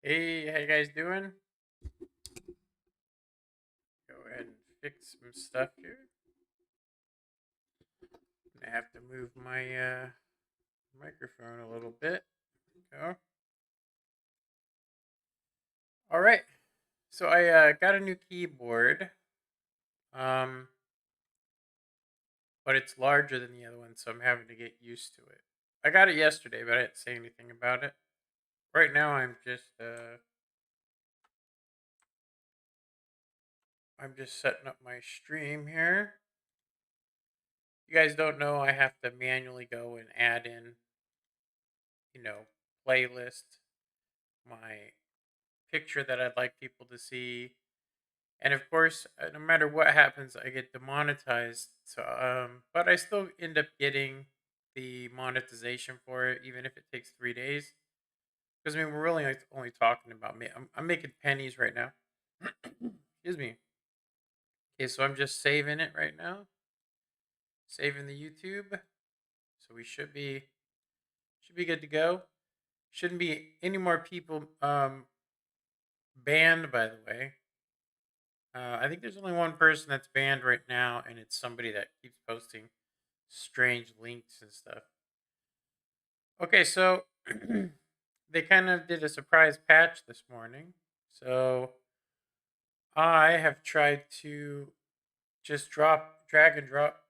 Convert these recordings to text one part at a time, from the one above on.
Hey, how you guys doing? Go ahead and fix some stuff here. I have to move my microphone a little bit. Go. All right. So I got a new keyboard, um, but it's larger than the other one, so I'm having to get used to it. I got it yesterday, but I didn't say anything about it. Right now, I'm just setting up my stream here. You guys don't know I have to manually go and add in, you know, playlist, my picture that I'd like people to see. And of course, no matter what happens, I get demonetized. So, but I still end up getting the monetization for it, even if it takes 3 days. Because I mean, we're really only talking about me. I'm making pennies right now. Excuse me. Okay, so I'm just saving it right now. Saving the YouTube. So we should be good to go. Shouldn't be any more people banned, by the way. I think there's only one person that's banned right now, and it's somebody that keeps posting strange links and stuff. Okay, so they kind of did a surprise patch this morning. So I have tried to just drag and drop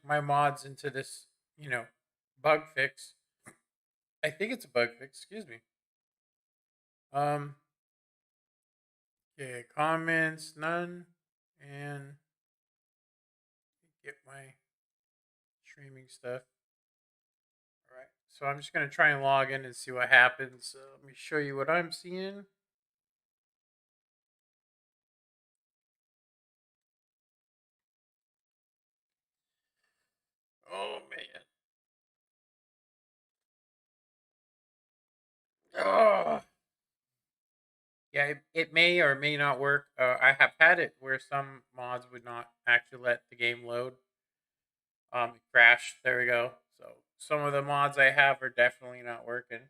my mods into this, bug fix. I think it's a bug fix, excuse me. Um, okay, comments, none, and get my streaming stuff. All right. So I'm just going to try and log in and see what happens. Let me show you what I'm seeing. Oh, man. Oh. Yeah, it may or may not work. I have had it where some mods would not actually let the game load. It crashed. There we go. So some of the mods I have are definitely not working.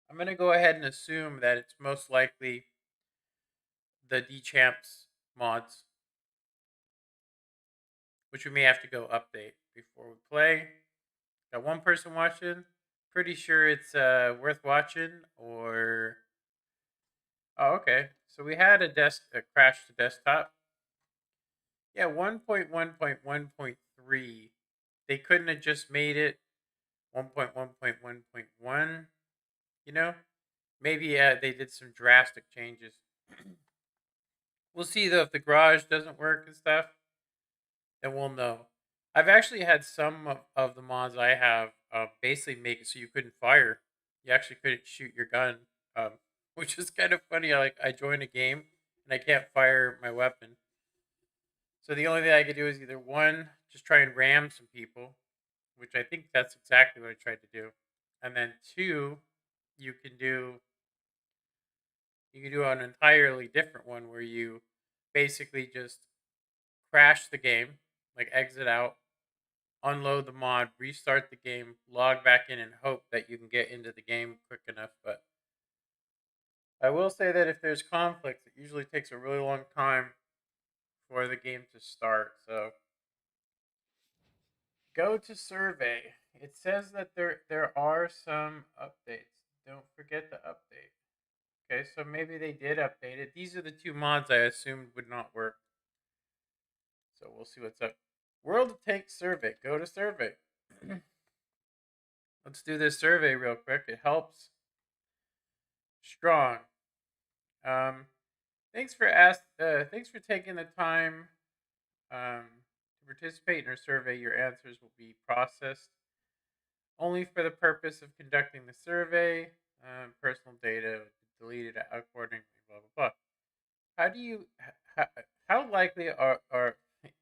I'm going to go ahead and assume that it's most likely the D-Champs mods, which we may have to go update before we play. Got one person watching. Pretty sure it's worth watching. Or oh, okay. So we had a crash to desktop. Yeah, 1.1.1.3. They couldn't have just made it 1.1.1.1. You know, maybe they did some drastic changes. We'll see though if the garage doesn't work and stuff. Then we'll know. I've actually had some of the mods I have basically make it so you couldn't fire. You actually couldn't shoot your gun, um, which is kind of funny. I join a game and I can't fire my weapon. So the only thing I could do is either one, just try and ram some people, which I think that's exactly what I tried to do, and then two, you can do you can do an entirely different one where you basically just crash the game, like exit out, unload the mod, restart the game, log back in, and hope that you can get into the game quick enough. But I will say that if there's conflict, it usually takes a really long time for the game to start. So go to survey. It says that there are some updates. Don't forget to update. Okay, so maybe they did update it. These are the two mods I assumed would not work. So we'll see what's up. World of Tanks survey. Go to survey. Let's do this survey real quick. It helps. Strong. Um, thanks for taking the time to participate in our survey. Your answers will be processed only for the purpose of conducting the survey. Personal data deleted accordingly. Blah blah blah. How do you? How, how likely are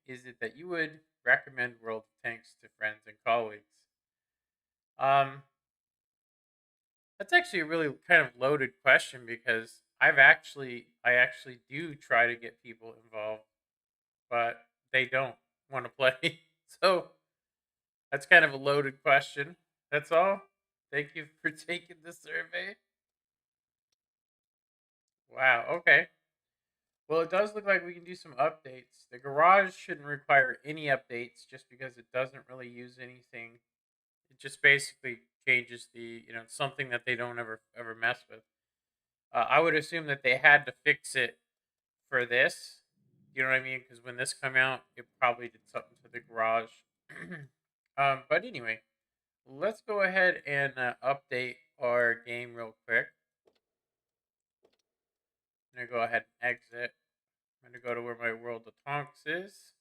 is it that you would recommend World of Tanks to friends and colleagues? Um, that's actually a really kind of loaded question because I actually do try to get people involved, but they don't want to play. So that's kind of a loaded question. That's all. Thank you for taking the survey. Wow, okay. Well, it does look like we can do some updates. The garage shouldn't require any updates just because it doesn't really use anything. It just basically changes the, something that they don't ever mess with. I would assume that they had to fix it for this. You know what I mean? Because when this come out, it probably did something to the garage. But anyway, let's go ahead and update our game real quick. I'm gonna go ahead and exit. I'm gonna go to where my world of Tonks is.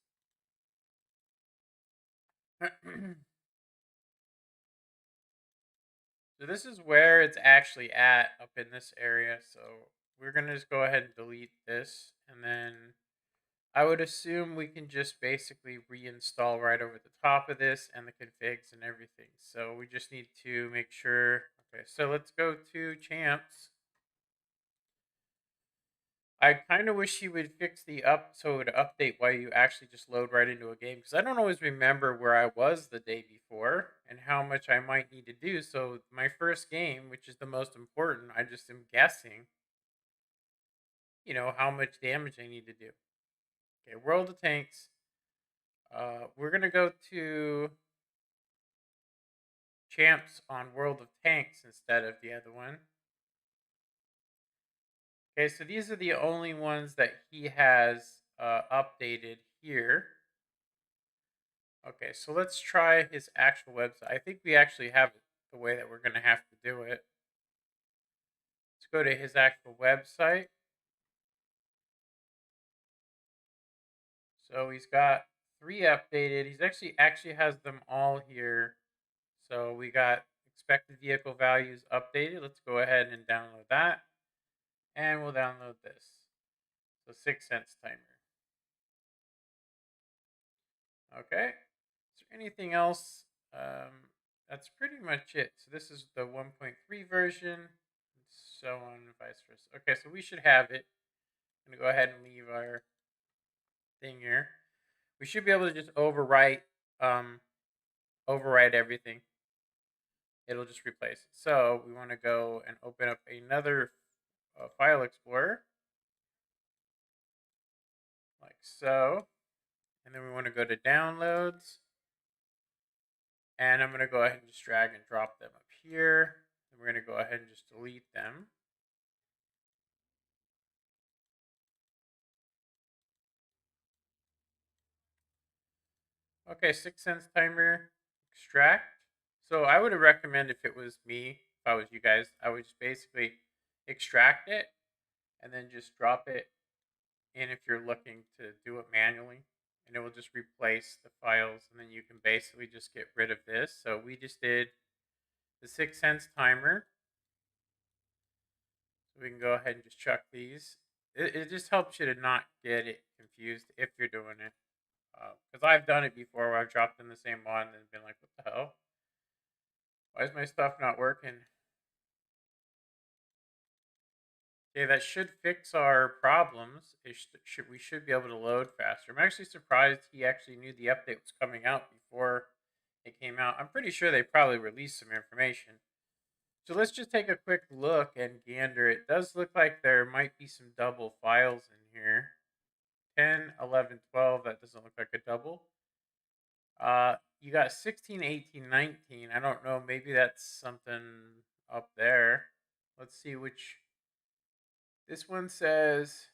So this is where it's actually at up in this area. So we're gonna just go ahead and delete this, and then I would assume we can just basically reinstall right over the top of this and the configs and everything. So we just need to make sure. Okay, so let's go to champs. I kind of wish he would fix the up so it would update while you actually just load right into a game, because I don't always remember where I was the day before and how much I might need to do. So my first game, which is the most important, I just am guessing, how much damage I need to do. Okay, World of Tanks. We're gonna go to champs on World of Tanks instead of the other one. Okay, so these are the only ones that he has updated here. Okay, so let's try his actual website. I think we actually have it the way that we're going to have to do it. Let's go to his actual website. So he's got 3 updated. He's actually has them all here. So we got expected vehicle values updated. Let's go ahead and download that. And we'll download this. So 6 cents timer. Okay. Is there anything else? That's pretty much it. So this is the 1.3 version, and so on and vice versa. Okay, so we should have it. I'm gonna go ahead and leave our thing here. We should be able to just um, overwrite everything. It'll just replace it. So we want to go and open up another file explorer, like so, and then we want to go to downloads. And I'm going to go ahead and just drag and drop them up here. And we're going to go ahead and just delete them. Okay, 6 cents timer, extract. So I would recommend, if it was me, if I was you guys, I would just basically extract it and then just drop it in if you're looking to do it manually. And it will just replace the files, and then you can basically just get rid of this. So we just did the 6 cents timer. So we can go ahead and just chuck these. It just helps you to not get it confused if you're doing it. Because I've done it before where I've dropped in the same one and been like, what the hell? Why is my stuff not working? Okay, that should fix our problems. We should be able to load faster. I'm actually surprised he actually knew the update was coming out before it came out. I'm pretty sure they probably released some information. So let's just take a quick look and gander. It does look like there might be some double files in here. 10, 11, 12. That doesn't look like a double. You got 16, 18, 19. I don't know. Maybe that's something up there. Let's see which. This one says,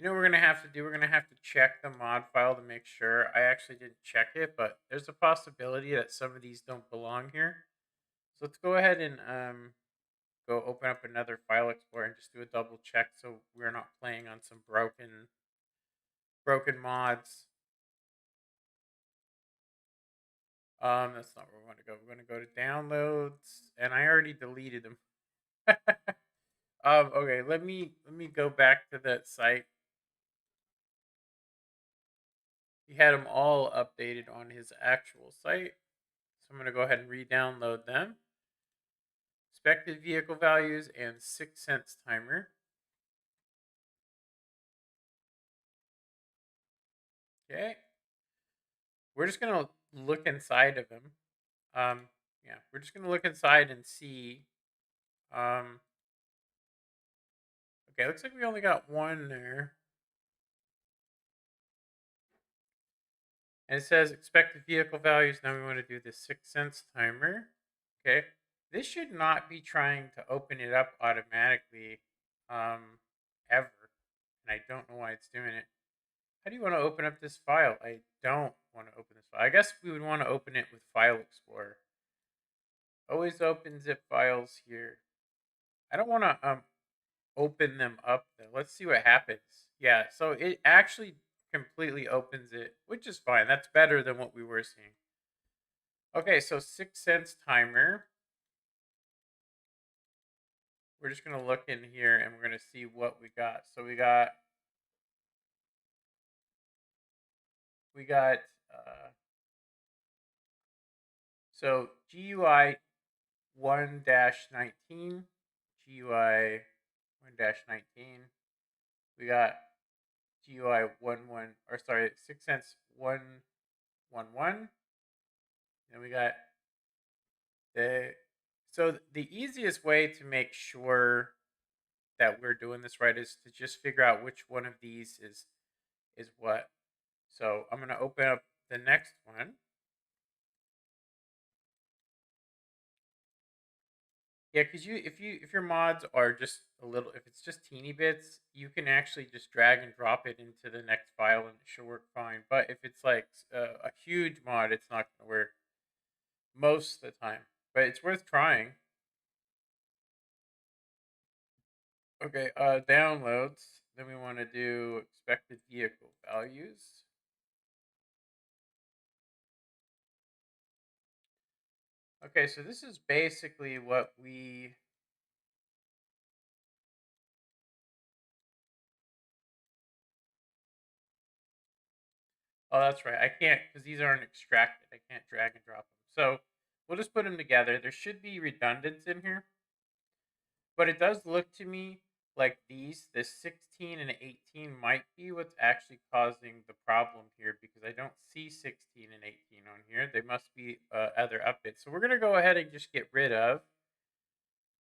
we're going to have to do? We're going to have to check the mod file to make sure. I actually didn't check it, but there's a possibility that some of these don't belong here. So let's go ahead and go open up another file explorer and just do a double check so we're not playing on some broken mods. That's not where we want to go. We're going to go to downloads, and I already deleted them. Okay, let me go back to that site. He had them all updated on his actual site, so I'm going to go ahead and re-download them. Expected vehicle values and 6 cents timer. Okay, we're just going to look inside of him. Yeah, we're just gonna look inside and see. Um, okay, looks like we only got one there. And it says expected vehicle values. Now we want to do the 6 cents timer. Okay. This should not be trying to open it up automatically ever. And I don't know why it's doing it. How do you want to open up this file? I don't want to open this file. I guess we would want to open it with File Explorer. Always open zip files here. I don't want to open them up though. Let's see what happens. Yeah, so it actually completely opens it, which is fine. That's better than what we were seeing. Okay, so 6 cents timer. We're just gonna look in here and we're gonna see what we got. So we got so GUI 1-19, GUI 1-19. We got GUI 6 cents 111. And we got the the easiest way to make sure that we're doing this right is to just figure out which one of these is what. So I'm gonna open up the next one. Yeah, because if your mods are just a little, if it's just teeny bits, you can actually just drag and drop it into the next file and it should work fine. But if it's like a huge mod, it's not gonna work most of the time. But it's worth trying. Okay, downloads. Then we want to do expected vehicle values. Okay, so this is basically what we. Oh, that's right. I can't, because these aren't extracted. I can't drag and drop them. So we'll just put them together. There should be redundance in here. But it does look to me like the 16 and 18 might be what's actually causing the problem here, because I don't see 16 and 18 on here. They must be other updates. So we're going to go ahead and just get rid of.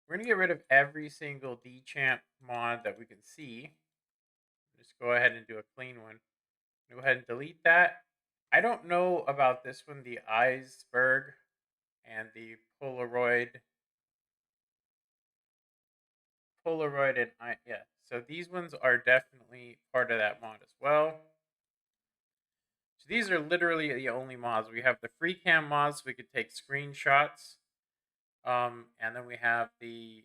We're going to get rid of every single dechamp mod that we can see. Just go ahead and do a clean one. Go ahead and delete that. I don't know about this one, the iceberg and the Polaroid and yeah. So these ones are definitely part of that mod as well. So these are literally the only mods. We have the free cam mods, so we could take screenshots. And then we have the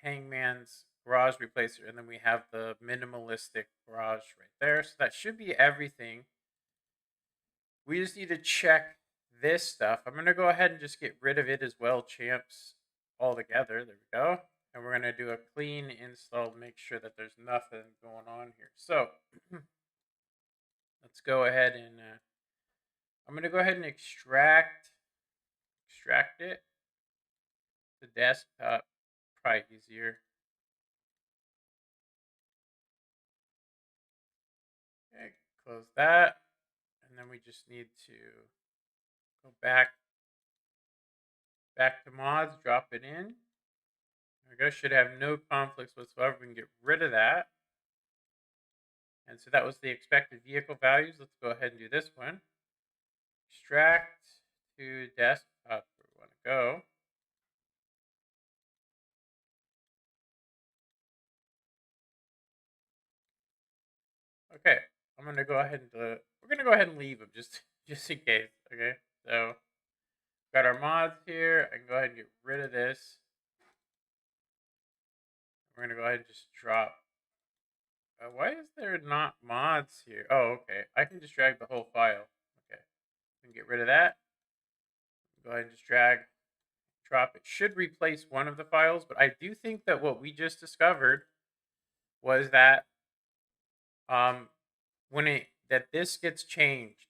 Hangman's garage replacer, and then we have the minimalistic garage right there. So that should be everything. We just need to check this stuff. I'm going to go ahead and just get rid of it as well, champs, altogether. There we go. And we're going to do a clean install to make sure that there's nothing going on here. So let's go ahead and I'm going to go ahead and extract it to desktop. Probably easier. Okay, close that. And then we just need to go back to mods, drop it in. There we go. Should have no conflicts whatsoever. We can get rid of that. And so that was the expected vehicle values. Let's go ahead and do this one. Extract to desktop where we want to go. Okay, I'm gonna go ahead and we're gonna go ahead and leave them just in case. Okay, so got our mods here. I can go ahead and get rid of this. We're gonna go ahead and just drop. Why is there not mods here? Oh, okay. I can just drag the whole file. Okay, we can get rid of that. Go ahead and just drag, drop. It should replace one of the files, but I do think that what we just discovered was that when this gets changed,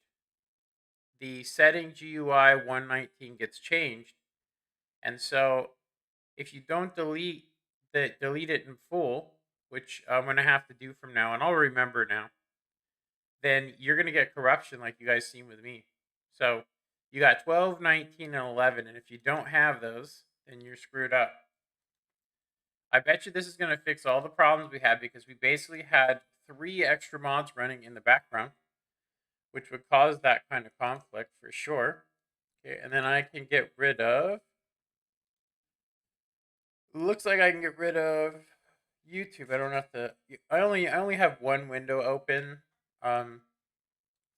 the setting GUI 119 gets changed, and so if you don't delete it in full, which I'm gonna have to do from now, and I'll remember now, then you're gonna get corruption like you guys seen with me. So You got 12, 19, and 11, and if you don't have those, then you're screwed up. I bet you this is going to fix all the problems we had because we basically had 3 extra mods running in the background, which would cause that kind of conflict for sure. Okay, and then I can get rid of. Looks like I can get rid of YouTube. I don't have to. I only have one window open. Um,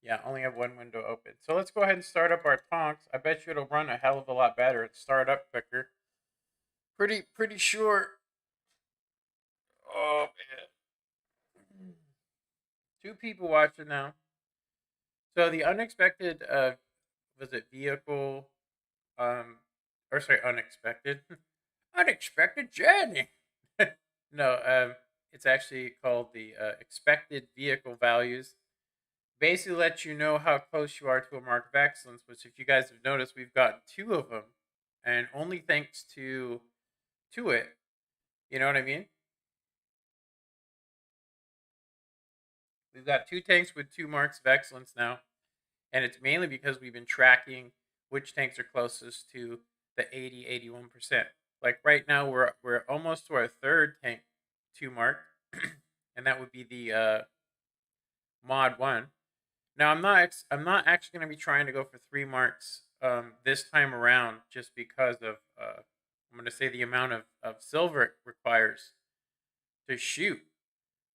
yeah, I only have one window open. So let's go ahead and start up our tonks. I bet you it'll run a hell of a lot better. It start up quicker. Pretty sure. Oh man, 2 people watching now. So the unexpected was it vehicle or sorry, unexpected unexpected journey. No, it's actually called the expected vehicle values. Basically, lets you know how close you are to a mark of excellence. Which, if you guys have noticed, we've gotten 2 of them, and only thanks to it. You know what I mean? We've got 2 tanks with 2 marks of excellence now, and it's mainly because we've been tracking which tanks are closest to the 81%. Like right now, we're almost to our 3rd tank 2 mark, and that would be the mod 1. Now I'm not actually going to be trying to go for 3 marks this time around, just because of I'm going to say the amount of silver it requires to shoot.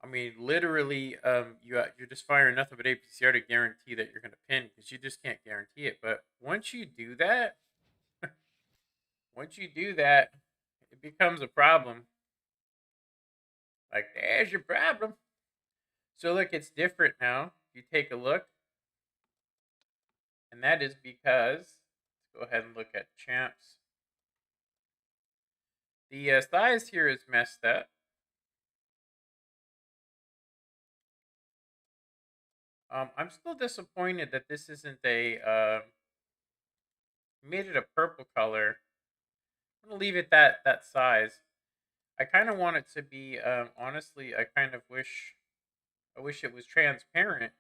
I mean, literally, you're just firing nothing but APCR to guarantee that you're going to pin, because you just can't guarantee it. But once you do that, it becomes a problem. Like, there's your problem. So look, it's different now. If you take a look, and that is because, let's go ahead and look at champs. The size here is messed up. I'm still disappointed that this isn't a made it a purple color. I'm gonna leave it that size. I kind of want it to be. Honestly, I wish it was transparent.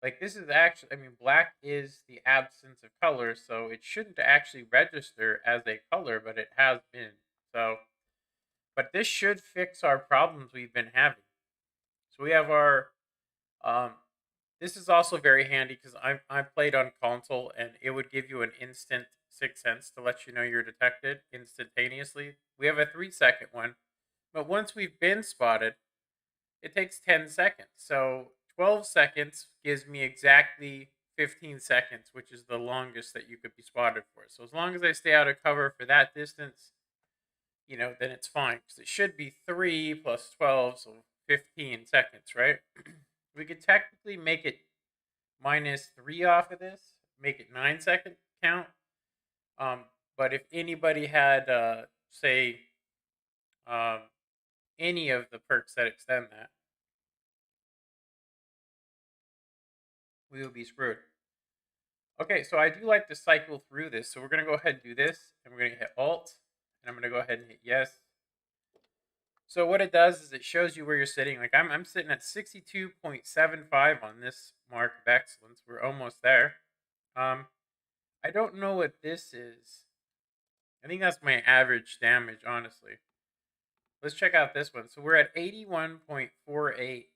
Like, this is actually, I mean, black is the absence of color, so it shouldn't actually register as a color, but it has been. So, but this should fix our problems we've been having. So we have our um, this is also very handy because I played on console, and it would give you an instant 6 cents to let you know you're detected instantaneously. We have a 3 second one, but once we've been spotted, it takes 10 seconds. So 12 seconds gives me exactly 15 seconds, which is the longest that you could be spotted for. So as long as I stay out of cover for that distance, then it's fine. Because it should be 3 plus 12, so 15 seconds, right? We could technically make it -3 off of this, make it 9 second count. Um, but if anybody had, say, um, any of the perks that extend that, we would be screwed. Okay, so I do like to cycle through this. So we're going to go ahead and do this, and we're going to hit Alt, and I'm going to go ahead and hit Yes. So what it does is it shows you where you're sitting. Like I'm sitting at 62.75 on this mark of excellence. We're almost there. I don't know what this is. I think that's my average damage, honestly. Let's check out this one. So we're at 81.48.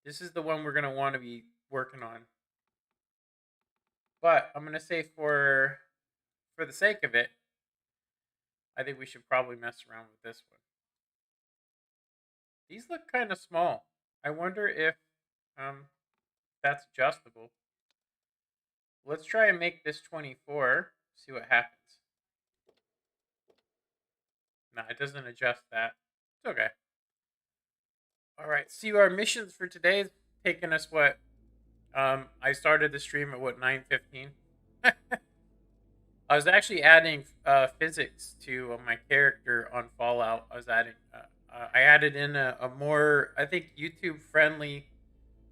This is the one we're going to want to be working on. But I'm going to say for the sake of it, I think we should probably mess around with this one. These look kind of small. I wonder if that's adjustable. Let's try and make this 24. See what happens. No, it doesn't adjust that. It's okay. All right. See, our missions for today is taking us what? I started the stream at what, 9:15. I was actually adding physics to my character on Fallout. I was adding. I added in a more, I think, YouTube friendly.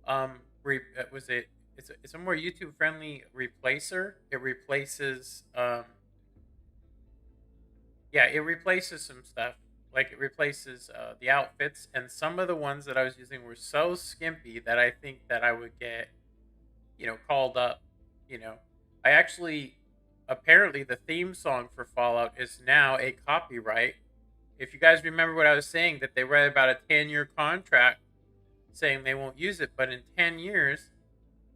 Was it? It's a more YouTube friendly replacer. It replaces. Yeah, it replaces some stuff. Like, it replaces the outfits, and some of the ones that I was using were so skimpy that I think that I would get, called up, You know, I actually apparently the theme song for Fallout is now a copyright. If you guys remember what I was saying, that they read about a 10-year contract saying they won't use it, but in 10 years,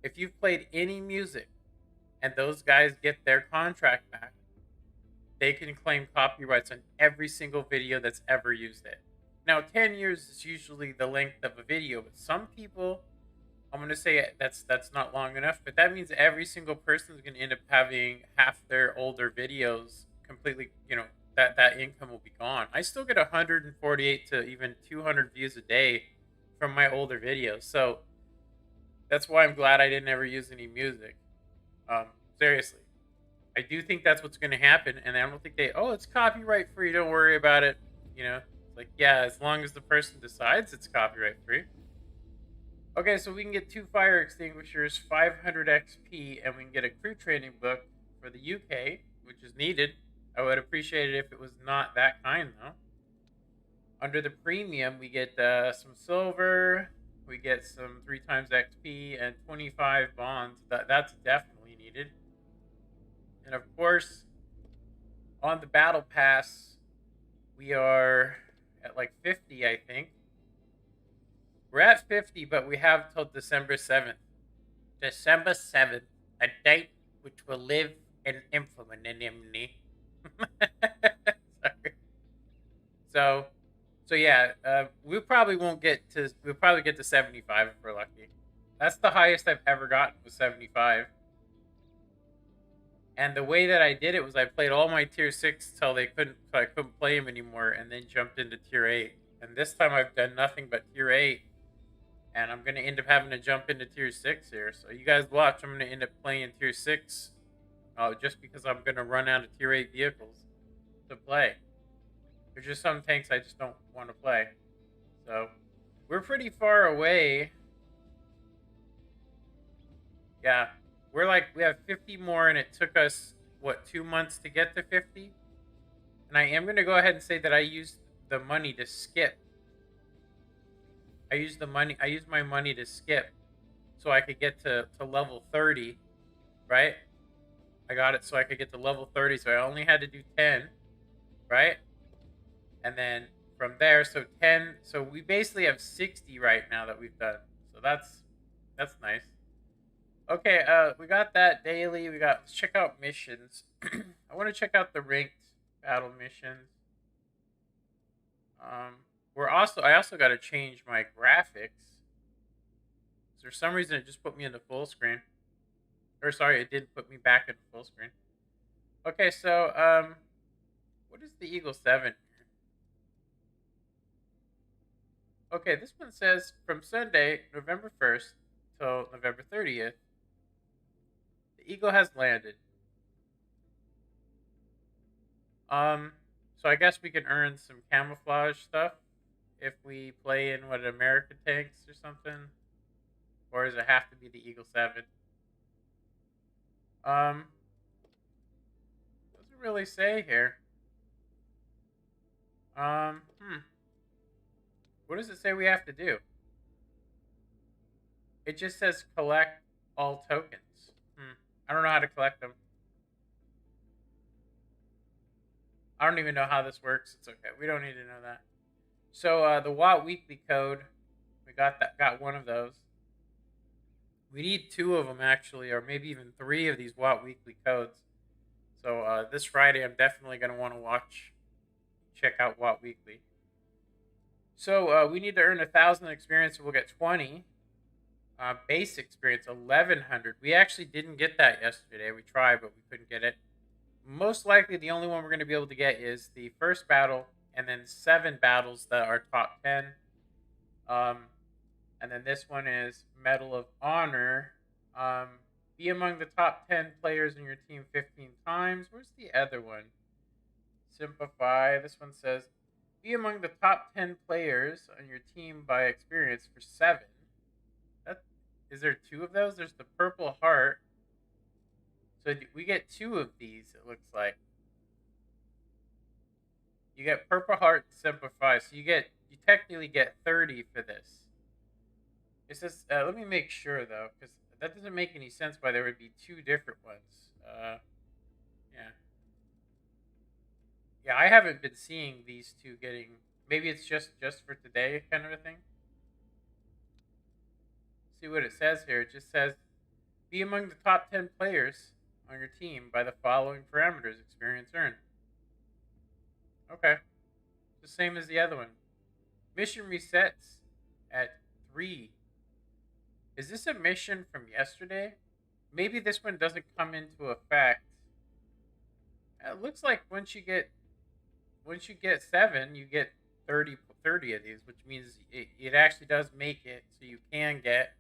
if you've played any music and those guys get their contract back, they can claim copyrights on every single video that's ever used it. Now, 10 years is usually the length of a video, but some people, I'm going to say that's not long enough, but that means every single person is going to end up having half their older videos completely, that income will be gone. I still get 148 to even 200 views a day from my older videos. So that's why I'm glad I didn't ever use any music. Um, Seriously. I do think that's what's going to happen, and I don't think it's copyright free, don't worry about it. It's like, yeah, as long as the person decides it's copyright free. Okay, so we can get 2 fire extinguishers, 500 XP, and we can get a crew training book for the UK, which is needed. I would appreciate it if it was not that kind, though. Under the premium, we get some silver, we get some 3 times XP, and 25 bonds. That's definitely needed. And of course, on the battle pass, we are at like 50, I think. We're at 50, but we have till December 7th. December 7th, a date which will live in infamy. Sorry. So yeah, we'll probably get to 75 if we're lucky. That's the highest I've ever gotten, was 75. And the way that I did it was I played all my tier 6 till I couldn't play them anymore, and then jumped into tier 8. And this time I've done nothing but tier 8, and I'm gonna end up having to jump into tier 6 here. So you guys watch, I'm gonna end up playing tier 6, just because I'm gonna run out of tier 8 vehicles to play. There's just some tanks I just don't want to play. So we're pretty far away. Yeah, we have 50 more, and it took us, what, 2 months to get to 50? And I am going to go ahead and say that I used the money to skip. I used my money to skip so I could get to level 30, right? I got it so I could get to level 30, so I only had to do 10, right? And then from there, so 10, so we basically have 60 right now that we've done. So that's nice. Okay, we got that daily. Let's check out missions. I want to check out the ranked battle missions. I also got to change my graphics. For some reason, it just put me into full screen. Or sorry, it didn't put me back into full screen. Okay, so what is the Eagle 7? Okay, this one says from Sunday, November 1st till November 30th, the Eagle has landed. So I guess we can earn some camouflage stuff if we play in American tanks or something. Or does it have to be the Eagle 7? Doesn't really say here. What does it say we have to do? It just says collect all tokens. I don't know how to collect them. I don't even know how this works. It's okay. We don't need to know that. So the Watt Weekly code, we got one of those. We need 2 of them actually, or maybe even 3 of these Watt Weekly codes. So this Friday, I'm definitely going to want to check out Watt Weekly. So we need to earn 1,000 experience. We'll get 20. Base experience, 1,100. We actually didn't get that yesterday. We tried, but we couldn't get it. Most likely, the only one we're going to be able to get is the first battle, and then 7 battles that are top 10. And then this one is Medal of Honor. Be among the top 10 players in your team 15 times. Where's the other one? Simplify. This one says, be among the top 10 players on your team by experience for 7. Is there 2 of those? There's the Purple Heart. So we get 2 of these, it looks like. You get Purple Heart and Simplify. So you technically get 30 for this. It says, let me make sure though, because But that doesn't make any sense why there would be two different ones. Yeah. Yeah, I haven't been seeing these two getting. Maybe it's just for today kind of a thing. See what it says here. It just says be among the top 10 players on your team by the following parameters: experience earned. Okay, the same as the other one. Mission resets at 3. Is this a mission from yesterday? Maybe this one doesn't come into effect. It looks like once you get 7, you get 30 of these, which means it actually does make it so you can get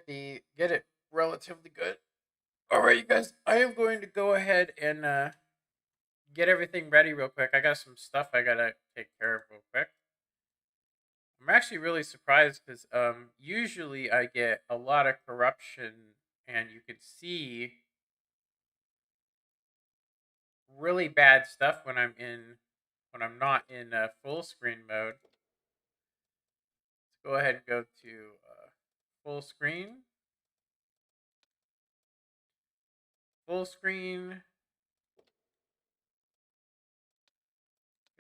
it relatively good. All right, you guys, I am going to go ahead and get everything ready real quick. I got some stuff I gotta take care of real quick. I'm actually really surprised because usually I get a lot of corruption, and you can see really bad stuff when I'm not in full screen mode. Let's go ahead and go to full screen. Full screen.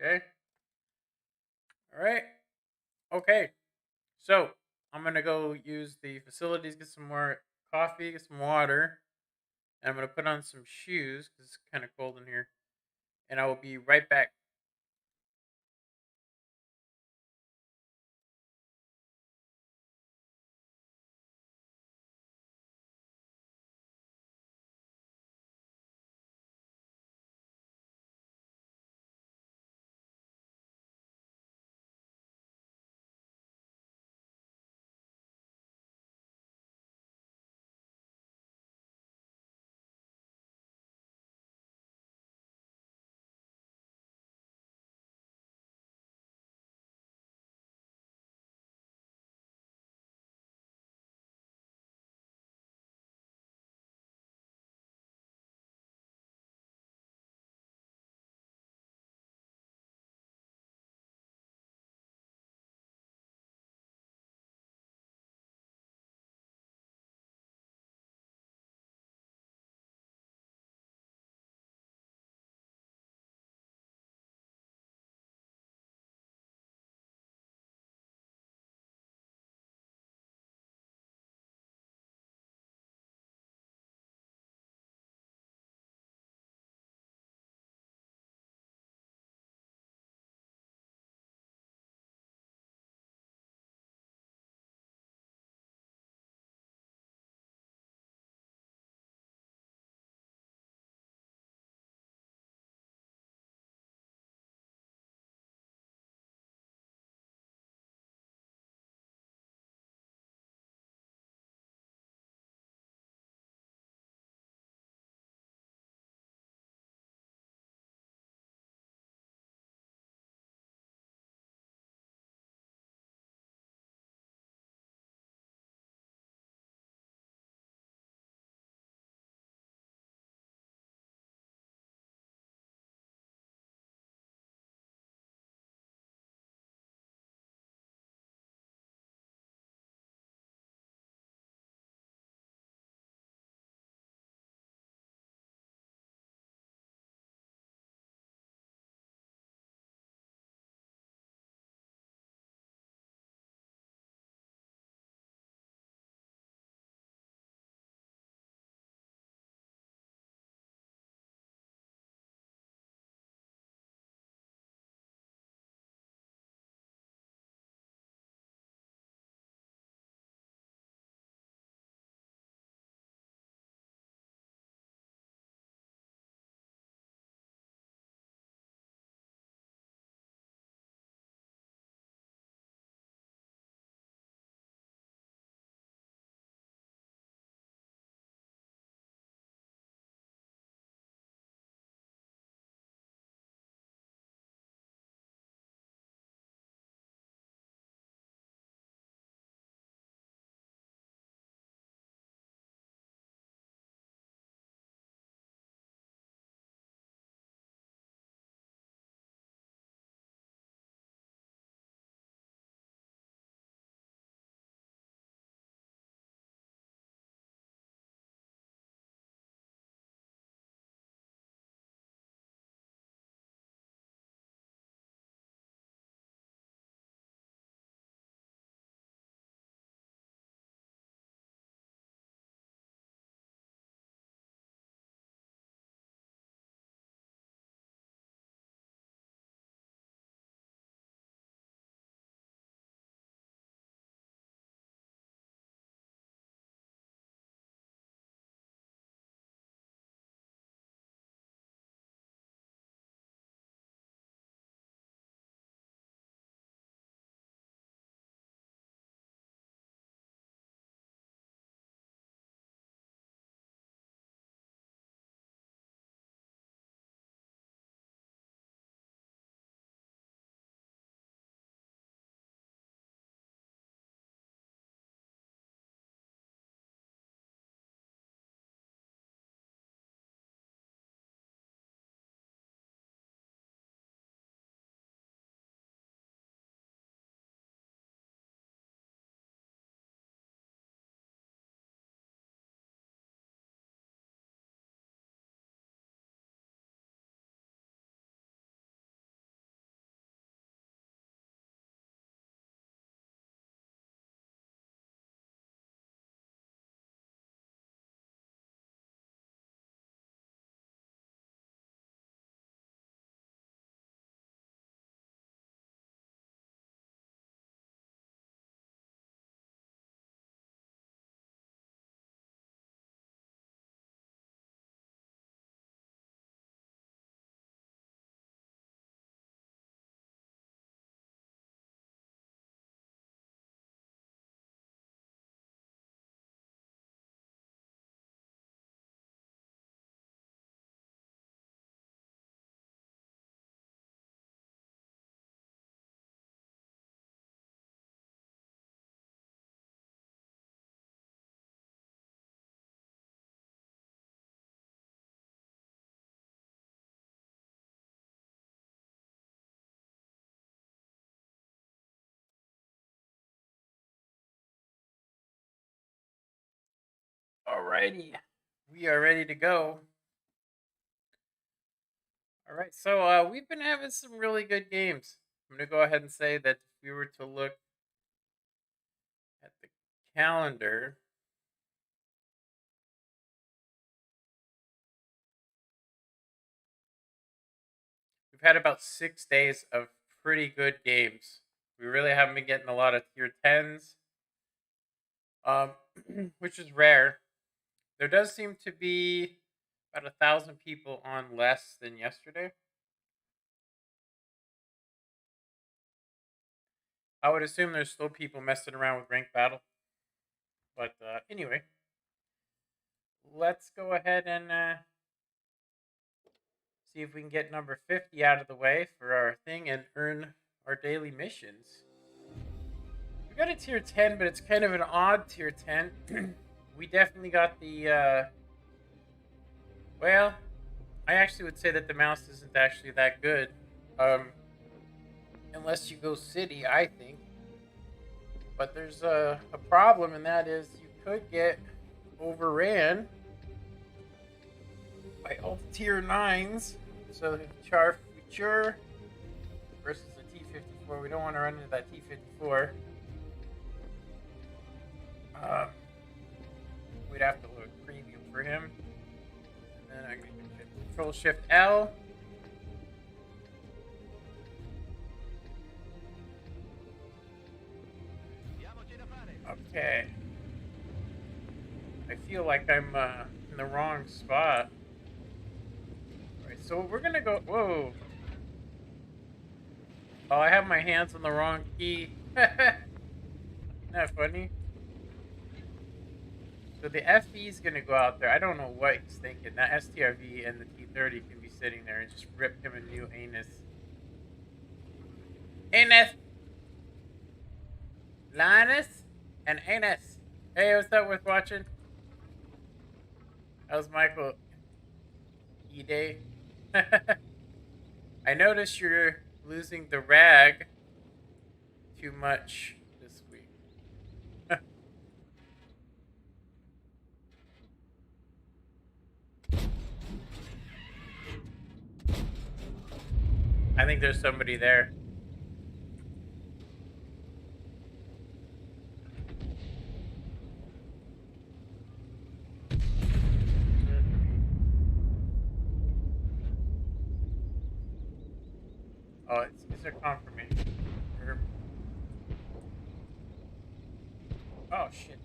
Okay. All right. Okay. So I'm gonna go use the facilities, get some more coffee, get some water, and I'm gonna put on some shoes because it's kind of cold in here. And I will be right back. Alrighty, we are ready to go. All right, so we've been having some really good games. I'm gonna go ahead and say that if we were to look at the calendar, we've had about 6 days of pretty good games. We really haven't been getting a lot of tier 10s, um, which is rare. There does seem to be about 1,000 people on less than yesterday. I would assume there's still people messing around with ranked battle. But anyway, let's go ahead and see if we can get number 50 out of the way for our thing and earn our daily missions. We got a tier 10, but it's kind of an odd tier 10. We definitely got the, well, I actually would say that the mouse isn't actually that good. Unless you go city, I think. But there's a problem, and that is you could get overran by all the tier 9s. So the Char Future versus the T54. We don't want to run into that T54. We'd have to look premium for him. And then I'm going to Control Shift L. Okay. I feel like I'm in the wrong spot. Alright, so we're gonna go. Whoa. Oh, I have my hands on the wrong key. Isn't that funny? So the FE is gonna go out there. I don't know what he's thinking. That STRV and the T30 can be sitting there and just rip him a new anus. Anus! Linus and anus. Hey, what's up with watching? How's Michael? E-Day? I noticed you're losing the rag too much this week. I think there's somebody there. Oh, it's a confirmation. Oh, shit.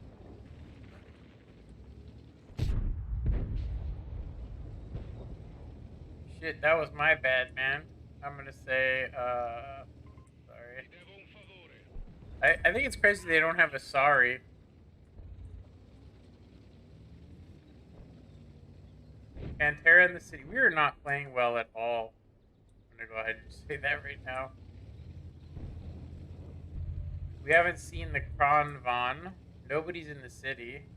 Shit, that was my bad, man. I'm gonna say, sorry. I think it's crazy they don't have a sorry. Pantera in the city. We are not playing well at all. I'm gonna go ahead and say that right now. We haven't seen the Kronvon. Nobody's in the city.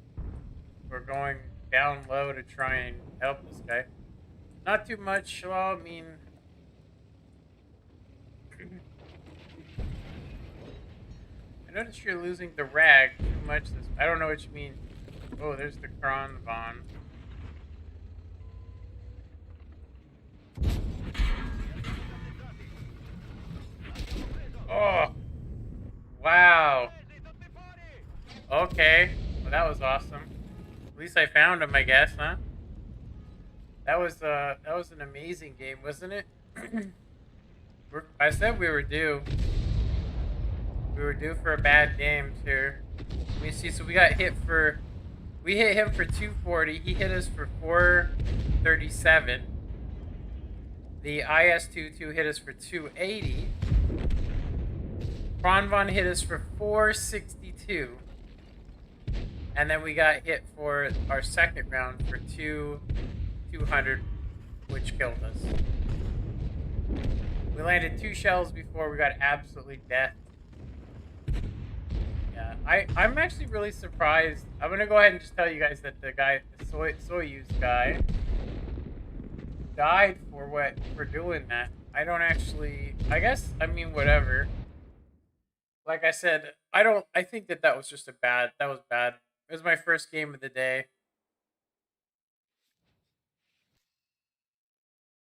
We're going down low to try and help this guy. Not too much. Well, I mean, I noticed you're losing the rag too much. I don't know what you mean. Oh, there's the Kronvon. Oh, wow. Okay, well, that was awesome. At least I found him, I guess, huh? That was an amazing game, wasn't it? I said we were due. We were due for a bad game too. Let me see. So we got hit for. We hit him for 240. He hit us for 437. The IS-22 hit us for 280. Kronvon hit us for 462. And then we got hit for our second round for 200, which killed us. We landed 2 shells before we got absolutely death. Yeah, I'm actually really surprised. I'm gonna go ahead and just tell you guys that the guy, the Soyuz guy, died for doing that. I don't actually. I guess, I mean, whatever. Like I said, I think that was just that was bad. It was my first game of the day.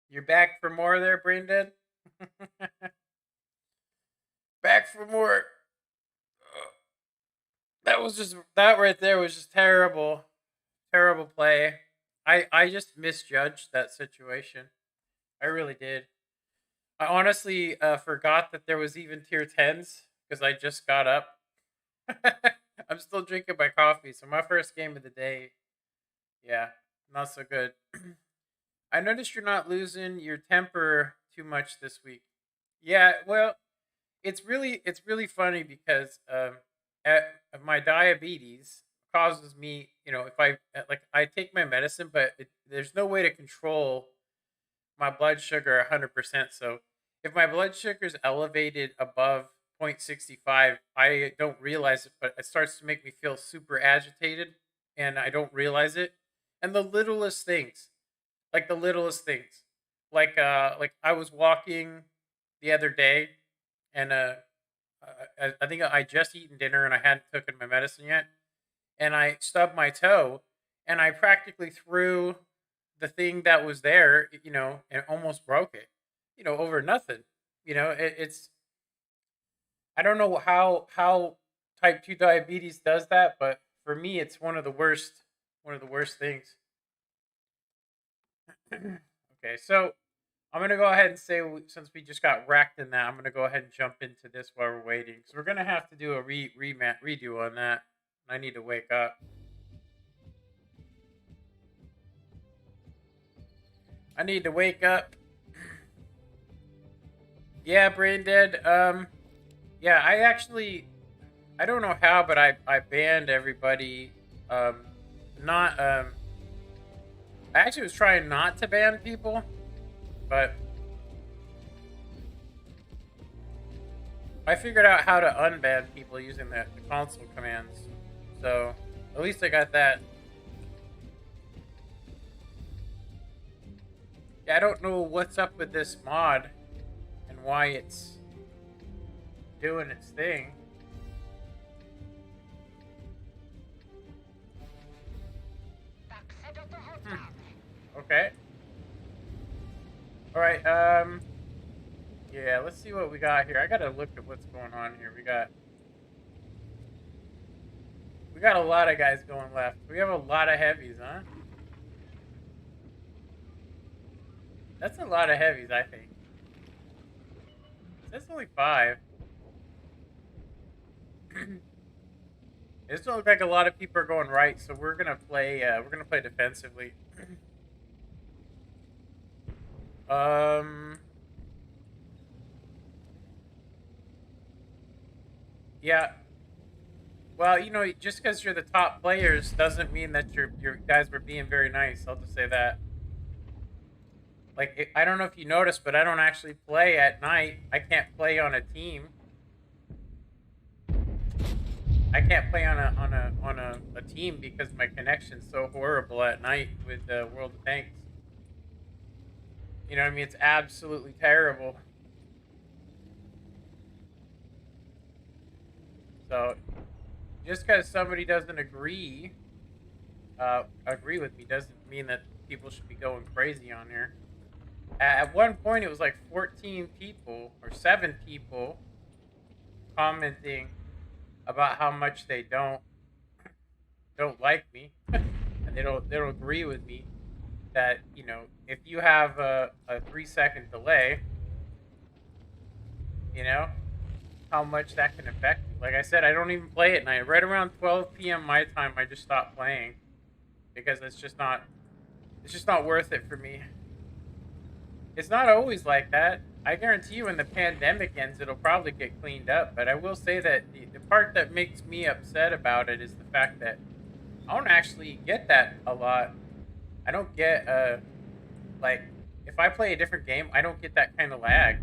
You're back for more there, Braindead? Back for more. That right there was just terrible. Terrible play. I just misjudged that situation. I really did. I honestly forgot that there was even tier 10s because I just got up. I'm still drinking my coffee, so my first game of the day, yeah, not so good. I noticed you're not losing your temper too much this week. Yeah, well, it's really funny because my diabetes causes me, if I take my medicine, but there's no way to control my blood sugar 100%. So if my blood sugar is elevated above 0.65, I don't realize it, but it starts to make me feel super agitated and I don't realize it. And the littlest things, like the littlest things, like I was walking the other day and I think I just eaten dinner and I hadn't taken my medicine yet, and I stubbed my toe, and I practically threw the thing that was there, and almost broke it, over nothing. It's I don't know how type 2 diabetes does that, but for me, it's one of the worst things. Okay, so I'm gonna go ahead and say since we just got wrecked in that, I'm gonna go ahead and jump into this while we're waiting. So we're gonna have to do a redo on that. I need to wake up. I need to wake up. Yeah, brain dead. Yeah, I don't know how, but I banned everybody. Not I actually was trying not to ban people, but I figured out how to unban people using the console commands. So at least I got that. Yeah, I don't know what's up with this mod and why it's doing its thing. Okay. All right. Yeah. Let's see what we got here. I gotta look at what's going on here. We got a lot of guys going left. We have a lot of heavies, huh? That's a lot of heavies, I think. That's only 5. It doesn't look like a lot of people are going right, so we're gonna play. We're gonna play defensively. um. Yeah. Well, just because you're the top players doesn't mean that your guys were being very nice. I'll just say that. Like, I don't know if you noticed, but I don't actually play at night. I can't play on a team. I can't play on a team because my connection's so horrible at night with the World of Tanks. You know what I mean? It's absolutely terrible. So just because somebody doesn't agree with me doesn't mean that people should be going crazy on here. At one point, it was like 14 people or 7 people commenting about how much they don't like me and they don't agree with me. That if you have a 3-second delay, you know how much that can affect you. Like I said, I don't even play at night. Right around 12 p.m. my time, I just stopped playing because it's just not worth it for me. It's not always like that. I guarantee you when the pandemic ends, it'll probably get cleaned up. But I will say that the part that makes me upset about it is the fact that I don't actually get that a lot. I don't get, like, if I play a different game, I don't get that kind of lag.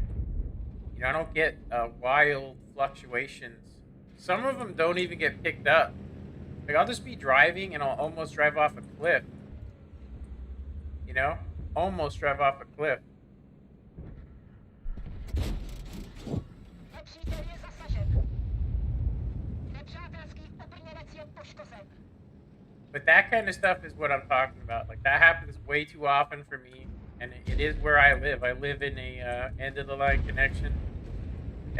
I don't get wild fluctuations. Some of them don't even get picked up. Like, I'll just be driving and I'll almost drive off a cliff. You know? Almost drive off a cliff. But that kind of stuff is what I'm talking about. Like, that happens way too often for me. and it is where I live. I live in a end of the line connection.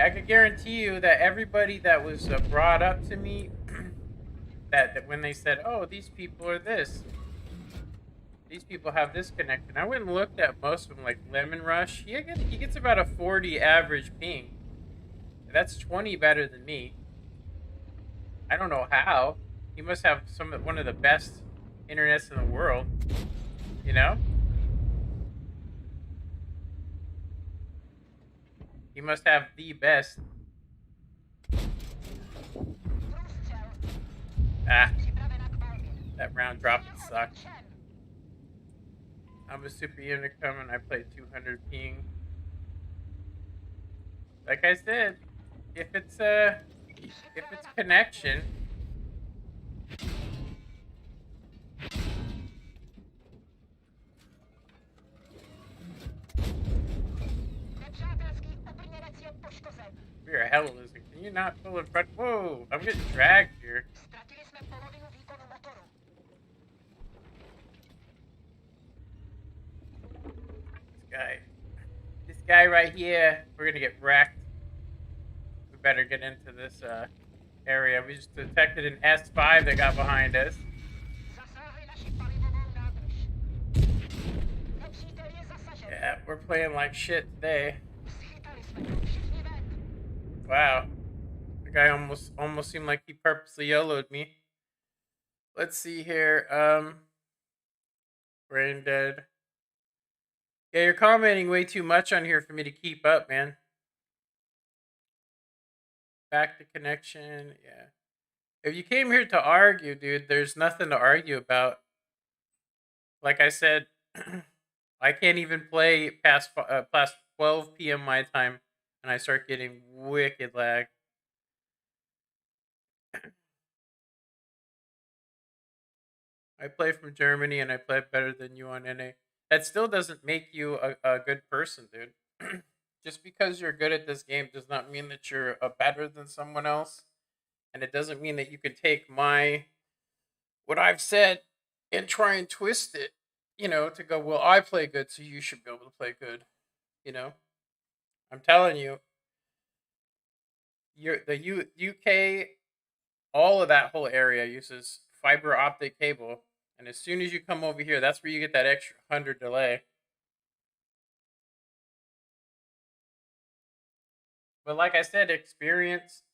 I could guarantee you that everybody that was brought up to me, that when they said, "Oh, these people are this," these people have this connection. I went and looked at most of them, like Lemon Rush. He gets about a 40 average ping. That's 20 better than me. I don't know how. He must have one of the best internets in the world. You know? He must have the best. Ah, that round drop sucked. I'm a super unicum and I play 200 ping. Like I said, if it's connection. You're a hell loser. Can you not pull in front? Whoa, I'm getting dragged here. This guy right here, we're gonna get wrecked. We better get into this area. We just detected an S5 that got behind us. Yeah, we're playing like shit today. Wow. The guy almost seemed like he purposely YOLO'd me. Let's see here. Brain dead. Yeah, you're commenting way too much on here for me to keep up, man. Back to connection. Yeah. If you came here to argue, dude, there's nothing to argue about. Like I said, I can't even play past 12 p.m. my time, and I start getting wicked lag. I play from Germany, and I play better than you on NA. That still doesn't make you a good person, dude. Just because you're good at this game does not mean that you're better than someone else, and it doesn't mean that you can take what I've said and try and twist it, to go, well, I play good, so you should be able to play good. I'm telling you, UK, all of that whole area uses fiber optic cable, and as soon as you come over here, that's where you get that extra 100 delay. But like I said, experience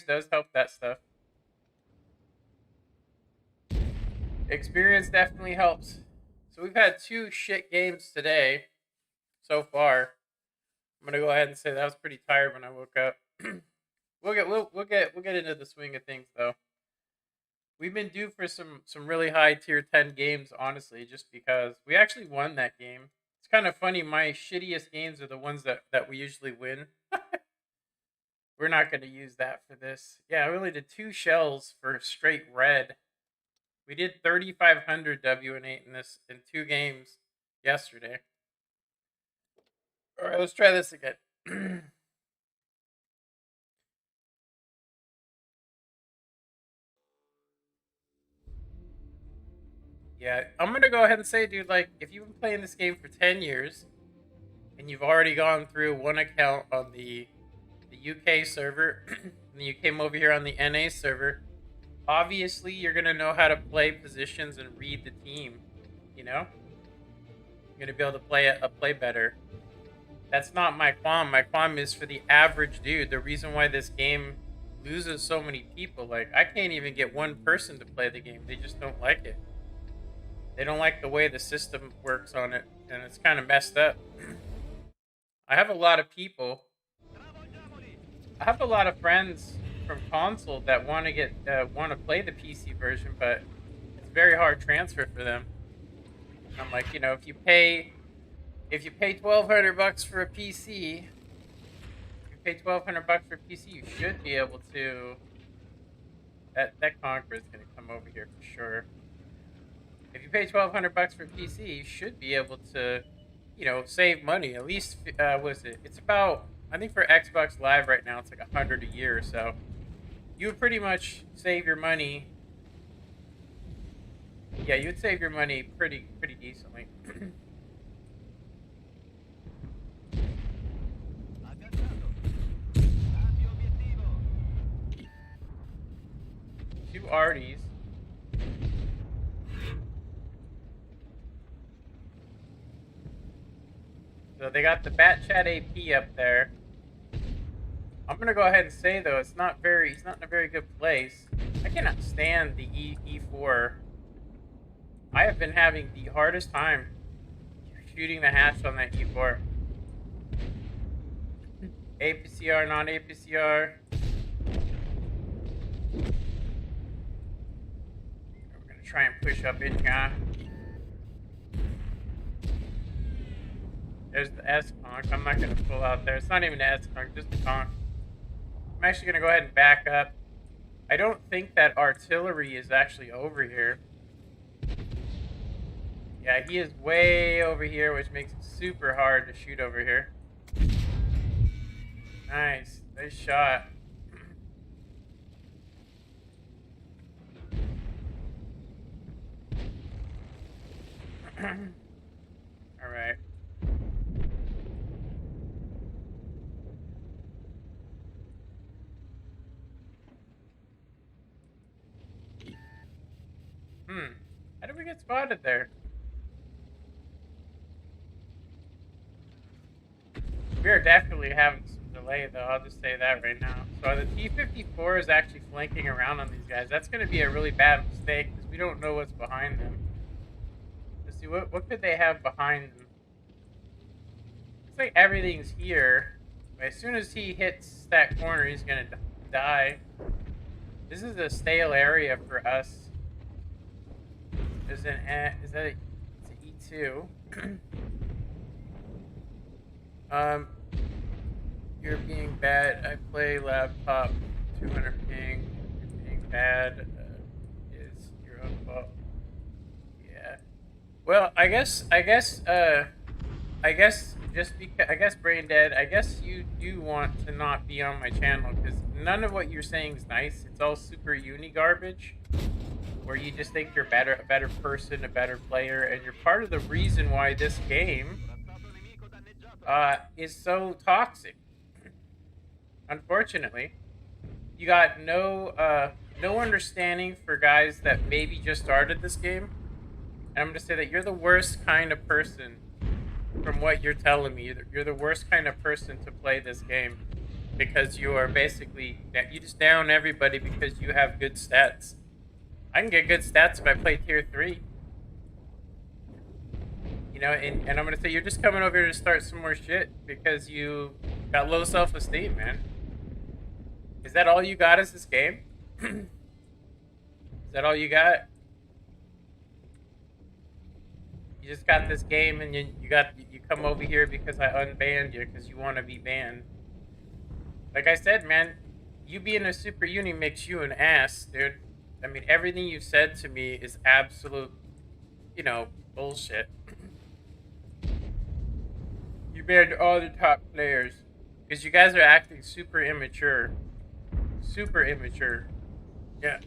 does help that stuff. Experience definitely helps. So we've had 2 shit games today so far. I'm gonna go ahead and say that I was pretty tired when I woke up. we'll get into the swing of things though. We've been due for some really high tier 10 games, honestly, just because we actually won that game. It's kind of funny. My shittiest games are the ones that we usually win. We're not going to use that for this. Yeah, I only did 2 shells for straight red. We did 3,500 WN8 in 2 games yesterday. All right, let's try this again. Yeah, I'm going to go ahead and say, dude, like, if you've been playing this game for 10 years and you've already gone through one account on the UK server and you came over here on the NA server, obviously you're going to know how to play positions and read the team, You're going to be able to play better. That's not my qualm. My qualm is for the average dude. The reason why this game loses so many people, like, I can't even get one person to play the game. They just don't like it. They don't like the way the system works on it, and it's kind of messed up. I have a lot of people. I have a lot of friends from console that want to play the PC version, but it's very hard transfer for them. And I'm like, if you pay $1,200 for a PC, you should be able to. That Conqueror is gonna come over here for sure. If you pay $1,200 for a PC, you should be able to, save money. At least, what is it? It's about, I think for Xbox Live right now, it's like $100 a year or so. You would pretty much save your money. Yeah, you would save your money pretty decently. 2 Arties. So they got the Bat Chat AP up there. I'm gonna go ahead and say though, he's not in a very good place. I cannot stand the E4. I have been having the hardest time shooting the hatch on that E4. APCR, non-APCR. We're gonna try and push up in here. There's the S-Conk. I'm not gonna pull out there. It's not even an S-Conk, just a conk. I'm actually gonna go ahead and back up. I don't think that artillery is actually over here. Yeah, he is way over here, which makes it super hard to shoot over here. Nice. Nice shot. Alright. How did we get spotted there? We are definitely having some delay, though. I'll just say that right now. So the T-54 is actually flanking around on these guys. That's going to be a really bad mistake because we don't know what's behind them. Let's see, what could they have behind them? Looks like everything's here. But as soon as he hits that corner, he's going to die. This is a stale area for us. There's it's an E2. You're being bad. I play laptop 200 ping. You're being bad is your own fault. Yeah. Well, I guess just because I guess brain dead. I guess you do want to not be on my channel because none of what you're saying is nice. It's all super uni garbage. Where you just think you're a better person, a better player, and you're part of the reason why this game is so toxic. Unfortunately, you got no understanding for guys that maybe just started this game. And I'm gonna say that you're the worst kind of person, from what you're telling me. You're the worst kind of person to play this game because you are basically you just down everybody because you have good stats. I can get good stats if I play tier 3. You know, and I'm going to say you're just coming over here to start some more shit because you got low self-esteem, man. Is that all you got is this game? Is that all you got? You just got this game and you come over here because I unbanned you because you want to be banned. Like I said, man, you being a super uni makes you an ass, dude. I mean, everything you've said to me is absolute, you know, bullshit. You banned all the top players. Because you guys are acting super immature. Super immature. Yeah.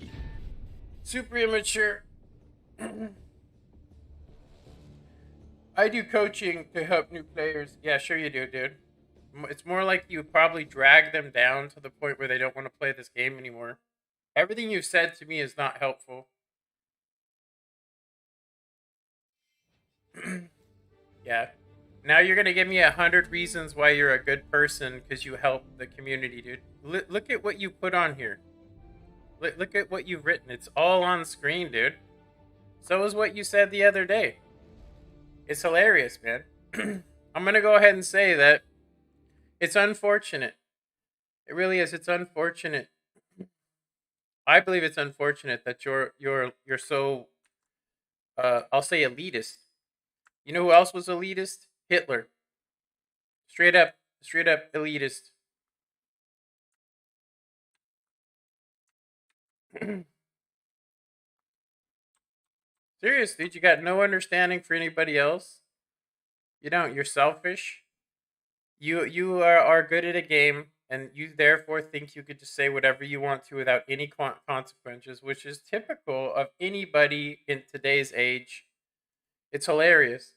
Super immature. I do coaching to help new players. Yeah, sure you do, dude. It's more like you probably drag them down to the point where they don't want to play this game anymore. Everything you've said to me is not helpful. Yeah. Now you're going to give me 100 reasons why you're a good person because you help the community, dude. Look at what you put on here. Look at what you've written. It's all on screen, dude. So is what you said the other day. It's hilarious, man. I'm going to go ahead and say that it's unfortunate. It really is. It's unfortunate. I believe it's unfortunate that you're so I'll say elitist. You know who else was elitist? Hitler. Straight up elitist. Serious, dude, you got no understanding for anybody else. You don't. You're selfish. You are good at a game, and you therefore think you could just say whatever you want to without any consequences, which is typical of anybody in today's age. It's hilarious.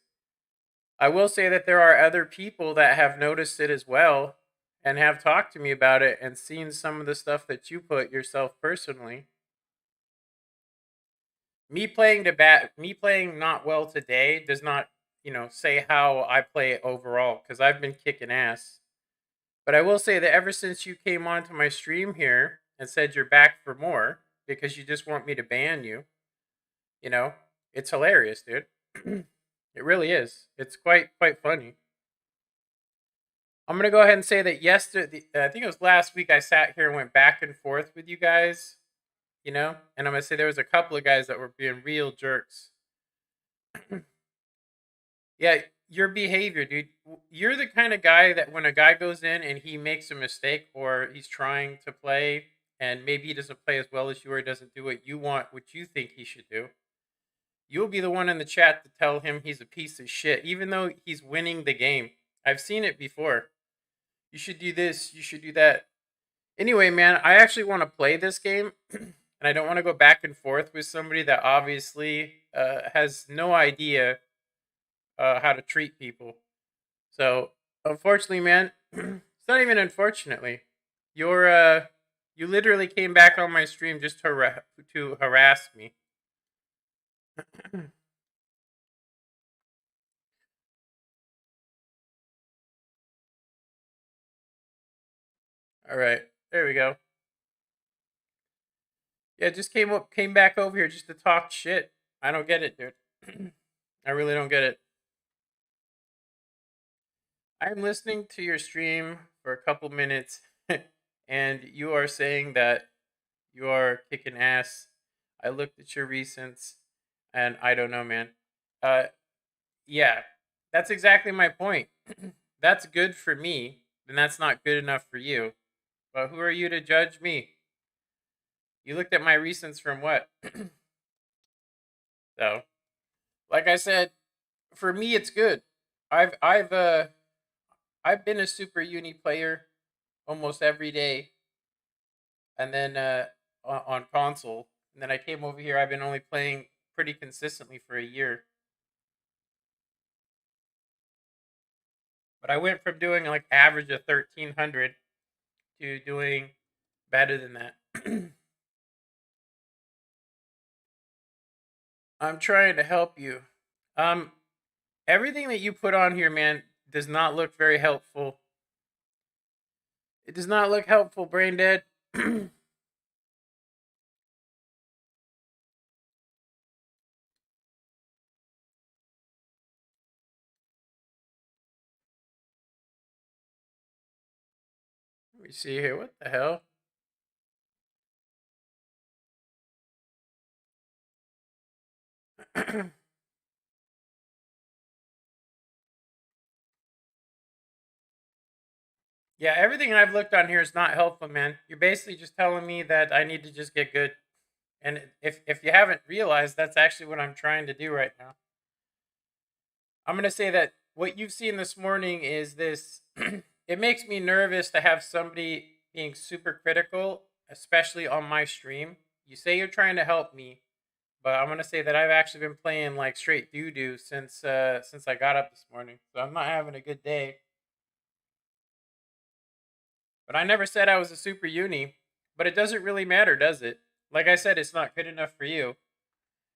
I will say that there are other people that have noticed it as well and have talked to me about it and seen some of the stuff that you put yourself personally. Me playing not well today does not, say how I play overall because I've been kicking ass. But I will say that ever since you came onto my stream here and said you're back for more because you just want me to ban you, you know, it's hilarious, dude. It really is. It's quite funny. I'm gonna go ahead and say that yesterday, I think it was last week, I sat here and went back and forth with you guys, and I'm gonna say there was a couple of guys that were being real jerks. Yeah, your behavior, dude. You're the kind of guy that when a guy goes in and he makes a mistake or he's trying to play and maybe he doesn't play as well as you or he doesn't do what you want, what you think he should do, you'll be the one in the chat to tell him he's a piece of shit, even though he's winning the game. I've seen it before. You should do this, you should do that. Anyway, man, I actually want to play this game and I don't want to go back and forth with somebody that obviously has no idea how to treat people. So, unfortunately, man, it's not even unfortunately. You literally came back on my stream just to harass me. All right, there we go. Yeah, just came back over here just to talk shit. I don't get it, dude. I really don't get it. I'm listening to your stream for a couple minutes, and you are saying that you are kicking ass. I looked at your recents, and I don't know, man. Uh, yeah, that's exactly my point. That's good for me, and that's not good enough for you. But who are you to judge me? You looked at my recents from what? So, like I said, for me, it's good. I've been a Super Uni player almost every day, and then on console, and then I came over here. I've been only playing pretty consistently for a year, but I went from doing like average of 1300 to doing better than that. I'm trying to help you. Um, Everything that you put on here, man, does not look very helpful. It does not look helpful, brain dead. Let me see here. What the hell? Yeah, everything I've looked on here is not helpful, man. You're basically just telling me that I need to just get good. And if you haven't realized, that's actually what I'm trying to do right now. I'm going to say that what you've seen this morning is this. It makes me nervous to have somebody being super critical, especially on my stream. You say you're trying to help me, but I'm going to say that I've actually been playing like straight doo-doo since I got up this morning. So I'm not having a good day. But I never said I was a super uni. But it doesn't really matter, does it? Like I said, it's not good enough for you.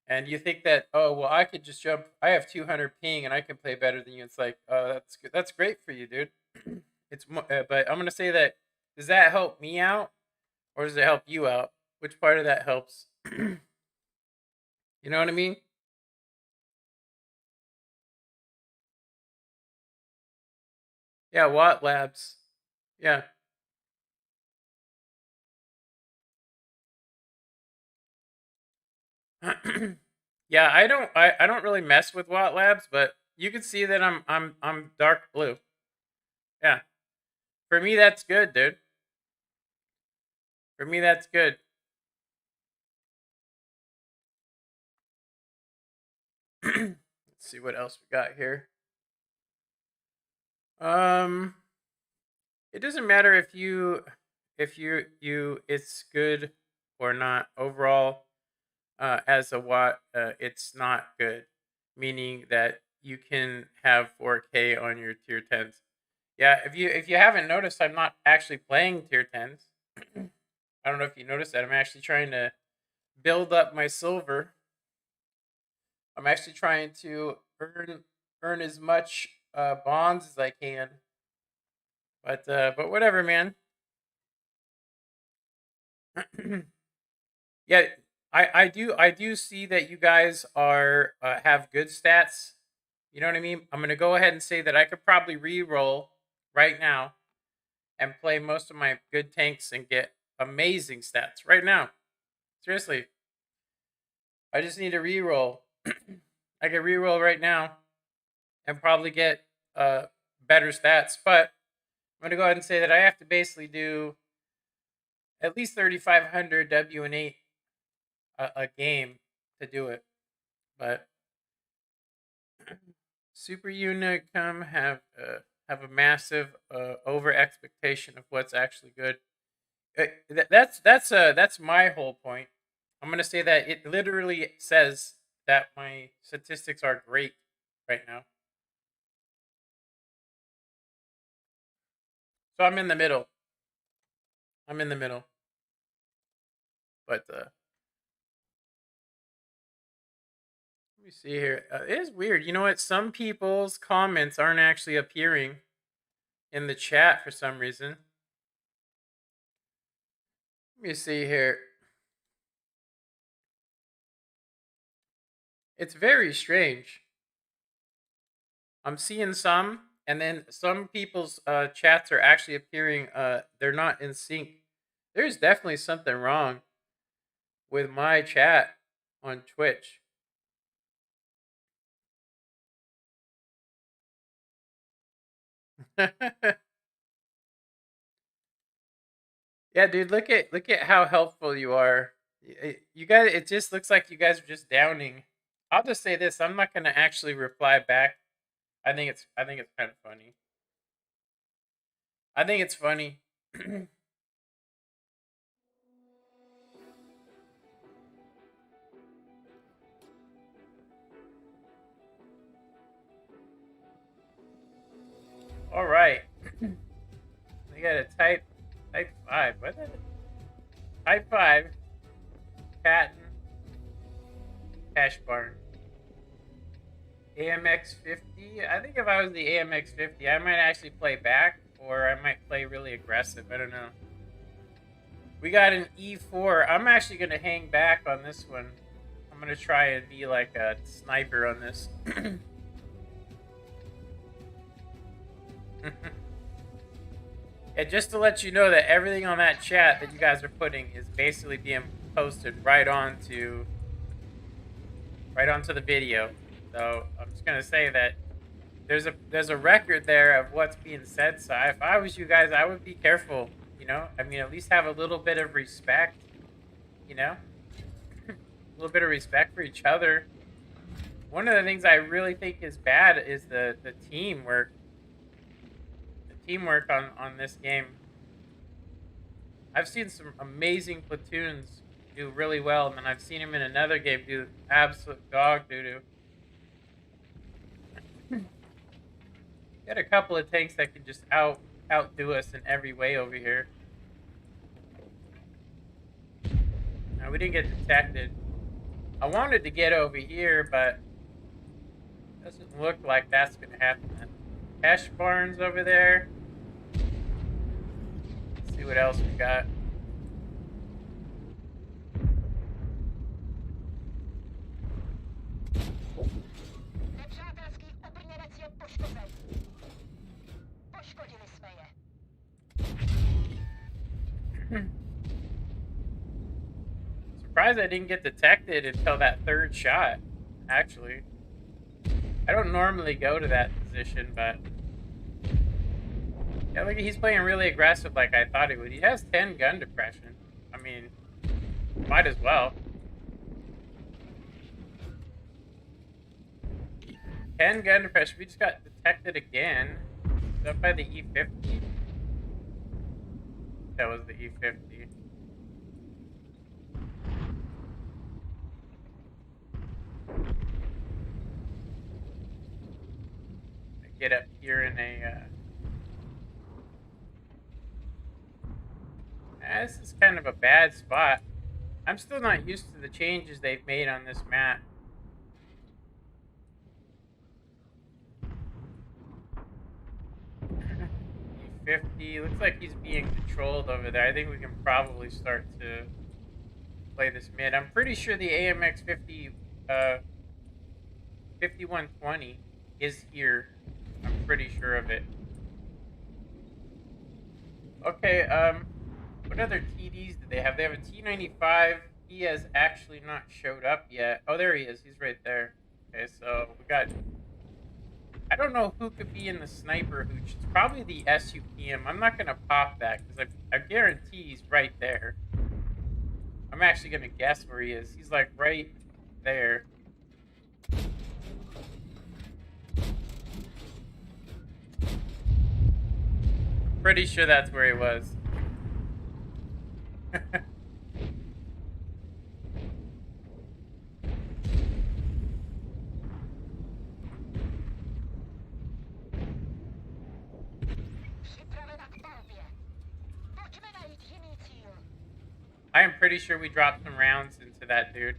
And you think that, oh well, I could just jump. I have 200 ping and I can play better than you. It's like, oh, that's good. That's great for you, dude. But I'm gonna say that. Does that help me out, or does it help you out? Which part of that helps? You know what I mean? Yeah, Watt Labs. Yeah. Yeah, I don't really mess with Watt Labs, but you can see that I'm dark blue. Yeah. For me that's good, dude. For me that's good. Let's see what else we got here. Um it doesn't matter if you it's good or not. Overall, as a watt, it's not good. Meaning that you can have 4K on your tier 10s. Yeah, if you haven't noticed, I'm not actually playing tier 10s. I don't know if you noticed that. I'm actually trying to build up my silver. I'm actually trying to earn as much bonds as I can. But whatever, man. Yeah, I do see that you guys are have good stats. You know what I mean? I'm gonna go ahead and say that I could probably re-roll right now and play most of my good tanks and get amazing stats right now. Seriously, I just need to re-roll. I can re-roll right now and probably get better stats. But I'm gonna go ahead and say that I have to basically do at least 3,500 W and 8 a game to do it. But Super Unicum have a massive over expectation of what's actually good. That's my whole point. I'm gonna say that it literally says that my statistics are great right now. So I'm in the middle. I'm in the middle. But let me see here. It is weird. You know what? Some people's comments aren't actually appearing in the chat for some reason. Let me see here. It's very strange. I'm seeing some, and then some people's chats are actually appearing. They're not in sync. There's definitely something wrong with my chat on Twitch. Yeah, dude, look at how helpful you are. You guys, it just looks like you guys are just downing. I'll just say this: I'm not gonna actually reply back. I think it's kind of funny. I think it's funny. All right, we got a type 5. What is it? Type 5 patent cash barn. AMX 50. I think if I was the AMX 50, I might actually play back, or I might play really aggressive. I don't know. We got an E4. I'm actually going to hang back on this one. I'm going to try and be like a sniper on this. Yeah, just to let you know that everything on that chat that you guys are putting is basically being posted right onto the video. So I'm just gonna say that there's a record there of what's being said. So if I was you guys, I would be careful. You know, I mean, at least have a little bit of respect. You know, a little bit of respect for each other. One of the things I really think is bad is the teamwork. The teamwork on this game. I've seen some amazing platoons do really well, and then I've seen him in another game do absolute dog doo-doo. Got a couple of tanks that can just outdo us in every way over here. Now, we didn't get detected. I wanted to get over here, but it doesn't look like that's going to happen. Cash barns over there. Let's see what else we got. Surprised I didn't get detected until that third shot, actually. I don't normally go to that position, but yeah, look, he's playing really aggressive like I thought he would. He has 10 gun depression. I mean, might as well. 10 gun depression. We just got detected again. Is that by the E50? That was the E50. Get up here in a this is kind of a bad spot. I'm still not used to the changes they've made on this map. 50. Looks like he's being controlled over there. I think we can probably start to play this mid. I'm pretty sure the AMX 5120 is here. I'm pretty sure of it. Okay, what other TDs do they have? They have a T95. He has actually not showed up yet. Oh, there he is. He's right there. Okay, so we got... I don't know who could be in the sniper hooch. It's probably the SUPM. I'm not going to pop that because I guarantee he's right there. I'm actually going to guess where he is. He's like right there. I'm pretty sure that's where he was. I am pretty sure we dropped some rounds into that dude.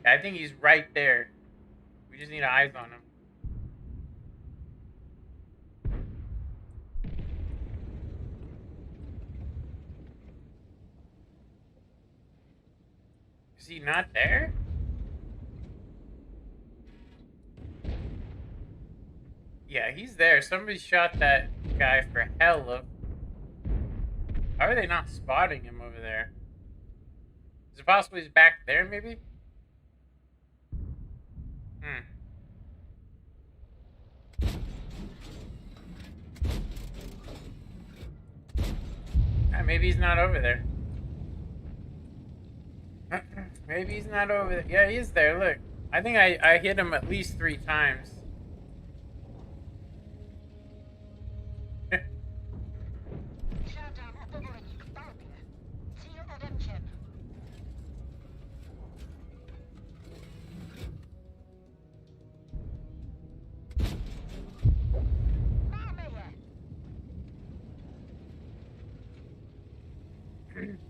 I think he's right there. We just need eyes on him. Is he not there? Yeah, he's there. Somebody shot that guy for hell of... How are they not spotting him over there? Is it possible he's back there, maybe? Maybe he's not over there. Maybe he's not over there. Yeah, he is there. Look. I think I hit him at least 3 times.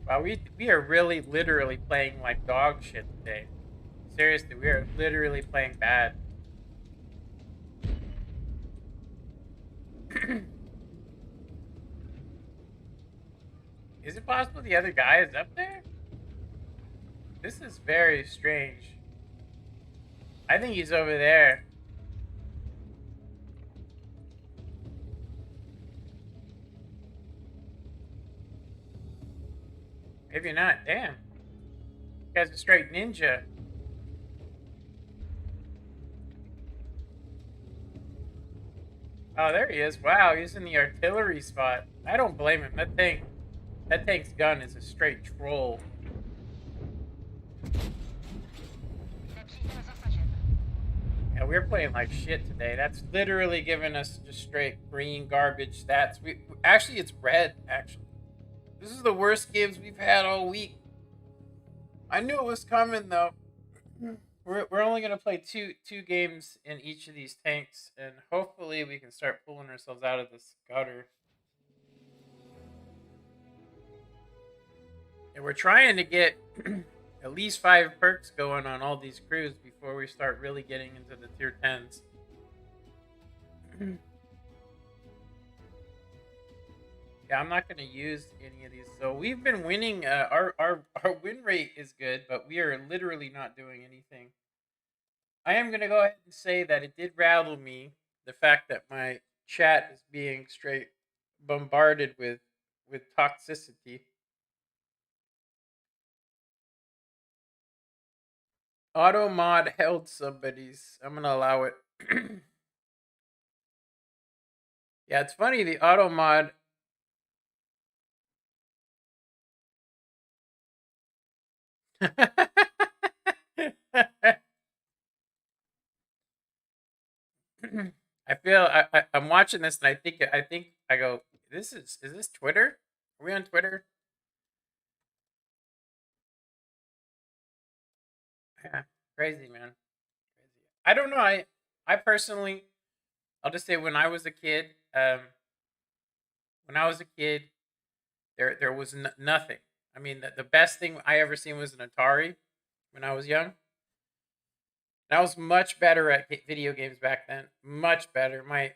Wow, we are really literally playing like dog shit today. Seriously, we are literally playing bad. Is it possible the other guy is up there? This is very strange. I think he's over there. Maybe not. Damn. This guy's a straight ninja. Oh, there he is. Wow, he's in the artillery spot. I don't blame him. That tank's gun is a straight troll. Yeah, we're playing like shit today. That's literally giving us just straight green garbage stats. Actually, it's red, actually. This is the worst games we've had all week. I knew it was coming, though. We're only going to play two games in each of these tanks, and hopefully we can start pulling ourselves out of this gutter. And we're trying to get at least 5 perks going on all these crews before we start really getting into the tier 10s. Yeah, I'm not going to use any of these. So we've been winning. Our win rate is good, but we are literally not doing anything. I am going to go ahead and say that it did rattle me, the fact that my chat is being straight bombarded with toxicity. Auto mod held somebody's. I'm going to allow it. Yeah, it's funny. The auto mod... I feel I'm watching this and I think I go, is this Twitter? Are we on Twitter? Yeah, crazy, man. Crazy. I don't know. I personally, I'll just say when I was a kid, there was nothing. I mean, the best thing I ever seen was an Atari when I was young. And I was much better at video games back then. Much better. My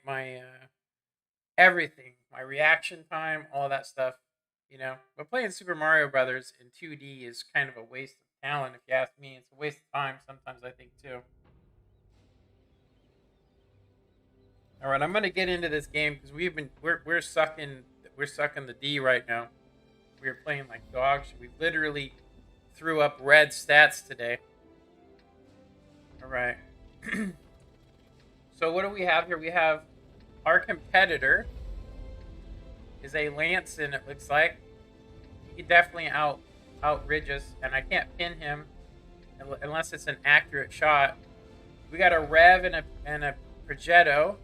everything, my reaction time, all that stuff. You know, but playing Super Mario Brothers in 2D is kind of a waste of talent, if you ask me. It's a waste of time sometimes, I think too. All right, I'm gonna get into this game because we're sucking the D right now. We're playing like dogs. We literally threw up red stats today. All right. So what do we have here? We have our competitor is a Lanson. It looks like he definitely outridge us, and I can't pin him unless it's an accurate shot. We got a Rev and a Progetto.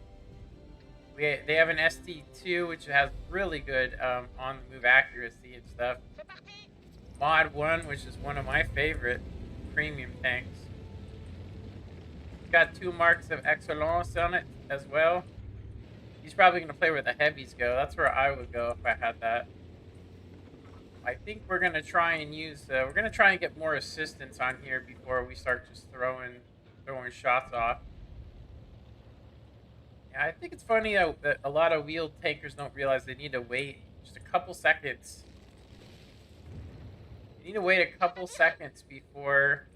They have an ST2, which has really good on the move accuracy and stuff. Mod 1, which is one of my favorite premium tanks. It's got 2 marks of excellence on it as well. He's probably going to play where the heavies go. That's where I would go if I had that. I think we're going to try and use... we're going to try and get more assistance on here before we start just throwing shots off. Yeah, I think it's funny that a lot of wheeled tankers don't realize they need to wait just a couple seconds. They need to wait a couple seconds before...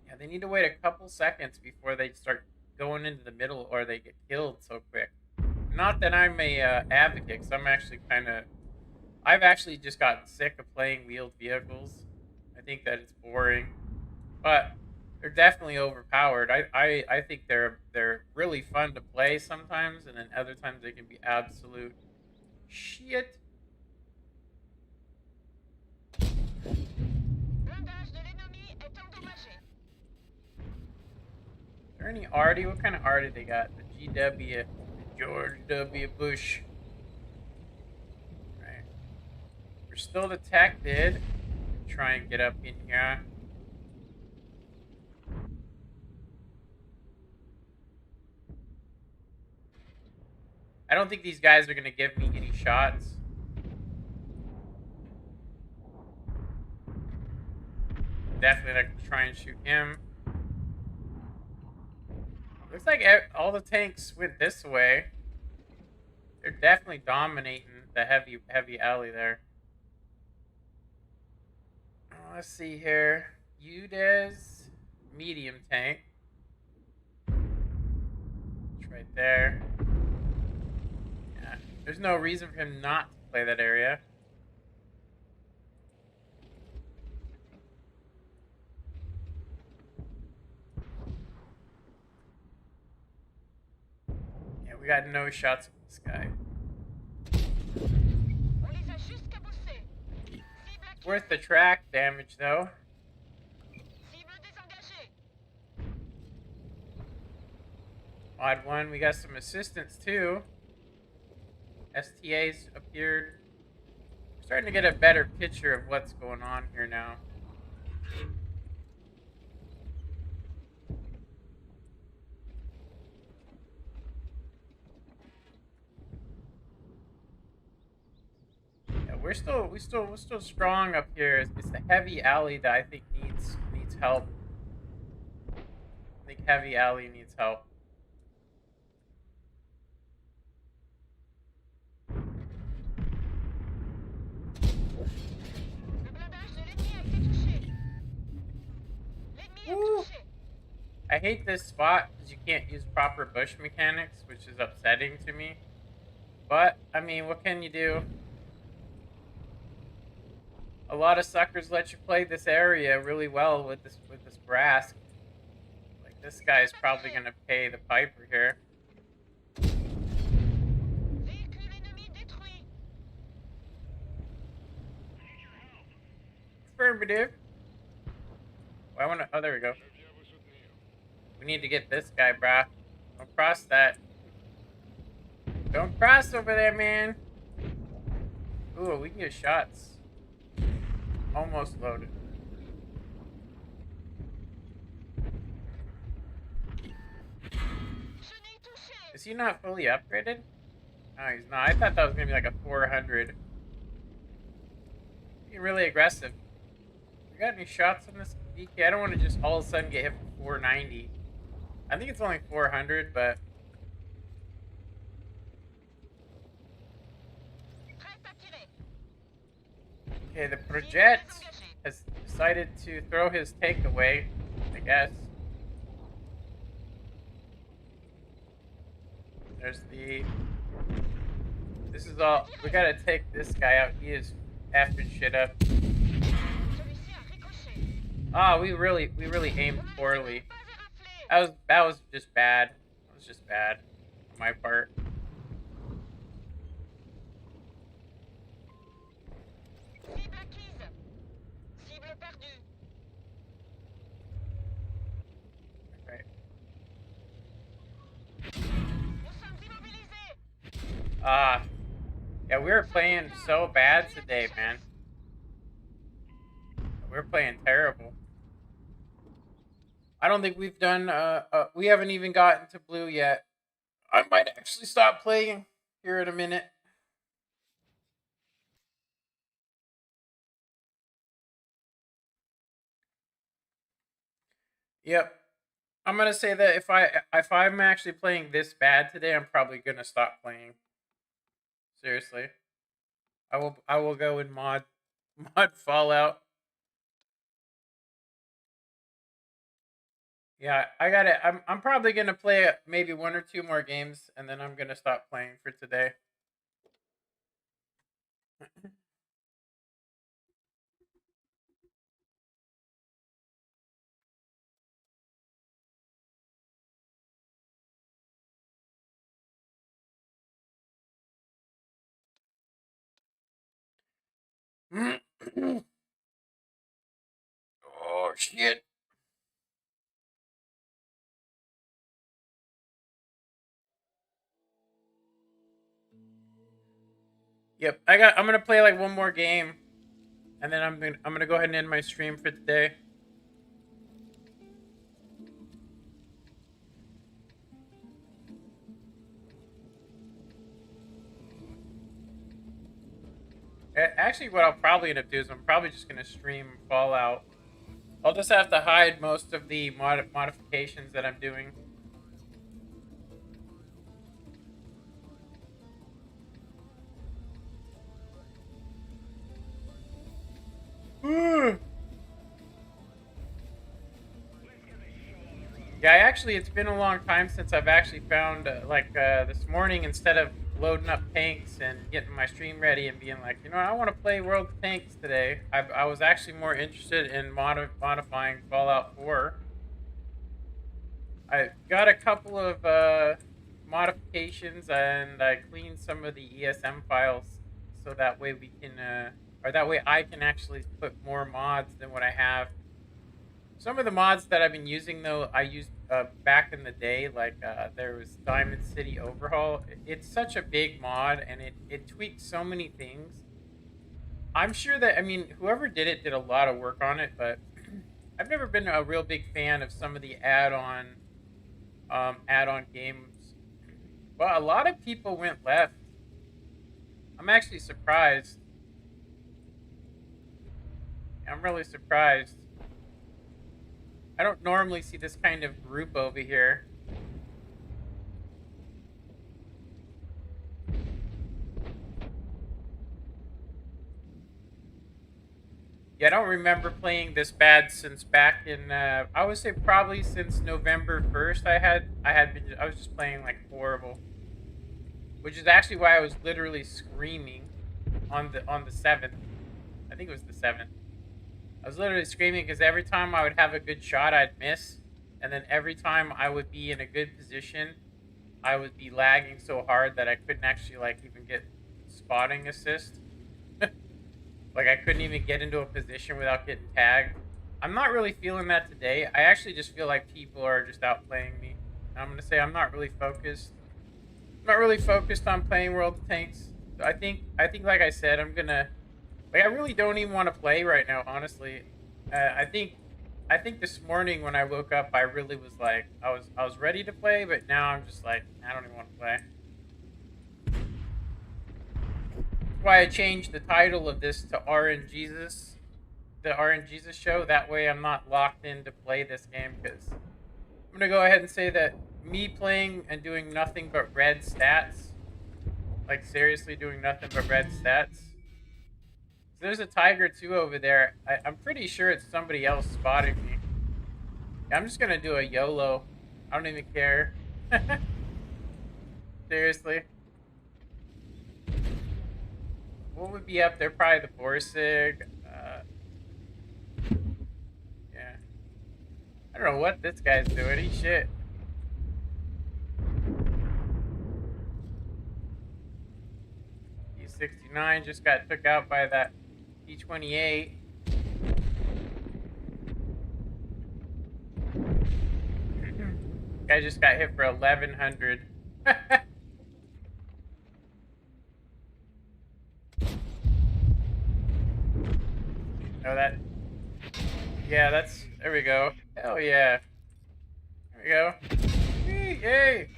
Yeah, they need to wait a couple seconds before they start going into the middle or they get killed so quick. Not that I'm a advocate, because I'm actually kind of... I've actually just gotten sick of playing wheeled vehicles. I think that it's boring. But they're definitely overpowered. I think they're really fun to play sometimes, and then other times they can be absolute shit. Is there any arty? What kind of arty they got? The GW, the George W. Bush. Right. We're still detected. Try and get up in here. I don't think these guys are going to give me any shots. Definitely not going to try and shoot him. Looks like all the tanks went this way. They're definitely dominating the heavy alley there. Let's see here. Udez, medium tank. It's right there. Yeah, there's no reason for him not to play that area. Yeah, we got no shots of this guy. It's worth the track damage, though. Odd one. We got some assistance, too. STAs appeared. We're starting to get a better picture of what's going on here now. We're still strong up here. It's the heavy alley that I think needs help. I think heavy alley needs help. Woo! I hate this spot because you can't use proper bush mechanics, which is upsetting to me. But I mean, what can you do? A lot of suckers let you play this area really well with this brass. Like this guy's probably gonna pay the piper here. Affirmative. Oh, I wanna. Oh, there we go. We need to get this guy, brah. Don't cross that. Don't cross over there, man. Ooh, we can get shots. Almost loaded. Is he not fully upgraded? No, he's not. I thought that was gonna be like a 400. Being really aggressive. You got any shots on this DK? I don't want to just all of a sudden get hit for 490. I think it's only 400, but okay, the project has decided to throw his takeaway, I guess. There's the... This is all... We gotta take this guy out. He is effing shit up. Ah, we really aimed poorly. That was just bad. That was just bad on my part. Okay. Ah, yeah, we were playing so bad today, man. We were playing terrible. I don't think we've done. We haven't even gotten to blue yet. I might actually stop playing here in a minute. Yep. I'm gonna say that if I'm actually playing this bad today, I'm probably gonna stop playing. Seriously. I will go in mod Fallout. Yeah, I got it. I'm probably gonna play maybe 1 or 2 more games, and then I'm gonna stop playing for today. Oh shit. Yep, I'm gonna play like 1 more game, and then I'm gonna go ahead and end my stream for today. Actually, what I'll probably end up doing is I'm probably just gonna stream Fallout. I'll just have to hide most of the modifications that I'm doing. Yeah, actually, it's been a long time since I've actually found, this morning, instead of loading up tanks and getting my stream ready and being like, I want to play World of Tanks today, I was actually more interested in modifying Fallout 4. I got a couple of modifications, and I cleaned some of the ESM files so that way we can, or that way I can actually put more mods than what I have. Some of the mods that I've been using, though, I used back in the day. Like there was Diamond City Overhaul. It's such a big mod, and it tweaks so many things. I'm sure that, I mean, whoever did it did a lot of work on it, but I've never been a real big fan of some of the add-on games. But a lot of people went left. I'm actually surprised. I'm really surprised. I don't normally see this kind of group over here. Yeah, I don't remember playing this bad since back in I would say probably since November 1st. I was just playing like horrible. Which is actually why I was literally screaming on the 7th. I think it was the 7th. I was literally screaming because every time I would have a good shot, I'd miss. And then every time I would be in a good position, I would be lagging so hard that I couldn't actually, like, even get spotting assist. Like, I couldn't even get into a position without getting tagged. I'm not really feeling that today. I actually just feel like people are just outplaying me. I'm going to say I'm not really focused. I'm not really focused on playing World of Tanks. I think, like I said, I'm going to... Like, I really don't even want to play right now, honestly. I think this morning when I woke up, I really was like, I was ready to play, but now I'm just like, I don't even want to play. why I changed the title of this to RNGESUS, the RNGESUS show. That way I'm not locked in to play this game, because I'm going to go ahead and say that me playing and doing nothing but red stats, like seriously doing nothing but red stats. So there's a tiger too over there. I'm pretty sure it's somebody else spotting me. I'm just going to do a YOLO. I don't even care. Seriously. What would be up there? Probably the Borsig. Yeah. I don't know what this guy's doing. He's shit. P69 just got took out by that P28. Guy just got hit for 1100. Oh, that. Yeah, that's. There we go. Hell yeah. There we go. Whee, yay.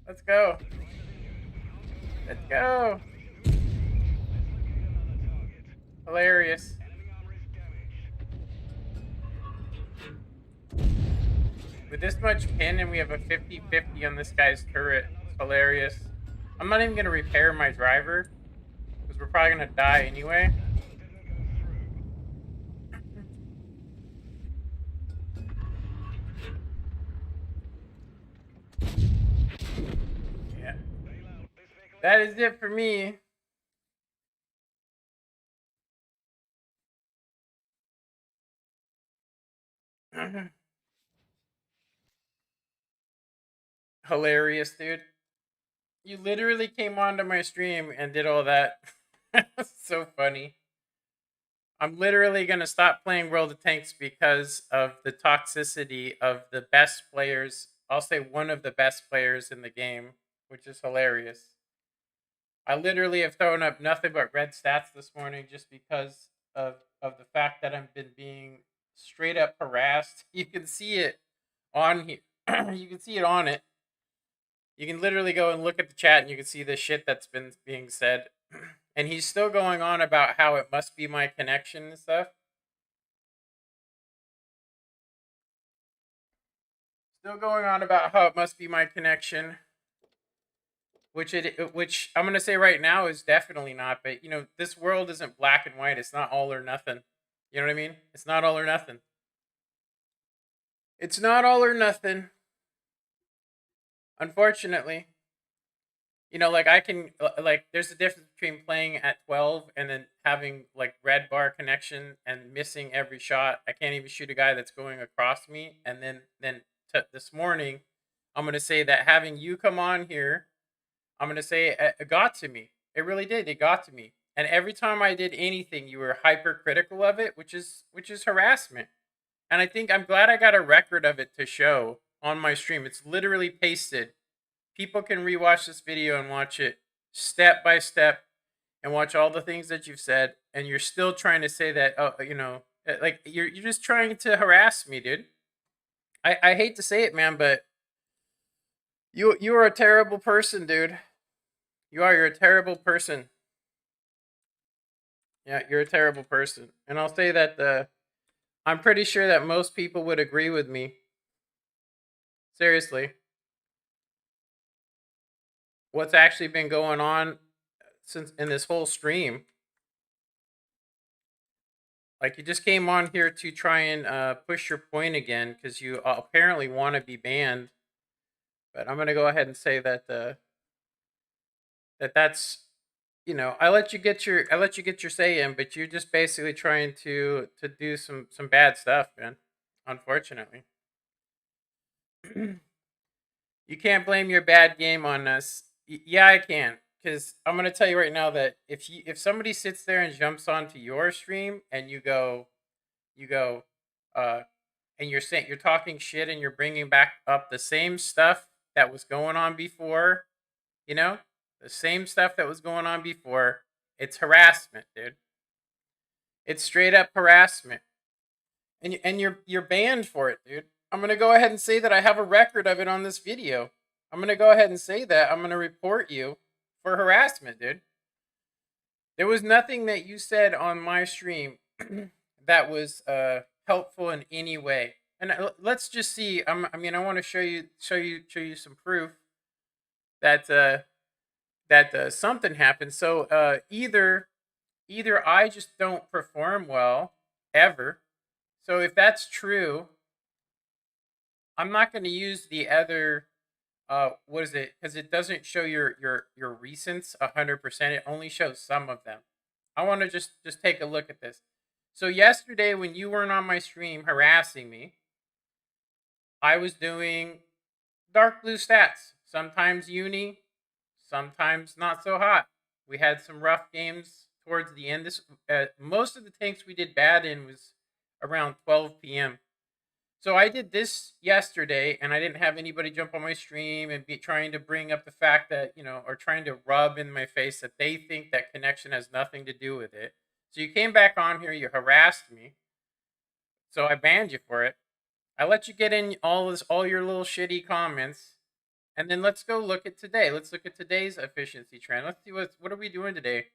Let's go. Let's go. Hilarious. With this much pin and we have a 50-50 on this guy's turret. It's hilarious. I'm not even going to repair my driver, because we're probably going to die anyway. Yeah. That is it for me. Hilarious, dude. You literally came onto my stream and did all that. So funny. I'm literally going to stop playing World of Tanks because of the toxicity of the best players. I'll say one of the best players in the game, which is hilarious. I literally have thrown up nothing but red stats this morning just because of the fact that I've been being straight up harassed. You can see it on here. You can see it on it. You can literally go and look at the chat and you can see the shit that's been being said. And he's still going on about how it must be my connection and stuff. Still going on about how it must be my connection. Which I'm going to say right now is definitely not. But, you know, this world isn't black and white. It's not all or nothing. You know what I mean? It's not all or nothing. It's not all or nothing. Unfortunately. You know, like I can, like, there's a difference between playing at 12 and then having like red bar connection and missing every shot. I can't even shoot a guy that's going across me. And then this morning, I'm going to say that having you come on here, I'm going to say it got to me. It really did. It got to me. And every time I did anything, you were hypercritical of it, which is harassment. And I think I'm glad I got a record of it to show on my stream. It's literally pasted. People can rewatch this video and watch it step by step and watch all the things that you've said. And you're still trying to say that, oh, you know, like you're just trying to harass me, dude. I hate to say it, man, but you are a terrible person, dude. You're a terrible person. Yeah, you're a terrible person. And I'll say that I'm pretty sure that most people would agree with me. Seriously. What's actually been going on since in this whole stream. Like, you just came on here to try and push your point again because you apparently want to be banned. But I'm gonna go ahead and say that that's, you know, I let you get your say in, but you're just basically trying to do some bad stuff, man. Unfortunately. You can't blame your bad game on us. Yeah, I can, because I'm gonna tell you right now that if somebody sits there and jumps onto your stream and you go, uh, and you're talking shit and you're bringing back up the same stuff that was going on before, you know, the same stuff that was going on before, it's harassment, dude. It's straight up harassment, and you're banned for it, dude. I'm gonna go ahead and say that I have a record of it on this video. I'm gonna go ahead and say that I'm gonna report you for harassment, dude. There was nothing that you said on my stream that was helpful in any way. And let's just see. I mean, I want to show you some proof that something happened. So either I just don't perform well ever. So if that's true, I'm not going to use the other. What is it? Because it doesn't show your recents 100%. It only shows some of them. I want to just take a look at this. So yesterday, when you weren't on my stream harassing me, I was doing dark blue stats. Sometimes uni, sometimes not so hot. We had some rough games towards the end. This most of the tanks we did bad in was around 12 p.m. So I did this yesterday, and I didn't have anybody jump on my stream and be trying to bring up the fact that, or trying to rub in my face that they think that connection has nothing to do with it. So you came back on here, you harassed me, so I banned you for it. I let you get in all your little shitty comments, and then let's go look at today. Let's look at today's efficiency trend. Let's see what are we doing today.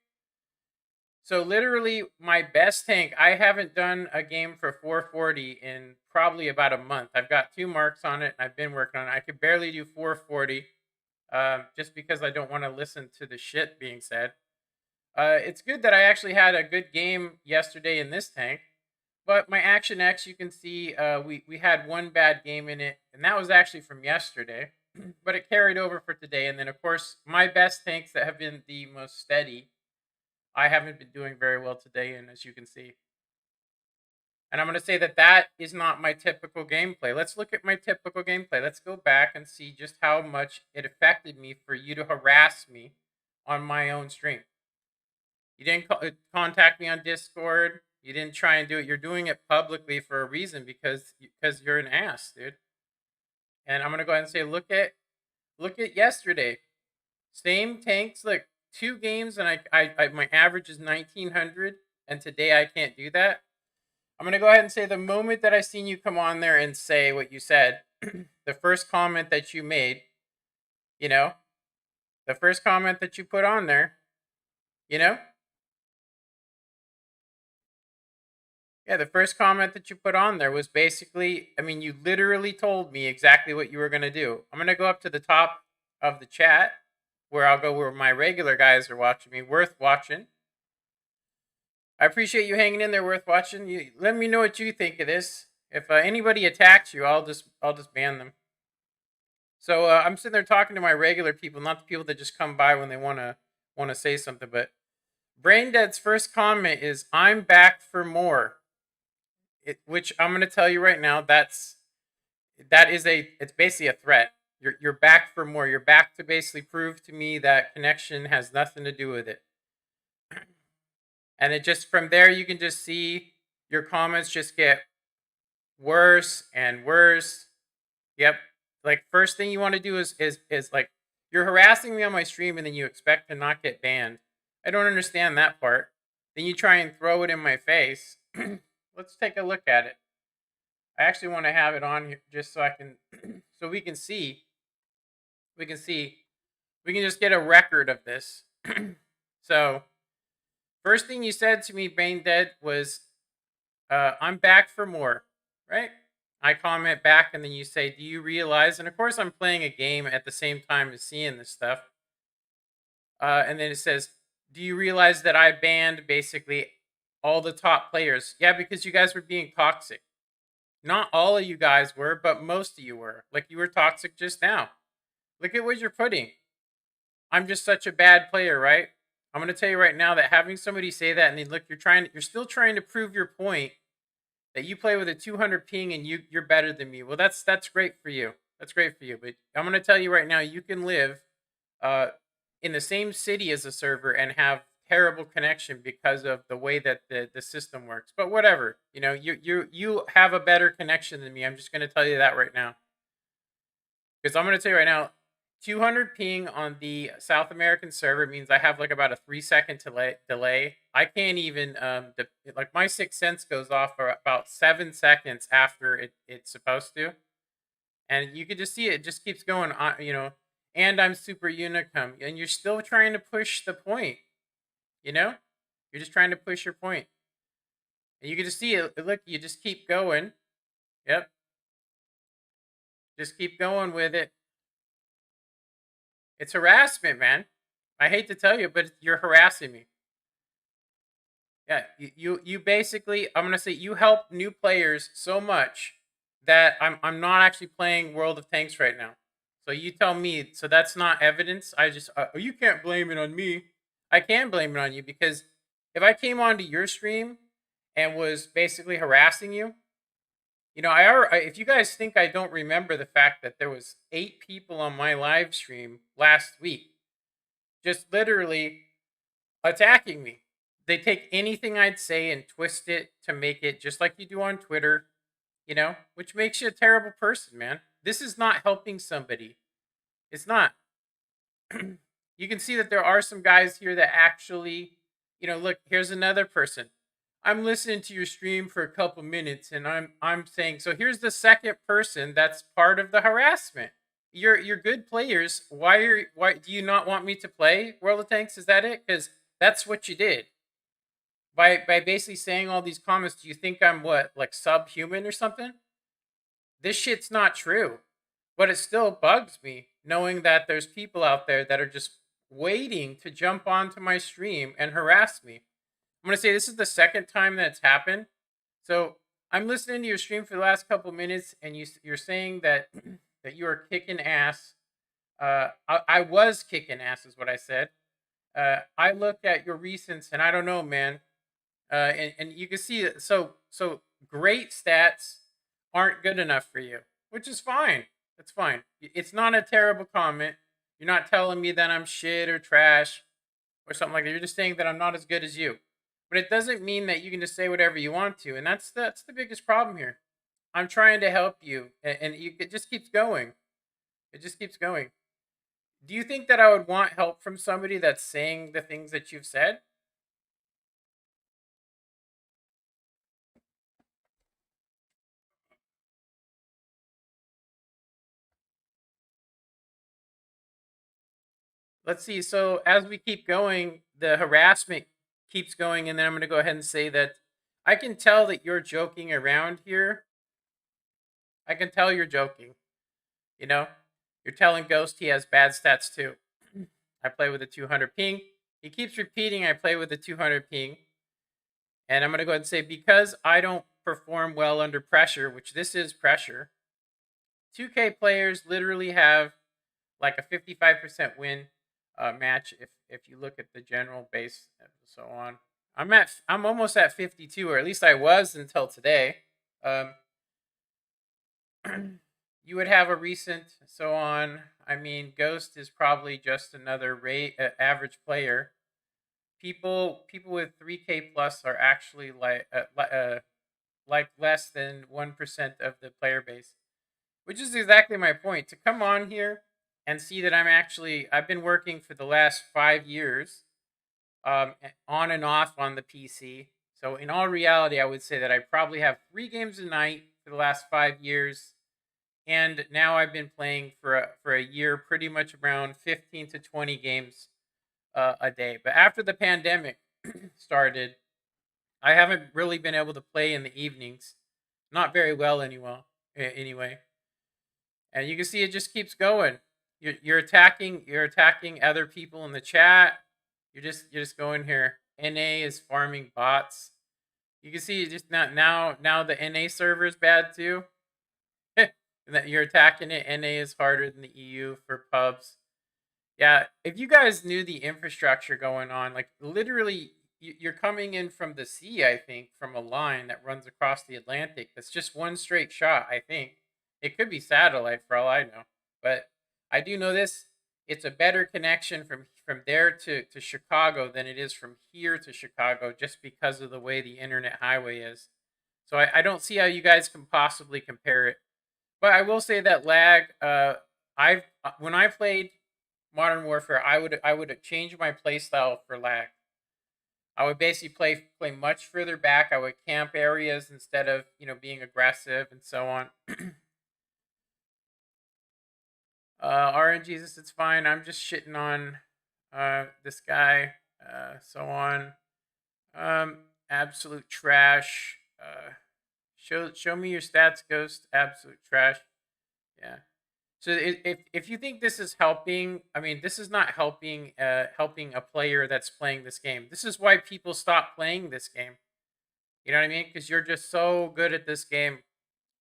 So literally, my best tank. I haven't done a game for 440 in probably about a month. I've got 2 marks on it. And I've been working on it. I could barely do 440, just because I don't want to listen to the shit being said. It's good that I actually had a good game yesterday in this tank. But my Action X, you can see, we had one bad game in it, and that was actually from yesterday. But it carried over for today. And then, of course, my best tanks that have been the most steady, I haven't been doing very well today, and as you can see. And I'm going to say that is not my typical gameplay. Let's look at my typical gameplay. Let's go back and see just how much it affected me for you to harass me on my own stream. You didn't contact me on Discord. You didn't try and do it. You're doing it publicly for a reason, because you're an ass, dude. And I'm going to go ahead and say, look at yesterday. Same tanks, look. 2 games, and I my average is 1900, and today I can't do that. I'm gonna go ahead and say, the moment that I seen you come on there and say what you said, the first comment that you made, the first comment that you put on there, yeah, the first comment that you put on there was basically, I mean, you literally told me exactly what you were gonna do. I'm gonna go up to the top of the chat, where I'll go where my regular guys are watching me. Worth watching. I appreciate you hanging in there. Worth watching. You let me know what you think of this. If anybody attacks you, I'll just ban them. So I'm sitting there talking to my regular people, not the people that just come by when they want to say something. But Braindead's first comment is, "I'm back for more," which I'm going to tell you right now. It's basically a threat. You're back for more. You're back to basically prove to me that connection has nothing to do with it. And it just, from there, you can just see your comments just get worse and worse. Yep. Like, first thing you want to do is like, you're harassing me on my stream, and then you expect to not get banned. I don't understand that part. Then you try and throw it in my face. Let's take a look at it. I actually want to have it on here just so I can, so we can see. We can just get a record of this. So, first thing you said to me, Bane Dead, was, "I'm back for more," right? I comment back, and then you say, "Do you realize?" And of course, I'm playing a game at the same time as seeing this stuff. And then it says, "Do you realize that I banned basically all the top players?" Yeah, because you guys were being toxic. Not all of you guys were, but most of you were. Like, you were toxic just now. Look at what you're putting. "I'm just such a bad player," right? I'm going to tell you right now that having somebody say that, and then look, you're still trying to prove your point that you play with a 200 ping and you're better than me. Well, that's great for you. That's great for you. But I'm going to tell you right now, you can live in the same city as a server and have terrible connection because of the way that the system works. But whatever, you have a better connection than me. I'm just going to tell you that right now. Because I'm going to tell you right now, 200 ping on the South American server means I have like about a 3-second delay. I can't even, like, my 6th sense goes off for about 7 seconds after it's supposed to. And you can just see it just keeps going on, and I'm super unicum. And you're still trying to push the point, You're just trying to push your point. And you can just see it. Look, you just keep going. Yep. Just keep going with it. It's harassment, man. I hate to tell you, but you're harassing me. Yeah, you basically, I'm gonna say you help new players so much that I'm not actually playing World of Tanks right now. So you tell me, so that's not evidence. I just you can't blame it on me. I can blame it on you because if I came onto your stream and was basically harassing you, if you guys think I don't remember the fact that there was 8 people on my live stream last week, just literally attacking me. They take anything I'd say and twist it to make it just like you do on Twitter, which makes you a terrible person, man. This is not helping somebody. It's not. You can see that there are some guys here that actually, look, here's another person. I'm listening to your stream for a couple minutes and I'm saying, so here's the second person that's part of the harassment. You're good players. Why do you not want me to play World of Tanks? Is that it? Cuz that's what you did. By basically saying all these comments, do you think I'm what, like subhuman or something? This shit's not true. But it still bugs me knowing that there's people out there that are just waiting to jump onto my stream and harass me. I'm going to say this is the second time that's happened. So I'm listening to your stream for the last couple minutes, and you're saying that that you are kicking ass. I was kicking ass, is what I said. I looked at your recents, and I don't know, man. And you can see it. So great stats aren't good enough for you, which is fine. That's fine. It's not a terrible comment. You're not telling me that I'm shit or trash or something like that. You're just saying that I'm not as good as you. But it doesn't mean that you can just say whatever you want to, and that's the biggest problem here. I'm trying to help you, and it just keeps going. It just keeps going. Do you think that I would want help from somebody that's saying the things that you've said? Let's see. So as we keep going, the harassment keeps going, and then I'm going to go ahead and say that I can tell that you're joking around here. I can tell you're joking. You know, you're telling Ghost he has bad stats too. I play with a 200 ping. He keeps repeating I play with a 200 ping. And I'm going to go ahead and say because I don't perform well under pressure, which this is pressure, 2K players literally have like a 55% win match if you look at the general base and so on. I'm almost at 52, or at least I was until today. Um, you would have a recent so on. I mean, Ghost is probably just another average player. People with 3K plus are actually like less than 1% of the player base, which is exactly my point. To come on here and see that I've been working for the last 5 years, on and off on the PC. So in all reality, I would say that I probably have 3 games a night for the last 5 years, and now I've been playing for a year, pretty much around 15 to 20 games a day. But after the pandemic started, I haven't really been able to play in the evenings, not very well anyway. And you can see it just keeps going. You're attacking other people in the chat. You're just going here. NA is farming bots. You can see just now the NA server is bad too. That you're attacking it. NA is harder than the EU for pubs. Yeah, if you guys knew the infrastructure going on, like literally, you're coming in from the sea, I think, from a line that runs across the Atlantic. That's just one straight shot, I think. It could be satellite for all I know. But I do know this. It's a better connection from there to Chicago than it is from here to Chicago just because of the way the internet highway is. So I don't see how you guys can possibly compare it. But I will say that lag, I've when I played Modern Warfare, I would change my playstyle for lag. I would basically play much further back. I would camp areas instead of being aggressive and so on. RNGESUS, it's fine. I'm just shitting on this guy, so on. Absolute trash. Show me your stats, Ghost. Absolute trash. Yeah. So if you think this is helping, I mean, this is not helping. Helping a player that's playing this game. This is why people stop playing this game. You know what I mean? Because you're just so good at this game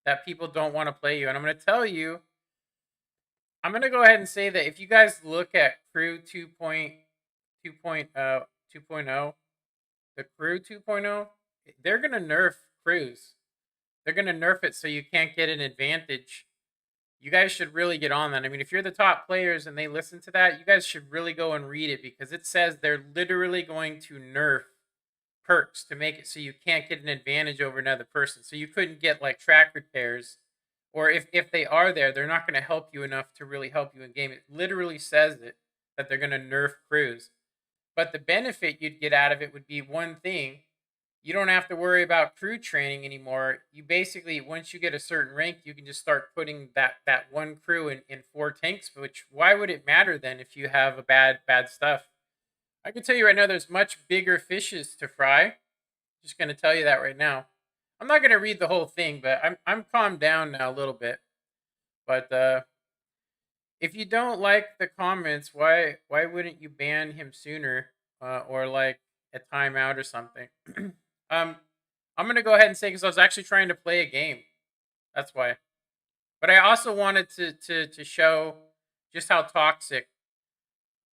that people don't want to play you. And I'm going to tell you, I'm going to go ahead and say that if you guys look at Crew 2.0, the Crew 2.0, they're going to nerf crews. They're going to nerf it so you can't get an advantage. You guys should really get on that. I mean, if you're the top players and they listen to that, you guys should really go and read it because it says they're literally going to nerf perks to make it so you can't get an advantage over another person. So you couldn't get like track repairs, or if they are there, they're not going to help you enough to really help you in game. It literally says it that they're going to nerf crews. But the benefit you'd get out of it would be one thing. You don't have to worry about crew training anymore. You basically, once you get a certain rank, you can just start putting that one crew in 4 tanks. Which, why would it matter then if you have a bad stuff? I can tell you right now, there's much bigger fishes to fry. Just gonna tell you that right now. I'm not gonna read the whole thing, but I'm calmed down now a little bit. But if you don't like the comments, why wouldn't you ban him sooner, or like a timeout or something? um, I'm gonna go ahead and say because I was actually trying to play a game. That's why. But I also wanted to show just how toxic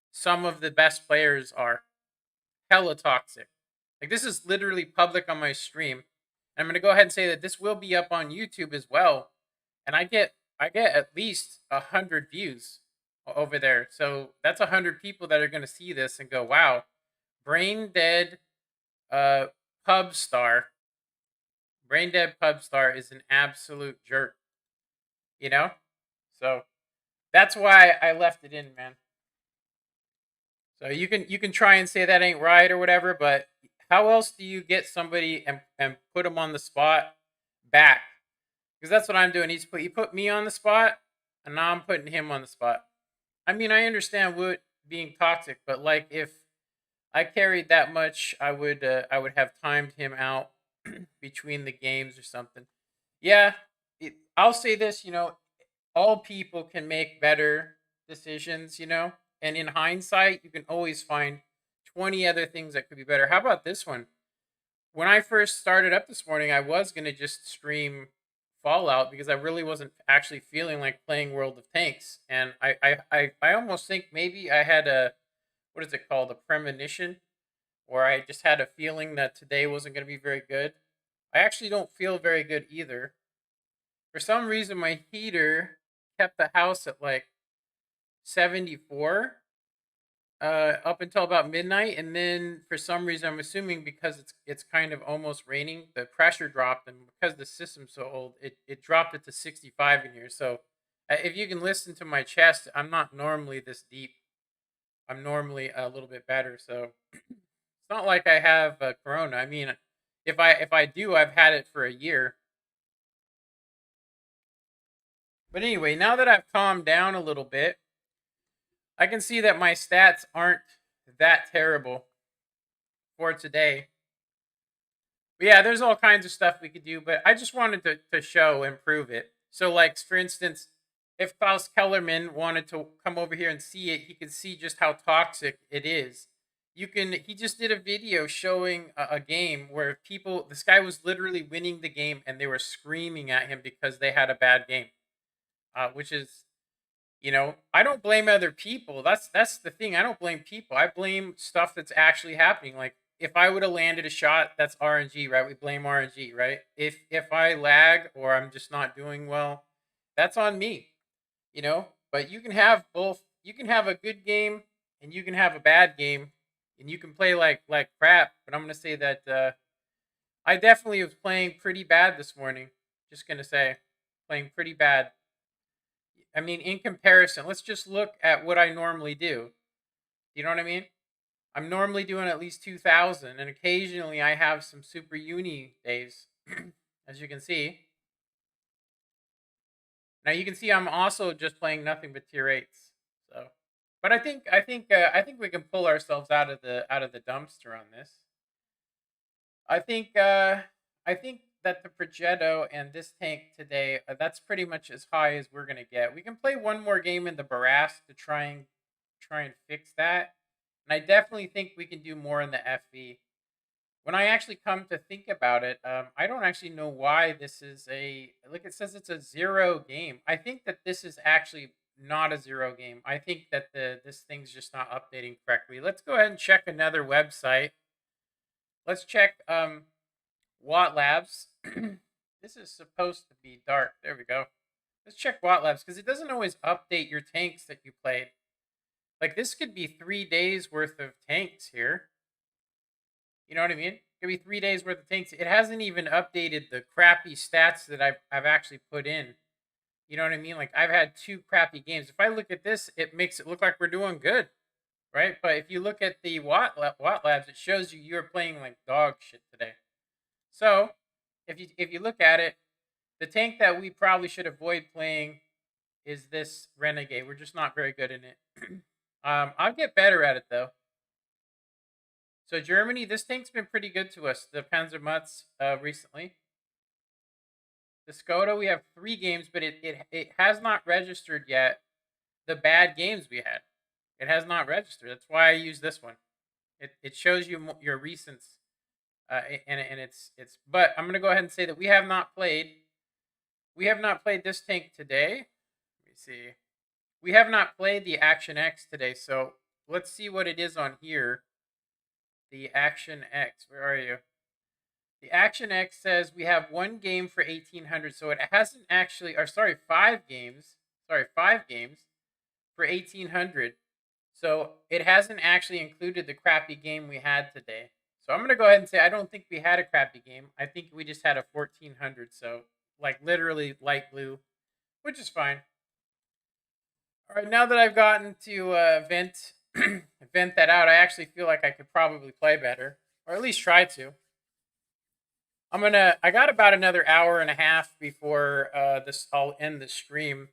some of the best players are. Hella toxic. Like this is literally public on my stream. I'm gonna go ahead and say that this will be up on YouTube as well, and I get at least 100 views over there. So that's 100 people that are gonna see this and go, "Wow, brain dead uh pub star, brain dead pub star is an absolute jerk." You know, so that's why I left it in, man. So you can try and say that ain't right or whatever, but how else do you get somebody and put them on the spot back? Because that's what I'm doing. He put me on the spot, and now I'm putting him on the spot. I mean, I understand Wood being toxic, but like if I carried that much, I would have timed him out between the games or something. Yeah, I'll say this. All people can make better decisions, and in hindsight, you can always find 20 other things that could be better. How about this one? When I first started up this morning, I was going to just stream Fallout because I really wasn't actually feeling like playing World of Tanks. And I almost think maybe I had what is it called? A premonition, where I just had a feeling that today wasn't going to be very good. I actually don't feel very good either. For some reason, my heater kept the house at like 74 up until about midnight, and then for some reason, I'm assuming because it's kind of almost raining, the pressure dropped, and because the system's so old, it dropped it to 65 in here. So if you can listen to my chest, I'm not normally this deep. I'm normally a little bit better. So it's not like I have corona. I mean, if I do, I've had it for a year. But anyway, now that I've calmed down a little bit, I can see that my stats aren't that terrible for today. But yeah, there's all kinds of stuff we could do, but I just wanted to show and prove it. So, like, for instance, if Klaus Kellerman wanted to come over here and see it, he could see just how toxic it is. He just did a video showing a game where this guy was literally winning the game and they were screaming at him because they had a bad game, which is I don't blame other people. That's the thing. I don't blame people. I blame stuff that's actually happening. Like if I would have landed a shot, that's RNG, right? We blame RNG, right? If I lag or I'm just not doing well, that's on me. But you can have both. You can have a good game and you can have a bad game, and you can play like crap. But I'm gonna say that I definitely was playing pretty bad this morning. Just gonna say, playing pretty bad. I mean, in comparison, let's just look at what I normally do. You know what I mean? I'm normally doing at least 2,000, and occasionally I have some super uni days, as you can see. Now you can see I'm also just playing nothing but tier 8s. So, but I think we can pull ourselves out of the dumpster on this. I think that the Progetto and this tank today, that's pretty much as high as we're gonna get. We can play one more game in the Barass to try and fix that, and I definitely think we can do more in the FV. When I actually come to think about it, I don't actually know why this is a like it says it's a zero game. I think that this is actually not a zero game. I think that this thing's just not updating correctly. Let's go ahead and check another website. Let's check Watt Labs. This is supposed to be dark. There we go. Let's check Watt Labs because it doesn't always update your tanks that you played. Like this could be 3 days worth of tanks here. You know what I mean? It could be 3 days worth of tanks. It hasn't even updated the crappy stats that I've actually put in. You know what I mean? Like I've had 2 crappy games. If I look at this, it makes it look like we're doing good, right? But if you look at the Watt Labs, it shows you you're playing like dog shit today. So if you look at it, the tank that we probably should avoid playing is this Renegade. We're just not very good in it. I'll get better at it though. So Germany, this tank's been pretty good to us. The Panzermutz recently. The Skoda, we have 3 games, but it has not registered yet the bad games we had. It has not registered. That's why I use this one. It shows you your recents, and it's. But I'm gonna go ahead and say that we have not played. We have not played this tank today. Let me see. We have not played the Action X today, so let's see what it is on here. The Action X, where are you? The Action X says we have 1 game for 1800, so it hasn't actually, or sorry, 5 games. Sorry, 5 games for 1800. So it hasn't actually included the crappy game we had today. So I'm going to go ahead and say I don't think we had a crappy game. I think we just had a 1400, so like literally light blue, which is fine. All right, now that I've gotten to vent vent that out, I actually feel like I could probably play better, or at least try to. I got about another hour and a half before I'll end the stream,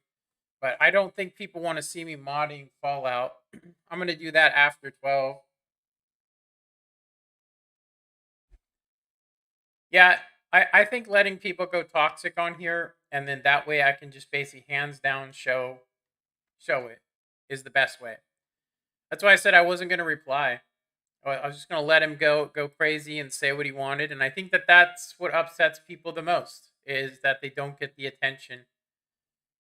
but I don't think people want to see me modding Fallout. I'm gonna do that after 12. Yeah, I think letting people go toxic on here, and then that way I can just basically hands down show it is the best way. That's why I said I wasn't gonna reply. I was just gonna let him go crazy and say what he wanted, and I think that that's what upsets people the most is that they don't get the attention.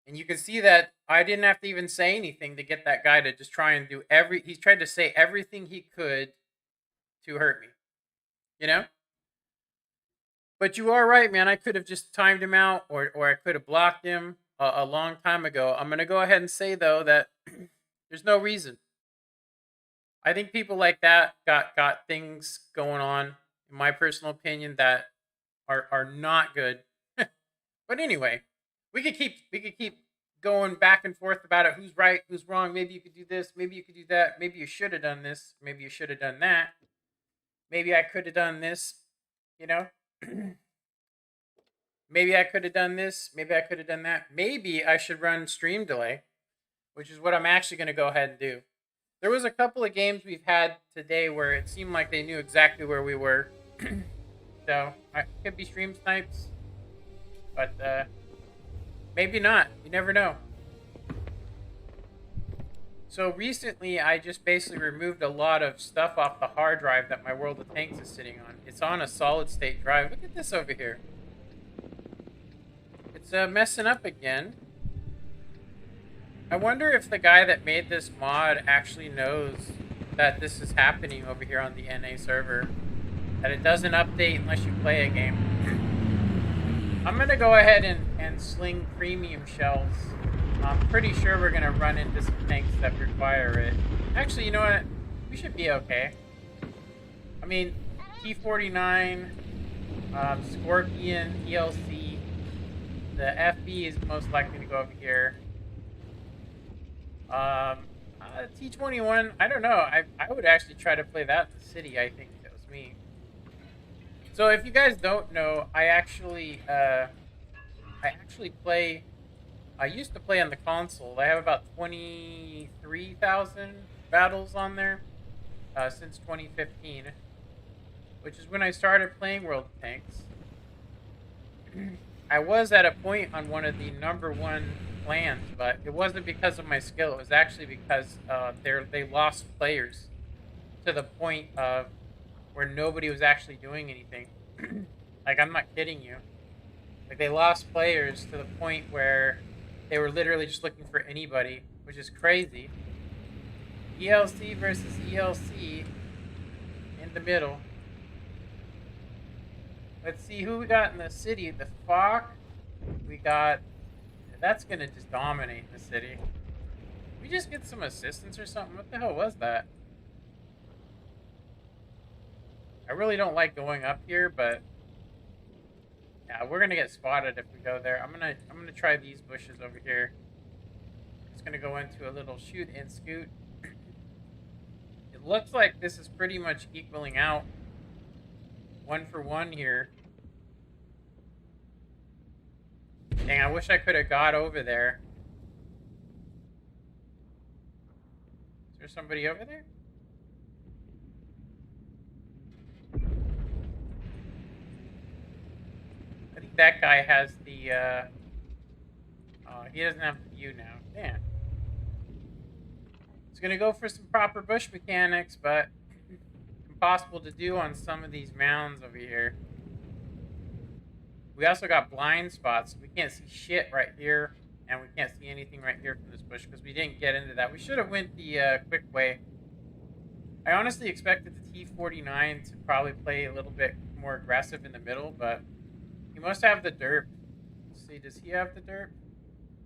And you can see that I didn't have to even say anything to get that guy to just try and do he's tried to say everything he could to hurt me. You know? But you are right, man. I could have just timed him out or I could have blocked him a long time ago. I'm going to go ahead and say though that there's no reason. I think people like that got things going on, in my personal opinion, that are not good. But anyway, we could keep going back and forth about it. Who's right? Who's wrong? Maybe you could do this. Maybe you could do that. Maybe you should have done this. Maybe you should have done that. Maybe I could have done this. You know. Maybe I could have done this. Maybe I could have done that. Maybe I should run stream delay, which is what I'm actually going to go ahead and do. There was a couple of games we've had today where it seemed like they knew exactly where we were. So, it could be stream snipes. But, maybe not. You never know. So recently, I just basically removed a lot of stuff off the hard drive that my World of Tanks is sitting on. It's on a solid state drive. Look at this over here. It's messing up again. I wonder if the guy that made this mod actually knows that this is happening over here on the NA server. That it doesn't update unless you play a game. I'm going to go ahead and sling premium shells. I'm pretty sure we're going to run into some tanks that require it. Actually, you know what? We should be okay. I mean, T-49, Scorpion, ELC. The FB is most likely to go over here. T-21, I don't know. I would actually try to play that in the city, I think, if it was me. So if you guys don't know, I actually play... I used to play on the console. I have about 23,000 battles on there since 2015. which is when I started playing World of Tanks. I was at a point on one of the #1 clans, but it wasn't because of my skill. It was actually because they lost players to the point of where nobody was actually doing anything. Like, I'm not kidding you. Like, they lost players to the point where they were literally just looking for anybody, which is crazy. ELC versus ELC in the middle. Let's see who we got in the city. The Fok. We got... That's going to just dominate the city. We just get some assistance or something? What the hell was that? I really don't like going up here, but... Yeah, we're going to get spotted if we go there. I'm gonna try these bushes over here. Just going to go into a little shoot and scoot. It looks like this is pretty much equaling out. 1 for 1 here. Dang, I wish I could have got over there. Is there somebody over there? I think that guy has the, he doesn't have the view now. Damn. It's gonna go for some proper bush mechanics, but impossible to do on some of these mounds over here. We also got blind spots. We can't see shit right here, and we can't see anything right here from this bush because we didn't get into that. We should have went the quick way. I honestly expected the T-49 to probably play a little bit more aggressive in the middle, but he must have the derp. Let's see, does he have the derp?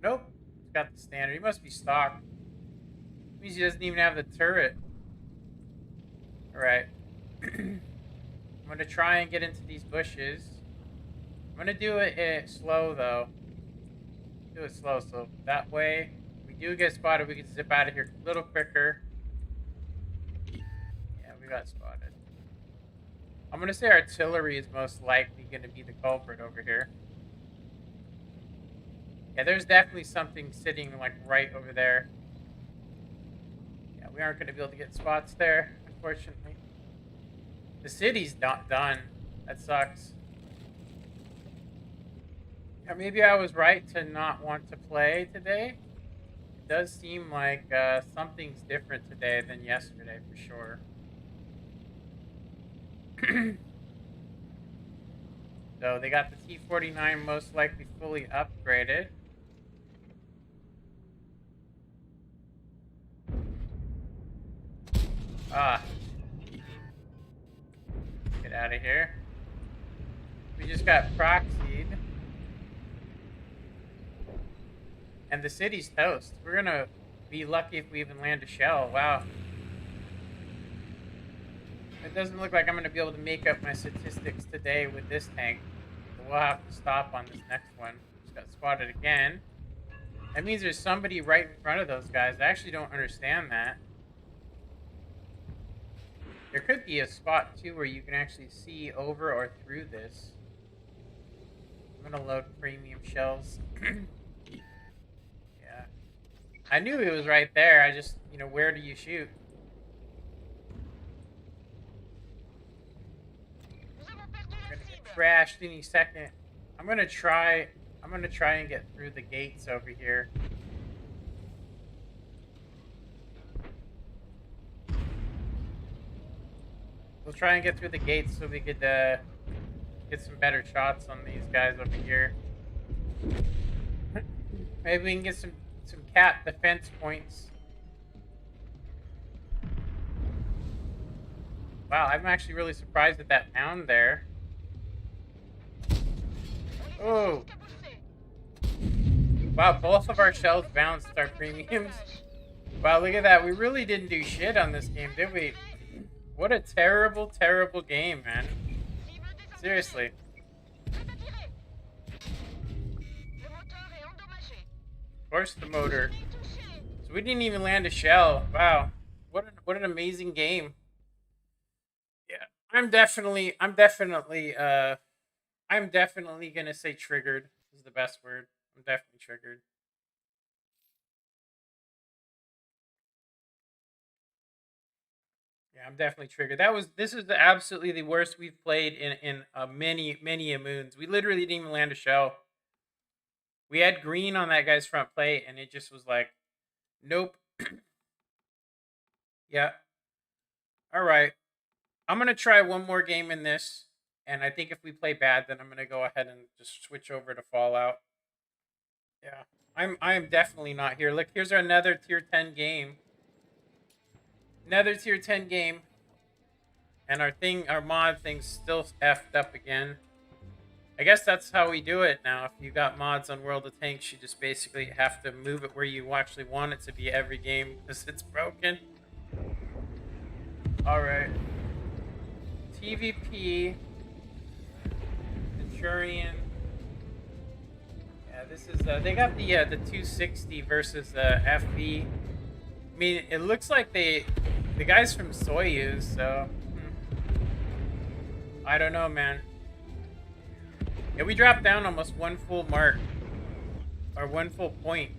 Nope. He's got the standard. He must be stock. Means he doesn't even have the turret. Alright. I'm gonna try and get into these bushes. I'm gonna do it slow though. Do it slow, so that way we do get spotted, we can zip out of here a little quicker. Yeah, we got spotted. I'm gonna say artillery is most likely gonna be the culprit over here. Yeah, there's definitely something sitting like right over there. Yeah, we aren't gonna be able to get spots there, unfortunately. The city's not done. That sucks. Yeah, maybe I was right to not want to play today. It does seem like something's different today than yesterday, for sure. So they got the T-49 most likely fully upgraded. Ah. Get out of here. We just got proxied. And the city's toast. We're gonna be lucky if we even land a shell. Wow. It doesn't look like I'm gonna be able to make up my statistics today with this tank. So we'll have to stop on this next one. Just got spotted again. That means there's somebody right in front of those guys. I actually don't understand that. There could be a spot too where you can actually see over or through this. I'm gonna load premium shells. Yeah. I knew he was right there. I just, you know, where do you shoot? We're gonna get crashed any second. I'm gonna try and get through the gates over here. We'll try and get through the gates so we could get some better shots on these guys over here. Maybe we can get some cat defense points. Wow, I'm actually really surprised at that pound there. Oh. Wow, both of our shells bounced our premiums. Wow, look at that. We really didn't do shit on this game, did we? What a terrible, terrible game, man. Seriously. Of course the motor. So we didn't even land a shell. Wow. What an amazing game. Yeah. I'm definitely gonna say triggered is the best word. I'm definitely triggered. Yeah, I'm definitely triggered. This is absolutely the worst we've played in many a moons. We literally didn't even land a shell. We had green on that guy's front plate, and it just was like, nope. Yeah. All right. I'm gonna try one more game in this, and I think if we play bad, then I'm gonna go ahead and just switch over to Fallout. Yeah. I'm definitely not here. Look, here's another tier 10 game. Another tier 10 game. And our mod thing's still effed up again. I guess that's how we do it now. If you got mods on World of Tanks, you just basically have to move it where you actually want it to be every game because it's broken. Alright. TVP. Centurion. Yeah, this is, they got the 260 versus FV. I mean, it looks like the guy's from Soyuz, so I don't know, man. Yeah, we dropped down almost one full mark, or one full point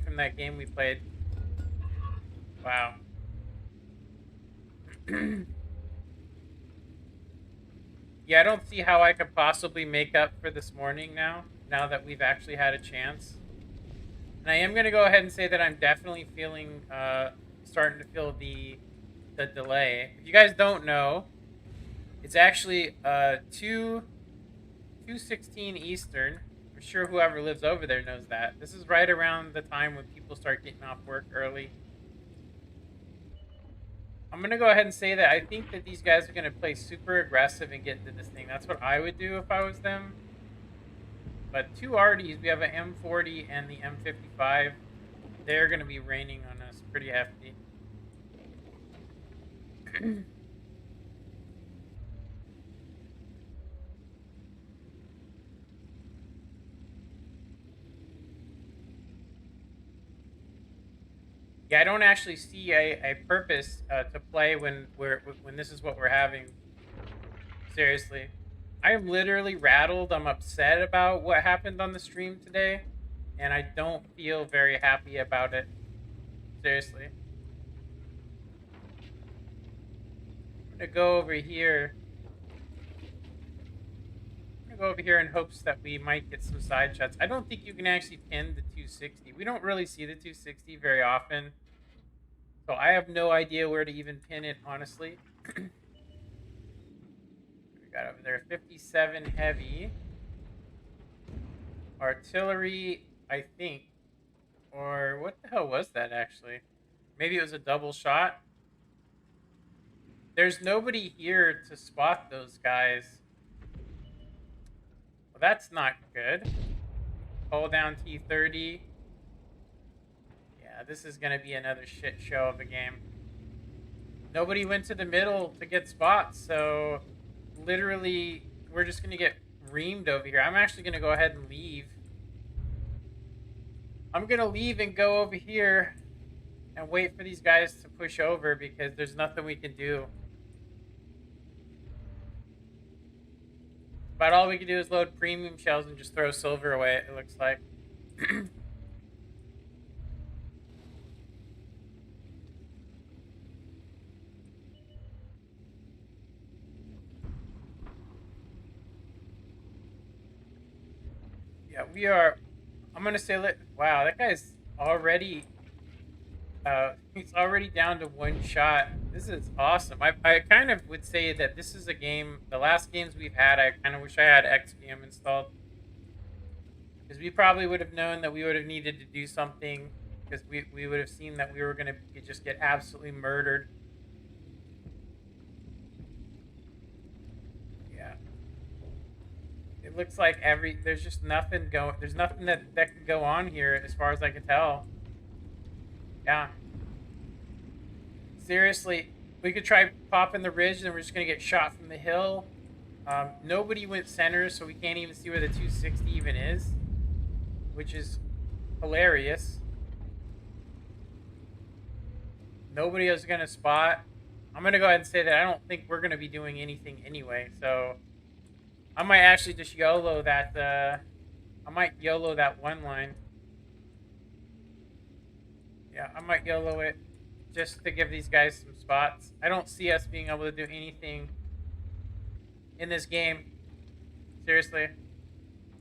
from that game we played. Wow. Yeah, I don't see how I could possibly make up for this morning now that we've actually had a chance. And I am going to go ahead and say that I'm definitely feeling, starting to feel the delay. If you guys don't know, it's actually 2:16 Eastern. I'm sure whoever lives over there knows that. This is right around the time when people start getting off work early. I'm going to go ahead and say that I think that these guys are going to play super aggressive and get into this thing. That's what I would do if I was them. But two RDs, we have an M40 and the M55. They're going to be raining on us pretty hefty. Yeah, I don't actually see a purpose to play when this is what we're having. Seriously, I am literally rattled. I'm upset about what happened on the stream today, and I don't feel very happy about it. Seriously, I'm gonna go over here. I'm gonna go over here in hopes that we might get some side shots. I don't think you can actually pin the 260. We don't really see the 260 very often. So I have no idea where to even pin it, honestly. We got over there 57 heavy. Artillery, I think. Or what the hell was that, actually? Maybe it was a double shot. There's nobody here to spot those guys. Well, that's not good. Hold down T30. Yeah, this is going to be another shit show of a game. Nobody went to the middle to get spots, so literally we're just going to get reamed over here. I'm actually going to go ahead and leave. I'm going to leave and go over here and wait for these guys to push over because there's nothing we can do. About all we can do is load premium shells and just throw silver away, it looks like. Yeah, we are. I'm gonna say, wow, that guy's already. He's already down to one shot. This is awesome. I kind of would say that this is a game. The last games we've had, I kind of wish I had XVM installed because we probably would have known that we would have needed to do something because we would have seen that we were gonna just get absolutely murdered. It looks like there's just nothing going. There's nothing that can go on here as far as I can tell. Yeah. Seriously, we could try popping the ridge and we're just gonna get shot from the hill. Nobody went center, so we can't even see where the 260 even is, which is hilarious. Nobody is gonna spot. I'm gonna go ahead and say that I don't think we're gonna be doing anything anyway, so I might actually just YOLO that, I might YOLO that one line. Yeah, I might YOLO it just to give these guys some spots. I don't see us being able to do anything in this game. Seriously.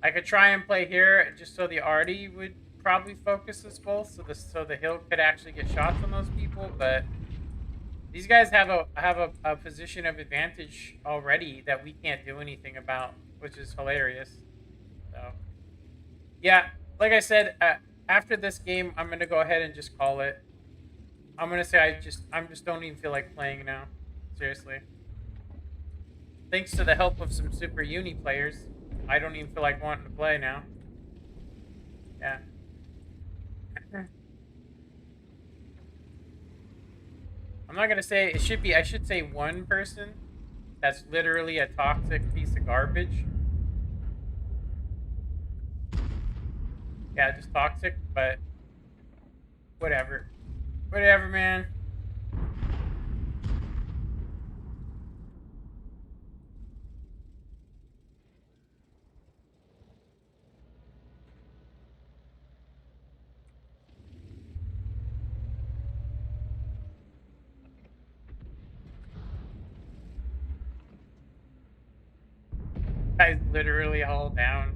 I could try and play here just so the arty would probably focus us both, so the hill could actually get shots on those people, but these guys have a position of advantage already that we can't do anything about, which is hilarious. So yeah, like I said, after this game, I'm gonna go ahead and just call it. I'm gonna say I'm just don't even feel like playing now. Seriously. Thanks to the help of some Super Uni players, I don't even feel like wanting to play now. Yeah. I'm not gonna say it should be. I should say one person that's literally a toxic piece of garbage. Yeah, just toxic, but whatever. Whatever, man. Guy's literally all down.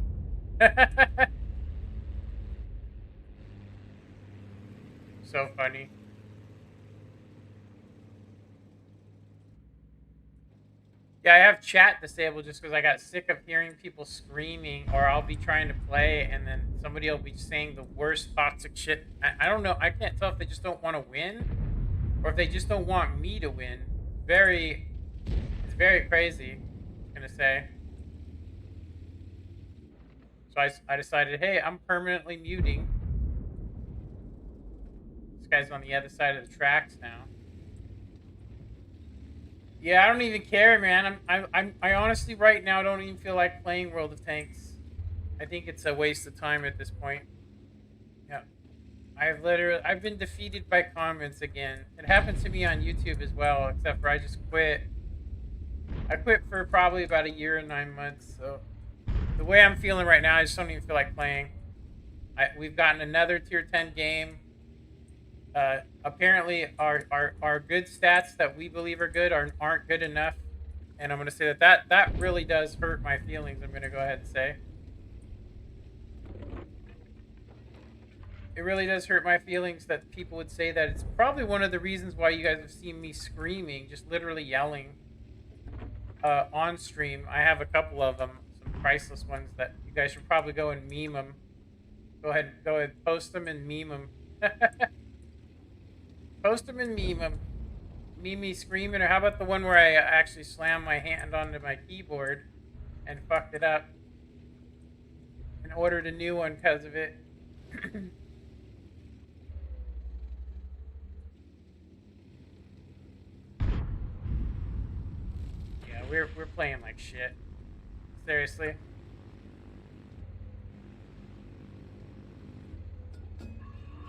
So funny. Yeah, I have chat disabled just because I got sick of hearing people screaming, or I'll be trying to play and then somebody will be saying the worst toxic shit. I don't know. I can't tell if they just don't want to win or if they just don't want me to win. It's very crazy, I'm gonna say. So I decided, hey, I'm permanently muting. This guy's on the other side of the tracks now. Yeah, I don't even care, man. I honestly right now don't even feel like playing World of Tanks. I think it's a waste of time at this point. Yeah. I've been defeated by comments again. It happened to me on YouTube as well, except for I just quit. I quit for probably about a year and 9 months, so the way I'm feeling right now, I just don't even feel like playing. We've gotten another tier 10 game. Apparently our good stats that we believe are good aren't good enough, and I'm going to say that really does hurt my feelings. I'm going to go ahead and say it really does hurt my feelings that people would say that. It's probably one of the reasons why you guys have seen me screaming, just literally yelling on stream. I have a couple of them, some priceless ones that you guys should probably go and meme them. Go ahead, post them and meme them. Post them and meme them. Meme me screaming, or how about the one where I actually slammed my hand onto my keyboard and fucked it up and ordered a new one because of it. Yeah, we're playing like shit. Seriously.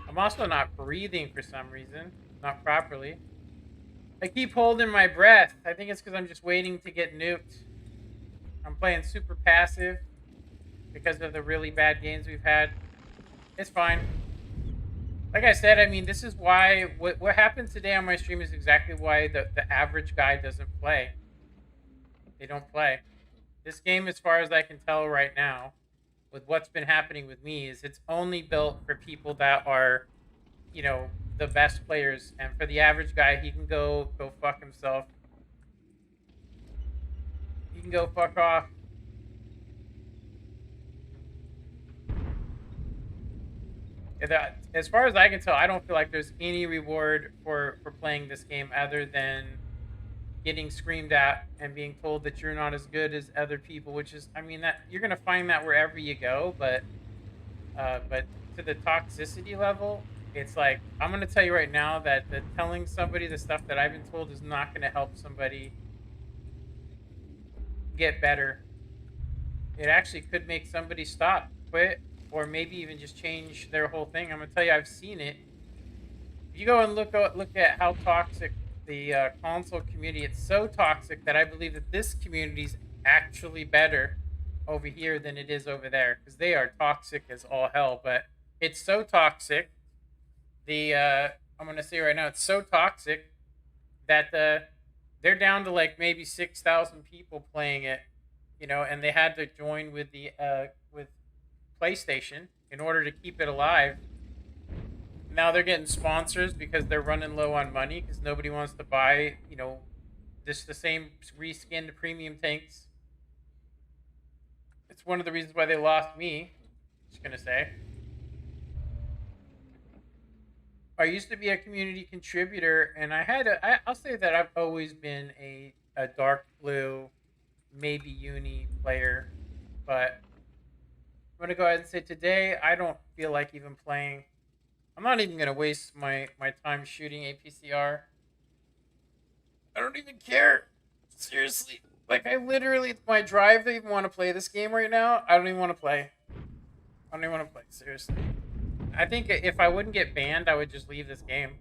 I'm also not breathing for some reason. Not properly. I keep holding my breath. I think it's because I'm just waiting to get nuked. I'm playing super passive because of the really bad games we've had. It's fine. Like I said, I mean, this is why... What happened today on my stream is exactly why the average guy doesn't play. They don't play. This game, as far as I can tell right now, with what's been happening with me, is it's only built for people that are, you know, the best players. And for the average guy, he can go fuck himself. He can go fuck off. As far as I can tell, I don't feel like there's any reward for playing this game other than getting screamed at and being told that you're not as good as other people, which is, I mean, that you're gonna find that wherever you go, but to the toxicity level, it's like, I'm gonna tell you right now that telling somebody the stuff that I've been told is not gonna help somebody get better. It actually could make somebody stop, quit, or maybe even just change their whole thing. I'm gonna tell you, I've seen it. If you go and look at how toxic the console community, it's so toxic that I believe that this community is actually better over here than it is over there, because they are toxic as all hell. But it's so toxic. I'm gonna say right now, it's so toxic that they're down to like maybe 6,000 people playing it, you know, and they had to join with the with PlayStation in order to keep it alive. Now they're getting sponsors because they're running low on money because nobody wants to buy, you know, just the same reskinned premium tanks. It's one of the reasons why they lost me. Just gonna say. I used to be a community contributor, and I'll say that I've always been a dark blue, maybe uni player, but I'm gonna go ahead and say today I don't feel like even playing. I'm not even gonna waste my time shooting APCR. I don't even care. Seriously, like I literally my drive to even want to play this game right now. I don't even want to play. I don't even want to play. Seriously, I think if I wouldn't get banned, I would just leave this game.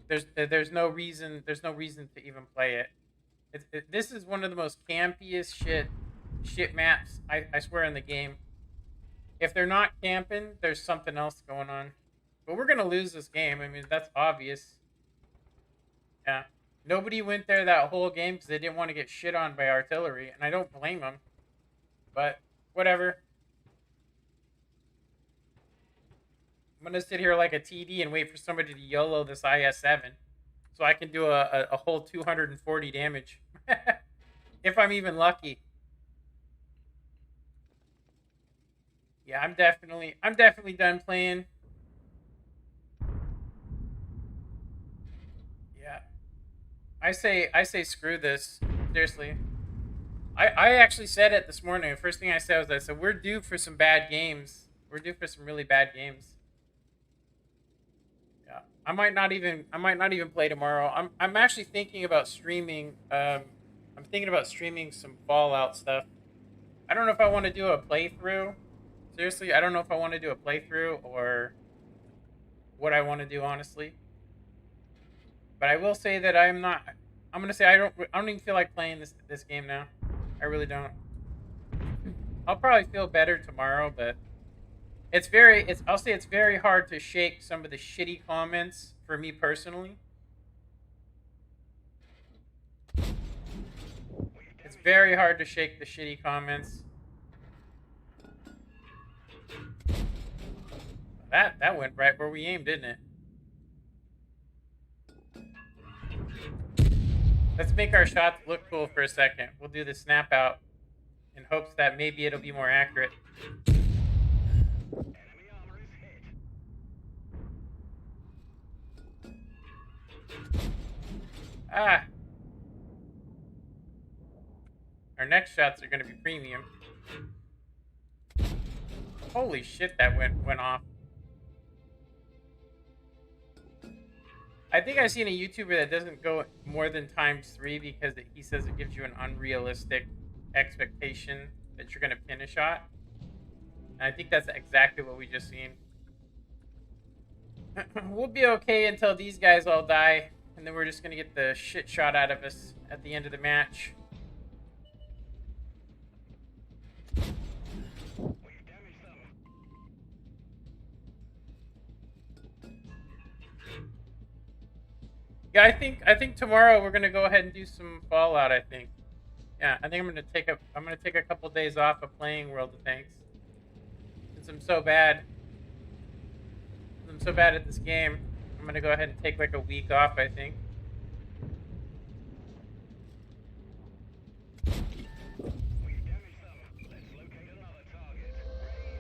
There's no reason to even play it. This is one of the most campiest shit maps I swear in the game. If they're not camping, there's something else going on. But we're gonna lose this game. I mean, that's obvious. Yeah. Nobody went there that whole game because they didn't want to get shit on by artillery, and I don't blame them. But whatever. I'm gonna sit here like a TD and wait for somebody to YOLO this IS-7, so I can do a whole 240 damage, if I'm even lucky. Yeah, I'm definitely done playing. Yeah, I say screw this. Seriously. I actually said it this morning. The first thing I said was I said we're due for some bad games. We're due for some really bad games. Yeah. I might not even play tomorrow. I'm actually thinking about streaming I'm thinking about streaming some Fallout stuff. I don't know if I want to do a playthrough. Seriously, I don't know if I want to do a playthrough or what I want to do honestly. But I will say that I'm not. I'm gonna say I don't even feel like playing this game now. I really don't. I'll probably feel better tomorrow, but I'll say it's very hard to shake some of the shitty comments for me personally. It's very hard to shake the shitty comments. That went right where we aimed, didn't it? Let's make our shots look cool for a second. We'll do the snap out in hopes that maybe it'll be more accurate. Ah. Our next shots are going to be premium. Holy shit, that went off. I think I've seen a YouTuber that doesn't go more than ×3 because he says it gives you an unrealistic expectation that you're going to pin a shot. And I think that's exactly what we just seen. We'll be okay until these guys all die, and then we're just going to get the shit shot out of us at the end of the match. Yeah, I think tomorrow we're gonna go ahead and do some Fallout. I think. Yeah, I think I'm gonna take a couple days off of playing World of Tanks since I'm so bad. I'm so bad at this game. I'm gonna go ahead and take like a week off. I think.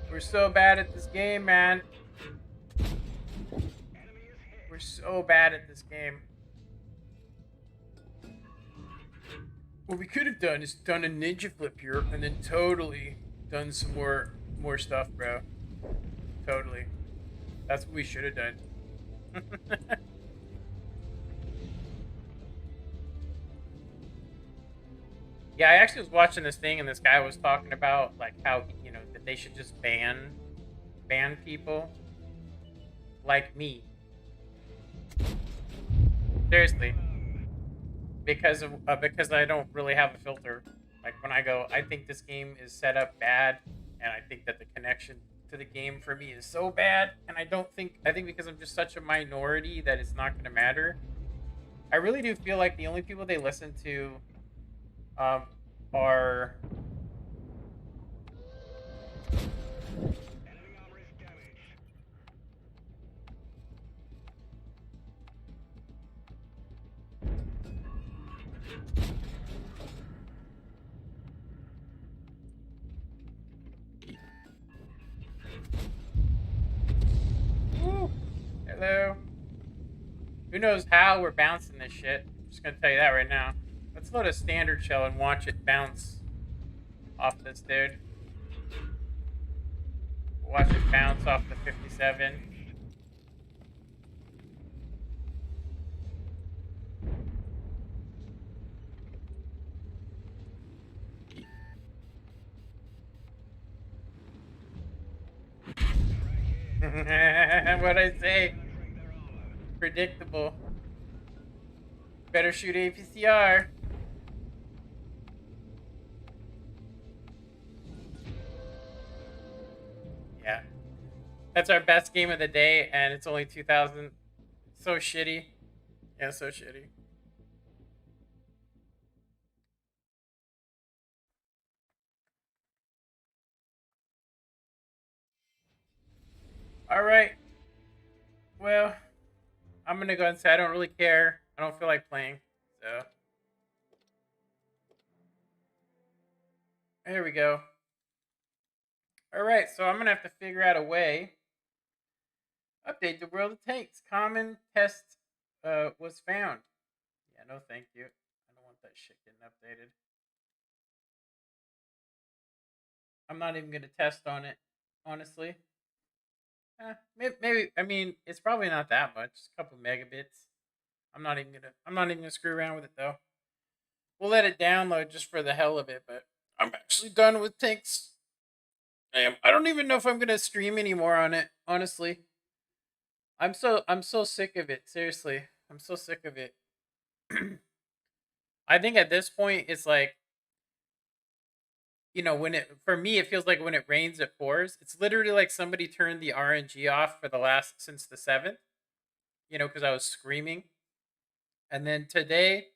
We're so bad at this game, man. We're so bad at this game. What we could have done is done a ninja flip here and then totally done some more stuff, bro. Totally. That's what we should have done. Yeah, I actually was watching this thing and this guy was talking about like how, you know, that they should just ban people like me. Seriously. Because I don't really have a filter. Like when I go, I think this game is set up bad, and I think that the connection to the game for me is so bad, and I think because I'm just such a minority that it's not going to matter. I really do feel like the only people they listen to um, are Woo! Hello. Who knows how we're bouncing this shit? I'm just gonna tell you that right now. Let's load a standard shell and watch it bounce off this dude. Watch it bounce off the 57. What'd I say? Predictable. Better shoot APCR. Yeah. That's our best game of the day, and it's only 2,000. So shitty. Yeah, so shitty. Alright. Well, I'm gonna go and say I don't really care. I don't feel like playing. So. There we go. Alright, so I'm gonna have to figure out a way. Update the world of tanks. Common test was found. Yeah, no thank you. I don't want that shit getting updated. I'm not even gonna test on it, honestly. Maybe I mean it's probably not that much. Just a couple megabits. I'm not even gonna screw around with it though. We'll let it download just for the hell of it, but I'm actually done with tanks. I am. I don't even know if I'm gonna stream anymore on it, honestly. I'm so sick of it. Seriously. I'm so sick of it. I think at this point it's like, when it for me it feels like when it rains it pours. It's literally like somebody turned the RNG off for the last since the 7th, because I was screaming. And then today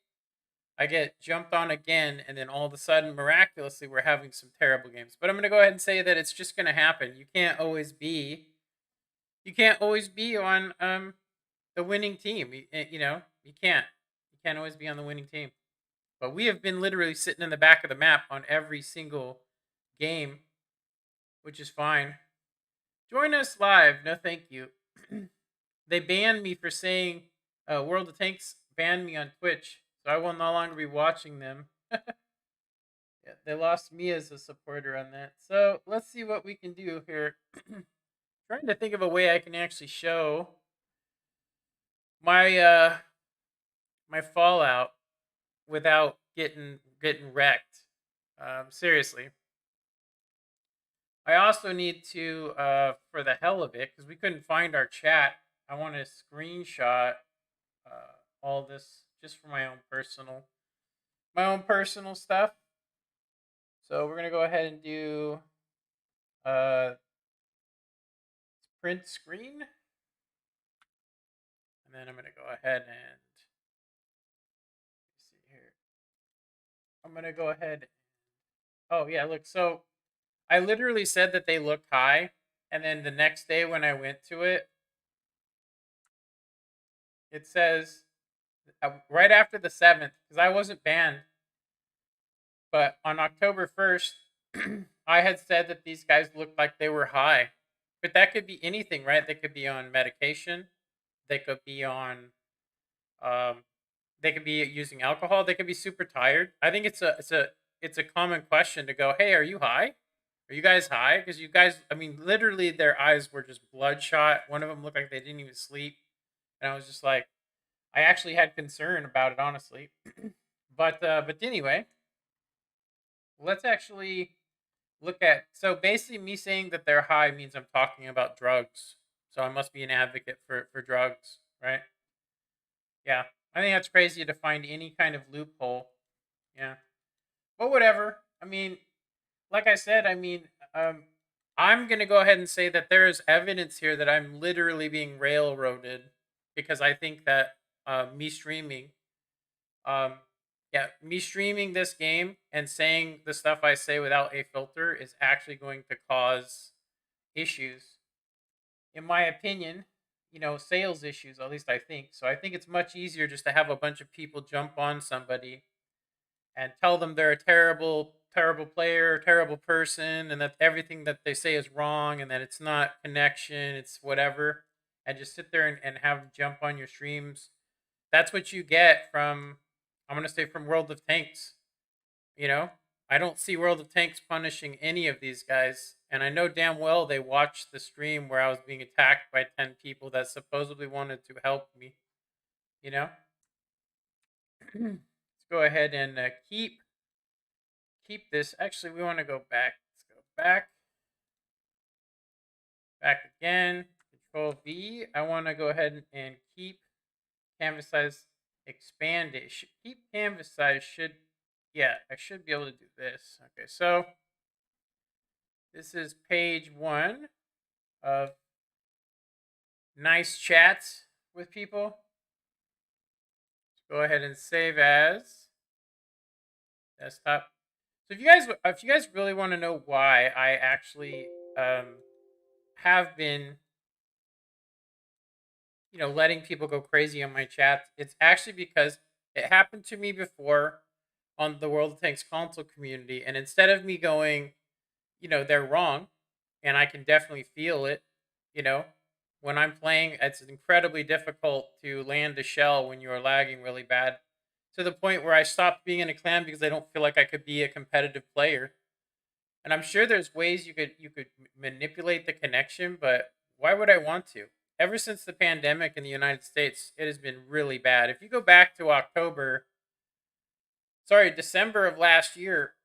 I get jumped on again, and then all of a sudden, miraculously, we're having some terrible games. But I'm gonna go ahead and say that it's just gonna happen. You can't always be on the winning team. You can't. You can't always be on the winning team. But we have been literally sitting in the back of the map on every single game, which is fine. Join us live. No, thank you. They banned me for saying World of Tanks banned me on Twitch, so I will no longer be watching them. Yeah, they lost me as a supporter on that. So let's see what we can do here. Trying to think of a way I can actually show my my fallout without getting wrecked. Seriously. I also need to, for the hell of it, because we couldn't find our chat. I want to screenshot all this just for my own personal stuff. So we're gonna go ahead and do uh, print screen, and then I'm gonna go ahead and see here. I'm gonna go ahead. Oh yeah, look. So I literally said that they looked high, and then the next day when I went to it, it says right after the 7th, because I wasn't banned, but on October 1st, I had said that these guys looked like they were high. But that could be anything, right? They could be on medication. They could be on um they could be using alcohol. They could be super tired. I think it's a common question to go, "Hey, are you high? Are you guys high?" Because you guys, I mean, literally their eyes were just bloodshot. One of them looked like they didn't even sleep. And I was just like, I actually had concern about it, honestly. But anyway, let's actually look at. So basically, me saying that they're high means I'm talking about drugs. So I must be an advocate for drugs, right? Yeah, I think that's crazy to find any kind of loophole. Yeah, but whatever. I mean, like I said, I mean, I'm gonna go ahead and say that there is evidence here that I'm literally being railroaded because I think that me streaming, um, yeah, me streaming this game and saying the stuff I say without a filter is actually going to cause issues, in my opinion. Sales issues. At least I think so. I think it's much easier just to have a bunch of people jump on somebody and tell them they're a terrible, terrible player, terrible person, and that everything that they say is wrong and that it's not connection, it's whatever, and just sit there and have them jump on your streams. That's what you get from, I'm going to say, from World of Tanks. You know, I don't see World of Tanks punishing any of these guys. And I know damn well they watched the stream where I was being attacked by 10 people that supposedly wanted to help me. You know? Let's go ahead and keep this. Actually, we want to go back. Let's go back again. Control V. I want to go ahead and keep canvas size, expand it. Keep canvas size should, yeah, I should be able to do this. Okay, so this is page 1 of nice chats with people. Let's go ahead and save as desktop. So if you guys really want to know why I actually have been letting people go crazy on my chat, it's actually because it happened to me before on the World of Tanks console community, and instead of me going, they're wrong, and I can definitely feel it, you know, when I'm playing, it's incredibly difficult to land a shell when you are lagging really bad, to the point where I stopped being in a clan because I don't feel like I could be a competitive player. And I'm sure there's ways you could manipulate the connection, but why would I want to? Ever since the pandemic in the United States, it has been really bad. If you go back to December of last year,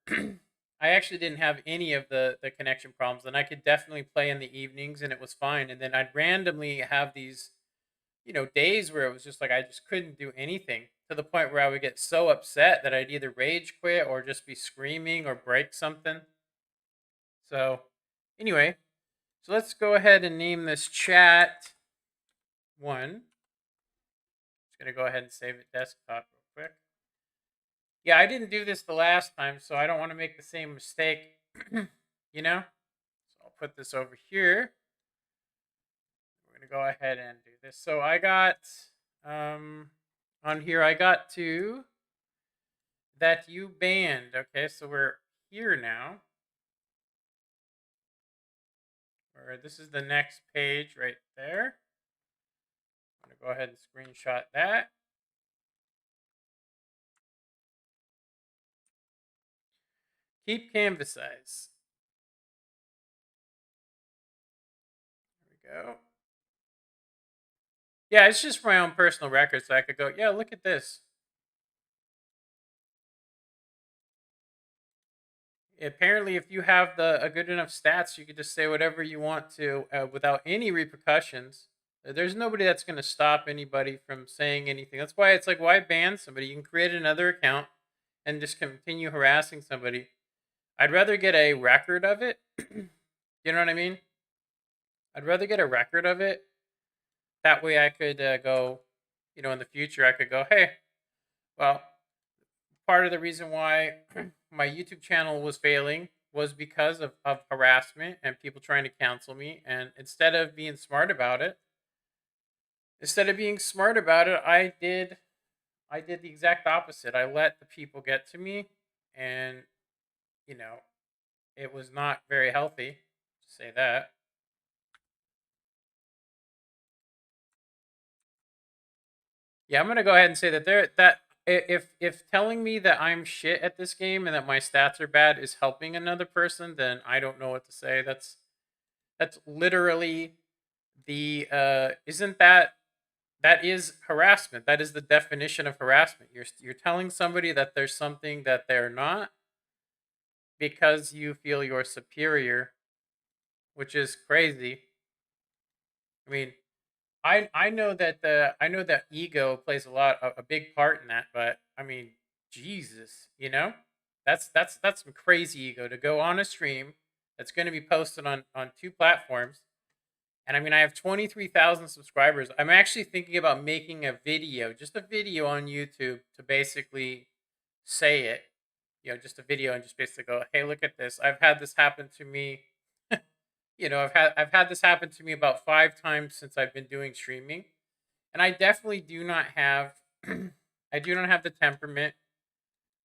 I actually didn't have any of the connection problems, and I could definitely play in the evenings, and it was fine. And then I'd randomly have these, days where it was just like I just couldn't do anything, to the point where I would get so upset that I'd either rage quit or just be screaming or break something. So, anyway, so let's go ahead and name this chat 1. Just gonna go ahead and save it desktop real quick. Yeah, I didn't do this the last time, so I don't want to make the same mistake. you know? So I'll put this over here. We're gonna go ahead and do this. So I got on here I got to that you banned. Okay, so we're here now. Or this is the next page right there. I'm gonna go ahead and screenshot that. Keep canvas size. There we go. Yeah, it's just for my own personal record, so I could go, yeah, look at this. Apparently, if you have a good enough stats, you could just say whatever you want to without any repercussions. There's nobody that's going to stop anybody from saying anything. That's why it's like, why ban somebody? You can create another account and just continue harassing somebody. I'd rather get a record of it. You know what I mean? I'd rather get a record of it. That way I could go, in the future, I could go, hey, well, part of the reason why my YouTube channel was failing was because of harassment and people trying to cancel me. And instead of being smart about it, I did the exact opposite. I let the people get to me, and you know, it was not very healthy to say that. Yeah, I'm gonna go ahead and say that if telling me that I'm shit at this game and that my stats are bad is helping another person, then I don't know what to say. That's literally the isn't that is harassment. That is the definition of harassment. You're telling somebody that there's something that they're not because you feel you're superior, which is crazy. I mean, I know that ego plays a big part in that, but I mean, Jesus, that's some crazy ego to go on a stream that's going to be posted on two platforms. And I mean, I have 23,000 subscribers. I'm actually thinking about making a video, just a video on YouTube to basically say it. Just a video and just basically go, "Hey, look at this. I've had this happen to me." I've had this happen to me about 5 times since I've been doing streaming, and I definitely do not have I do not have the temperament.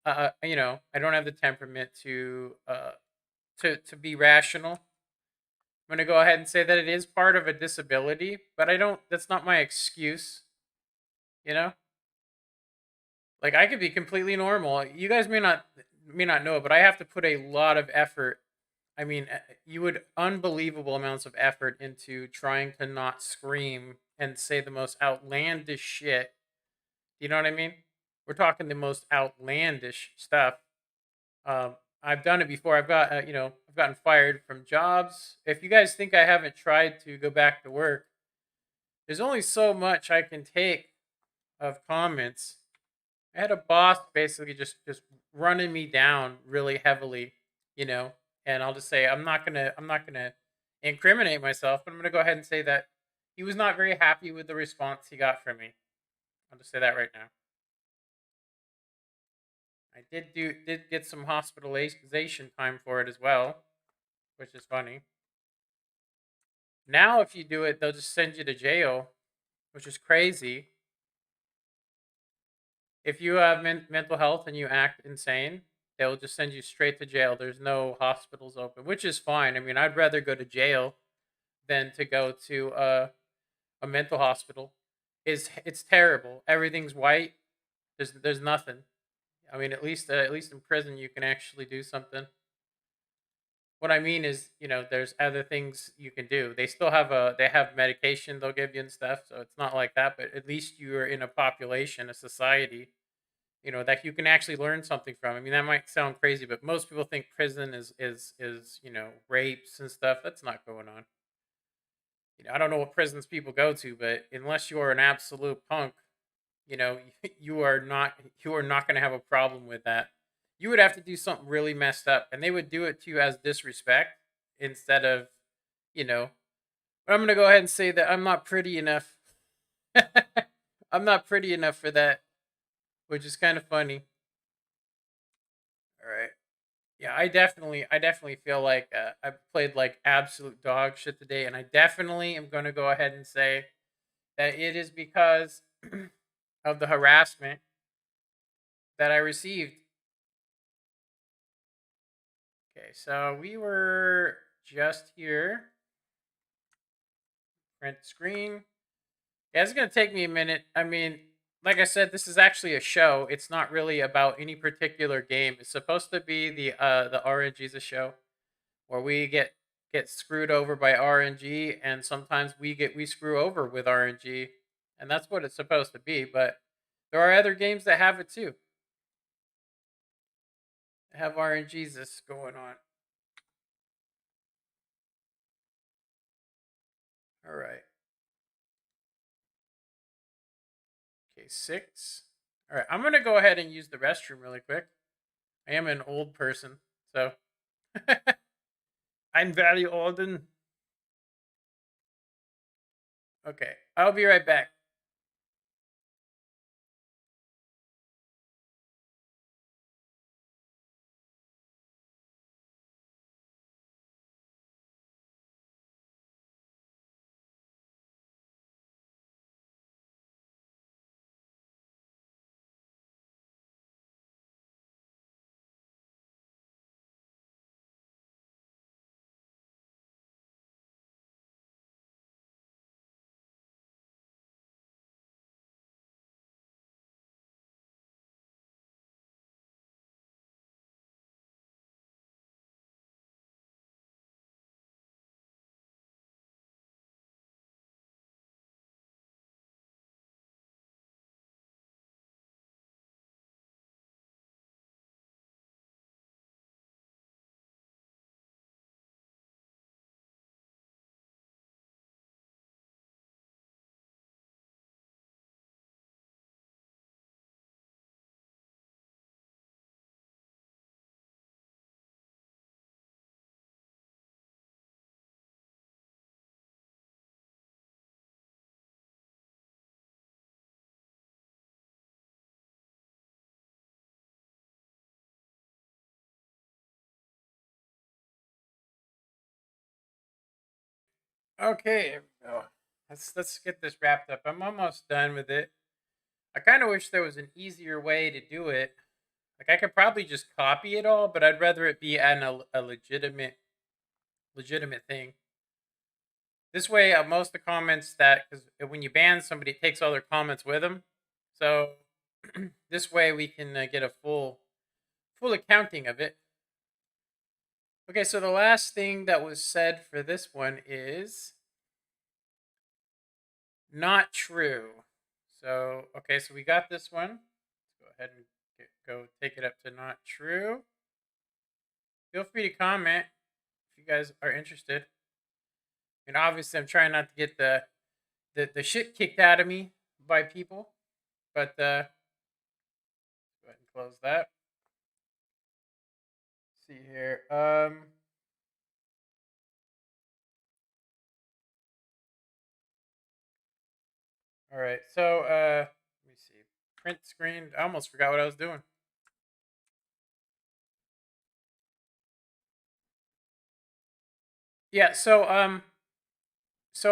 I don't have the temperament to be rational. I'm gonna go ahead and say that it is part of a disability, but I don't. That's not my excuse. You know, like I could be completely normal. You guys may not know it, but I have to put a lot of effort. I mean, you would unbelievable amounts of effort into trying to not scream and say the most outlandish shit. You know what I mean? We're talking the most outlandish stuff. I've done it before. I've gotten fired from jobs. If you guys think I haven't tried to go back to work, there's only so much I can take of comments. I had a boss basically just running me down really heavily, you know, and I'll just say I'm not gonna incriminate myself, but I'm gonna go ahead and say that he was not very happy with the response he got from me. I'll just say that right now. I did get some hospitalization time for it as well, which is funny. Now if you do it, they'll just send you to jail, which is crazy. If you have mental health and you act insane, they'll just send you straight to jail. There's no hospitals open, which is fine. I mean, I'd rather go to jail than to go to a mental hospital. It's terrible. Everything's white. There's nothing. I mean, at least in prison you can actually do something. What I mean is, there's other things you can do. They have medication they'll give you and stuff, so it's not like that. But at least you're in a population, a society, that you can actually learn something from. I mean, that might sound crazy, but most people think prison is rapes and stuff. That's not going on. I don't know what prisons people go to, but unless you are an absolute punk, you know, you are not going to have a problem with that. You would have to do something really messed up, and they would do it to you as disrespect instead of, you know. But I'm going to go ahead and say that I'm not pretty enough. I'm not pretty enough for that, which is kind of funny. All right. Yeah, I definitely feel like I played like absolute dog shit today, and I definitely am going to go ahead and say that it is because of the harassment that I received. Okay, so we were just here. Print screen. Yeah, it's gonna take me a minute. I mean, like I said, this is actually a show. It's not really about any particular game. It's supposed to be the RNGESUS show where we get screwed over by RNG, and sometimes we screw over with RNG, and that's what it's supposed to be. But there are other games that have it too. That have RNGESUS going on. All right. Okay, 6. All right, I'm gonna go ahead and use the restroom really quick. I am an old person, so I'm very old. And okay, I'll be right back. Okay, here we go. Let's get this wrapped up. I'm almost done with it. I kind of wish there was an easier way to do it. Like I could probably just copy it all, but I'd rather it be a legitimate thing. This way, most of the comments that because when you ban somebody, it takes all their comments with them. So this way we can get a full accounting of it. Okay, so the last thing that was said for this one is not true. So okay, so we got this one. Let's go ahead and go take it up to not true. Feel free to comment if you guys are interested. And obviously, I'm trying not to get the shit kicked out of me by people. But go ahead and close that. Let's see here. All right. So let me see. Print screen. I almost forgot what I was doing. Yeah. So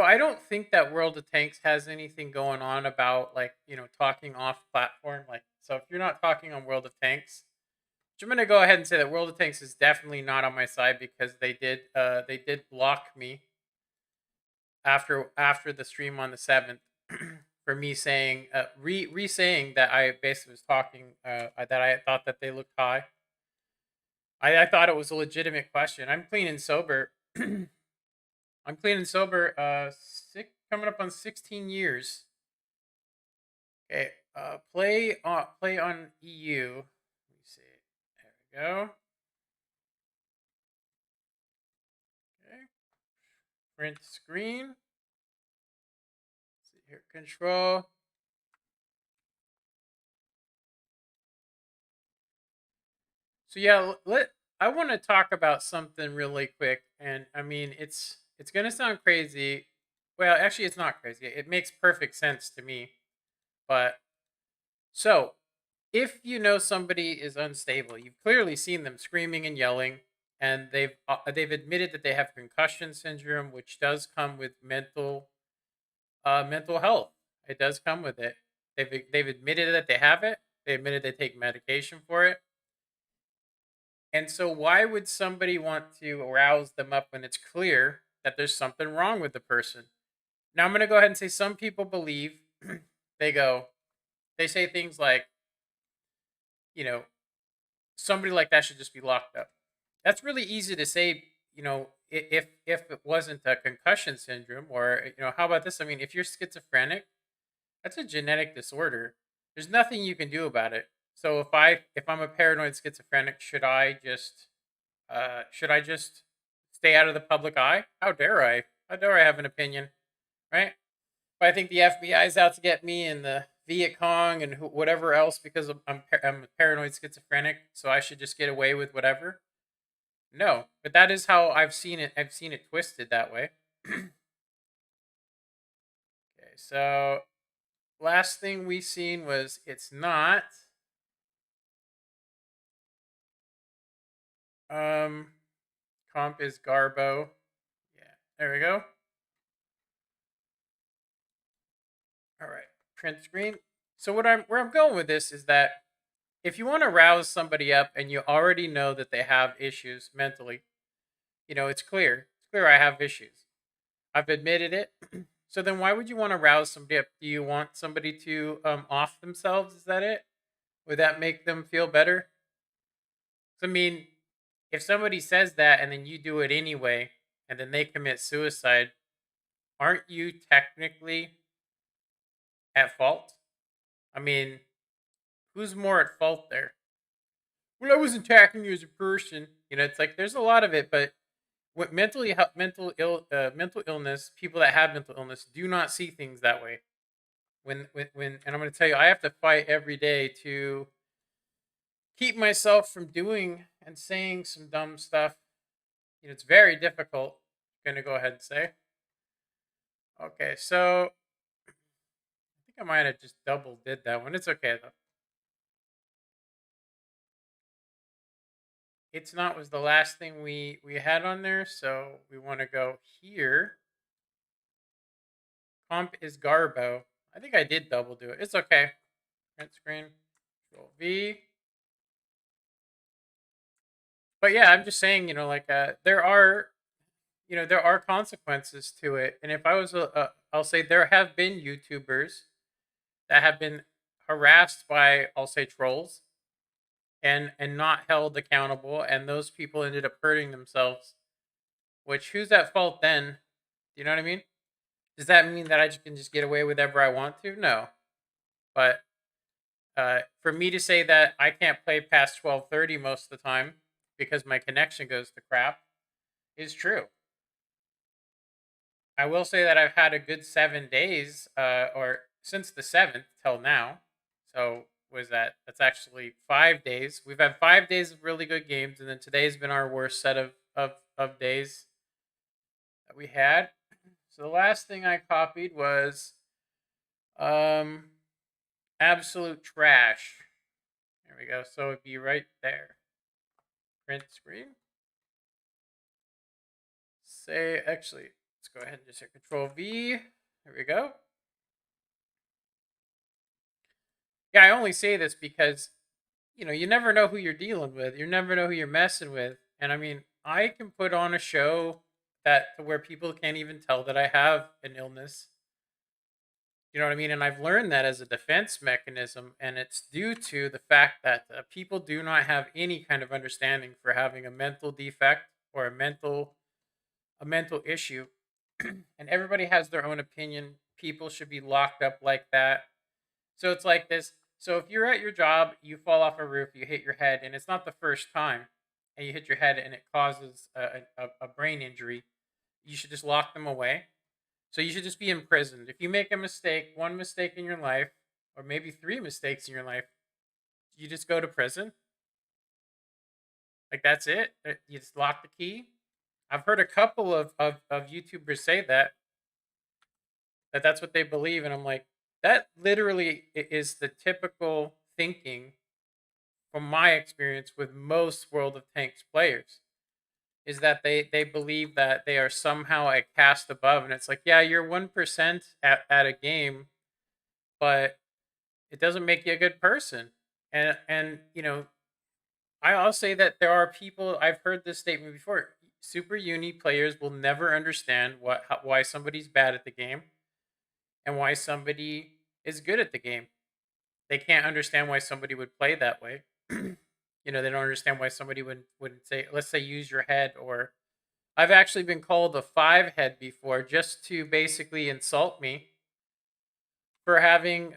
I don't think that World of Tanks has anything going on about like talking off platform. Like so, if you're not talking on World of Tanks, which I'm gonna go ahead and say that World of Tanks is definitely not on my side because they did block me after the stream on the 7th for me saying re saying that I basically was talking that I thought that they looked high. I thought it was a legitimate question. I'm clean and sober. I'm clean and sober. Coming up on 16 years. Okay. Play on EU. Let me see. There we go. Okay. Print screen. Let's see here. Control. So yeah, I want to talk about something really quick, and I mean it's gonna sound crazy. Well, actually, it's not crazy. It makes perfect sense to me. But so, if you know somebody is unstable, you've clearly seen them screaming and yelling, and they've admitted that they have concussion syndrome, which does come with mental health. It does come with it. They've admitted that they have it. They admitted they take medication for it. And so, why would somebody want to arouse them up when it's clear that there's something wrong with the person? Now, I'm going to go ahead and say some people believe, they go, they say things like, you know, somebody like that should just be locked up. That's really easy to say, if it wasn't a concussion syndrome, or, how about this? I mean, if you're schizophrenic, that's a genetic disorder. There's nothing you can do about it. So if I'm a paranoid schizophrenic, should I just stay out of the public eye? How dare I? How dare I have an opinion, right? But I think the FBI is out to get me, and the Viet Cong, and whatever else, because I'm a paranoid schizophrenic, so I should just get away with whatever. No, but that is how I've seen it. I've seen it twisted that way. Okay, so last thing we seen was it's not. Um, comp is Garbo. Yeah, there we go. All right, print screen. So where I'm going with this is that if you want to rouse somebody up and you already know that they have issues mentally, it's clear. It's clear I have issues. I've admitted it. So then why would you want to rouse somebody up? Do you want somebody to off themselves? Is that it? Would that make them feel better? So, I mean, if somebody says that and then you do it anyway and then they commit suicide, aren't you technically at fault? I mean, who's more at fault there? Well, I was attacking you as a person. It's like there's a lot of it, but what mental illness, people that have mental illness do not see things that way. When and I'm going to tell you, I have to fight every day to keep myself from doing and saying some dumb stuff. It's very difficult. I'm going to go ahead and say. Okay, so I think I might have just double did that one. It's okay though. It's not was the last thing we had on there, so we want to go here. Comp is Garbo. I think I did double do it. It's okay. Print screen. Control V. But yeah, I'm just saying, like there are, there are consequences to it. And if I was I'll say there have been YouTubers that have been harassed by, I'll say, trolls and not held accountable, and those people ended up hurting themselves. Which, who's at fault then? Do you know what I mean? Does that mean that I can just get away with whatever I want to? No. But for me to say that I can't play past 12:30 most of the time because my connection goes to crap is true. I will say that I've had a good 7 days, or since the 7th till now. So was that's actually 5 days. We've had 5 days of really good games, and then today's been our worst set of days that we had. So the last thing I copied was um absolute trash. There we go. So it'd be right there. Print screen. Say, actually, let's go ahead and just hit Control V. There we go. Yeah, I only say this because, you never know who you're dealing with. You never know who you're messing with. And I mean, I can put on a show that to where people can't even tell that I have an illness. You know what I mean? And I've learned that as a defense mechanism, and it's due to the fact that people do not have any kind of understanding for having a mental defect or a mental issue, and everybody has their own opinion. People should be locked up like that. So it's like this. So if you're at your job, you fall off a roof, you hit your head, and it's not the first time, and you hit your head and it causes a brain injury, you should just lock them away. So you should just be imprisoned. If you make a mistake, one mistake in your life, or maybe three mistakes in your life, you just go to prison. Like that's it. You just lock the key. I've heard a couple of YouTubers say that's what they believe, and I'm like, that literally is the typical thinking from my experience with most World of Tanks players. Is that they believe that they are somehow a caste above, and it's like, yeah, you're 1% at a game, but it doesn't make you a good person. And I'll say that there are people, I've heard this statement before. Super uni players will never understand why somebody's bad at the game and why somebody is good at the game. They can't understand why somebody would play that way. They don't understand why somebody would say, let's say, use your head. Or I've actually been called a five head before, just to basically insult me for having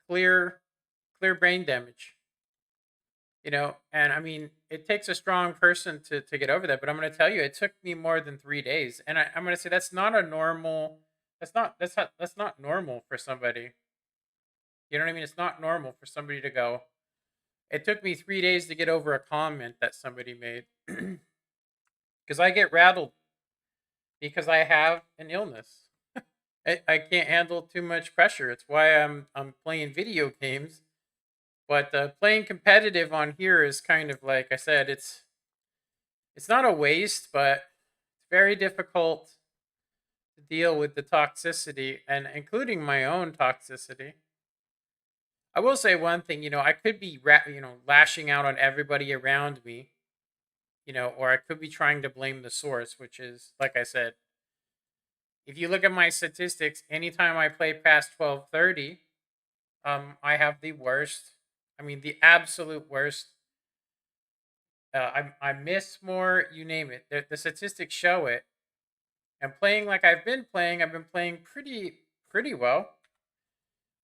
clear brain damage. And I mean, it takes a strong person to get over that. But I'm going to tell you, it took me more than 3 days, and I'm going to say that's not a normal. That's not normal for somebody. You know what I mean? It's not normal for somebody to go. It took me 3 days to get over a comment that somebody made, because I get rattled because I have an illness. I can't handle too much pressure. It's why I'm playing video games. But playing competitive on here is kind of, like I said, it's not a waste, but it's very difficult to deal with the toxicity, and including my own toxicity. I will say one thing, I could be lashing out on everybody around me, or I could be trying to blame the source, which is, like I said, if you look at my statistics, anytime I play past 12:30, I have the worst. I mean, the absolute worst. I miss more. You name it. The statistics show it. And playing like I've been playing pretty well.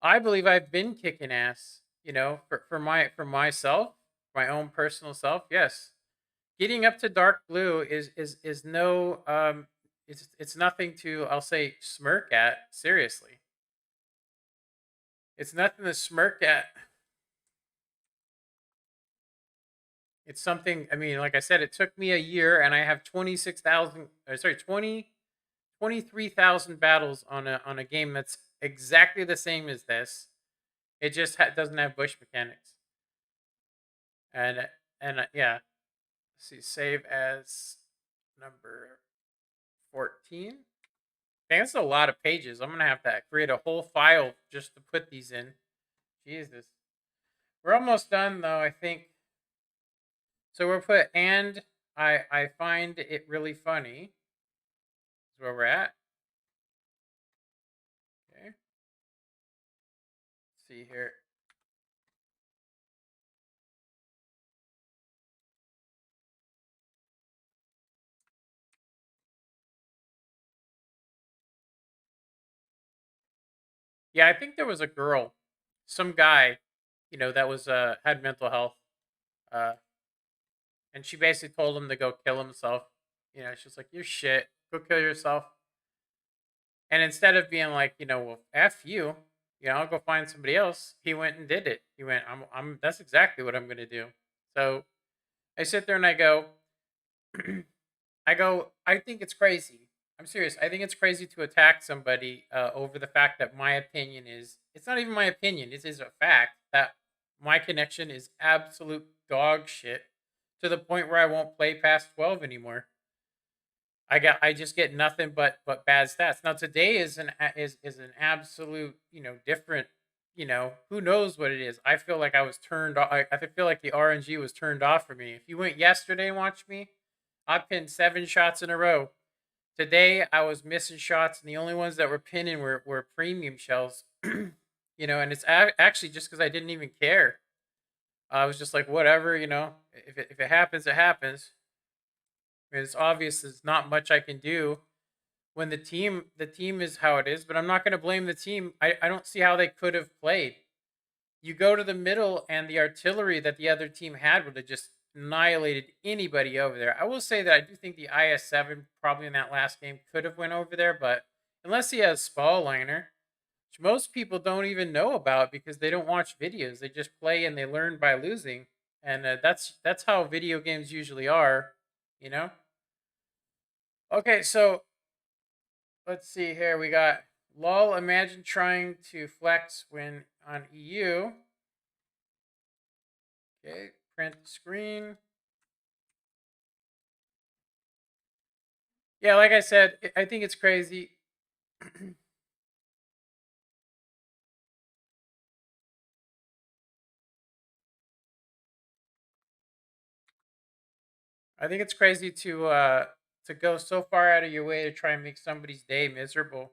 I believe I've been kicking ass. For myself, my own personal self. Yes, getting up to dark blue is no it's nothing to, I'll say, smirk at. Seriously, it's nothing to smirk at. It's something. I mean, like I said, it took me a year, and I have 26,000. Sorry, 23,000 battles on a game that's exactly the same as this. It just doesn't have bush mechanics. And yeah, let's see, save as number 14. Dang, that's a lot of pages. I'm gonna have to create a whole file just to put these in. Jesus. We're almost done though, I think. So we're put and I find it really funny. Is where we're at. Okay. Let's see here. Yeah, I think there was a girl, some guy, that was had mental health. Uh and she basically told him to go kill himself. She's like, "You're shit. Go kill yourself." And instead of being like, well, F you, I'll go find somebody else, he went and did it. He went, that's exactly what I'm going to do. So I sit there and I go, I think it's crazy. I'm serious. I think it's crazy to attack somebody over the fact that my opinion is, it's not even my opinion. It is a fact that my connection is absolute dog shit to the point where I won't play past 12 anymore. I just get nothing but bad stats. Now today is an absolute, different, who knows what it is. I feel like I was turned off. I feel like the RNG was turned off for me. If you went yesterday and watched me, I pinned 7 shots in a row. Today I was missing shots, and the only ones that were pinning were premium shells. And it's actually just because I didn't even care. I was just like, whatever, if it happens, it happens. It's obvious there's not much I can do when the team is how it is, but I'm not going to blame the team. I don't see how they could have played. You go to the middle, and the artillery that the other team had would have just annihilated anybody over there. I will say that I do think the IS-7 probably in that last game could have went over there, but unless he has Spall Liner, which most people don't even know about because they don't watch videos. They just play and they learn by losing, and that's how video games usually are, you know. Okay, so let's see here. We got lol. Imagine trying to flex when on EU. Okay, print screen. Yeah, like I said, I think it's crazy. I think it's crazy to go so far out of your way to try and make somebody's day miserable,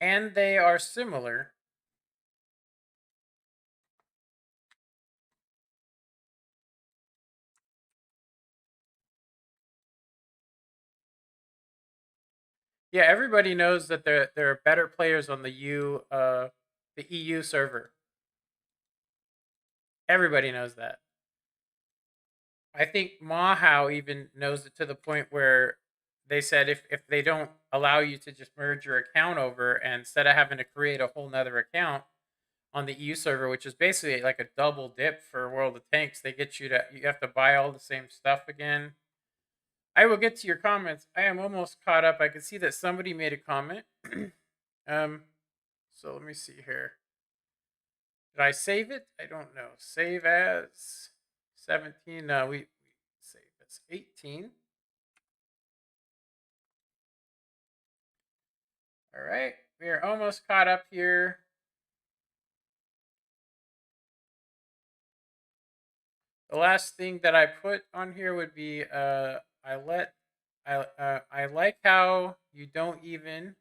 and they are similar. Yeah, everybody knows that there are better players on the EU server. Everybody knows that. I think Mahao even knows it to the point where they said if they don't allow you to just merge your account over, and instead of having to create a whole nother account on the EU server, which is basically like a double dip for World of Tanks, they get you have to buy all the same stuff again. I will get to your comments. I am almost caught up. I can see that somebody made a comment. um, so let me see here. Did I save it? I don't know. Save as 17. No, we save as 18. All right, we are almost caught up here. The last thing that I put on here would be I like how you don't even.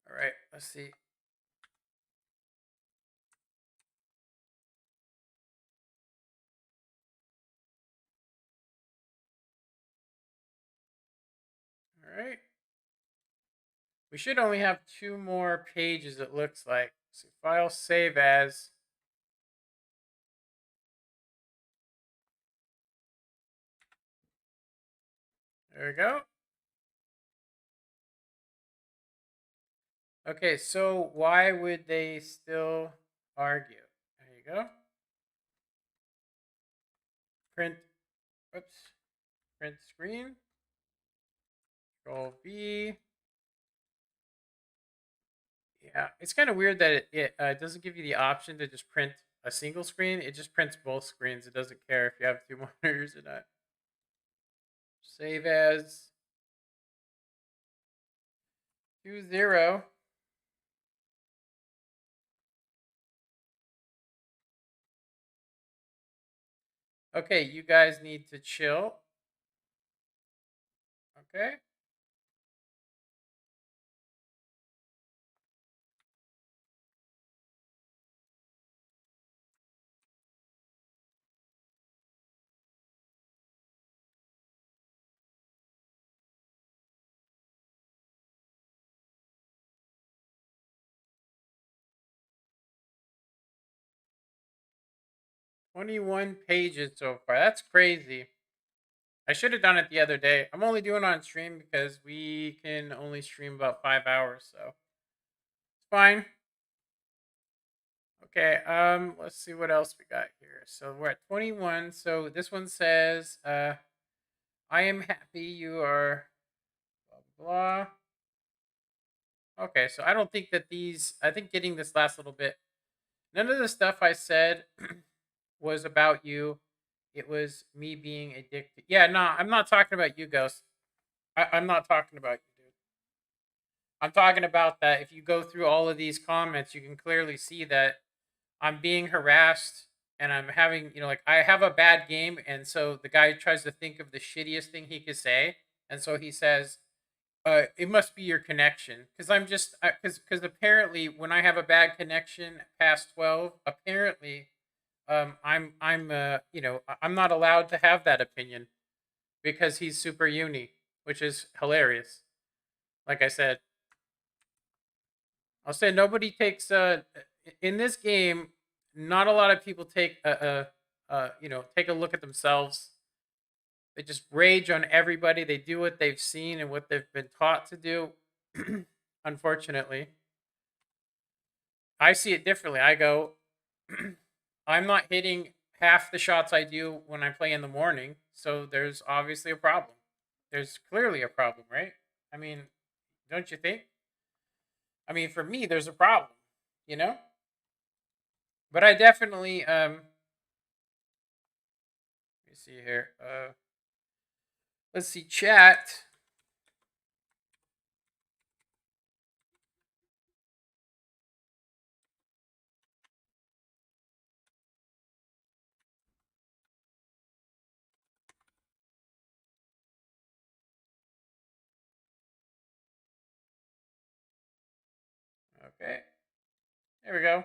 All right, let's see. All right. We should only have 2 more pages, it looks like. So file save as. There we go. Okay, so why would they still argue? There you go. Print, oops, print screen. Control V. Yeah, it's kind of weird that it doesn't give you the option to just print a single screen. It just prints both screens. It doesn't care if you have 2 monitors or not. Save as 20. Okay, you guys need to chill. Okay. "21 pages so far. That's crazy. I should have done it the other day. I'm only doing it on stream because we can only stream about 5 hours, so it's fine. Okay, let's see what else we got here. So we're at 21. So this one says, I am happy you are blah blah blah. Okay, so I don't think that I think getting this last little bit, none of the stuff I said was about you. It was me being addicted. Yeah, no, I'm not talking about you, Ghost. I'm not talking about you, dude. I'm talking about that if you go through all of these comments, you can clearly see that I'm being harassed and I'm having, like I have a bad game. And so the guy tries to think of the shittiest thing he could say. And so he says, it must be your connection. Because I'm just, because apparently when I have a bad connection past 12, apparently I'm not allowed to have that opinion because he's super uni, which is hilarious. Like I said, I'll say nobody takes in this game. Not a lot of people take take a look at themselves. They just rage on everybody. They do what they've seen and what they've been taught to do. Unfortunately, I see it differently. I go, I'm not hitting half the shots I do when I play in the morning. So there's obviously a problem. There's clearly a problem, right? I mean, don't you think? I mean, for me, there's a problem, you know? But I definitely let me see here. Let's see chat. Okay. There we go.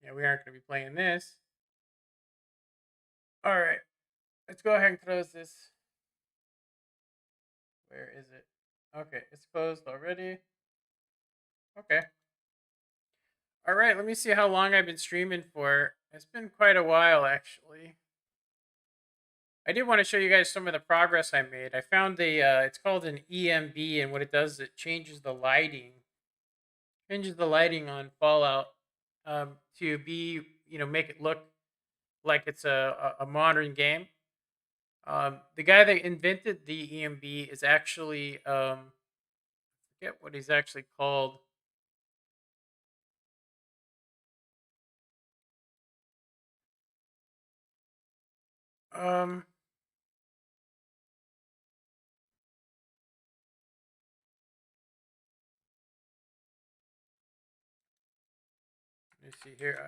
Yeah, we aren't going to be playing this. All right. Let's go ahead and close this. Where is it? Okay, it's closed already. Okay. All right, let me see how long I've been streaming for. It's been quite a while, actually. I did want to show you guys some of the progress I made. I found it's called an EMB, and what it does is it changes the lighting. Changes the lighting on Fallout to be, make it look like it's a modern game. The guy that invented the EMB is actually, I forget what he's actually called. Um, let me see here.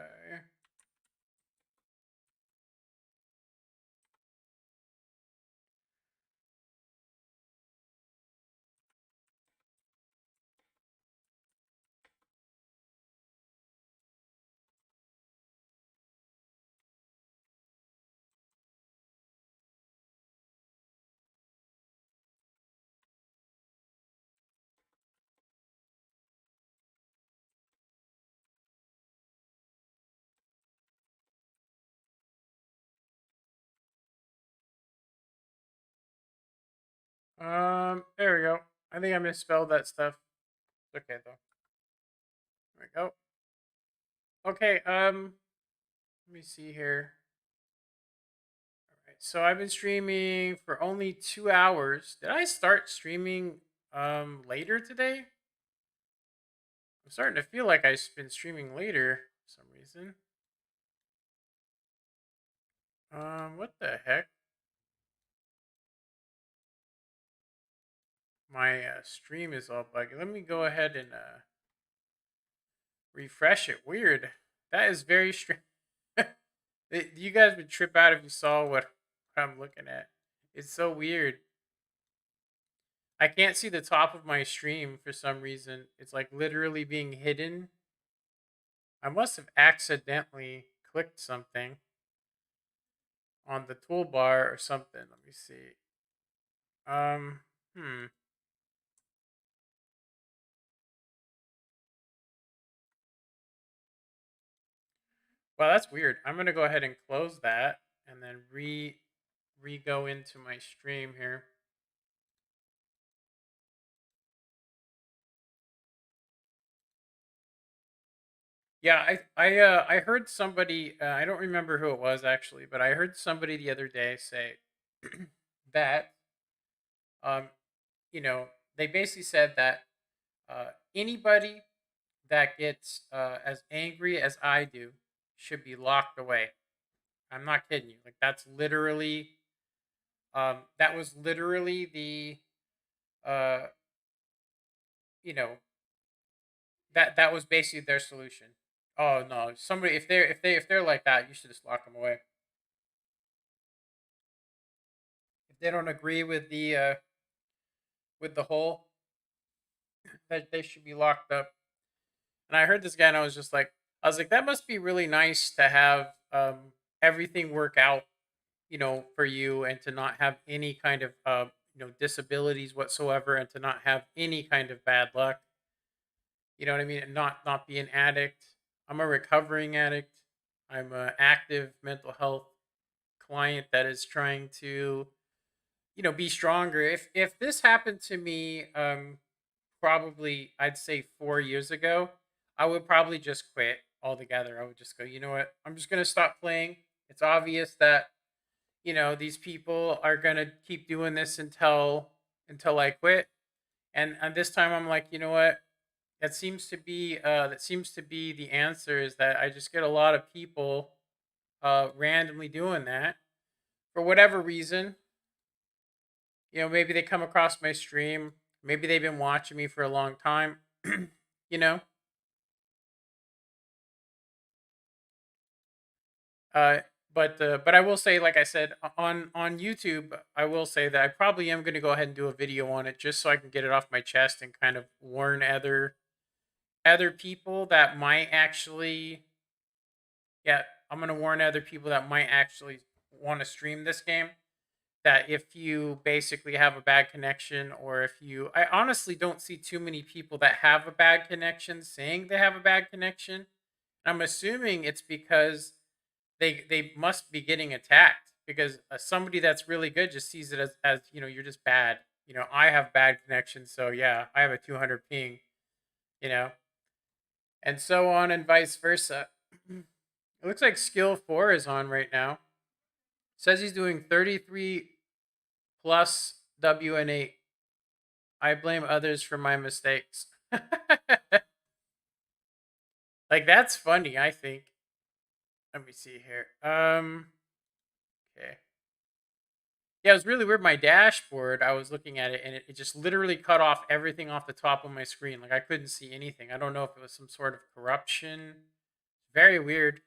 There we go. I think I misspelled that stuff. It's okay though. There we go. Okay. Let me see here. All right. So I've been streaming for only 2 hours. Did I start streaming later today? I'm starting to feel like I've been streaming later for some reason. What the heck? my stream is all buggy. Let me go ahead and refresh it. Weird. That is very strange. You guys would trip out if you saw what I'm looking at. It's so weird. I can't see the top of my stream for some reason. It's like literally being hidden. I must have accidentally clicked something on the toolbar or something. Let me see. Um, hmm. Well, that's weird. I'm gonna go ahead and close that and then re-go into my stream here. Yeah, I heard somebody. I don't remember who it was actually, but I heard somebody the other day say that um, you know, they basically said that anybody that gets as angry as I do should be locked away. I'm not kidding you. Like that's literally that was literally the uh, you know, that was basically their solution. Oh no, somebody if they're like that, you should just lock them away. If they don't agree with the whole, that they should be locked up. And I heard this guy, and I was like, that must be really nice to have everything work out, for you, and to not have any kind of disabilities whatsoever, and to not have any kind of bad luck. You know what I mean? And not be an addict. I'm a recovering addict. I'm an active mental health client that is trying to, be stronger. If this happened to me, probably I'd say 4 years ago, I would probably just quit altogether. I would just go, you know what? I'm just gonna stop playing. It's obvious that these people are gonna keep doing this until I quit. And this time I'm like, you know what? That seems to be the answer, is that I just get a lot of people randomly doing that for whatever reason. Maybe they come across my stream. Maybe they've been watching me for a long time. you know. Uh, but I will say, like I said, on YouTube, I will say that I probably am going to go ahead and do a video on it, just so I can get it off my chest and kind of warn other people that might actually, yeah, I'm going to warn other people that might actually want to stream this game, that if you basically have a bad connection, or if you, I honestly don't see too many people that have a bad connection saying they have a bad connection. I'm assuming it's because they must be getting attacked, because somebody that's really good just sees it as you're just bad. I have bad connections, so yeah, I have a 200 ping, you know, and so on and vice versa. It looks like skill 4 is on right now. Says he's doing 33 plus WN8. I blame others for my mistakes. Like, that's funny, I think. Let me see here. Okay. Yeah, it was really weird. My dashboard, I was looking at it, and it just literally cut off everything off the top of my screen. Like, I couldn't see anything. I don't know if it was some sort of corruption. Very weird.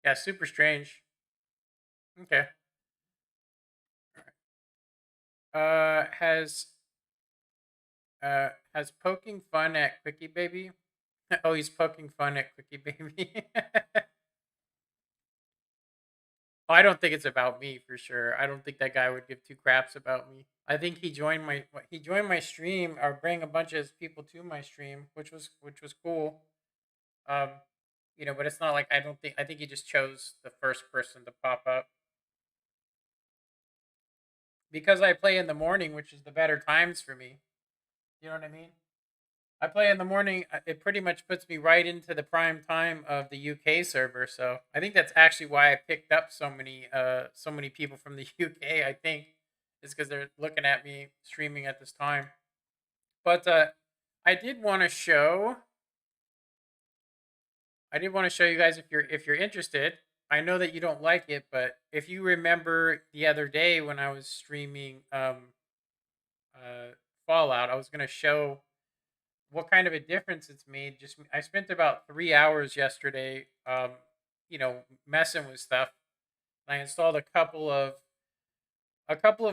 Yeah, super strange. Okay. Uh, has has poking fun at Quickie Baby? Oh, he's poking fun at Quickie Baby. Oh, I don't think it's about me for sure. I don't think that guy would give two craps about me. I think he joined my stream, or bring a bunch of his people to my stream, which was cool. Um, but it's not like, I think he just chose the first person to pop up, because I play in the morning, which is the better times for me. You know what I mean? I play in the morning. It pretty much puts me right into the prime time of the UK server. So I think that's actually why I picked up so many people from the UK. I think is because they're looking at me streaming at this time. But I did want to show. I did want to show you guys, if you're interested. I know that you don't like it, but if you remember the other day when I was streaming Fallout. I was gonna show what kind of a difference it's made. Just I spent about 3 hours yesterday, messing with stuff. I installed a couple of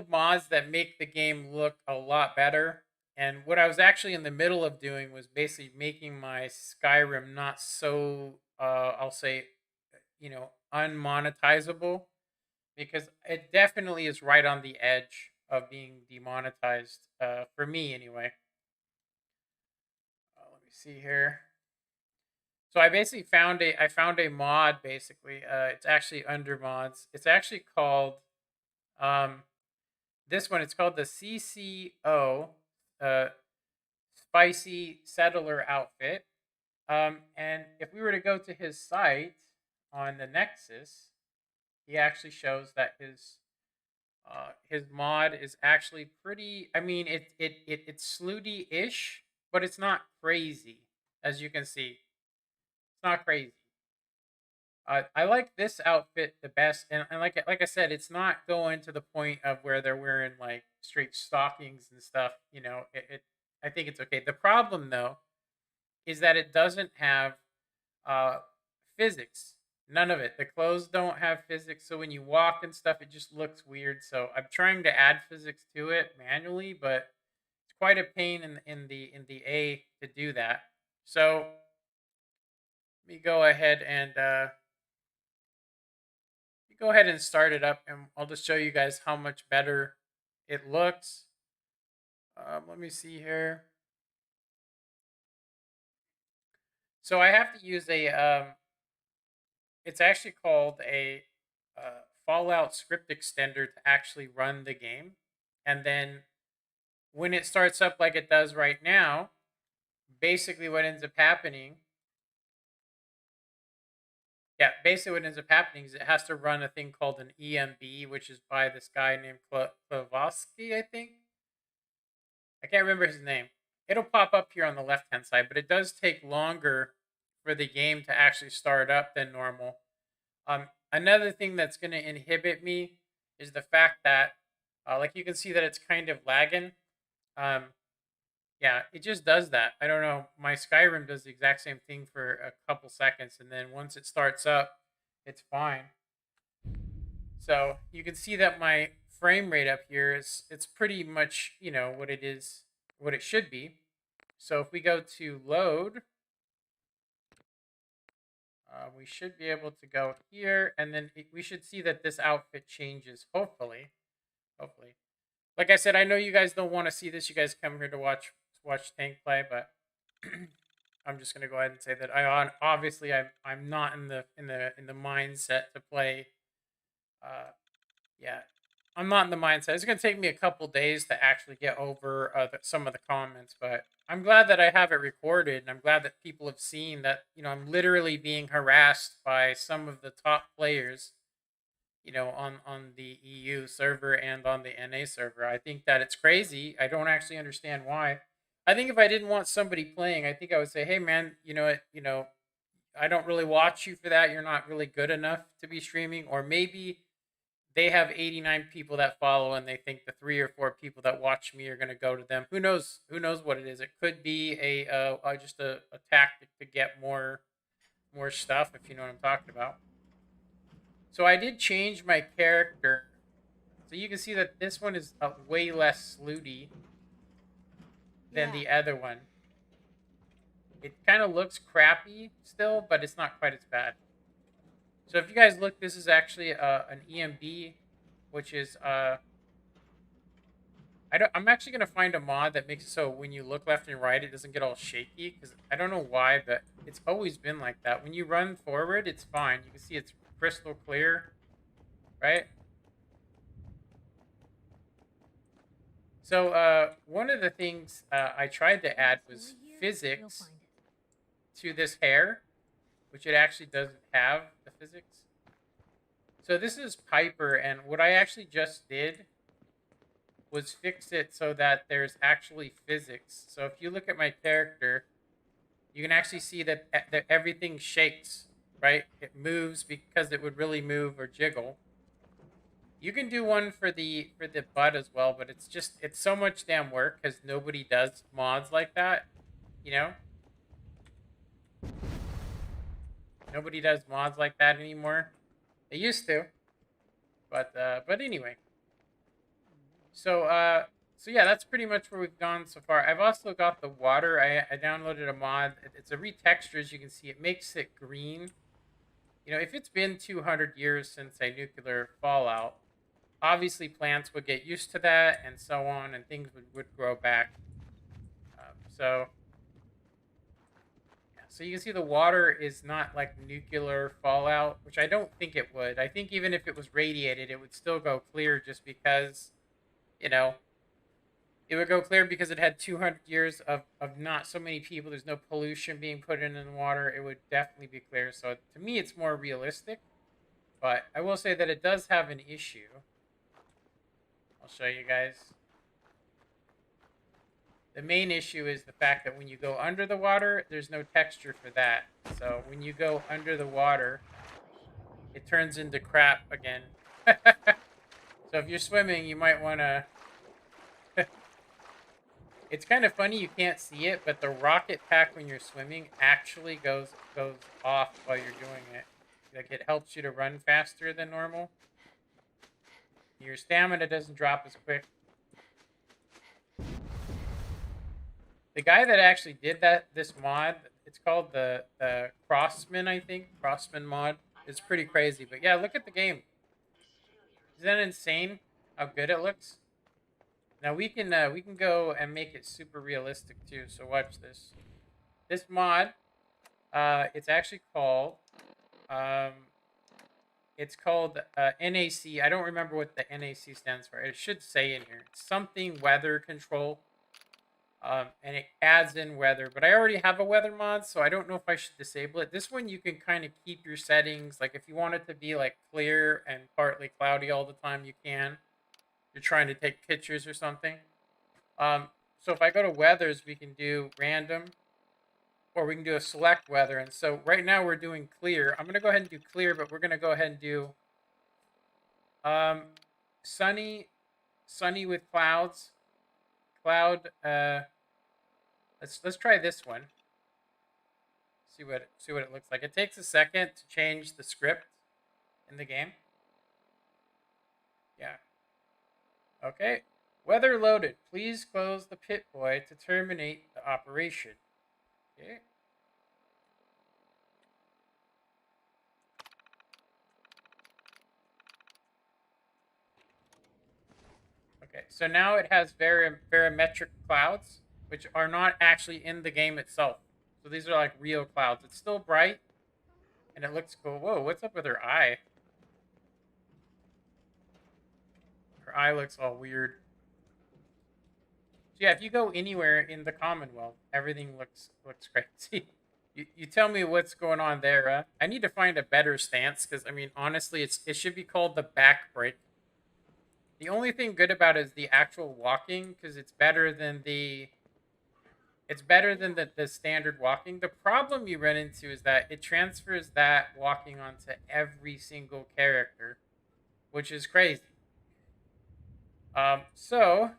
mods that make the game look a lot better. And what I was actually in the middle of doing was basically making my Skyrim not so, I'll say, unmonetizable, because it definitely is right on the edge of being demonetized, for me anyway. Let me see here. So I found a mod basically. It's actually under mods. It's actually called um, this one. It's called the CCO, uh, Spicy Settler Outfit. And if we were to go to his site on the Nexus, he actually shows that his mod is actually pretty. I mean, it's slooty-ish, but it's not crazy, as you can see. It's not crazy. I like this outfit the best, and like I said, it's not going to the point of where they're wearing like straight stockings and stuff. I think it's okay. The problem though is that it doesn't have uh physics. None of it. The clothes don't have physics, so when you walk and stuff, it just looks weird. So I'm trying to add physics to it manually, but it's quite a pain in the A to do that. So let me go ahead and start it up, and I'll just show you guys how much better it looks. Let me see here. So I have to use it's actually called a Fallout script extender to actually run the game. And then when it starts up like it does right now, basically what ends up happening, is it has to run a thing called an EMB, which is by this guy named Klavosky, I think. I can't remember his name. It'll pop up here on the left hand side, but it does take longer for the game to actually start up than normal. Another thing that's going to inhibit me is the fact that, like you can see that it's kind of lagging. Um, yeah, it just does that. I don't know. My Skyrim does the exact same thing for a couple seconds, and then once it starts up, it's fine. So you can see that my frame rate up here it's pretty much what it is, what it should be. So if we go to load, we should be able to go here, and then we should see that this outfit changes. Hopefully. Like I said, I know you guys don't want to see this. You guys come here to watch tank play, but I'm just gonna go ahead and say that obviously I'm not in the mindset to play. Yeah, I'm not in the mindset. It's gonna take me a couple days to actually get over some of the comments, but I'm glad that I have it recorded, and I'm glad that people have seen that. I'm literally being harassed by some of the top players. On the EU server and on the NA server. I think that it's crazy. I don't actually understand why. I think if I didn't want somebody playing, I think I would say, "Hey, man, I don't really watch you for that. You're not really good enough to be streaming." Or maybe they have 89 people that follow, and they think the 3 or 4 people that watch me are going to go to them. Who knows? Who knows what it is? It could be just a tactic to get more stuff, if you know what I'm talking about. So I did change my character. So you can see that this one is way less slooty than the other one. It kind of looks crappy still, but it's not quite as bad. So if you guys look, this is actually an EMB, which is I'm actually gonna find a mod that makes it so when you look left and right, it doesn't get all shaky. Because I don't know why, but it's always been like that. When you run forward, it's fine. You can see it's crystal clear, right? So one of the things I tried to add was physics to this hair, which it actually doesn't have the physics. So this is Piper, and what I actually just did was fix it so that there's actually physics. So if you look at my character, you can actually see that everything shakes, right? It moves because it would really move or jiggle. You can do one for the butt as well, but it's so much damn work because nobody does mods like that. You know, nobody does mods like that anymore. They used to, but anyway. So so yeah, that's pretty much where we've gone so far. I've also got the water. I downloaded a mod. It's a retexture, as you can see. It makes it green. You know, if it's been 200 years since a nuclear fallout, obviously plants would get used to that and so on, and things would grow back. So yeah, so you can see the water is not like nuclear fallout, which I don't think it would. I think even if it was radiated, it would still go clear just because, you know, it would go clear because it had 200 years of not so many people. There's no pollution being put in the water. It would definitely be clear. So to me, it's more realistic. But I will say that it does have an issue. I'll show you guys. The main issue is the fact that when you go under the water, there's no texture for that. So when you go under the water, it turns into crap again. So if you're swimming, you might want to... It's kind of funny, you can't see it, but the rocket pack when you're swimming actually goes off while you're doing it. Like, it helps you to run faster than normal. Your stamina doesn't drop as quick. The guy that actually did this mod, it's called the Crossman, I think. Crossman mod. It's pretty crazy. But yeah, look at the game. Isn't that insane how good it looks? Now we can go and make it super realistic too. So watch this. This mod, it's actually called NAC. I don't remember what the NAC stands for. It should say in here. It's something weather control. And it adds in weather, but I already have a weather mod, so I don't know if I should disable it. This one you can kind of keep your settings. Like if you want it to be like clear and partly cloudy all the time, you can. You're trying to take pictures or something. So if I go to weathers, we can do random, or we can do a select weather. And so right now we're doing clear. I'm gonna go ahead and do clear, but we're gonna go ahead and do sunny with clouds. Cloud. Let's try this one. See what it looks like. It takes a second to change the script in the game. Yeah. Okay. Weather loaded. Please close the pit boy to terminate the operation. Okay. Okay. So now it has barometric clouds, which are not actually in the game itself. So these are like real clouds. It's still bright, and it looks cool. Whoa, what's up with her eye? Her eye looks all weird. So yeah, if you go anywhere in the Commonwealth, everything looks crazy. You tell me what's going on there. I need to find a better stance because I mean, honestly, it should be called the back break. The only thing good about it is the actual walking because it's better than the standard walking. The problem you run into is that it transfers that walking onto every single character, which is crazy. So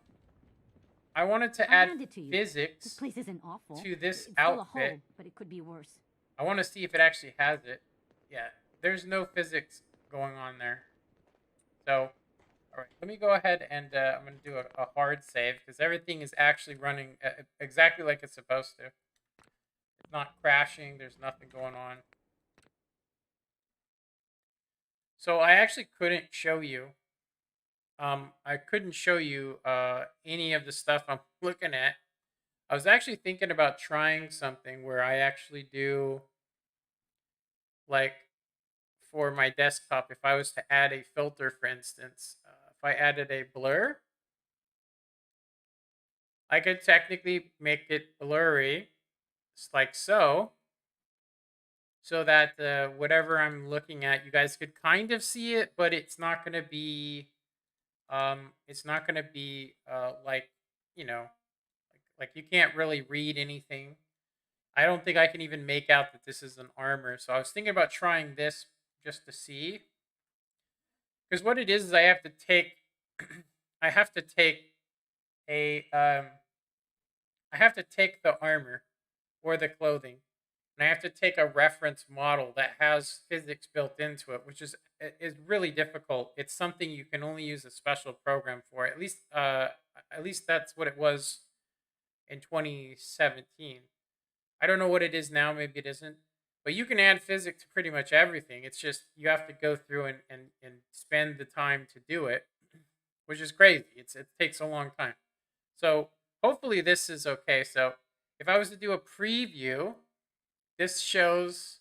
I wanted to add physics this place isn't awful. to this it's outfit. Full of hope, but it could be worse. I want to see if it actually has it. Yeah, there's no physics going on there. So, all right, let me go ahead and I'm going to do a hard save because everything is actually running exactly like it's supposed to. It's not crashing. There's nothing going on. So I actually couldn't show you. I couldn't show you any of the stuff I'm looking at. I was actually thinking about trying something where I actually do, like, for my desktop, if I was to add a filter, for instance, if I added a blur, I could technically make it blurry, just like so, so that whatever I'm looking at, you guys could kind of see it, but it's not going to be, like, you know, like you can't really read anything. I don't think I can even make out that this is an armor. So I was thinking about trying this just to see. Because what it is I have to take, I have to take a, I have to take the armor or the clothing, and I have to take a reference model that has physics built into it, which is really difficult. It's something you can only use a special program for. At least that's what it was in 2017. I don't know what it is now. Maybe it isn't. But you can add physics to pretty much everything. It's just you have to go through and spend the time to do it, which is crazy. It takes a long time. So hopefully this is okay. So if I was to do a preview, this shows,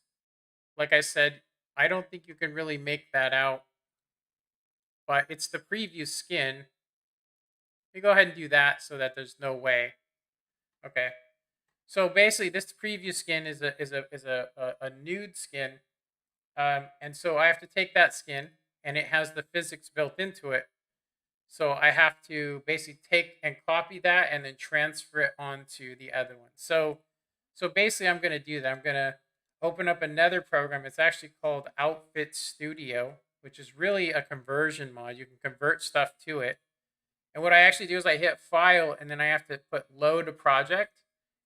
like I said, I don't think you can really make that out, but it's the preview skin. Let me go ahead and do that so that there's no way. Okay. So basically, this preview skin is a nude skin, and so I have to take that skin, and it has the physics built into it. So I have to basically take and copy that, and then transfer it onto the other one. So basically, I'm going to do that. I'm going to open up another program. It's actually called Outfit Studio, which is really a conversion mod. You can convert stuff to it. And what I actually do is I hit File, and then I have to put Load a Project,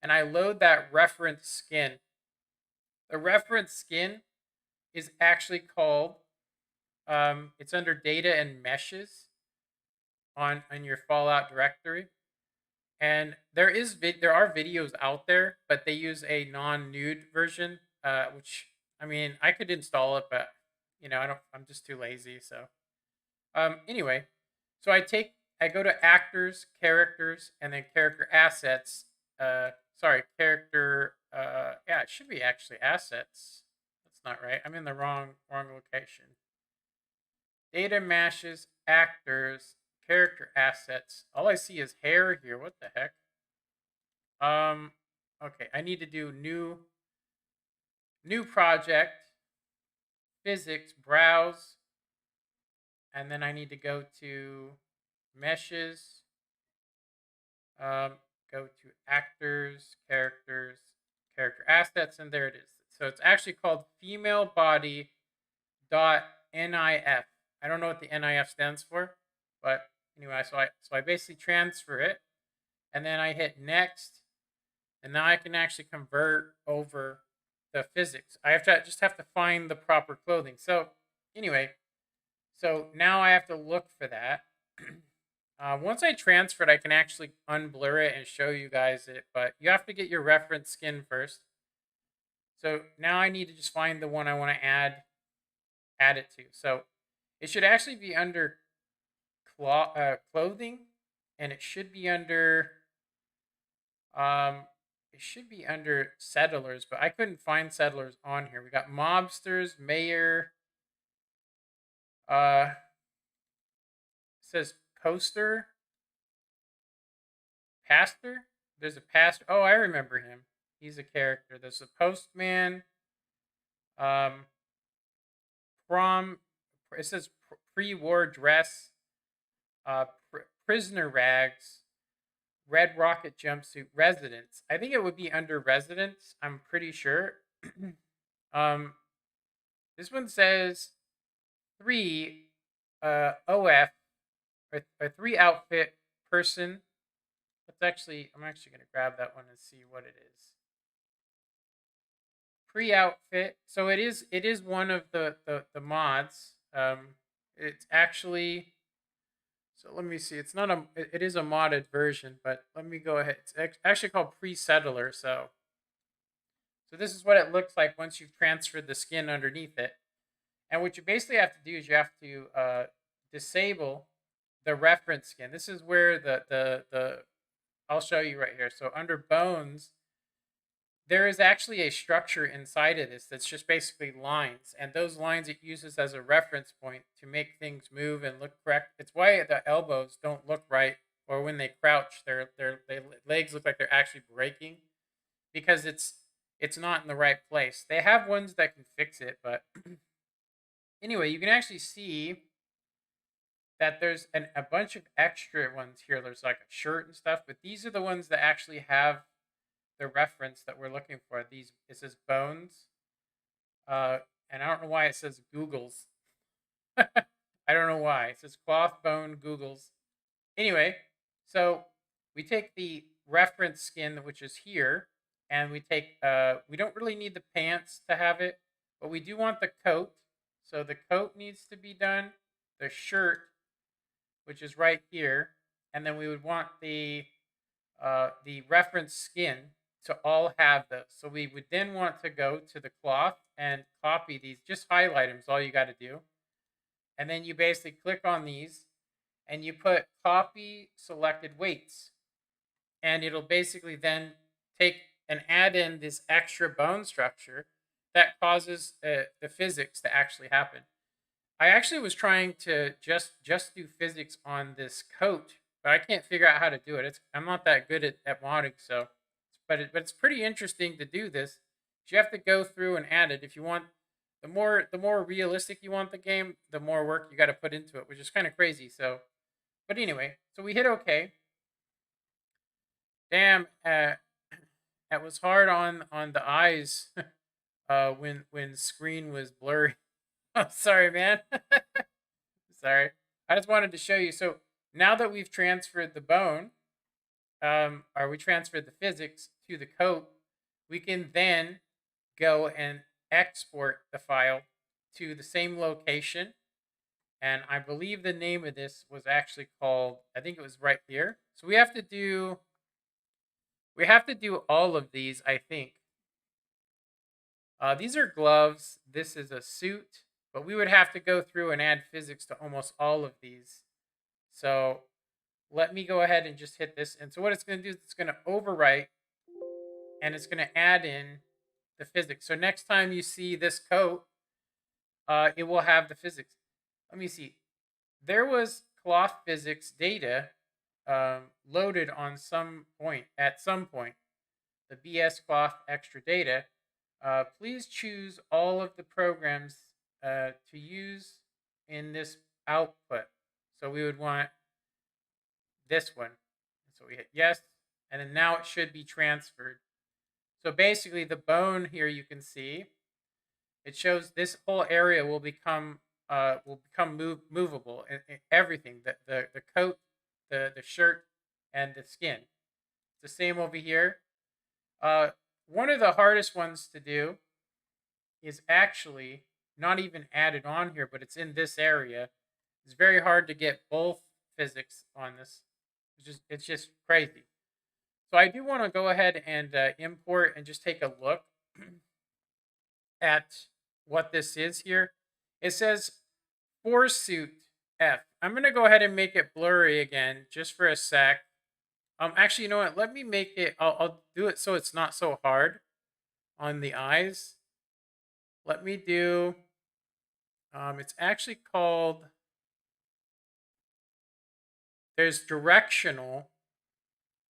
and I load that reference skin. The reference skin is actually called, it's under Data and Meshes on your Fallout directory. And there are videos out there, but they use a non-nude version, which, I mean, I could install it, but I'm just too lazy. So anyway, so I go to actors, characters, and then character assets. Sorry, character. Yeah, it should be actually assets. That's not right. I'm in the wrong location. Data mashes, actors, character assets. All I see is hair here. What the heck? Okay, I need to do new project, physics, browse, and then I need to go to meshes, go to actors, characters, character assets, and there it is. So it's actually called female body dot NIF. I don't know what the NIF stands for, but anyway, so I basically transfer it, and then I hit next, and now I can actually convert over the physics. I just have to find the proper clothing. So anyway, so now I have to look for that. Once I transfer it, I can actually unblur it and show you guys it, but you have to get your reference skin first. So now I need to just find the one I want to add it to. So it should actually be under clothing, and it should be under settlers, but I couldn't find settlers on here. We got mobsters, mayor, it says poster, pastor. There's a pastor. Oh, I remember him. He's a character. There's a postman. Prom. It says pre-war dress. Prisoner rags. Red rocket jumpsuit. Residence. I think it would be under residence. I'm pretty sure. This one says 3 OF or 3 outfit person. I'm actually going to grab that one and see what it is. Pre-outfit. So it is one of the mods. It's actually, so let me see. It's not it is a modded version, but let me go ahead. It's actually called pre-settler. So this is what it looks like once you've transferred the skin underneath it. And what you basically have to do is you have to disable the reference skin. This is where the I'll show you right here. So under bones, there is actually a structure inside of this that's just basically lines, and those lines it uses as a reference point to make things move and look correct. It's why the elbows don't look right, or when they crouch, their legs look like they're actually breaking because it's not in the right place. They have ones that can fix it, but anyway, you can actually see that there's a bunch of extra ones here. There's like a shirt and stuff, but these are the ones that actually have the reference that we're looking for. It says bones, and I don't know why it says Google's. I don't know why. It says cloth bone Googles. Anyway, so we take the reference skin, which is here, and we take, we don't really need the pants to have it, but we do want the coat. So the coat needs to be done, the shirt, which is right here, and then we would want the reference skin to all have those. So we would then want to go to the cloth and copy these, just highlight them is all you got to do. And then you basically click on these and you put copy selected weights. And it'll basically then take and add in this extra bone structure that causes the physics to actually happen. I actually was trying to just do physics on this coat, but I can't figure out how to do it. I'm not that good at modding, so but it's pretty interesting to do this. You have to go through and add it if you want. The more realistic you want the game, the more work you got to put into it, which is kind of crazy. So, but anyway, so we hit OK. Damn, that was hard on the eyes when screen was blurry. I'm sorry, man. Sorry. I just wanted to show you. So now that we've transferred the bone, or we transferred the physics to the coat, we can then go and export the file to the same location. And I believe the name of this was actually called, I think it was right here. So we have to do all of these, I think. These are gloves. This is a suit, but we would have to go through and add physics to almost all of these. So let me go ahead and just hit this. And so what it's going to do is it's going to overwrite and it's going to add in the physics. So next time you see this coat, it will have the physics. Let me see. There was cloth physics data loaded on at some point. The BS cloth extra data. Please choose all of the programs to use in this output. So we would want this one. So we hit yes, and then now it should be transferred. So basically the bone here, you can see, it shows this whole area will become movable. Everything, the coat, the shirt, and the skin. It's the same over here. One of the hardest ones to do is actually not even added on here, but it's in this area. It's very hard to get both physics on this. It's just crazy. So I do want to go ahead and import and just take a look at what this is here. It says Forsuit F. I'm going to go ahead and make it blurry again just for a sec. Actually, you know what? Let me make it, I'll do it so it's not so hard on the eyes. Let me do, it's actually called, there's directional.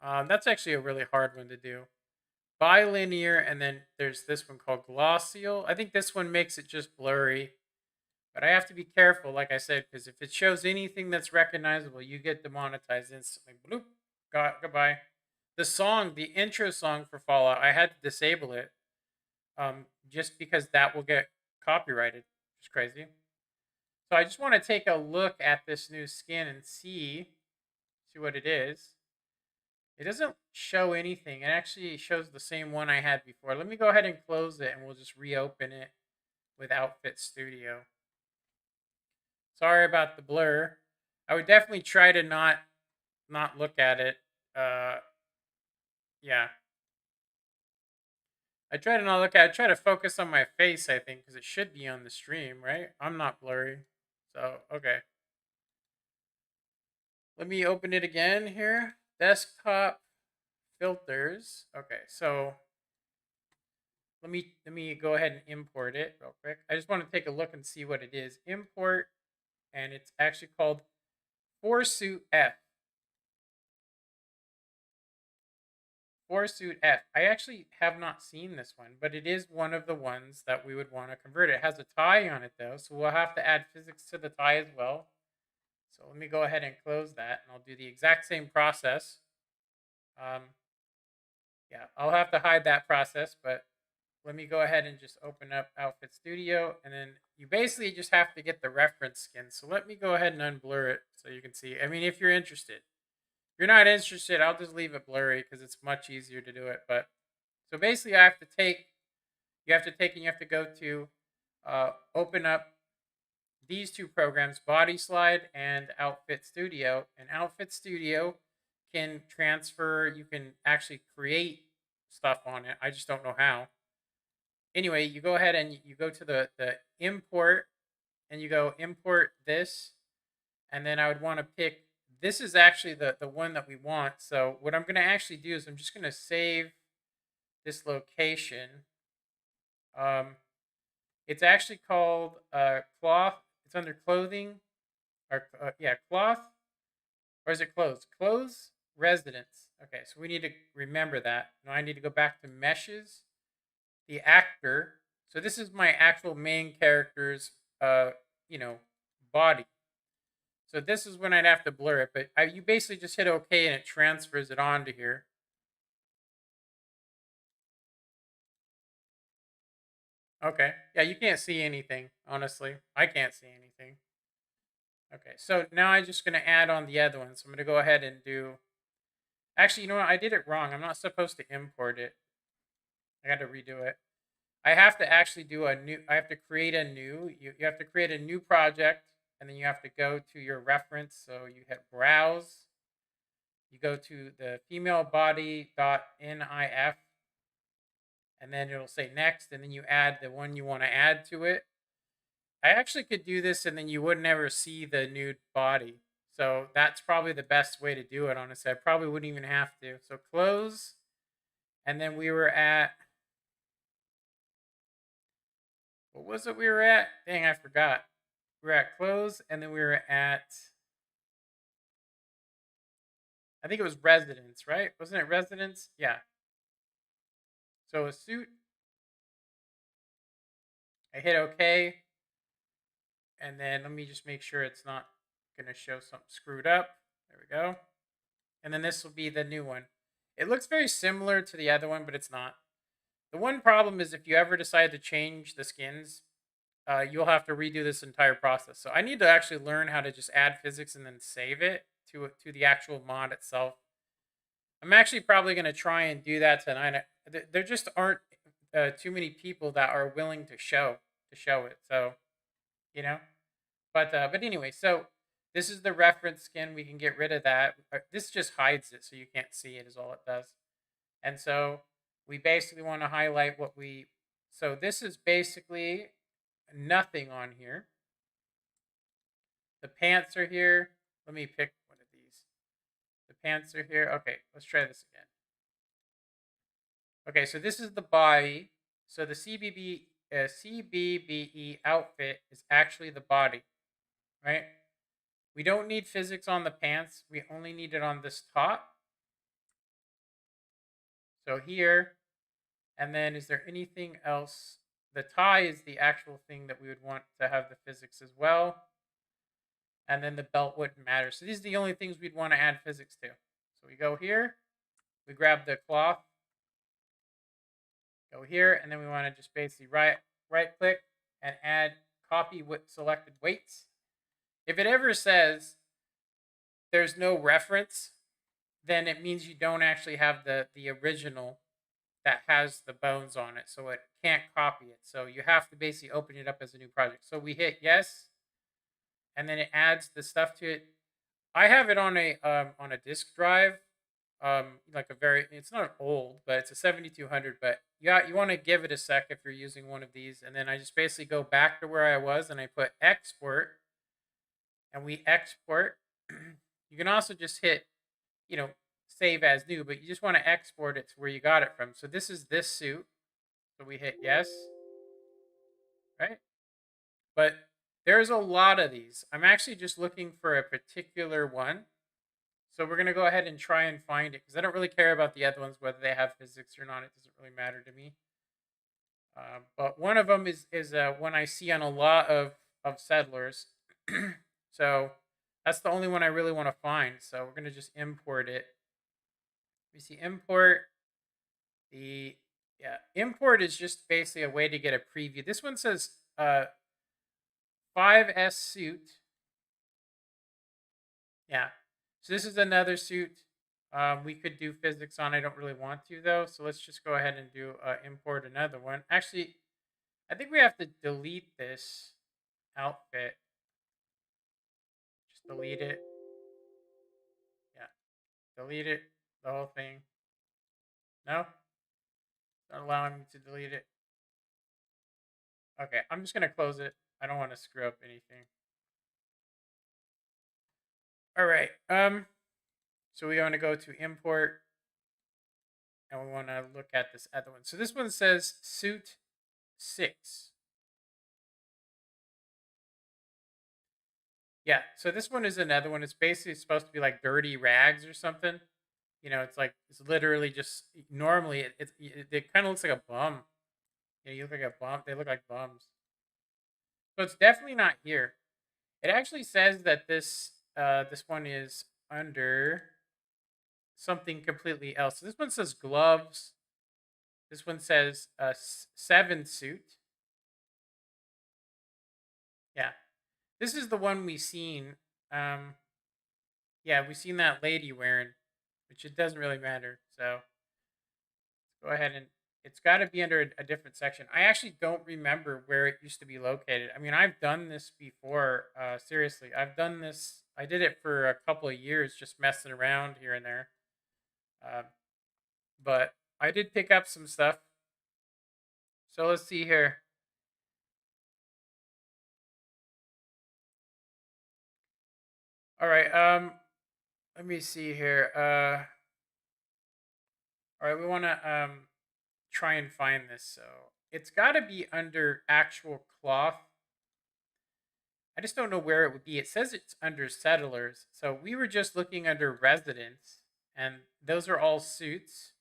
That's actually a really hard one to do. Bilinear, and then there's this one called glossial. I think this one makes it just blurry. But I have to be careful, like I said, because if it shows anything that's recognizable, you get demonetized instantly. Bloop. Goodbye. The song, the intro song for Fallout, I had to disable it just because that will get copyrighted. It's crazy. So I just want to take a look at this new skin and see what it is. It doesn't show anything. It actually shows the same one I had before. Let me go ahead and close it, and we'll just reopen it with Outfit Studio. Sorry about the blur. I would definitely try to not look at it. Yeah. I try to not look at it. I try to focus on my face, I think, because it should be on the stream, right? I'm not blurry. So, okay. Let me open it again here. Desktop filters. Okay, so let me go ahead and import it real quick. I just want to take a look and see what it is. Import, and it's actually called Forsuit F. Forsuit F. I actually have not seen this one, but it is one of the ones that we would want to convert. It has a tie on it though, so we'll have to add physics to the tie as well. So let me go ahead and close that, and I'll do the exact same process. Yeah, I'll have to hide that process, but let me go ahead and just open up Outfit Studio, and then you basically just have to get the reference skin. So let me go ahead and unblur it so you can see. I mean, if you're interested. If you're not interested, I'll just leave it blurry because it's much easier to do it. But so basically, I have to take, you have to take, and you have to go to open up these two programs, Body Slide and Outfit Studio. And Outfit Studio can transfer, you can actually create stuff on it. I just don't know how. Anyway, you go ahead and you go to the import and you go import this. And then I would want to pick, this is actually the one that we want. So what I'm going to actually do is I'm just going to save this location. It's actually called cloth. It's under clothing, or yeah, cloth, or is it clothes? Clothes residence. Okay, so we need to remember that. Now I need to go back to meshes, the actor. So this is my actual main character's, you know, body. So this is when I'd have to blur it, but you basically just hit OK and it transfers it onto here. Okay. Yeah, you can't see anything, honestly. I can't see anything. Okay, so now I'm just going to add on the other one. So I'm going to go ahead and do... Actually, you know what? I did it wrong. I'm not supposed to import it. I got to redo it. I have to actually do a new... I have to create a new... You have to create a new project, and then you have to go to your reference. So you hit Browse. You go to the female body.nif, and then it'll say next, and then you add the one you want to add to it. I actually could do this and then you would never see the nude body. So that's probably the best way to do it, honestly. I probably wouldn't even have to. So close, and then we were at... What was it we were at? Dang, I forgot. We were at close, and then we were at... I think it was residence, right? Wasn't it residence? Yeah. So a suit. I hit OK. And then let me just make sure it's not going to show something screwed up. There we go. And then this will be the new one. It looks very similar to the other one, but it's not. The one problem is if you ever decide to change the skins, you'll have to redo this entire process. So I need to actually learn how to just add physics and then save it to the actual mod itself. I'm actually probably going to try and do that tonight. There just aren't too many people that are willing to show it. So, you know. But anyway, so this is the reference skin. We can get rid of that. This just hides it, so you can't see it is all it does. And so we basically want to highlight what we... So this is basically nothing on here. The pants are here. Let me pick one of these. The pants are here. Okay, let's try this again. Okay, so this is the body. So the CBBE outfit is actually the body, right? We don't need physics on the pants. We only need it on this top. So here, and then is there anything else? The tie is the actual thing that we would want to have the physics as well. And then the belt wouldn't matter. So these are the only things we'd want to add physics to. So we go here, we grab the cloth, go here, and then we want to just basically right click and add copy with selected weights. If it ever says there's no reference, then it means you don't actually have the original that has the bones on it, so it can't copy it. So you have to basically open it up as a new project. So we hit yes, and then it adds the stuff to it. I have it on a disk drive, like a very... It's not old, but it's a 7200. But yeah, you want to give it a sec if you're using one of these, and then I just basically go back to where I was, and I put export, and we export. You can also just hit, save as new, but you just want to export it to where you got it from. So this is this suit. So we hit yes, right? But there's a lot of these. I'm actually just looking for a particular one. So we're going to go ahead and try and find it because I don't really care about the other ones, whether they have physics or not. It doesn't really matter to me. But one of them is one I see on a lot of settlers. So that's the only one I really want to find. So we're going to just import it. We see import. Import is just basically a way to get a preview. This one says 5S suit. Yeah. So this is another suit. We could do physics on. I don't really want to though. So let's just go ahead and do import another one. Actually, I think we have to delete this outfit. Just delete it. Yeah. Delete it. The whole thing. No? Not allowing me to delete it. Okay. I'm just going to close it. I don't want to screw up anything. All right. So we want to go to import and we want to look at this other one. So this one says suit 6. Yeah, so this one is another one. It's basically supposed to be like dirty rags or something. You know, it's like it's literally just normally it kind of looks like a bum. You know, you look like a bum. They look like bums. So it's definitely not here. It actually says that this one is under something completely else. So this one says gloves. This one says 7 suit. Yeah, this is the one we seen. Yeah, we seen that lady wearing, which it doesn't really matter. So go ahead and it's got to be under a different section. I actually don't remember where it used to be located. I mean, I've done this before. Seriously, I've done this. I did it for a couple of years, just messing around here and there. Uh, but I did pick up some stuff. So let's see here. All right. Let me see here. All right. We want to try and find this. So it's got to be under actual cloth. I just don't know where it would be. It says it's under settlers. So we were just looking under residents, and those are all suits.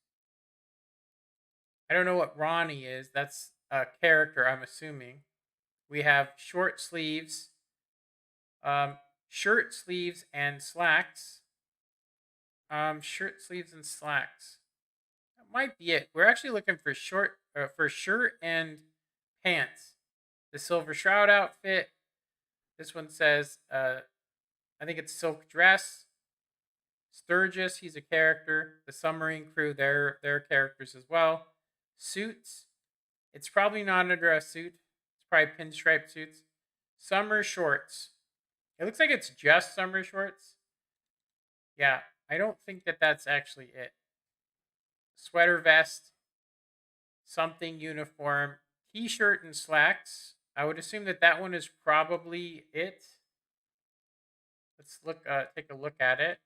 I don't know what Ronnie is. That's a character, I'm assuming. We have short sleeves, shirt sleeves and slacks. Shirt sleeves and slacks. That might be it. We're actually looking for shirt and pants. The silver shroud outfit. This one says, I think it's silk dress. Sturgis, he's a character. The submarine crew, they're characters as well. Suits, it's probably not under a suit. It's probably pinstripe suits. Summer shorts. It looks like it's just summer shorts. Yeah, I don't think that that's actually it. Sweater vest, something uniform, t-shirt and slacks. I would assume that that one is probably it. Let's look. Take a look at it.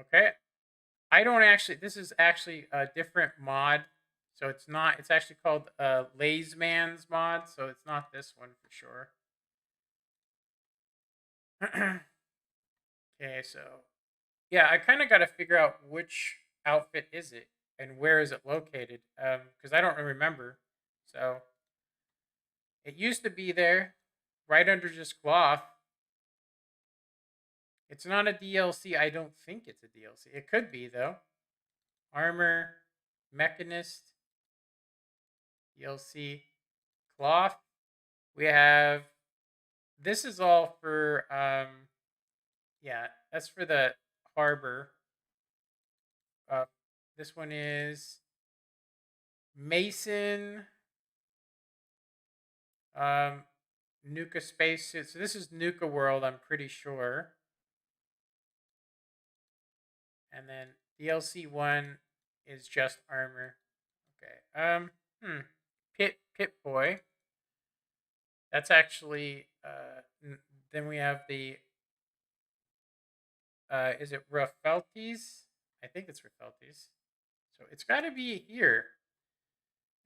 Okay, I don't actually. This is actually a different mod, so it's not. It's actually called Lazeman's mod, so it's not this one for sure. Okay, so yeah, I kind of got to figure out which outfit is it and where is it located, because I don't remember. So it used to be there, right under just cloth. It's not a DLC. I don't think it's a DLC. It could be though. Armor, mechanist, DLC, cloth. We have this is all for yeah, that's for the harbor. Uh this one is Mason Nuka spacesuit. So this is Nuka World, I'm pretty sure. And then DLC 1 is just armor. Okay. Pit Boy. That's actually then we have the is it Raffeltes? I think it's Raffeltes. So it's got to be here.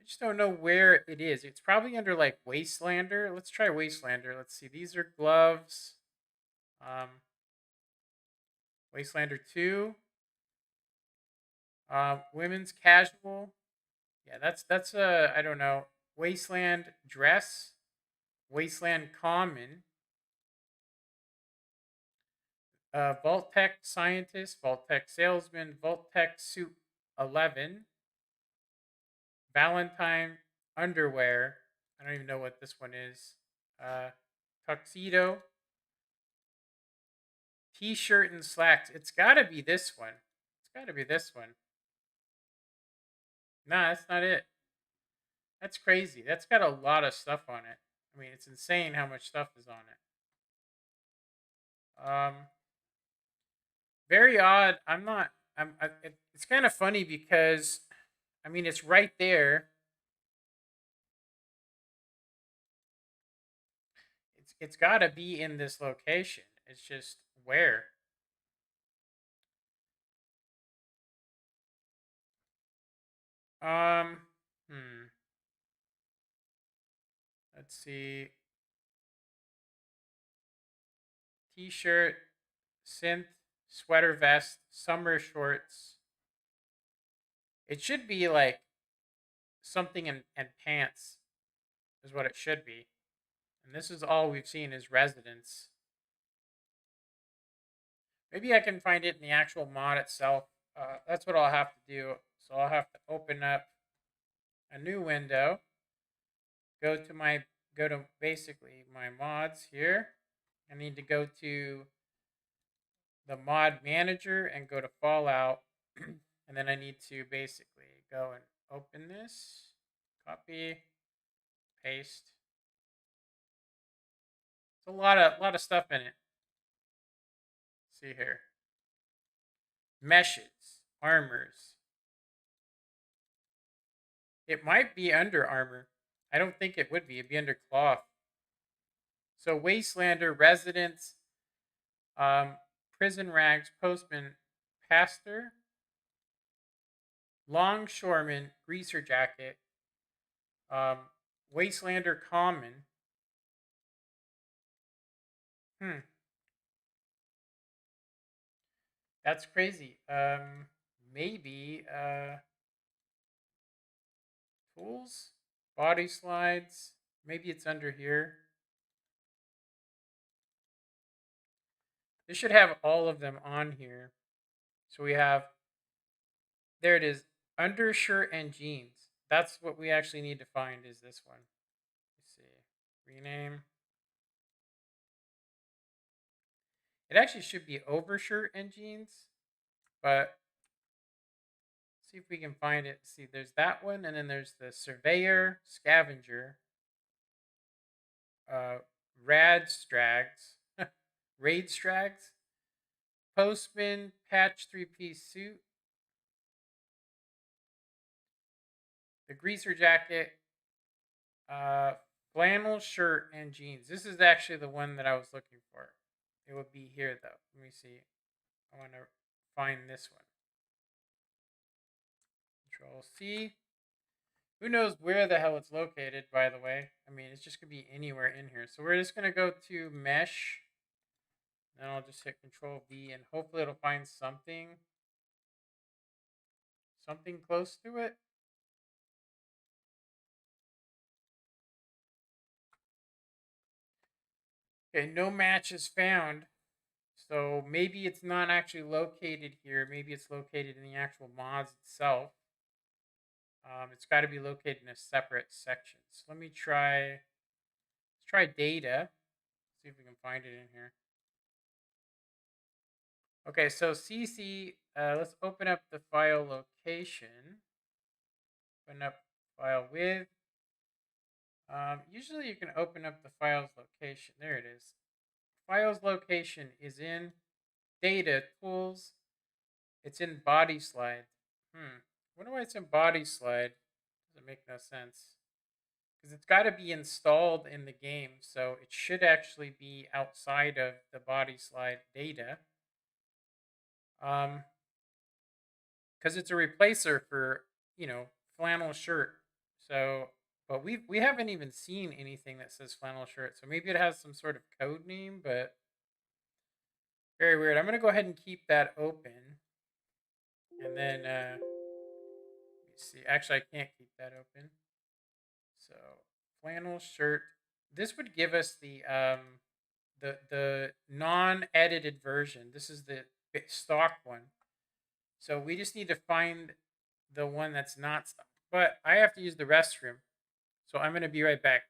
I just don't know where it is. It's probably under like Wastelander. Let's try Wastelander. Let's see. These are gloves. Um, Wastelander 2. Women's casual. Yeah, that's I don't know. Wasteland dress. Wasteland common. Vault Tech scientist, Vault Tech salesman, Vault Tech suit 11, Valentine underwear. I don't even know what this one is. Tuxedo, t-shirt and slacks. It's got to be this one. It's got to be this one. Nah, that's not it. That's crazy. That's got a lot of stuff on it. I mean, it's insane how much stuff is on it. Very odd. I'm not. It's kind of funny because, I mean, it's right there. It's got to be in this location. It's just where. Um. Hmm. Let's see. T-shirt, synth, sweater vest, summer shorts. It should be like something and pants is what it should be. And this is all we've seen is residence. Maybe I can find it in the actual mod itself. That's what I'll have to do. So I'll have to open up a new window. Go to basically my mods here. I need to go to the mod manager and go to Fallout. And then I need to basically go and open this, copy, paste. It's a lot of stuff in it. Let's see here. Meshes, armors. It might be under armor. I don't think it would be. It'd be under cloth. So Wastelander, residents, prison rags, postman, pastor, longshoreman, greaser jacket, Wastelander common. That's crazy. Maybe tools, body slides. Maybe it's under here. This should have all of them on here. So we have, there it is, undershirt and jeans. That's what we actually need to find is this one. Let's see, rename. It actually should be overshirt and jeans, but see if we can find it. See, there's that one, and then there's the surveyor, scavenger, rad strags, raid strags, postman, patch 3-piece suit, the greaser jacket, flannel shirt and jeans. This is actually the one that I was looking for. It would be here though. Let me see. I want to find this one. Control C. Who knows where the hell it's located, by the way. I mean, it's just going to be anywhere in here. So we're just going to go to mesh. Then I'll just hit Control V and hopefully it'll find something close to it. Okay, no match is found. So maybe it's not actually located here. Maybe it's located in the actual mods itself. It's got to be located in a separate section. So let me try. Let's try data. See if we can find it in here. Okay, so CC. Let's open up the file location. Open up file with. Usually you can open up the file's location. There it is. File's location is in data tools. It's in body slide. Wonder why it's in body slide. Doesn't make no sense. Because it's got to be installed in the game, so it should actually be outside of the body slide data. Because it's a replacer for, flannel shirt. So, but we haven't even seen anything that says flannel shirt. So maybe it has some sort of code name, but very weird. I'm gonna go ahead and keep that open, and then let me see. Actually, I can't keep that open. So flannel shirt. This would give us the non-edited version. This is the stock one. So we just need to find the one that's not stock. But I have to use the restroom. So I'm going to be right back.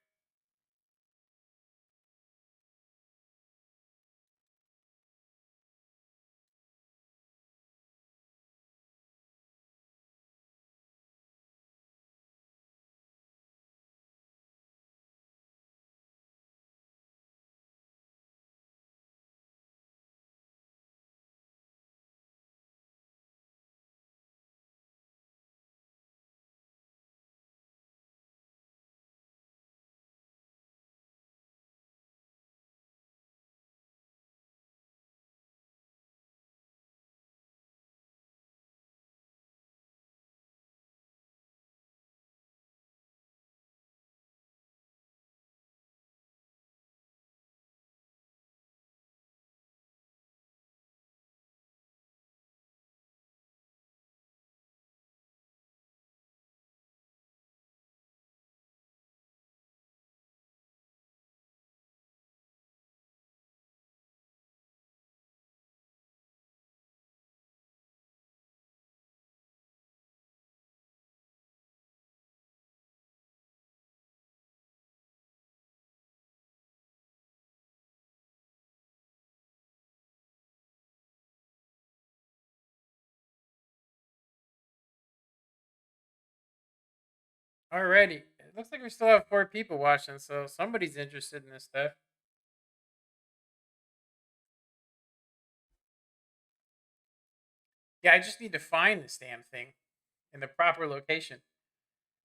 Alrighty. It looks like we still have 4 people watching, so somebody's interested in this stuff. Yeah, I just need to find this damn thing in the proper location.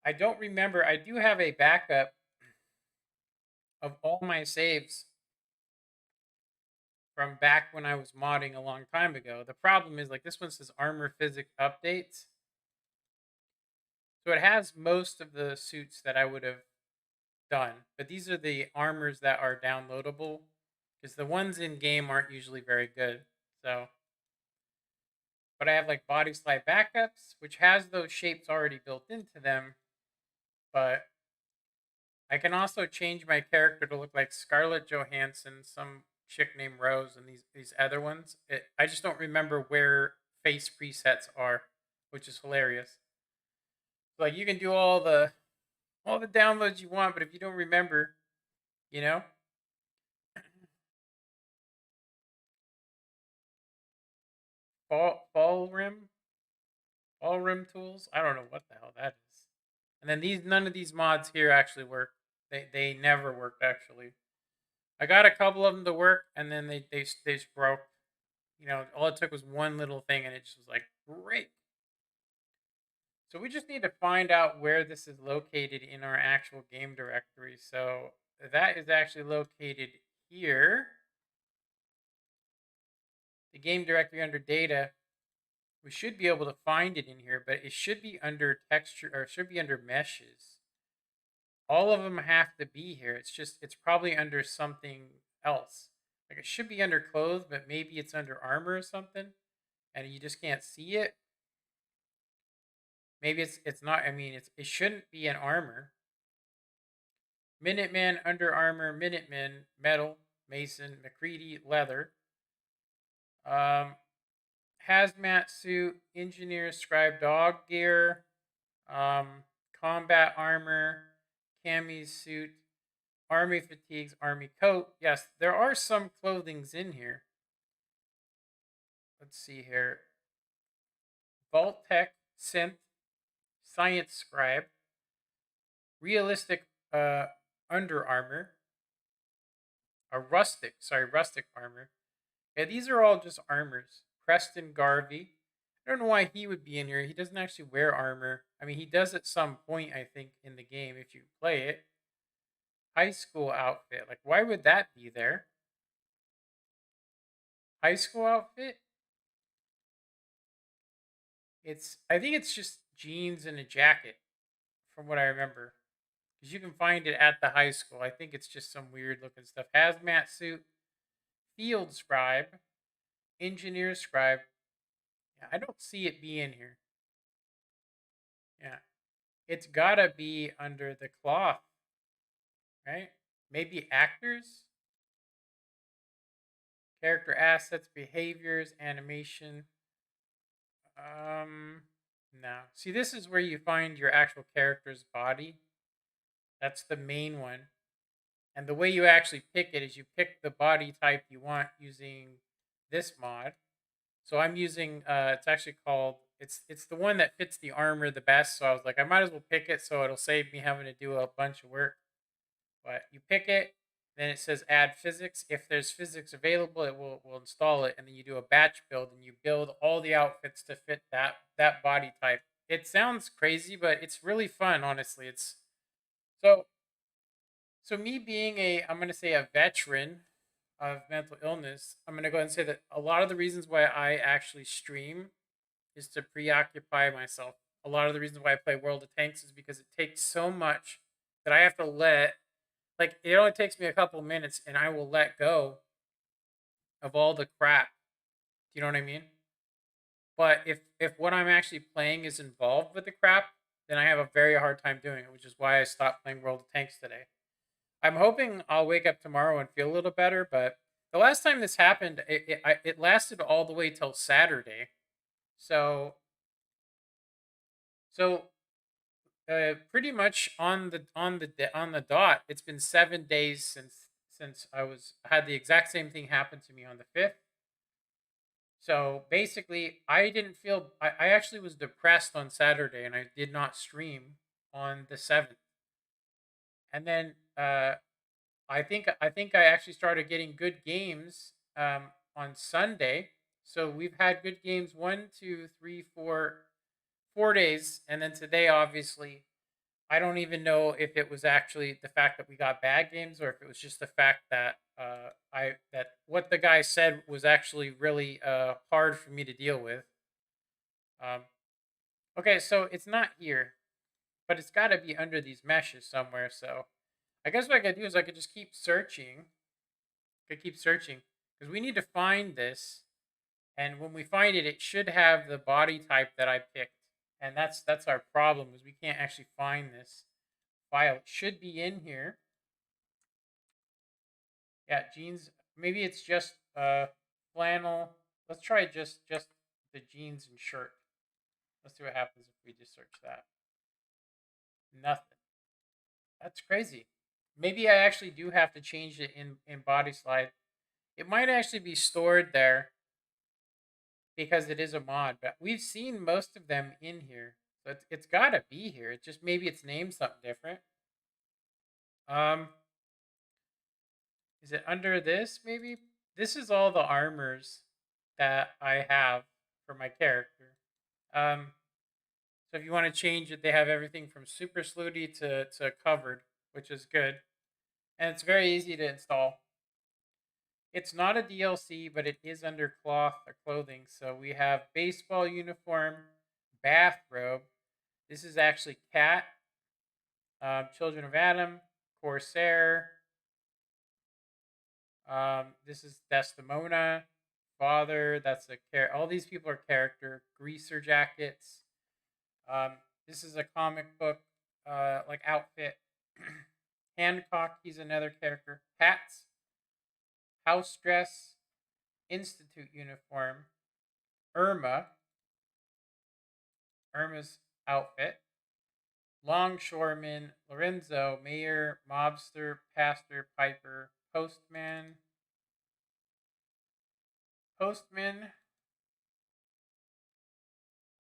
I don't remember. I do have a backup of all my saves from back when I was modding a long time ago. The problem is, like, this one says armor physics updates. So it has most of the suits that I would have done, but these are the armors that are downloadable because the ones in game aren't usually very good. So, but I have like body slide backups, which has those shapes already built into them. But I can also change my character to look like Scarlett Johansson, some chick named Rose, and these other ones. I just don't remember where face presets are, which is hilarious. Like you can do all the downloads you want, but if you don't remember, you know, fall rim, fall rim tools. I don't know what the hell that is. And then none of these mods here actually work. They never worked actually. I got a couple of them to work, and then they just broke. You know, all it took was one little thing, and it just was like great. So we just need to find out where this is located in our actual game directory. So that is actually located here. The game directory under data. We should be able to find it in here, but it should be under texture, or it should be under meshes. All of them have to be here. It's probably under something else. Like it should be under clothes, but maybe it's under armor or something, and you just can't see it. Maybe it's not. I mean, it shouldn't be an armor. Minuteman under armor, Minuteman metal, Mason, McCready leather, hazmat suit, engineer scribe dog gear, combat armor, cami suit, army fatigues, army coat. Yes, there are some clothings in here. Let's see here. Vault Tech, Synth, Science Scribe, realistic under armor, rustic armor. Yeah, these are all just armors. Preston Garvey. I don't know why he would be in here. He doesn't actually wear armor. I mean, he does at some point, I think, in the game if you play it. High school outfit. Like, why would that be there? High school outfit? I think it's just jeans and a jacket, from what I remember. Because you can find it at the high school. I think it's just some weird looking stuff. Hazmat suit, field scribe, engineer scribe. Yeah, I don't see it being here. Yeah. It's gotta be under the cloth, right? Maybe actors, character assets, behaviors, animation. No. See, this is where you find your actual character's body. That's the main one. And the way you actually pick it is you pick the body type you want using this mod. So I'm using it's actually called it's the one that fits the armor the best. So I was like, I might as well pick it so it'll save me having to do a bunch of work. But you pick it, then it says add physics. If there's physics available, it will install it, and then you do a batch build and you build all the outfits to fit that body type. It sounds crazy, but it's really fun, honestly. It's so so me being I'm gonna say a veteran of mental illness, I'm gonna go ahead and say that a lot of the reasons why I actually stream is to preoccupy myself. A lot of the reasons why I play World of Tanks is because it takes so much that I have to like it only takes me a couple minutes and I will let go of all the crap. Do you know what I mean? But if what I'm actually playing is involved with the crap, then I have a very hard time doing it, which is why I stopped playing World of Tanks today. I'm hoping I'll wake up tomorrow and feel a little better, but the last time this happened, it lasted all the way till Saturday. So so pretty much on the dot, it's been 7 days since I had the exact same thing happen to me on the 5th. So basically, I didn't feel I actually was depressed on Saturday, and I did not stream on the 7th. And then I think I actually started getting good games on Sunday. So we've had good games 4 days, and then today, obviously, I don't even know if it was actually the fact that we got bad games or if it was just the fact that that what the guy said was actually really hard for me to deal with. Um, okay, so it's not here, but it's got to be under these meshes somewhere. So I guess what I could do is I could just keep searching. I could keep searching because we need to find this, and when we find it, it should have the body type that I picked, and that's our problem is we can't actually find this file. It should be in here. Yeah, jeans. Maybe it's just flannel. Let's try just the jeans and shirt. Let's see what happens if we just search that. Nothing. That's crazy. Maybe I actually do have to change it in body slide. It might actually be stored there because it is a mod, but we've seen most of them in here. So it's got to be here. It's just maybe it's named something different. Um is it under this maybe? This is all the armors that I have for my character. So if you want to change it, they have everything from super slutty to covered, which is good. And it's very easy to install. It's not a DLC, but it is under cloth or clothing. So we have baseball uniform, bathrobe. This is actually Cat, Children of Adam, Corsair. This is Desdemona, Father. That's a character. All these people are character. Greaser jackets. Um, this is a comic book like outfit. Hancock, he's another character. Hats, house dress, institute uniform. Irma's outfit. Longshoreman, Lorenzo, mayor, mobster, pastor, piper, postman,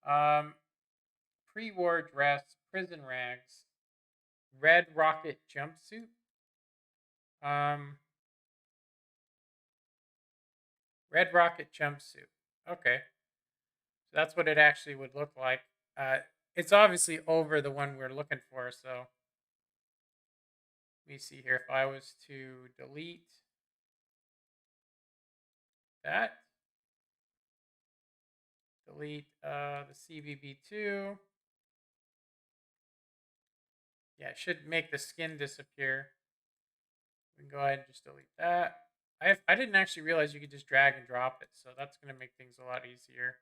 um, pre-war dress, prison rags, red rocket jumpsuit, um, red rocket jumpsuit. Okay, so that's what it actually would look like. Uh, it's obviously over the one we're looking for, so let me see here. If I was to delete that, delete the CVB2. Yeah, it should make the skin disappear. We can go ahead and just delete that. I didn't actually realize you could just drag and drop it, so that's going to make things a lot easier.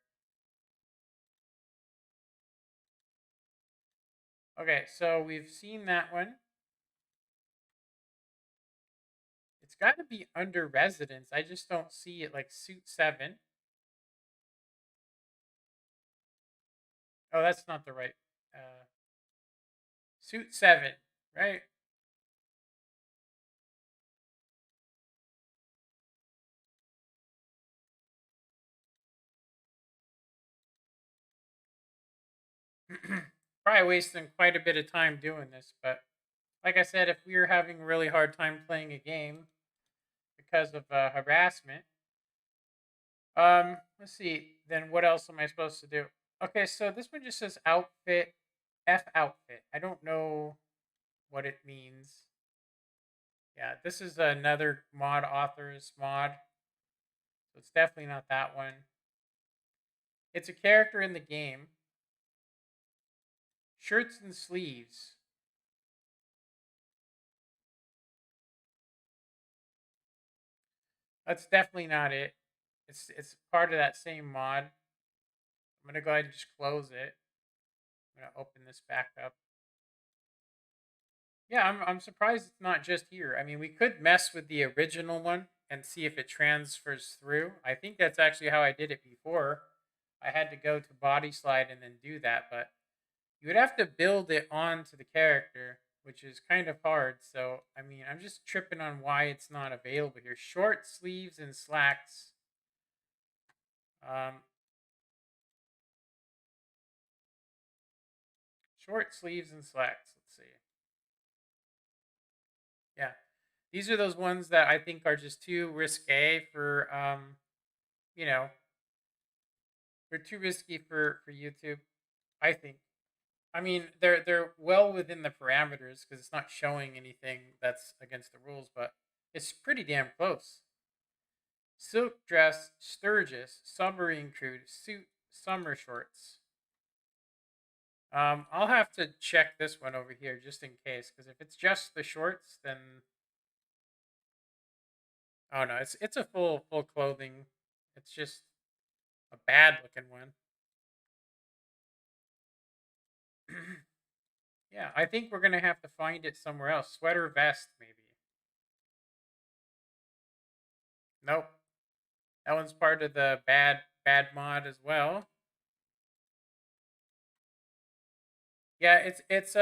Okay, so we've seen that one. It's got to be under residence. I just don't see it like suit 7. Oh, that's not the right. Suit 7, right? Probably wasting quite a bit of time doing this, but like I said, if we are having a really hard time playing a game because of harassment, let's see. Then what else am I supposed to do? Okay, so this one just says outfit, F outfit. I don't know what it means. Yeah, this is another mod author's mod, so it's definitely not that one. It's a character in the game. Shirts and sleeves. That's definitely not it. It's part of that same mod. I'm gonna go ahead and just close it. I'm gonna open this back up. Yeah, I'm surprised it's not just here. I mean, we could mess with the original one and see if it transfers through. I think that's actually how I did it before. I had to go to body slide and then do that, but you would have to build it onto the character, which is kind of hard. So, I mean, I'm just tripping on why it's not available here. Short sleeves and slacks. Um, Short sleeves and slacks. Let's see. Yeah. These are those ones that I think are just too risque for you know, they're too risky for YouTube, I think. I mean, they're well within the parameters because it's not showing anything that's against the rules, but it's pretty damn close. Silk dress, Sturgis, submarine crew, suit, summer shorts. I'll have to check this one over here just in case, because if it's just the shorts, then oh no, it's a full clothing. It's just a bad looking one. Yeah, I think we're gonna have to find it somewhere else. Sweater vest, maybe. Nope, that one's part of the bad mod as well. Yeah, it's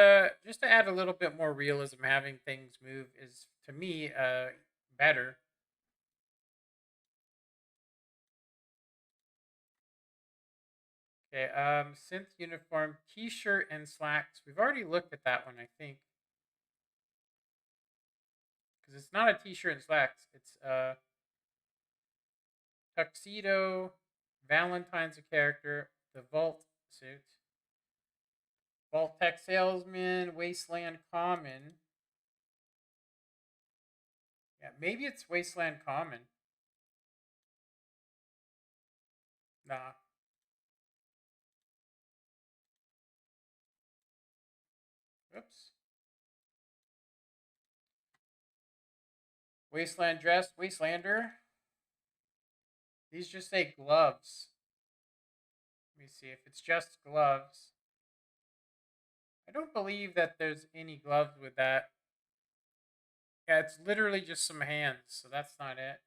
just to add a little bit more realism. Having things move is to me better. Okay, synth uniform, t-shirt and slacks. We've already looked at that one, I think, because it's not a t-shirt and slacks. It's tuxedo, Valentine's a character, the Vault suit, Vault Tech salesman, Wasteland common. Yeah, maybe it's Wasteland common. Nah. Oops. Wasteland dress, Wastelander. These just say gloves. Let me see if it's just gloves. I don't believe that there's any gloves with that. Yeah, it's literally just some hands, so that's not it.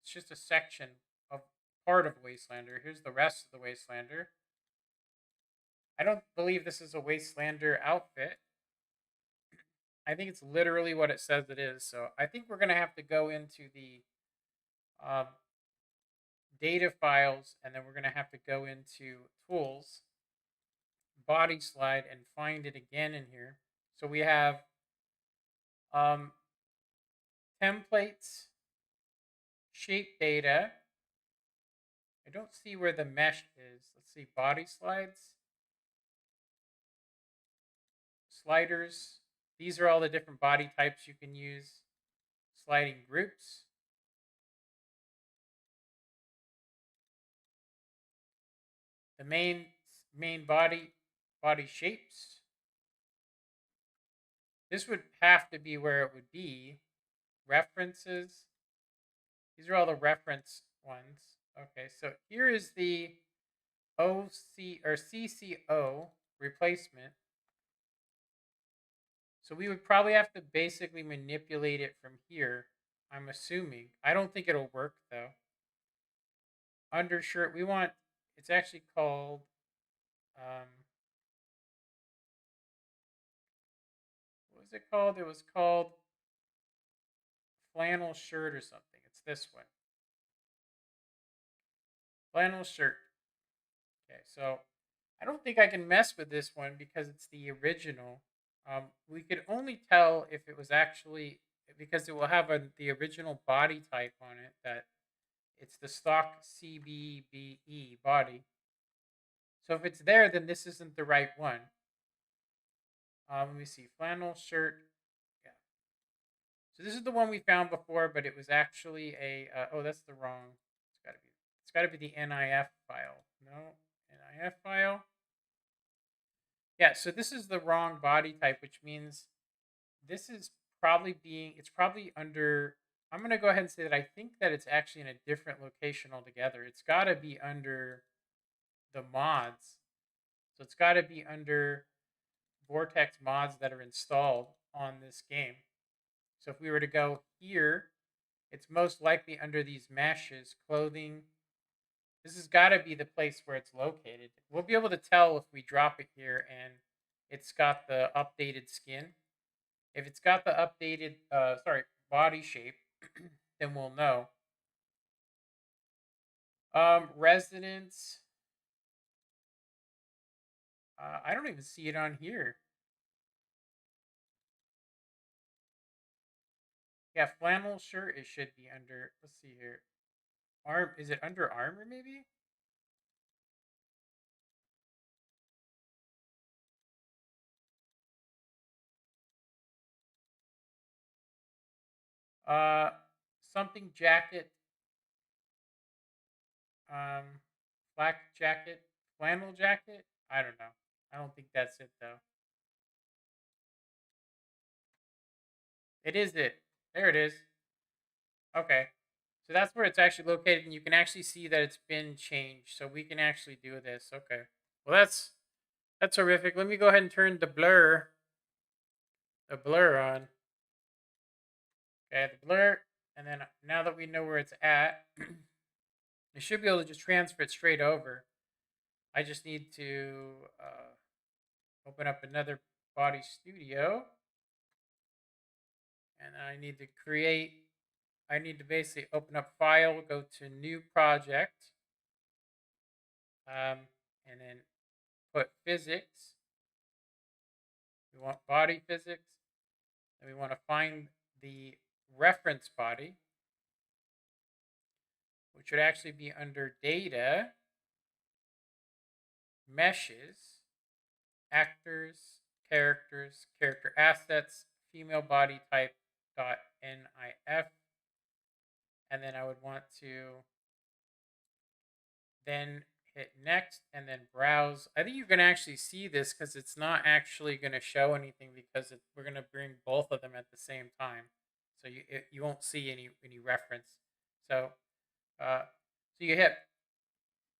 It's just a section of part of Wastelander. Here's the rest of the Wastelander. I don't believe this is a Wastelander outfit. I think it's literally what it says it is. So I think we're going to have to go into the um, data files, and then we're going to have to go into tools, body slide, and find it again in here. So we have um, templates, shape data. I don't see where the mesh is. Let's see, body slides, sliders. These are all the different body types you can use. Sliding groups. The main body shapes. This would have to be where it would be. References. These are all the reference ones. Okay, so here is the OC or CCO replacement. So we would probably have to basically manipulate it from here, I'm assuming. I don't think it'll work though. Undershirt, we want, it's actually called, what was it called? It was called flannel shirt or something. It's this one. Flannel shirt. Okay, so I don't think I can mess with this one because it's the original. We could only tell if it was actually, because it will have the original body type on it, that it's the stock CBBE body. So if it's there, then this isn't the right one. Let me see, flannel shirt. Yeah. So this is the one we found before, but it was actually a. Oh, that's the wrong. It's got to be. It's got to be the NIF file. No, NIF file. Yeah. So this is the wrong body type, which means this is probably being. It's probably under. I'm gonna go ahead and say that I think that it's actually in a different location altogether. It's got to be under the mods. So it's got to be under Vortex mods that are installed on this game. So if we were to go here, it's most likely under these meshes, clothing. This has got to be the place where it's located. We'll be able to tell if we drop it here and it's got the updated skin. If it's got the updated, body shape, then we'll know. Residence. I don't even see it on here. Yeah, flannel shirt. It should be under. Let's see here. Arm. Is it under armor? Maybe. Uh, something jacket. Um, black jacket. Flannel jacket. I don't know. I don't think that's it though. It is it. There it is. Okay. So that's where it's actually located, and you can actually see that it's been changed. So we can actually do this. Okay. Well, that's horrific. Let me go ahead and turn the blur on. Okay, the blur, and then now that we know where it's at, we should be able to just transfer it straight over. I just need to open up another body studio, and I need to create. I need to basically open up file, go to new project, and then put physics. We want body physics, and we want to find the reference body, which would actually be under data, meshes, actors, characters, character assets, female body type .nif, and then I would want to then hit next and then browse. I think you can actually see this because it's not actually going to show anything because we're going to bring both of them at the same time, so you won't see any reference. So so you hit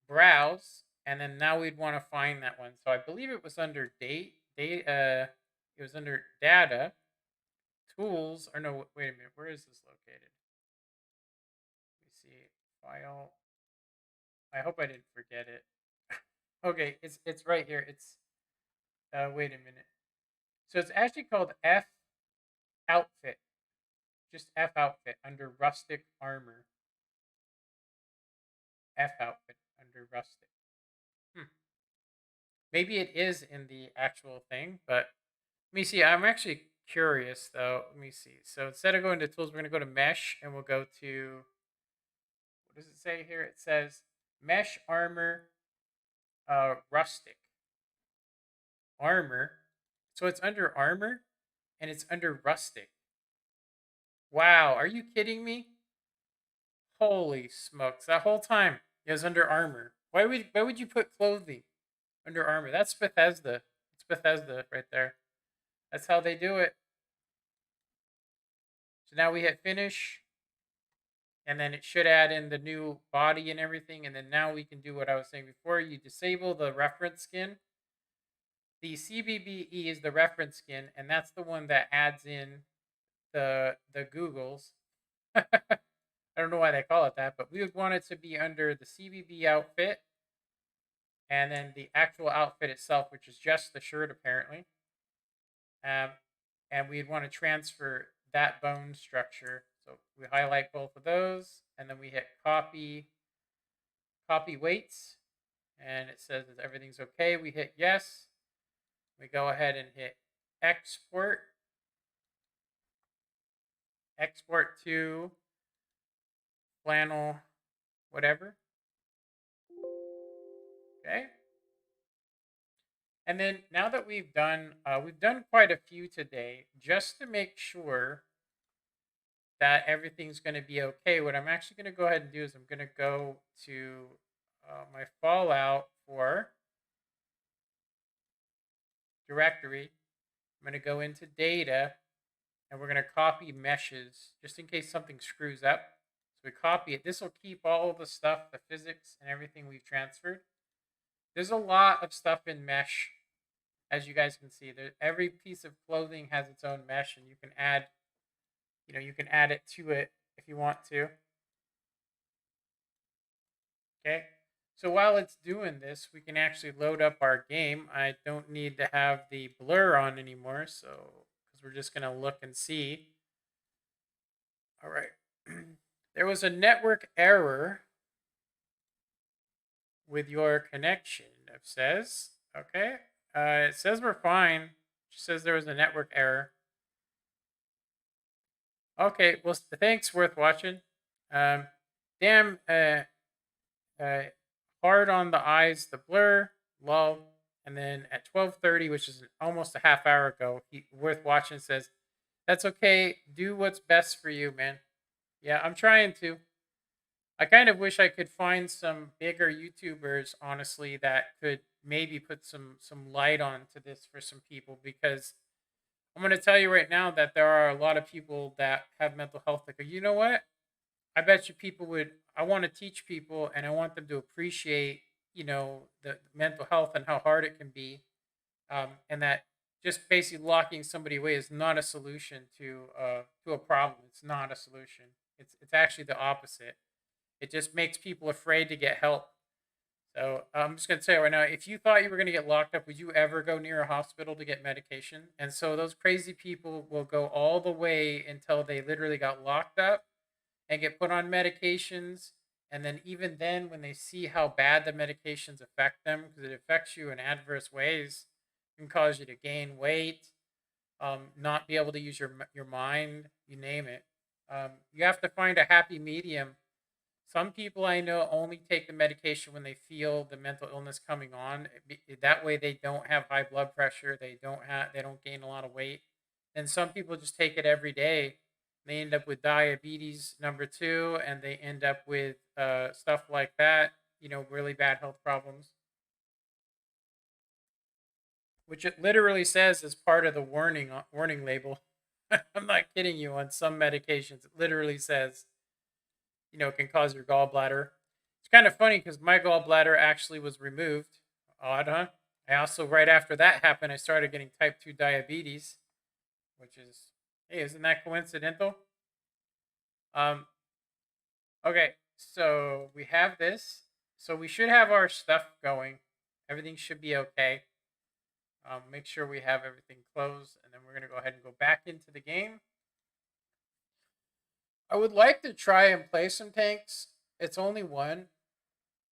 browse, and then now we'd want to find that one. So I believe it was under it was under data, tools, or no, wait a minute, where is this located? Let me see, file. I hope I didn't forget it. Okay, it's right here. It's wait a minute. So it's actually called F outfit, just F outfit under rustic armor. F outfit under rustic. Hmm. Maybe it is in the actual thing, but let me see. I'm actually curious though. Let me see. So instead of going to tools, we're going to go to mesh, and we'll go to, what does it say here? It says mesh armor rustic armor. So it's under armor and it's under rustic. Wow, are you kidding me? Holy smokes. That whole time it was under armor. Why would you put clothing under armor? That's Bethesda. It's Bethesda right there. That's how they do it. So now we hit finish, and then it should add in the new body and everything, and then now we can do what I was saying before. You disable the reference skin. The CBBE is the reference skin, and that's the one that adds in the Googles. I don't know why they call it that, but we would want it to be under the CBB outfit, and then the actual outfit itself, which is just the shirt apparently. And we'd want to transfer that bone structure. So we highlight both of those, and then we hit copy weights, and it says that everything's okay. We hit yes. We go ahead and hit export to flannel whatever. Okay. And then now that we've done quite a few today, just to make sure that everything's going to be okay, what I'm actually going to go ahead and do is I'm going to go to my Fallout 4 directory. I'm going to go into data, and we're going to copy meshes just in case something screws up. So we copy it. This will keep all the stuff, the physics and everything we've transferred. There's a lot of stuff in mesh, as you guys can see. Every piece of clothing has its own mesh, and you can add it to it if you want to. Okay. So while it's doing this, we can actually load up our game. I don't need to have the blur on anymore, so because we're just going to look and see. All right. There was a network error with your connection, it says. Okay. It says we're fine. She says there was a network error. Okay, well, thanks. Worth watching. Um, damn. Uh, hard on the eyes. The blur. Lol. And then at 12:30, which is almost a half hour ago, worth watching says, "That's okay. Do what's best for you, man." Yeah, I'm trying to. I kind of wish I could find some bigger YouTubers, honestly, that could maybe put some light onto this for some people, because I'm going to tell you right now that there are a lot of people that have mental health that go, you know what? I bet you people would. I want to teach people, and I want them to appreciate, the mental health and how hard it can be, and that just basically locking somebody away is not a solution to a problem. It's not a solution. It's actually the opposite. It just makes people afraid to get help. So I'm just gonna say right now, if you thought you were gonna get locked up, would you ever go near a hospital to get medication? And so those crazy people will go all the way until they literally got locked up and get put on medications. And then even then, when they see how bad the medications affect them, because it affects you in adverse ways, it can cause you to gain weight, not be able to use your mind, you name it. You have to find a happy medium. Some people I know only take the medication when they feel the mental illness coming on. That way they don't have high blood pressure, they don't gain a lot of weight. And some people just take it every day. They end up with diabetes number 2, and they end up with stuff like that, really bad health problems, which it literally says as part of the warning label. I'm not kidding you, on some medications it literally says, it can cause your gallbladder. It's kind of funny because my gallbladder actually was removed. Odd, huh? I also, right after that happened, I started getting type 2 diabetes, which is, hey, isn't that coincidental? Um, okay, so we have this. So we should have our stuff going. Everything should be okay. Make sure we have everything closed, and then we're going to go ahead and go back into the game. I would like to try and play some tanks. It's only one.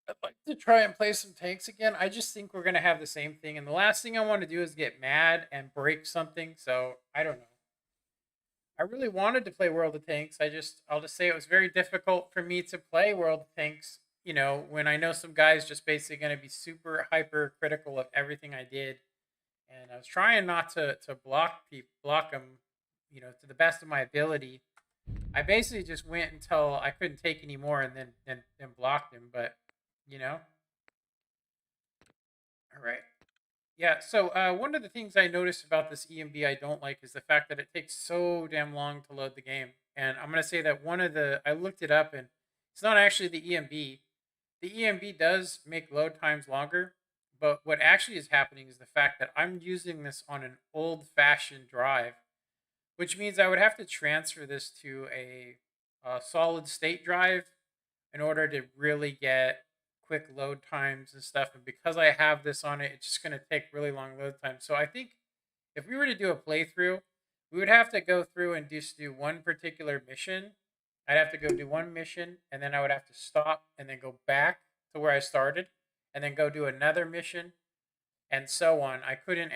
I'd like to try and play some tanks again. I just think we're gonna have the same thing, and the last thing I want to do is get mad and break something. So I don't know. I really wanted to play World of Tanks. I'll just say it was very difficult for me to play World of Tanks. When I know some guys just basically gonna be super hyper critical of everything I did, and I was trying not to block them, to the best of my ability. I basically just went until I couldn't take anymore, and then blocked him. But you know, all right. Yeah, so one of the things I noticed about this EMB I don't like is the fact that it takes so damn long to load the game. And I'm going to say that I looked it up, and it's not actually the EMB. The EMB does make load times longer, but what actually is happening is the fact that I'm using this on an old fashioned drive, which means I would have to transfer this to a solid state drive in order to really get quick load times and stuff. And because I have this on it, it's just going to take really long load times. So I think if we were to do a playthrough, we would have to go through and just do one particular mission. I'd have to go do one mission, and then I would have to stop and then go back to where I started, and then go do another mission, and so on. I couldn't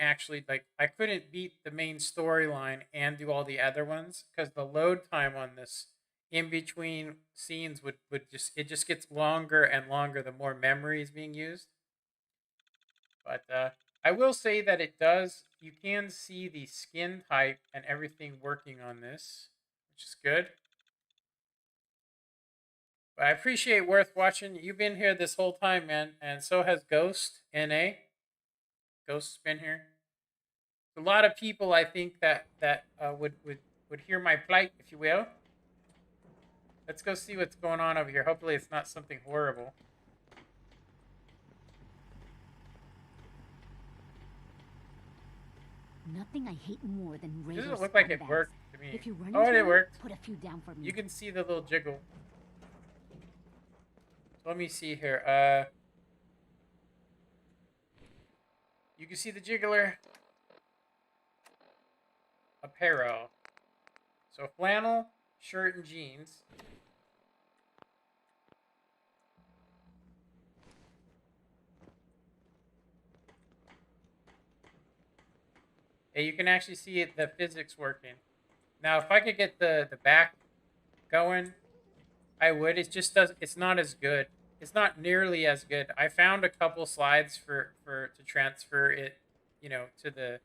beat the main storyline and do all the other ones, because the load time on this in between scenes would just gets longer and longer the more memory is being used. But I will say that you can see the skin type and everything working on this, which is good. But I appreciate Worth watching. You've been here this whole time, man, and so has Ghost NA. Ghost's been here. A lot of people, I think, that would hear my plight, if you will. Let's go see what's going on over here. Hopefully, it's not something horrible. Nothing I hate more than It raiders. doesn't look like it scumbags. worked to me. If you run Oh, into it one, worked. put a few down for me. You can see the little jiggle. So let me see here. You can see the jiggler. Apparel. So flannel, shirt, and jeans. Yeah, you can actually see the physics working. Now, if I could get the back going, I would. It just does. It's not as good. It's not nearly as good. I found a couple slides for to transfer it, to the.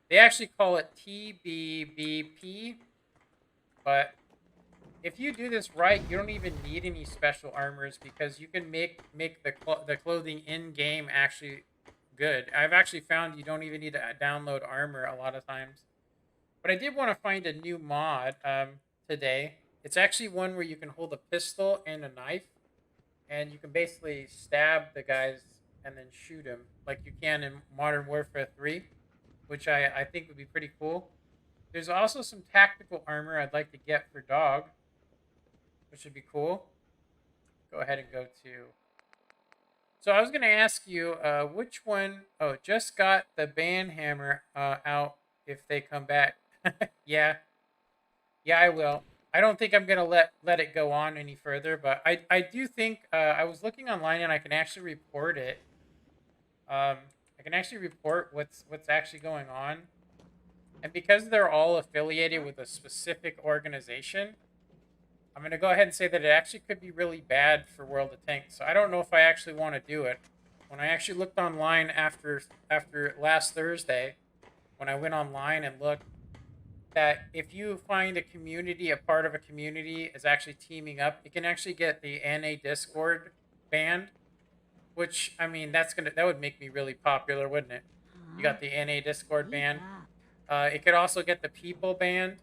They actually call it TBBP, but if you do this right, you don't even need any special armors because you can make the clothing in game actually good. I've actually found you don't even need to download armor a lot of times. But I did want to find a new mod today. It's actually one where you can hold a pistol and a knife, and you can basically stab the guys and then shoot them like you can in Modern Warfare 3, which I think would be pretty cool. There's also some tactical armor I'd like to get for dog, which would be cool. Go ahead and go to. So I was going to ask you, which one? Oh, just got the band hammer out if they come back. Yeah, yeah, I will. I don't think I'm gonna let it go on any further, but I do think I was looking online and I can actually report it. I can actually report what's actually going on, and because they're all affiliated with a specific organization, I'm gonna go ahead and say that it actually could be really bad for World of Tanks. So I don't know if I actually want to do it. When I actually looked online after last Thursday, when I went online and looked, that if you find a part of a community is actually teaming up, it can actually get the NA Discord banned. Which I mean, that would make me really popular, wouldn't it? You Huh? got the NA Discord Speak banned. up. It could also get the people banned,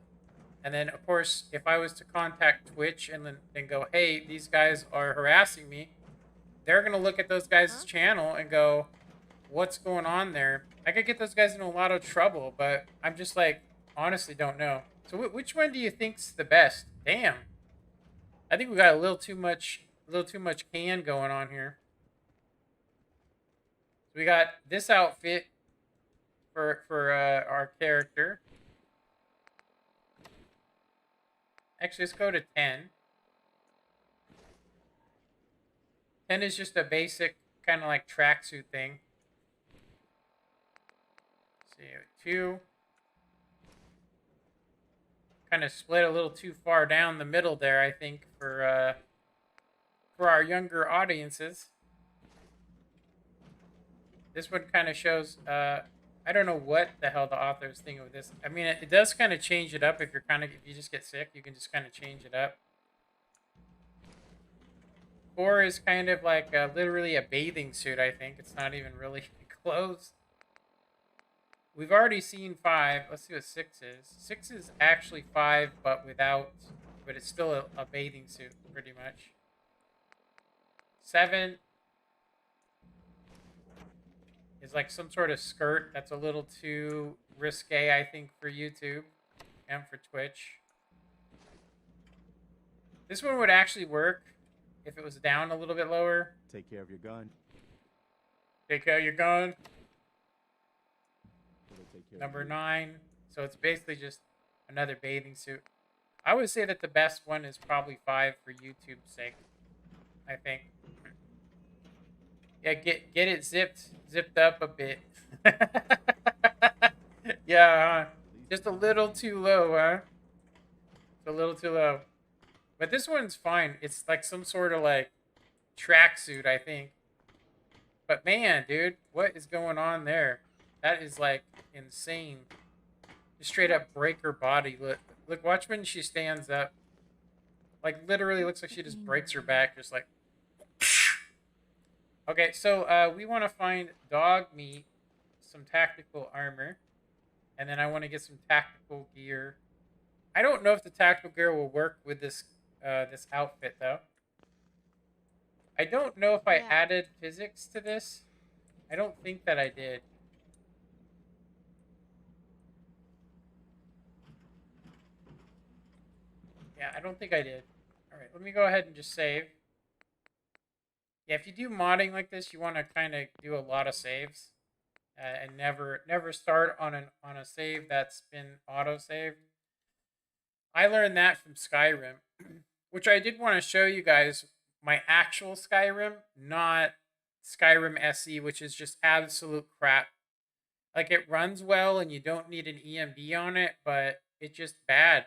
and then of course, if I was to contact Twitch and then go, hey, these guys are harassing me, they're gonna look at those guys' channel and go, what's going on there? I could get those guys in a lot of trouble, but I'm just like, honestly don't know. So which one do you think's the best? Damn, I think we got a little too much can going on here. So we got this outfit for our character. Actually, let's go to 10. 10 is just a basic kind of like tracksuit thing. Let's see, 2. Kind of split a little too far down the middle there, I think, for our younger audiences. This one kind of shows. I don't know what the hell the author's thinking with this. I mean, it does kind of change it up if if you just get sick, you can just kind of change it up. 4 is kind of like literally a bathing suit. I think it's not even really clothes. We've already seen 5. Let's see what 6 is. 6 is actually 5, but it's still a bathing suit, pretty much. 7 is like some sort of skirt that's a little too risque, I think, for YouTube and for Twitch. This one would actually work if it was down a little bit lower. Take care of your gun. Take care of your gun. Take care Number of you. 9. So it's basically just another bathing suit. I would say that the best one is probably 5 for YouTube's sake, I think. Yeah, get it zipped up a bit. Yeah, just a little too low, huh? It's a little too low. But this one's fine. It's like some sort of like tracksuit, I think. But man, dude, what is going on there? That is like insane. Just straight up break her body. Look, watch when she stands up. Like literally looks like she just breaks her back, just like. Okay, so we want to find dog meat, some tactical armor, and then I want to get some tactical gear. I don't know if the tactical gear will work with this outfit though. I don't know if I added physics to this. I don't think that I did. Yeah, I don't think I did. All right, let me go ahead and just save. Yeah, if you do modding like this, you want to kind of do a lot of saves, and never start on a save that's been auto saved. I learned that from Skyrim, which I did want to show you guys my actual Skyrim, not Skyrim SE, which is just absolute crap. Like it runs well and you don't need an EMB on it, but it's just bad.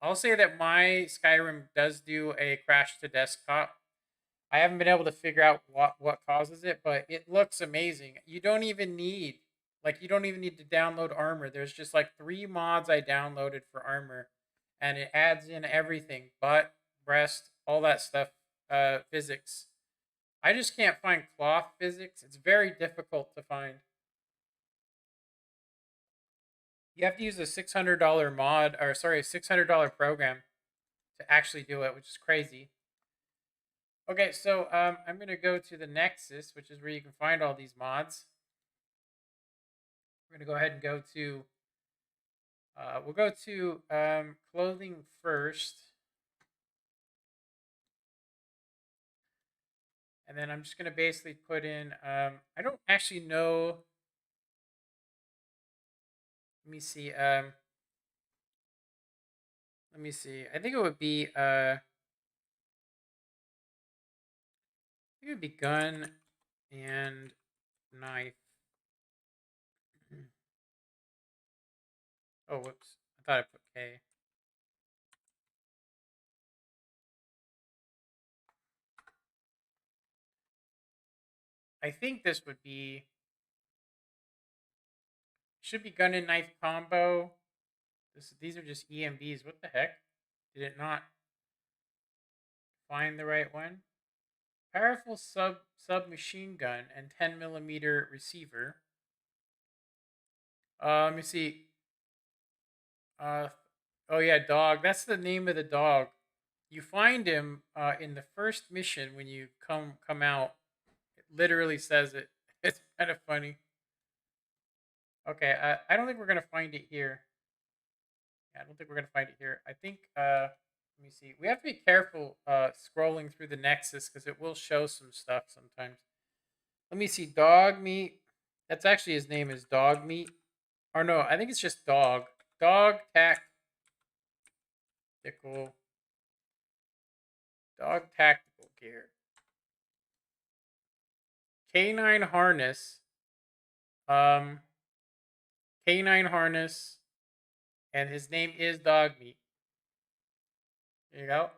I'll say that my Skyrim does do a crash to desktop. I haven't been able to figure out what causes it, but it looks amazing. You don't even need to download armor. There's just like 3 mods I downloaded for armor, and it adds in everything: butt, breast, all that stuff, physics. I just can't find cloth physics. It's very difficult to find. You have to use a $600 mod, or sorry, a $600 program to actually do it, which is crazy. Okay, so I'm gonna go to the Nexus, which is where you can find all these mods. We're gonna go ahead and go to we'll go to clothing first, and then I'm just gonna basically put in I don't actually know. Let me see. Let me see. I think it would be gun and knife. Oh, whoops. I thought I put K. I think this would be should be gun and knife combo. These are just EMBs. What the heck? Did it not find the right one? Powerful submachine gun and 10mm receiver. Let me see. Oh yeah, dog. That's the name of the dog. You find him in the first mission when you come out. It literally says it. It's kind of funny. Okay, I don't think we're gonna find it here. Yeah, I don't think we're gonna find it here. I think let me see. We have to be careful scrolling through the Nexus because it will show some stuff sometimes. Let me see. Dog meat. That's actually his name is Dog Meat. Or no, I think it's just dog. Dog tactical. Dog tactical gear. Canine harness. Um, canine harness, and his name is Dog Meat. There you go.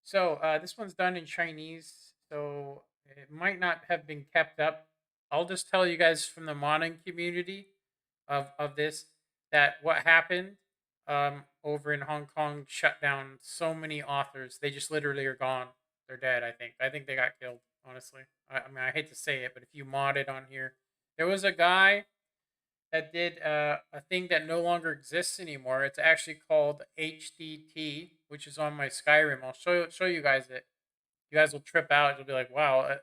So this one's done in Chinese, so it might not have been kept up. I'll just tell you guys from the modding community of this that what happened over in Hong Kong shut down so many authors. They just literally are gone. They're dead. I think they got killed. Honestly, I mean I hate to say it, but if you modded on here, there was a guy that did a thing that no longer exists anymore. It's actually called HDT, which is on my Skyrim. I'll show you guys it. You guys will trip out. You'll be like, wow,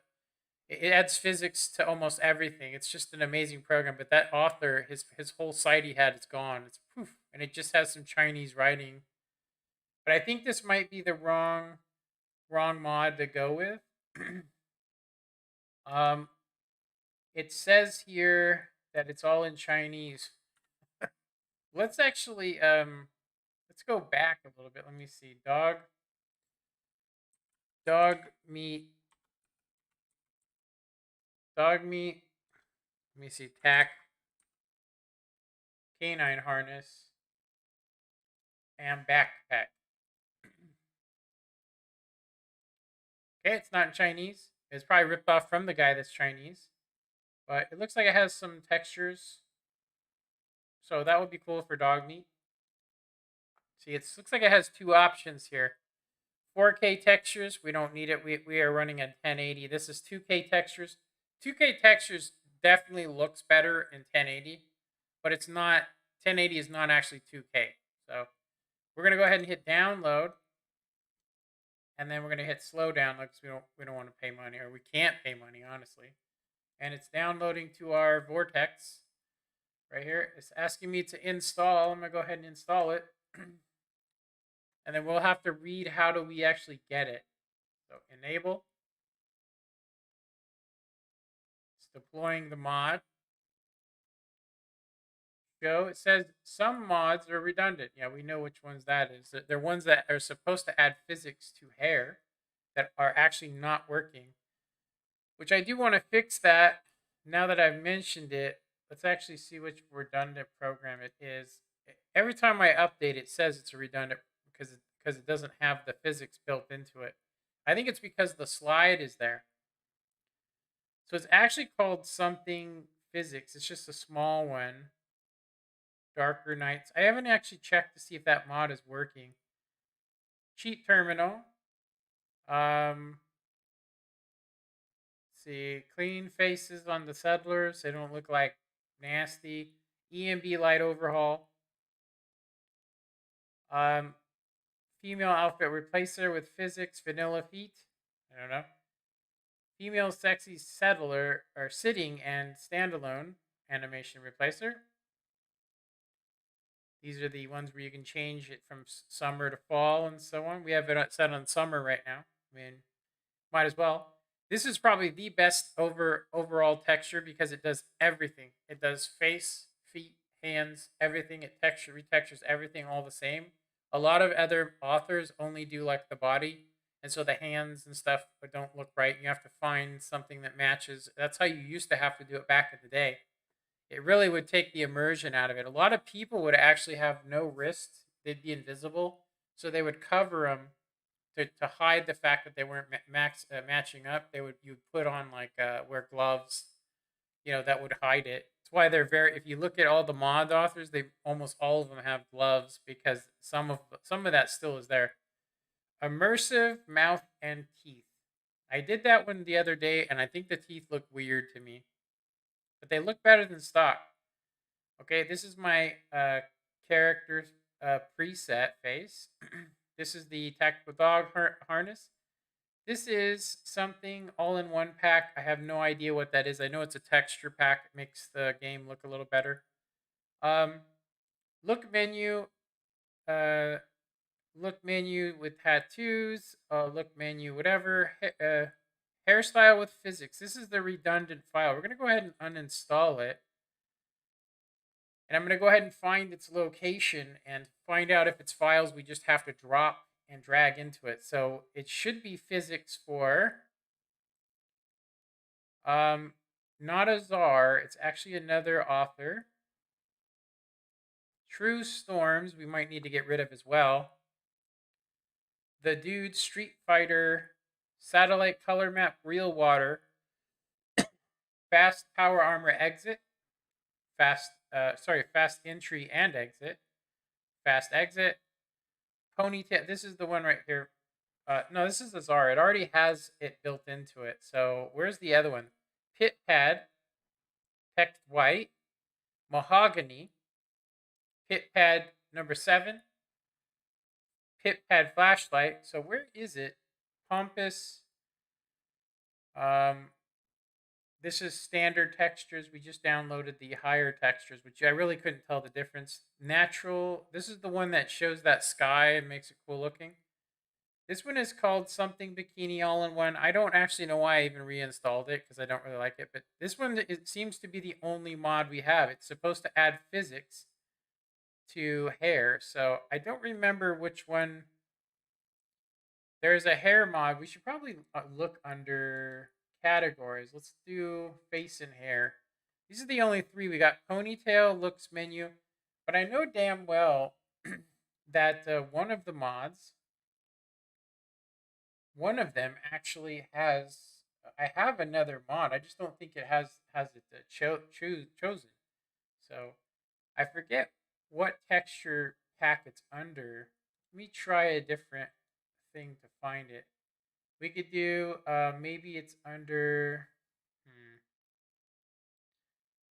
it adds physics to almost everything. It's just an amazing program. But that author, his whole site he had is gone. It's poof, and it just has some Chinese writing. But I think this might be the wrong mod to go with. um, it says here that it's all in Chinese. Let's actually let's go back a little bit. Let me see. Dog meat. Dog meat. Let me see. Tack. Canine harness. And backpack. Okay, it's not in Chinese. It's probably ripped off from the guy that's Chinese. But it looks like it has some textures. So that would be cool for dog meat. See, it looks like it has 2 options here. 4K textures, we don't need it. We are running at 1080. This is 2K textures. 2K textures definitely looks better in 1080, but it's not, 1080 is not actually 2K. So we're going to go ahead and hit download, and then we're going to hit slow download because we don't want to pay money, or we can't pay money, honestly. And it's downloading to our Vortex right here. It's asking me to install. I'm going to go ahead and install it. And then we'll have to read how do we actually get it. So enable. It's deploying the mod. Show. It says some mods are redundant. Yeah, we know which ones that is. They're ones that are supposed to add physics to hair that are actually not working. Which I do want to fix that now that I've mentioned it. let's actually see which redundant program it is. Every time I update, it says it's a redundant because it doesn't have the physics built into it. I think it's because the slide is there. So it's actually called something physics. It's just a small one. Darker Nights. I haven't actually checked to see if that mod is working. Cheat terminal. Let's see, clean faces on the settlers. They don't look like nasty. EMB light overhaul. Female outfit replacer with physics vanilla feet. I don't know. Female sexy settler or sitting and standalone animation replacer. These are the ones where you can change it from summer to fall and so on. We have it set on summer right now. I mean, might as well. This is probably the best overall texture because it does everything. It does face, feet, hands, everything. It retextures everything all the same. A lot of other authors only do like the body, and so the hands and stuff don't look right. You have to find something that matches. That's how you used to have to do it back in the day. It really would take the immersion out of it. A lot of people would actually have no wrists; they'd be invisible, so they would cover them to hide the fact that they weren't matching up. You'd put on like wear gloves, that would hide it. That's why they're very. If you look at all the mod authors, they almost all of them have gloves because some of that still is there. Immersive mouth and teeth. I did that one the other day, and I think the teeth look weird to me, but they look better than stock. Okay, this is my character preset face. This is the tactical dog harness. This is something all in one pack. I have no idea what that is. I know it's a texture pack. It makes the game look a little better. Um, look menu. Uh, look menu with tattoos. Look menu, whatever. Hairstyle with physics. This is the redundant file. We're gonna go ahead and uninstall it. And I'm going to go ahead and find its location and find out if it's files we just have to drop and drag into it. So it should be physics for not a czar. It's actually another author. True Storms we might need to get rid of as well. The Dude Street Fighter Satellite Color Map Real Water Fast Power Armor Exit Fast entry and exit. Fast exit. Ponytail. This is the one right here. No, this is the czar. It already has it built into it. So where's the other one? Pit pad. Text white. Mahogany. Pit pad number 7. Pit pad flashlight. So where is it? Pompous. This is standard textures. We just downloaded the higher textures, which I really couldn't tell the difference. Natural. This is the one that shows that sky and makes it cool looking. This one is called something bikini all in one. I don't actually know why I even reinstalled it because I don't really like it. But this one, it seems to be the only mod we have. It's supposed to add physics to hair. So I don't remember which one. There's a hair mod. We should probably look under categories. Let's do face and hair. These are the only 3 we got. Ponytail, looks menu. But I know damn well that one of the mods, one of them actually has. I have another mod. I just don't think it has it chosen. So I forget what texture pack it's under. Let me try a different thing to find it. We could do maybe it's under.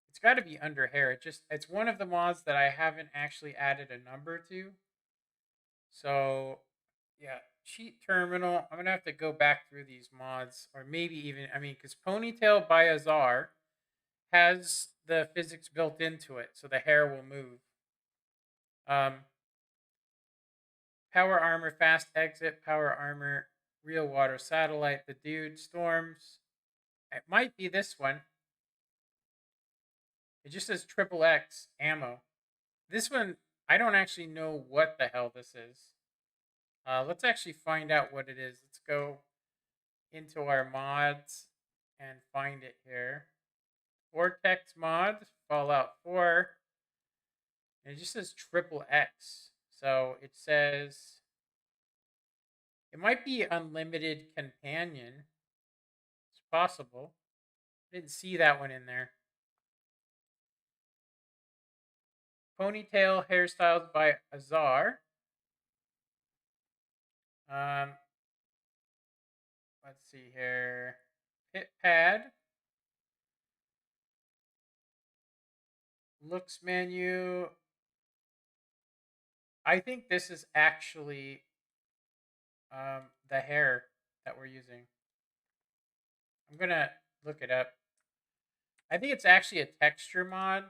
It's got to be under hair. It's one of the mods that I haven't actually added a number to. So yeah, cheat terminal. I'm gonna have to go back through these mods, or maybe even because Ponytail by Azar has the physics built into it, so the hair will move. Power armor, fast exit, power armor, real water satellite, the Dude storms. It might be this one. It just says triple X ammo. This one, I don't actually know what the hell this is. Let's actually find out what it is. Let's go into our mods and find it here. Vortex mod, Fallout 4. And it just says triple X. So it says it might be unlimited companion. It's possible. I didn't see that one in there. Ponytail hairstyles by Azar. Let's see here. Pit pad. Looks menu. I think this is actually the hair that we're using. I'm gonna look it up. I think it's actually a texture mod,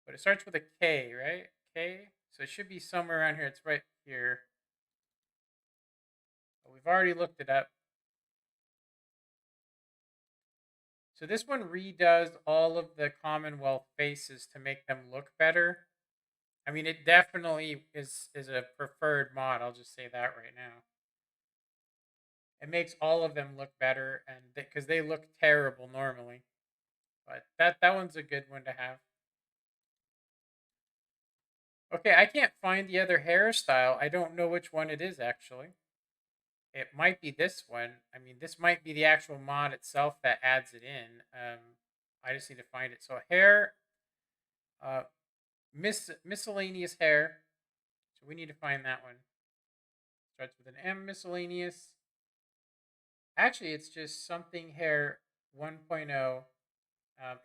but it starts with a K, right? K. So it should be somewhere around here. It's right here. But we've already looked it up. So this one redoes all of the Commonwealth faces to make them look better. I mean, it definitely is a preferred mod. I'll just say that right now. It makes all of them look better, and because they look terrible normally. But that one's a good one to have. Okay, I can't find the other hairstyle. I don't know which one it is actually. It might be this one. I mean, this might be the actual mod itself that adds it in. I just need to find it. So hair, uh, miscellaneous hair. So we need to find that one. Starts with an M, miscellaneous. Actually, it's just something hair 1.0,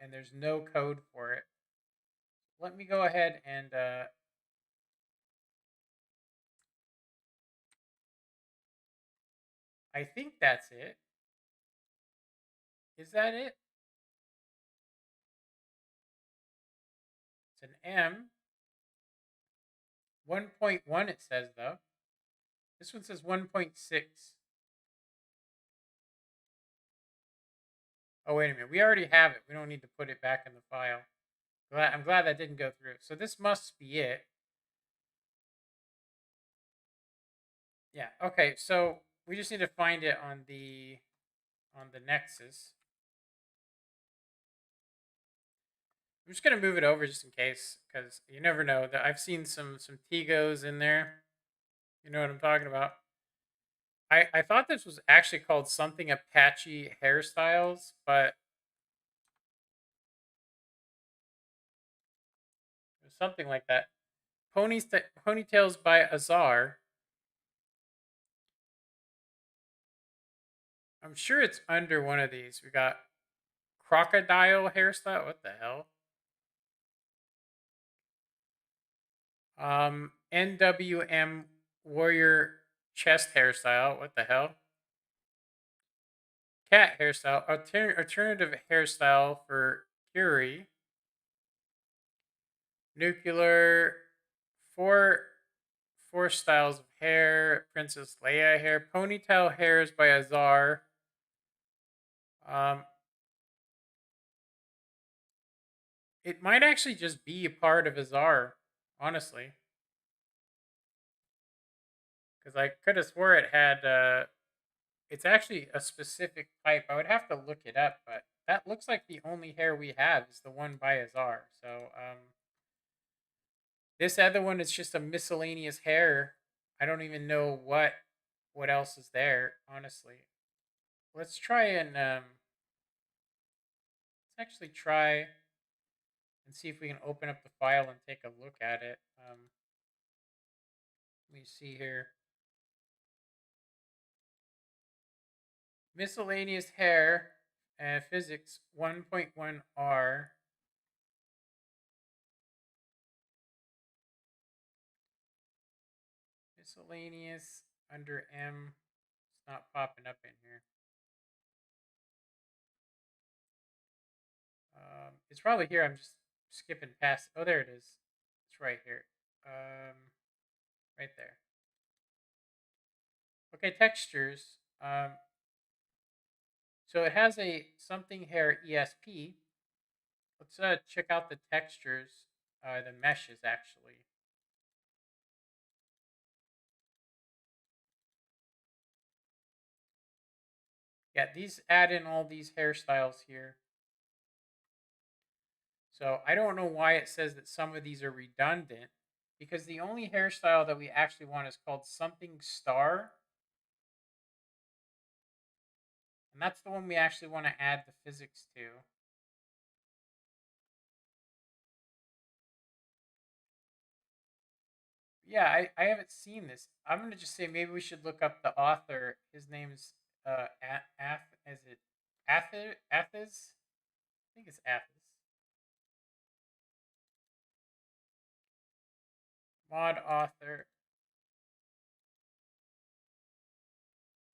and there's no code for it. Let me go ahead and I think that's it. Is that it? It's an M. 1.1 it says though. This one says 1.6. Oh, wait a minute. We already have it. We don't need to put it back in the file. I'm glad that didn't go through. So this must be it. Yeah. Okay. So we just need to find it on the Nexus. I'm just gonna move it over just in case, because you never know. That I've seen some Tigos in there. You know what I'm talking about. I thought this was actually called something Apache hairstyles, but it was something like that. Ponytails by Azar. I'm sure it's under one of these. We got crocodile hairstyle. What the hell? NWM warrior chest hairstyle. What the hell? Cat hairstyle. Alternative hairstyle for Curie. Nuclear. Four styles of hair. Princess Leia hair. Ponytail hairs by Azar. It might actually just be a part of Azar, honestly. Because I could have swore it had it's actually a specific type. I would have to look it up, but that looks like the only hair we have is the one by Azar. So this other one is just a miscellaneous hair. I don't even know what else is there, honestly. Let's try and let's actually try and see if we can open up the file and take a look at it. Let me see here. Miscellaneous hair, physics 1.1R. Miscellaneous under M. It's not popping up in here. It's probably here. I'm just skipping past. Oh, there it is. It's right here. Right there. Okay, textures. So it has a something hair ESP. Let's check out the textures, the meshes actually. Yeah, these add in all these hairstyles here. So I don't know why it says that some of these are redundant, because the only hairstyle that we actually want is called something star. And that's the one we actually want to add the physics to. Yeah, I haven't seen this. I'm going to just say maybe we should look up the author. His name's is it Athes? I think it's Athes. Mod author.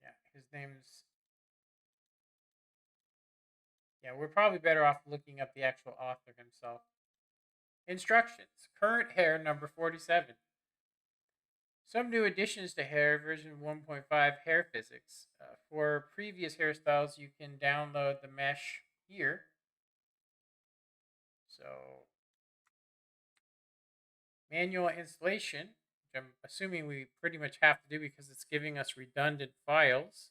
Yeah, his name's. Yeah, we're probably better off looking up the actual author himself. Instructions. Current hair number 47. Some new additions to hair version 1.5 hair physics. For previous hairstyles, you can download the mesh here. So, manual installation, which I'm assuming we pretty much have to do because it's giving us redundant files.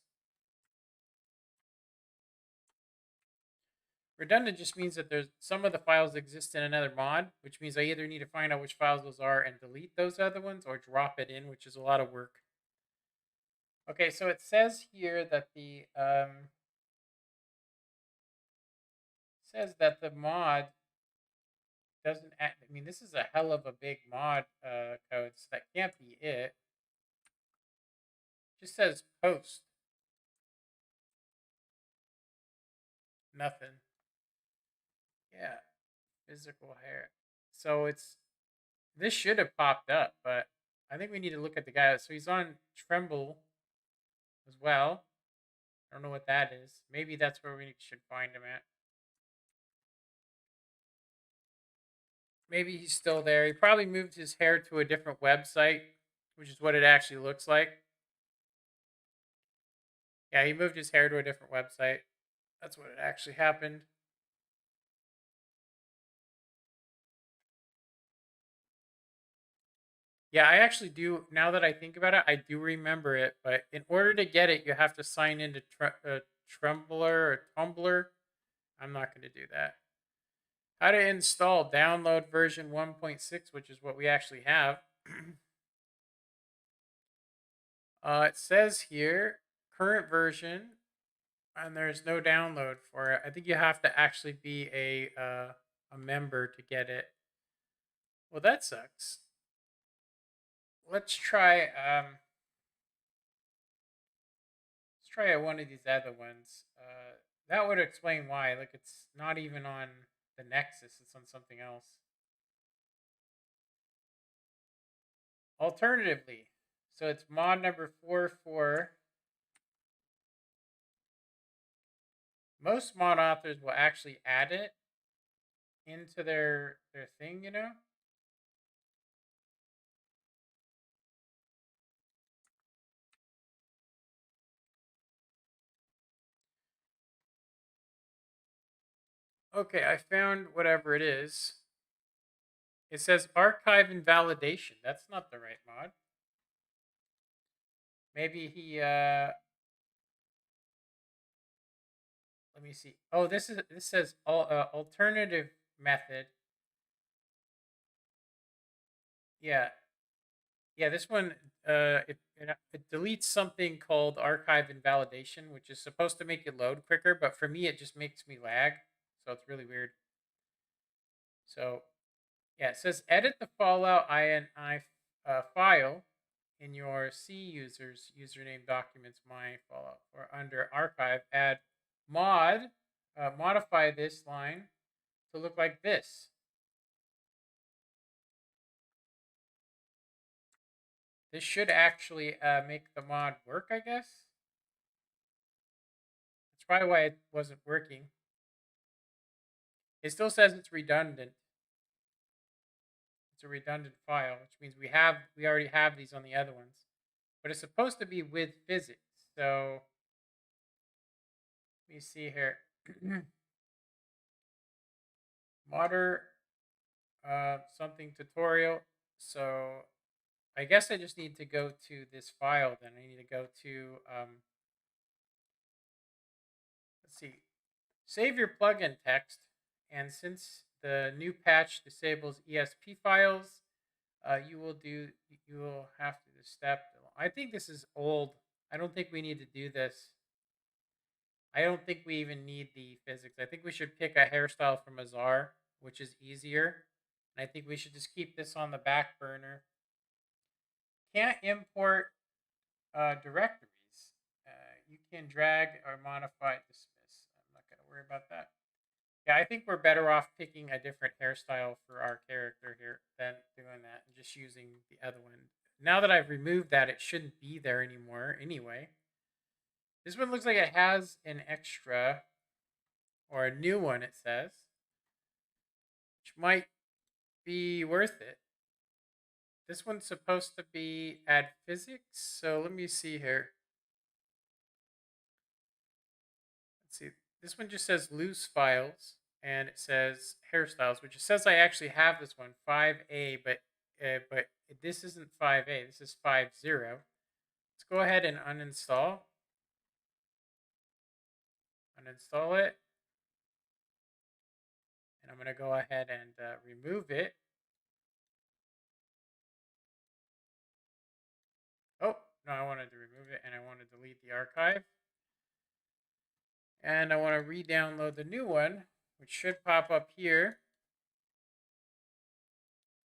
Redundant just means that there's some of the files exist in another mod, which means I either need to find out which files those are and delete those other ones, or drop it in, which is a lot of work. Okay, so it says here that the mod doesn't act. I mean, this is a hell of a big mod code, so that can't be it. It just says post. Nothing. Yeah, physical hair. So this should have popped up, but I think we need to look at the guy. So he's on Tremble as well. I don't know what that is. Maybe that's where we should find him at. Maybe he's still there. He probably moved his hair to a different website, which is what it actually looks like. Yeah, he moved his hair to a different website. That's what it actually happened. Yeah, I actually do. Now that I think about it, I do remember it. But in order to get it, you have to sign into Trembler or Tumblr. I'm not going to do that. How to install download version 1.6, which is what we actually have. It says here current version, and there's no download for it. I think you have to actually be a member to get it. Well, that sucks. Let's try one of these other ones. That would explain why. Like, it's not even on the Nexus; it's on something else. Alternatively, so it's mod number 44. Most mod authors will actually add it into their thing, you know. Okay, I found whatever it is. It says archive invalidation. That's not the right mod. Maybe he let me see. Oh, this says alternative method. Yeah. Yeah, this one it deletes something called archive invalidation, which is supposed to make it load quicker, but for me it just makes me lag. So it's really weird. So yeah, it says edit the Fallout INI file in your C users username documents my Fallout, or under archive add mod modify this line to look like this. This should actually make the mod work, I guess. That's probably why it wasn't working. It still says it's redundant. It's a redundant file, which means we already have these on the other ones. But it's supposed to be with physics. So let me see here. Modder something tutorial. So I guess I just need to go to this file then. I need to go to let's see. Save your plugin text, and since the new patch disables ESP files, you will have to do this step. I think this is old. I don't think we need to do this. I don't think we even need the physics. I think we should pick a hairstyle from Azar, which is easier. And I think we should just keep this on the back burner. Can't import directories. You can drag or modify, dismiss. I'm not going to worry about that. Yeah, I think we're better off picking a different hairstyle for our character here than doing that and just using the other one. Now that I've removed that, it shouldn't be there anymore anyway. This one looks like it has an extra, or a new one, it says, which might be worth it. This one's supposed to be add physics, so let me see here. Let's see. This one just says loose files, and it says hairstyles, which it says I actually have this one 5A, but this isn't 5A. This is 50. Let's go ahead and uninstall. Uninstall it, and I'm going to go ahead and remove it. Oh, no, I wanted to remove it, and I want to delete the archive. And I want to re-download the new one, which should pop up here.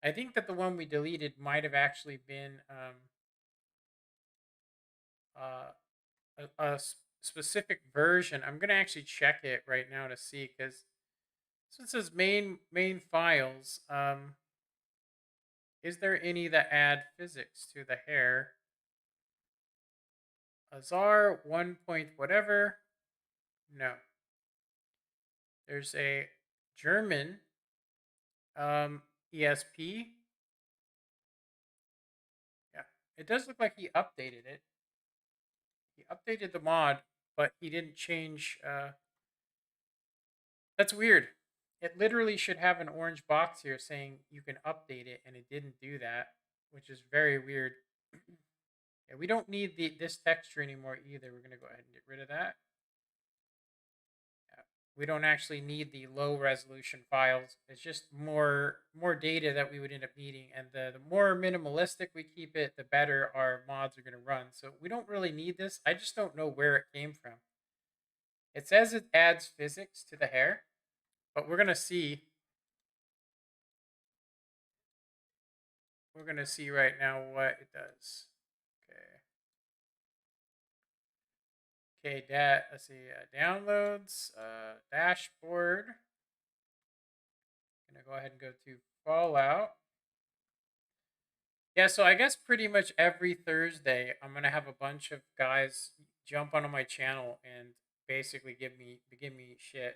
I think that the one we deleted might have actually been a specific version. I'm going to actually check it right now to see, because this one says main files. Is there any that add physics to the hair? Azar 1 point whatever. No. There's a German ESP. Yeah, it does look like he updated it. He updated the mod, but he didn't change. That's weird. It literally should have an orange box here saying you can update it, and it didn't do that, which is very weird. Yeah, we don't need this texture anymore either. We're going to go ahead and get rid of that. We don't actually need the low resolution files. It's just more data that we would end up needing, and the more minimalistic we keep it, the better our mods are going to run. So we don't really need this. I just don't know where it came from. It says it adds physics to the hair, but we're going to see. We're going to see right now what it does. Okay, let's see, downloads, dashboard. I'm going to go ahead and go to Fallout. Yeah, so I guess pretty much every Thursday, I'm going to have a bunch of guys jump onto my channel and basically give me shit.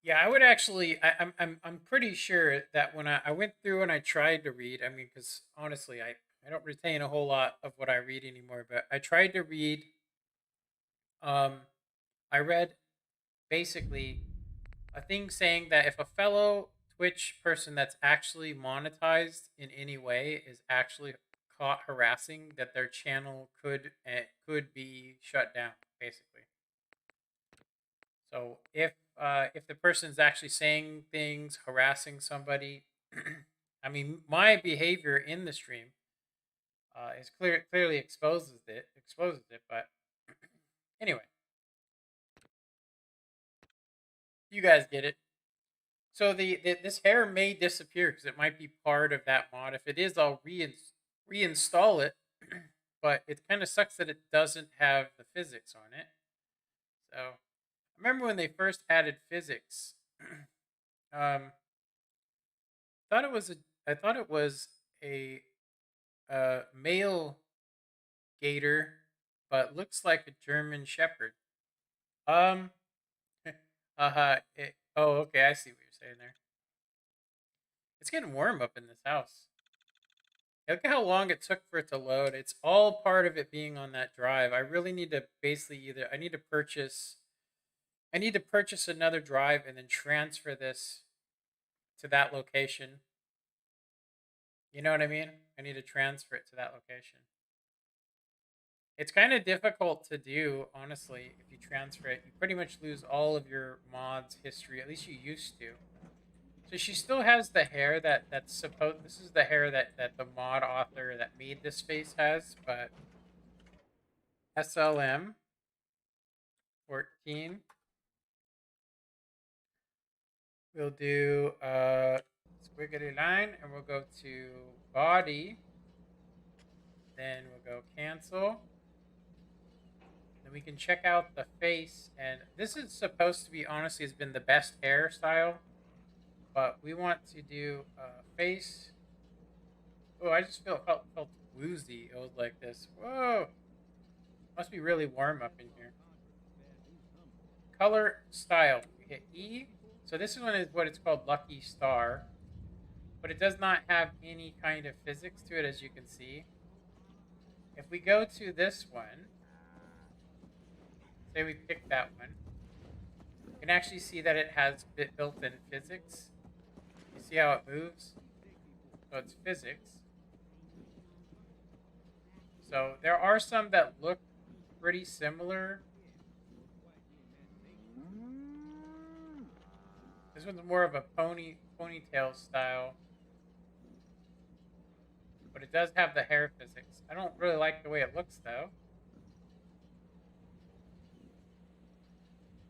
Yeah, I would actually. I'm pretty sure that when I went through and I tried to read. I mean, because honestly, I don't retain a whole lot of what I read anymore. But I tried to read. I read basically a thing saying that if a fellow Twitch person that's actually monetized in any way is actually caught harassing, that their channel could be shut down, basically. So if the person's actually saying things, harassing somebody, I mean, my behavior in the stream is clearly exposes it. But anyway, you guys get it. So this hair may disappear because it might be part of that mod. If it is, I'll reinstall it. But it kind of sucks that it doesn't have the physics on it. So I remember when they first added physics. I thought it was a male gator, but looks like a German Shepherd. Oh, okay, I see what you're saying there. It's getting warm up in this house. Look at how long it took for it to load. It's all part of it being on that drive. I really need to basically I need to purchase another drive and then transfer this to that location. You know what I mean? I need to transfer it to that location. It's kind of difficult to do, honestly, if you transfer it. You pretty much lose all of your mod's history, at least you used to. So she still has the hair that's supposed. This is the hair that the mod author that made this face has, but SLM 14. We'll do squiggly line, and we'll go to body. Then we'll go cancel. Then we can check out the face, and this is supposed to be, honestly, has been the best hairstyle, but we want to do face. Oh, I just felt woozy. It was like this. Whoa, must be really warm up in here. Color style. We hit E. So this one is what it's called, Lucky Star, but it does not have any kind of physics to it, as you can see. If we go to this one, say we pick that one, you can actually see that it has built-in physics. You see how it moves? So it's physics. So there are some that look pretty similar. This one's more of a ponytail style, but it does have the hair physics. I don't really like the way it looks, though.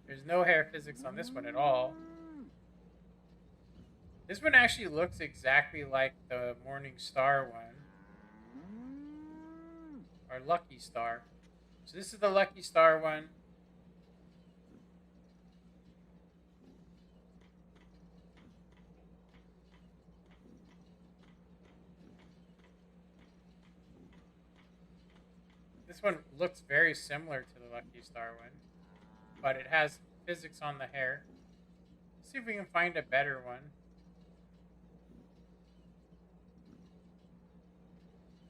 There's no hair physics on this one at all. This one actually looks exactly like the Morning Star one, or Lucky Star. So this is the Lucky Star one. This one looks very similar to the Lucky Star one, but it has physics on the hair. Let's see if we can find a better one.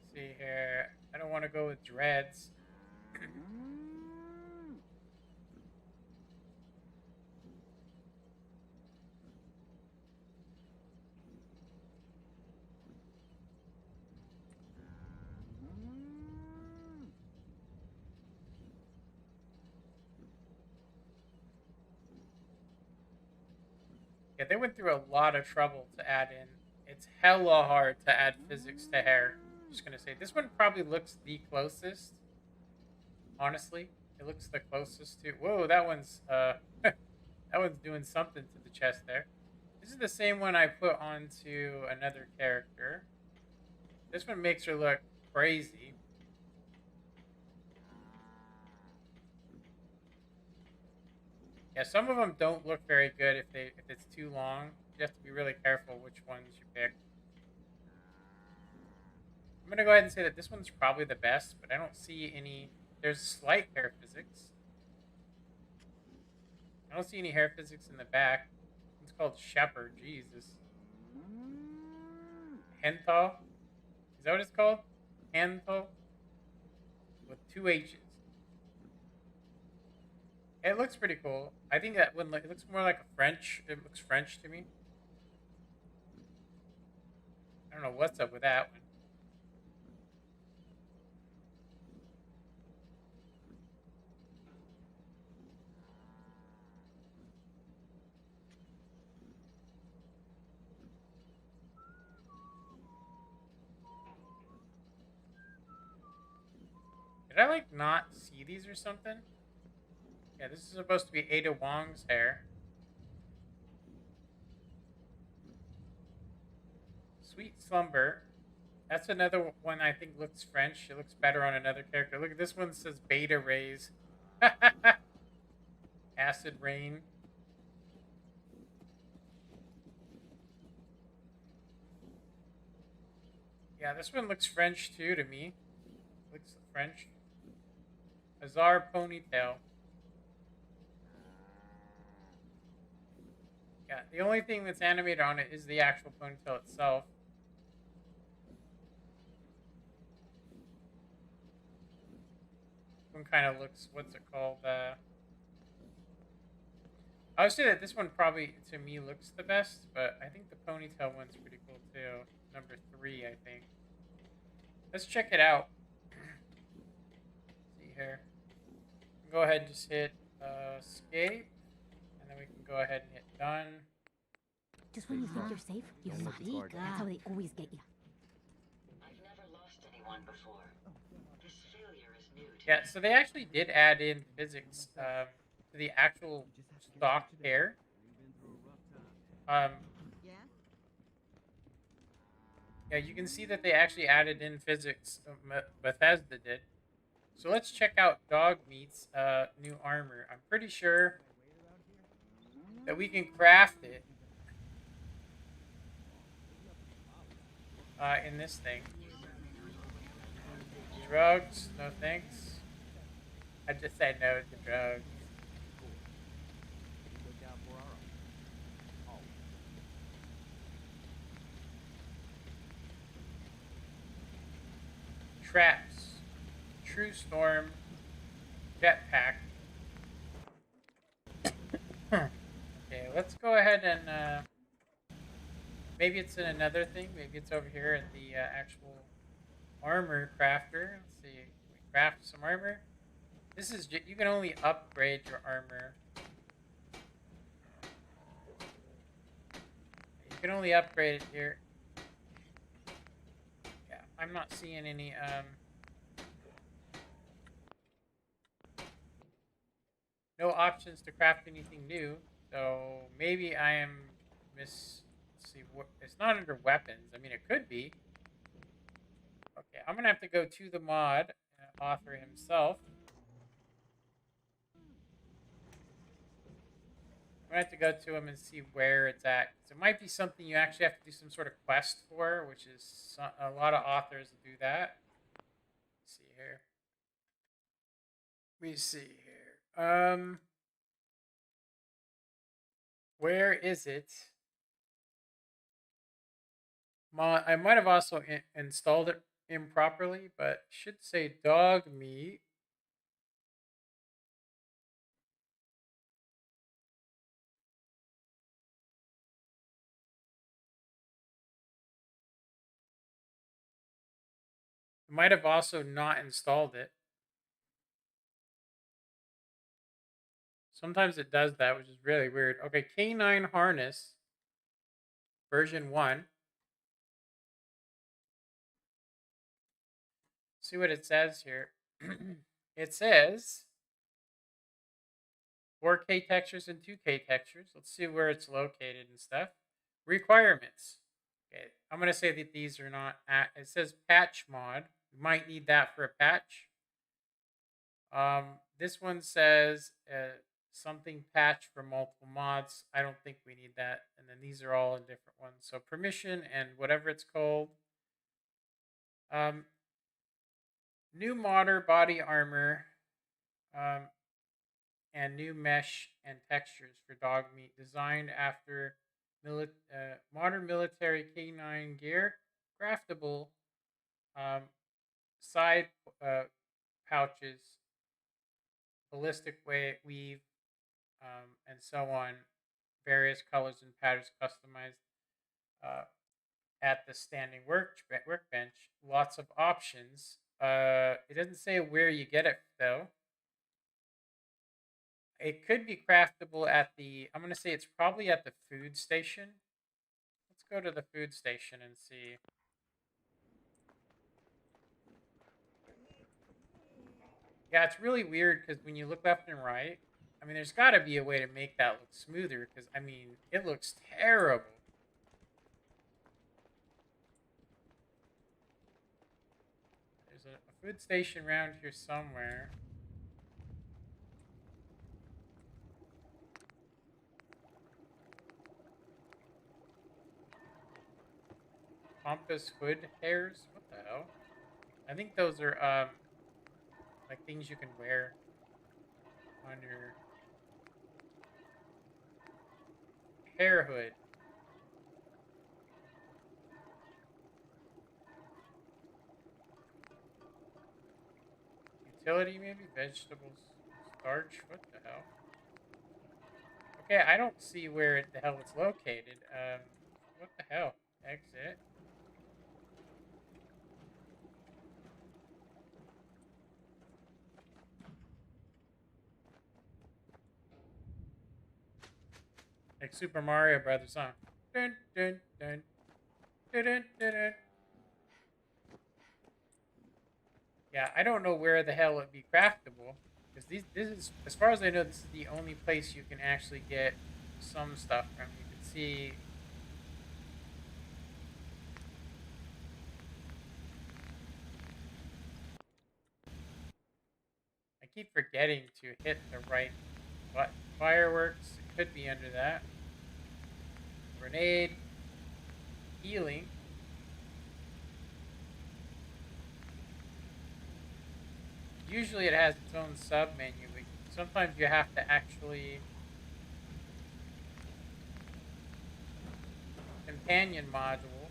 Let's see here. I don't want to go with dreads. Yeah, they went through a lot of trouble to add in. It's hella hard to add physics to hair. I'm just gonna say this one probably looks the closest. Honestly, it looks the closest to. Whoa, that one's that one's doing something to the chest there. This is the same one I put onto another character. This one makes her look crazy. Yeah, some of them don't look very good if it's too long. You have to be really careful which ones you pick. I'm gonna go ahead and say that this one's probably the best, but I don't see any. There's slight hair physics. I don't see any hair physics in the back. It's called Shepherd. Jesus. Henthal. Is that what it's called? Henthal. With 2 H's. It looks pretty cool. I think that one it looks more like a French. It looks French to me. I don't know what's up with that one. Did I like not see these or something? Yeah, this is supposed to be Ada Wong's hair. Sweet Slumber. That's another one I think looks French. It looks better on another character. Look at this one, says Beta Rays. Acid Rain. Yeah, this one looks French too to me. Looks French. Azar Ponytail. Yeah, the only thing that's animated on it is the actual ponytail itself. This one kind of looks, what's it called? I would say that this one probably, to me, looks the best, but I think the ponytail one's pretty cool too. Number 3, I think. Let's check it out. here. Go ahead and just hit escape, and then we can go ahead and hit done. Just when you think you're safe, you fall. That's how they always get you. I've never lost anyone before. This failure is new to Yeah, so they actually did add in physics to the actual stock pair. Yeah, you can see that they actually added in physics. Bethesda did. So let's check out Dog Meat's new armor. I'm pretty sure that we can craft it in this thing. Drugs, no thanks. I just said no to drugs. Traps, True Storm, Jetpack. Okay, let's go ahead and maybe it's in another thing. Maybe it's over here in the actual armor crafter. Let's see. Can we craft some armor? This is you can only upgrade your armor. You can only upgrade it here. Yeah, I'm not seeing any no options to craft anything new. So maybe I am let's see what it's not under weapons. I mean it could be. Okay, I'm gonna have to go to the mod author himself. I'm gonna have to go to him and see where it's at. So it might be something you actually have to do some sort of quest for, which is a lot of authors do that. Let's see here. Let me see here. Where is it? I might have also installed it improperly, but should say dog meat. Might have also not installed it. Sometimes it does that, which is really weird. Okay, K9 harness version 1. See what it says here. It says 4K textures and 2K textures. Let's see where it's located and stuff. Requirements. Okay, I'm going to say that these are not at, it says patch mod. We might need that for a patch. This one says something patch for multiple mods. I don't think we need that. And then these are all in different ones. So permission and whatever it's called. New modder body armor. And new mesh and textures for dog meat designed after modern military K9 gear, craftable side pouches, ballistic weave, and so on, various colors and patterns customized at the standing workbench. Lots of options. It doesn't say where you get it though. It could be craftable at the, I'm going to say it's probably at the food station. Let's go to the food station and see. Yeah, it's really weird because when you look left and right, I mean, there's got to be a way to make that look smoother because, I mean, it looks terrible. There's a food station around here somewhere. Pompous hood hairs? What the hell? I think those are, like things you can wear on your hair hood. Utility, maybe? Vegetables, starch? What the hell? Okay, I don't see where the hell it's located. What the hell? Exit. Like Super Mario Brothers song. Dun, dun, dun, dun, dun, dun, dun. Yeah, I don't know where the hell it'd be craftable. Because this is, as far as I know, this is the only place you can actually get some stuff from. You can see. I keep forgetting to hit the right button. Fireworks, it could be under that. Grenade. Healing. Usually it has its own sub menu, but sometimes you have to actually companion module.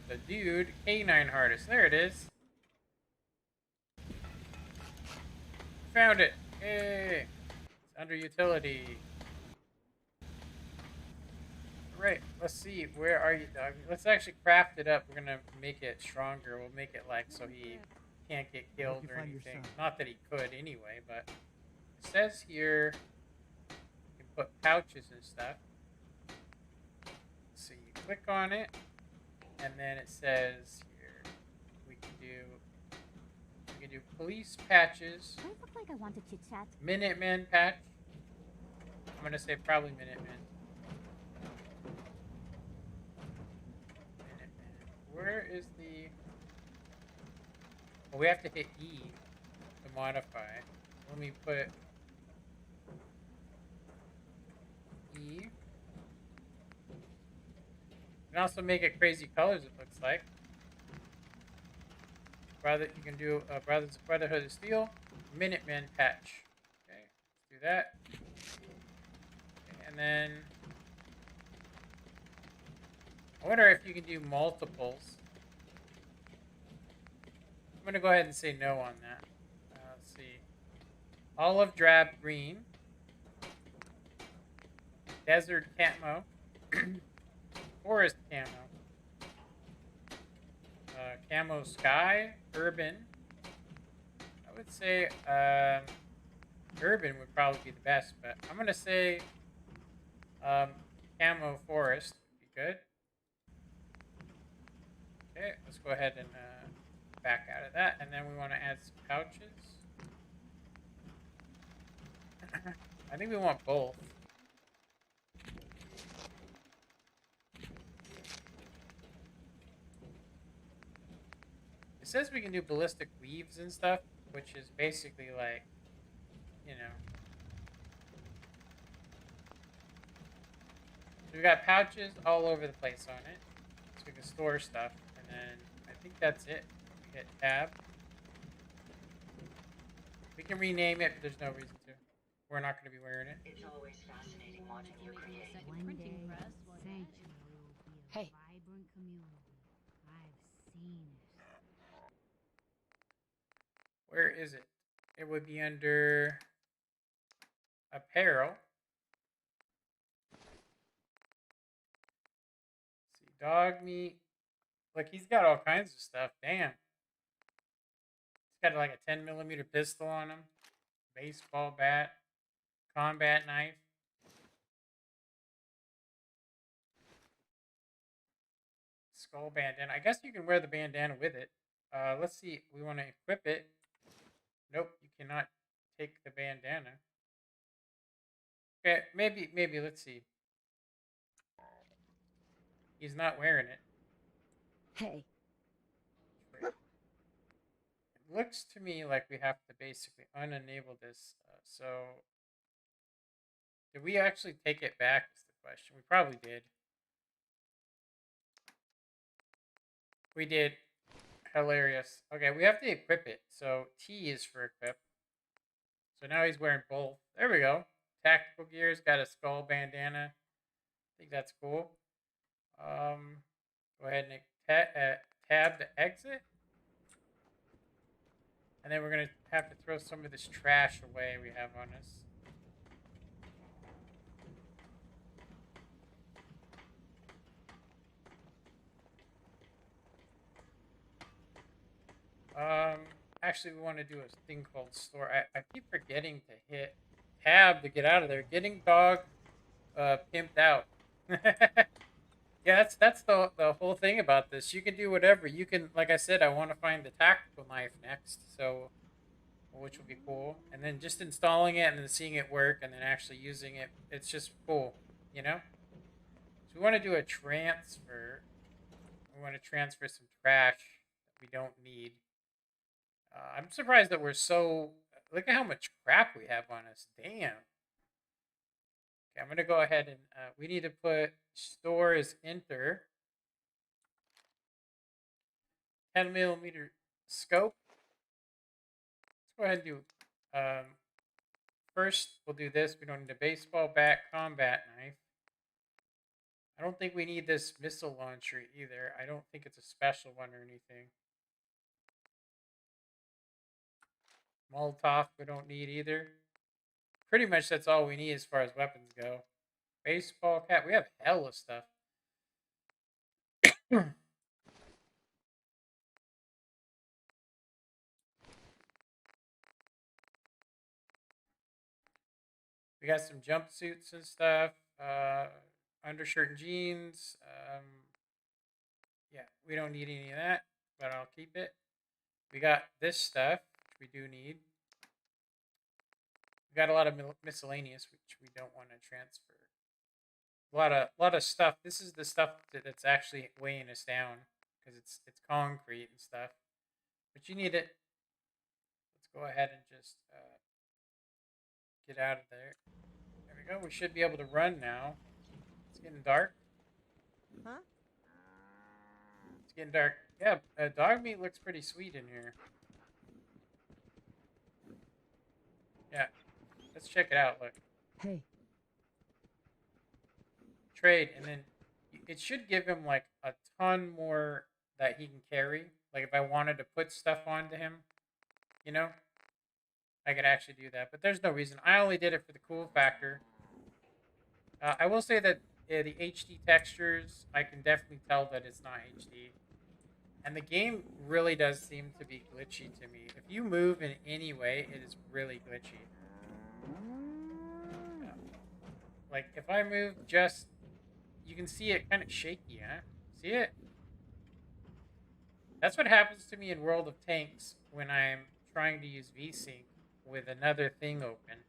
The dude, K9 Hardest. There it is. Found it. Hey, it's under utility. Right. Let's see. Where are you, dog? Let's actually craft it up. We're gonna make it stronger. We'll make it like so he can't get killed or anything. Not that he could anyway, but it says here you can put pouches and stuff. So you click on it, and then it says here we can do police patches. Do I look like I want to chit chat? Minutemen patch. I'm gonna say probably Minutemen. Where is the... Well, we have to hit E to modify. Let me put E. You can also make it crazy colors, it looks like. You can do Brotherhood of Steel, Minutemen patch. Okay, let's do that. Okay, and then... I wonder if you can do multiples. I'm going to go ahead and say no on that. Let's see. Olive drab green. Desert camo. Forest camo. Camo sky. Urban. I would say urban would probably be the best, but I'm going to say camo forest would be good. Okay, let's go ahead and back out of that, and then we want to add some pouches. I think we want both. It says we can do ballistic weaves and stuff, which is basically like, you know. So we got pouches all over the place on it, so we can store stuff. And then I think that's it. We hit tab. We can rename it, but there's no reason to. We're not going to be wearing it. It's always fascinating watching you create. One day, Sanctuary will be a Hey. vibrant community. I've seen it. Where is it? It would be under apparel. Let's see, dog meat. Look, he's got all kinds of stuff. Damn. He's got like a 10mm pistol on him. Baseball bat. Combat knife. Skull bandana. I guess you can wear the bandana with it. Let's see. We want to equip it. Nope, you cannot take the bandana. Okay, maybe, let's see. He's not wearing it. Hey. It looks to me like we have to basically unenable this. So, did we actually take it back is the question. We probably did. We did. Hilarious. Okay, we have to equip it. So, T is for equip. So now he's wearing both. There we go. Tactical gears, got a skull bandana. I think that's cool. Go ahead and tab to exit. And then we're going to have to throw some of this trash away we have on us. actually, we want to do a thing called store. I keep forgetting to hit tab to get out of there. Getting dog pimped out. Yeah, that's the whole thing about this. You can do whatever. You can, like I said, I want to find the tactical knife next, so which will be cool. And then just installing it and then seeing it work and then actually using it, it's just cool, you know? So we want to do a transfer. We want to transfer some trash that we don't need. I'm surprised that we're so. Look at how much crap we have on us. Damn. Okay, I'm gonna go ahead and we need to put store as enter. 10mm scope. Let's go ahead and do. First, we'll do this. We don't need a baseball bat combat knife. I don't think we need this missile launcher either. I don't think it's a special one or anything. Molotov, we don't need either. Pretty much that's all we need as far as weapons go. Baseball cap, we have hella stuff. We got some jumpsuits and stuff. Undershirt and jeans. Yeah, we don't need any of that, but I'll keep it. We got this stuff, which we do need. We got a lot of miscellaneous, which we don't want to transfer. A lot of stuff. This is the stuff that's actually weighing us down because it's concrete and stuff. But you need it. Let's go ahead and just get out of there. There we go. We should be able to run now. It's getting dark. Huh? It's getting dark. Yeah, dog meat looks pretty sweet in here. Yeah. Let's check it out. Look. Hey. Trade, and then it should give him like a ton more that he can carry. Like if I wanted to put stuff onto him, you know, I could actually do that. But there's no reason. I only did it for the cool factor. I will say that the HD textures, I can definitely tell that it's not HD. And the game really does seem to be glitchy to me. If you move in any way, it is really glitchy. Yeah. Like if I move just, you can see it kind of shaky, huh? See it? That's what happens to me in World of Tanks when I'm trying to use VSync with another thing open.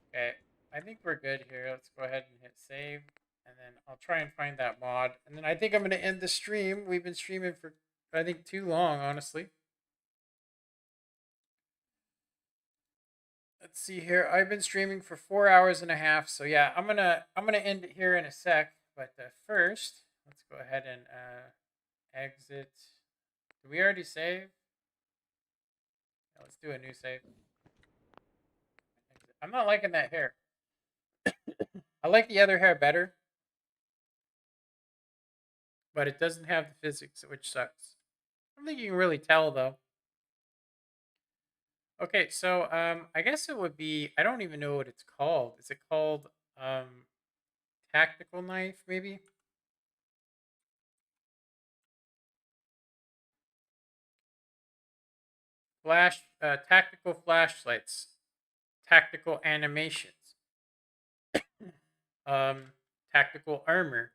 Okay, I think we're good here. Let's go ahead and hit save. And then I'll try and find that mod. And then I think I'm going to end the stream. We've been streaming for, I think, too long, honestly. Let's see here. I've been streaming for 4 hours and a half. So yeah, I'm gonna end it here in a sec. But first, let's go ahead and exit. Did we already save? Yeah, let's do a new save. I'm not liking that hair. I like the other hair better. But it doesn't have the physics, which sucks. I don't think you can really tell, though. Okay, so I guess it would be, I don't even know what it's called. Is it called tactical knife, maybe? Tactical flashlights. Tactical animations. Tactical armor.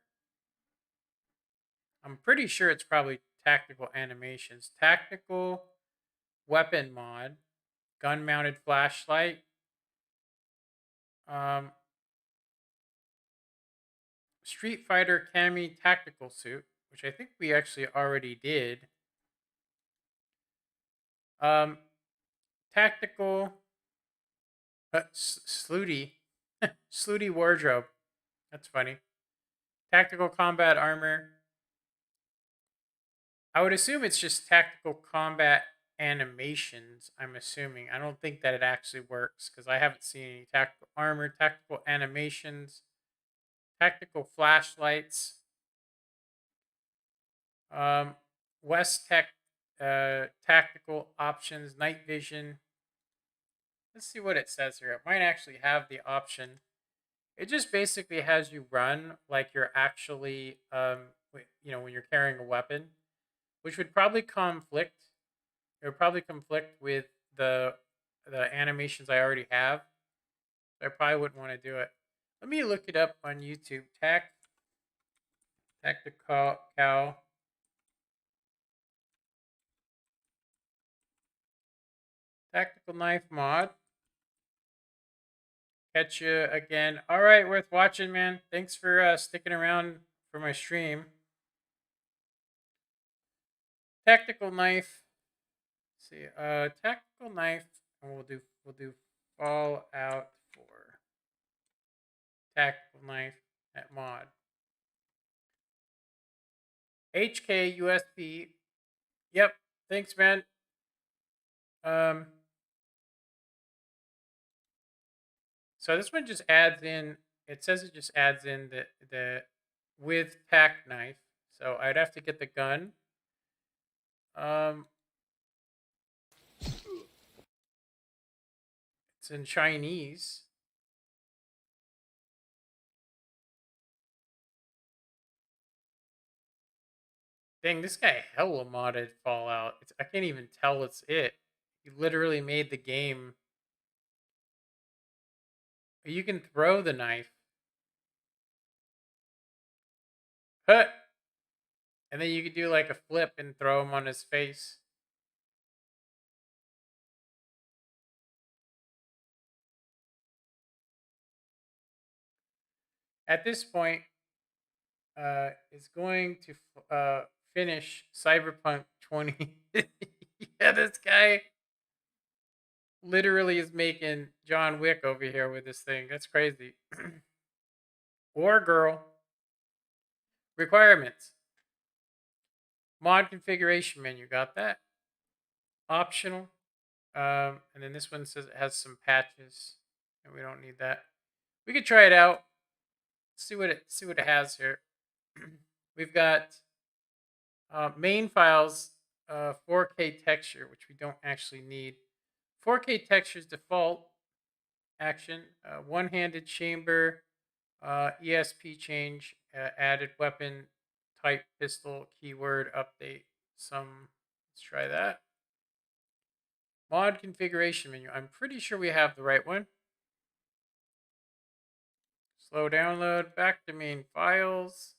I'm pretty sure it's probably tactical animations. Tactical weapon mod. Gun mounted flashlight. Street Fighter Cami tactical suit, which I think we actually already did. Tactical Slooty Slooty wardrobe. That's funny. Tactical combat armor. I would assume it's just tactical combat animations. I'm assuming. I don't think that it actually works because I haven't seen any tactical armor, tactical animations, tactical flashlights. West Tech tactical options, night vision. Let's see what it says here. It might actually have the option. It just basically has you run like you're actually, when you're carrying a weapon, which would probably conflict it would probably conflict with the animations I already have. So I probably wouldn't want to do it. Let me look it up on YouTube. Tactical cow. Tactical knife mod. Catch you again. All right, worth watching, man. Thanks for sticking around for my stream. Tactical knife. Let's see, tactical knife, and we'll do Fallout 4. Tactical knife at mod. HK USB. Yep. Thanks, man. So this one just adds in. It says it just adds in the with tack knife. So I'd have to get the gun. It's in Chinese. Dang, this guy hella modded Fallout. I can't even tell it's it. He literally made the game. You can throw the knife. Huh. And then you could do like a flip and throw him on his face. At this point, is going to finish Cyberpunk 20. Yeah, this guy literally is making John Wick over here with this thing. That's crazy. War girl. Requirements. Mod configuration menu. Got that. Optional. And then this one says it has some patches, and we don't need that. We could try it out. See what it has here. We've got main files, 4K texture, which we don't actually need. 4K textures default action, one-handed chamber, ESP change, added weapon type pistol keyword update. Let's try that. Mod configuration menu. I'm pretty sure we have the right one. Slow download, back to main files.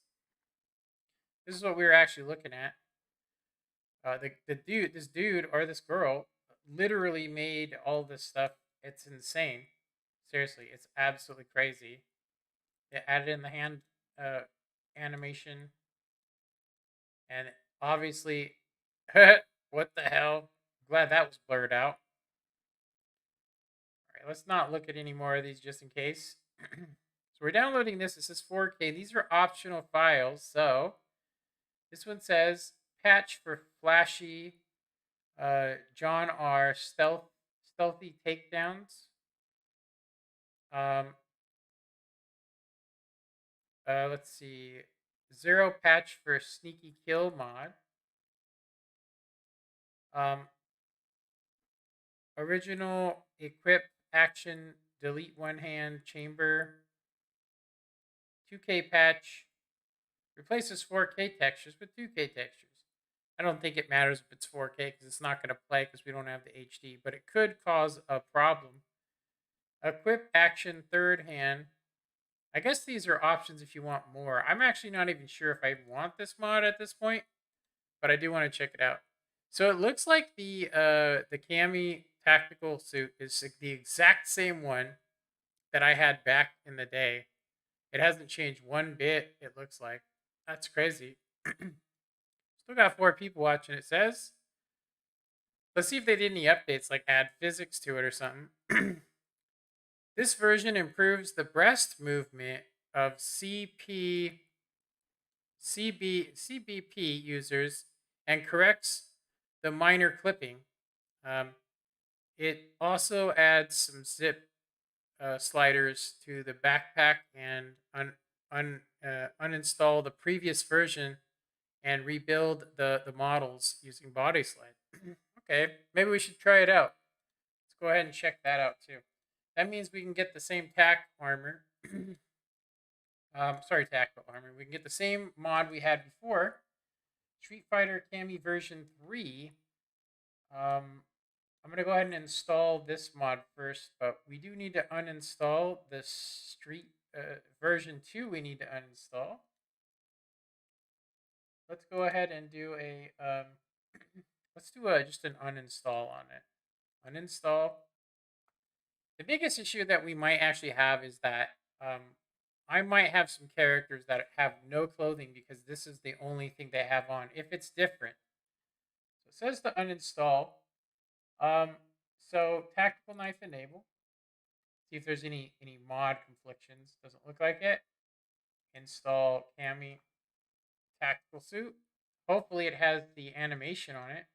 This is what we were actually looking at. This dude or this girl literally made all this stuff. It's insane. Seriously, it's absolutely crazy. They added in the hand animation. And obviously, what the hell? Glad that was blurred out. All right, let's not look at any more of these just in case. So we're downloading this. This is 4K. These are optional files. So this one says patch for flashy John R. Stealthy takedowns. Let's see. 0 patch for sneaky kill mod. Original equip action delete one hand chamber. 2K patch replaces 4K textures with 2K textures. I don't think it matters if it's 4K because it's not going to play because we don't have the HD, but it could cause a problem. Equip action third hand. I guess these are options if you want more. I'm actually not even sure if I want this mod at this point, but I do want to check it out. So it looks like the Cami tactical suit is the exact same one that I had back in the day. It hasn't changed one bit, it looks like. That's crazy. Still got 4 people watching, it says. Let's see if they did any updates, like add physics to it or something. This version improves the breast movement of CBP users and corrects the minor clipping. It also adds some zip sliders to the backpack and uninstall the previous version and rebuild the models using body slide. Okay, maybe we should try it out. Let's go ahead and check that out too. That means we can get the same tack armor. Tactical armor. We can get the same mod we had before. Street Fighter Cami version 3. I'm going to go ahead and install this mod first, but we do need to uninstall the street version 2 we need to uninstall. Let's go ahead and do a let's do just an uninstall on it. Uninstall. The biggest issue that we might actually have is that I might have some characters that have no clothing because this is the only thing they have on. If it's different, so it says to uninstall. So tactical knife enable. See if there's any mod conflictions. Doesn't look like it. Install Cami tactical suit. Hopefully it has the animation on it.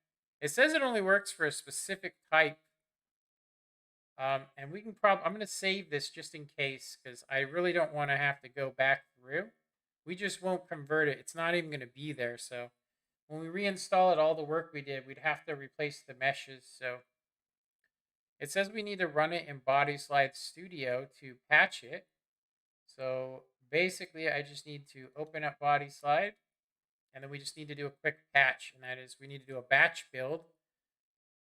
It says it only works for a specific type. And we can probably, I'm going to save this just in case because I really don't want to have to go back through. We just won't convert it. It's not even going to be there. So when we reinstall it, all the work we did, we'd have to replace the meshes. So it says we need to run it in Body Slide Studio to patch it. So basically, I just need to open up Body Slide, and then we just need to do a quick patch, and that is we need to do a batch build.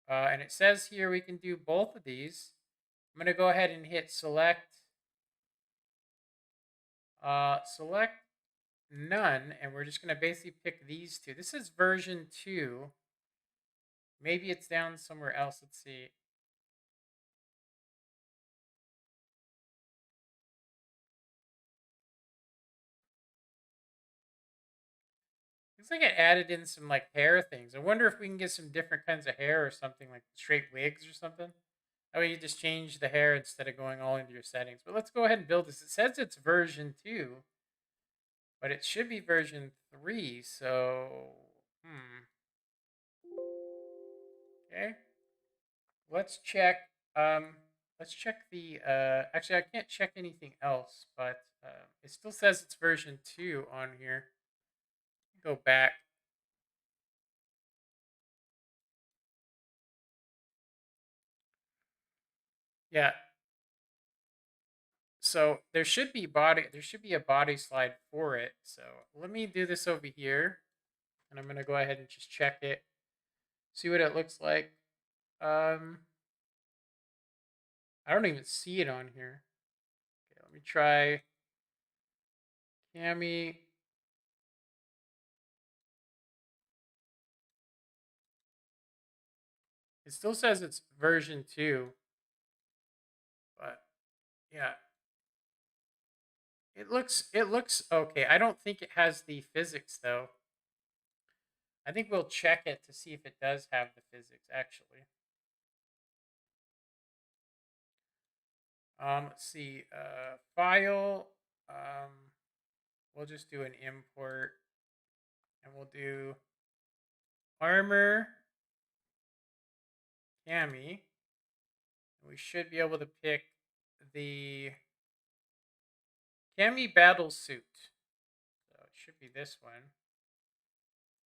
And it says here we can do both of these. I'm going to go ahead and hit select none, and we're just going to basically pick these two. This is version 2. Maybe it's down somewhere else. Let's see. Looks like it added in some like hair things. I wonder if we can get some different kinds of hair or something, like straight wigs or something. That way you just change the hair instead of going all into your settings. But let's go ahead and build this. It says it's version 2, but it should be version 3. So, okay. Let's check. Let's check the. Actually, I can't check anything else, but it still says it's version 2 on here. Go back. Yeah. So there should be a body slide for it. So let me do this over here, and I'm gonna go ahead and just check it, see what it looks like. I don't even see it on here. Okay, let me try Cami. It still says it's version 2, but yeah. It looks okay. I don't think it has the physics though. I think we'll check it to see if it does have the physics actually. Let's see. File. We'll just do an import, and we'll do armor Cami. We should be able to pick the Cami battle suit. So it should be this one.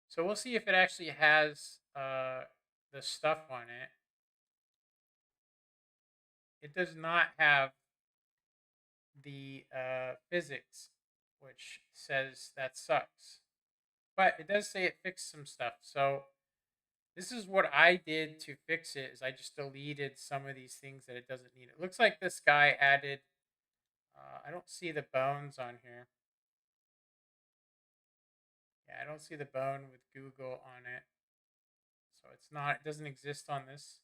So we'll see if it actually has the stuff on it. It does not have the physics, which says that sucks. But it does say it fixed some stuff. So this is what I did to fix it. Is I just deleted some of these things that it doesn't need. It looks like this guy added. I don't see the bones on here. Yeah, I don't see the bone with Google on it. So it's not. It doesn't exist on this.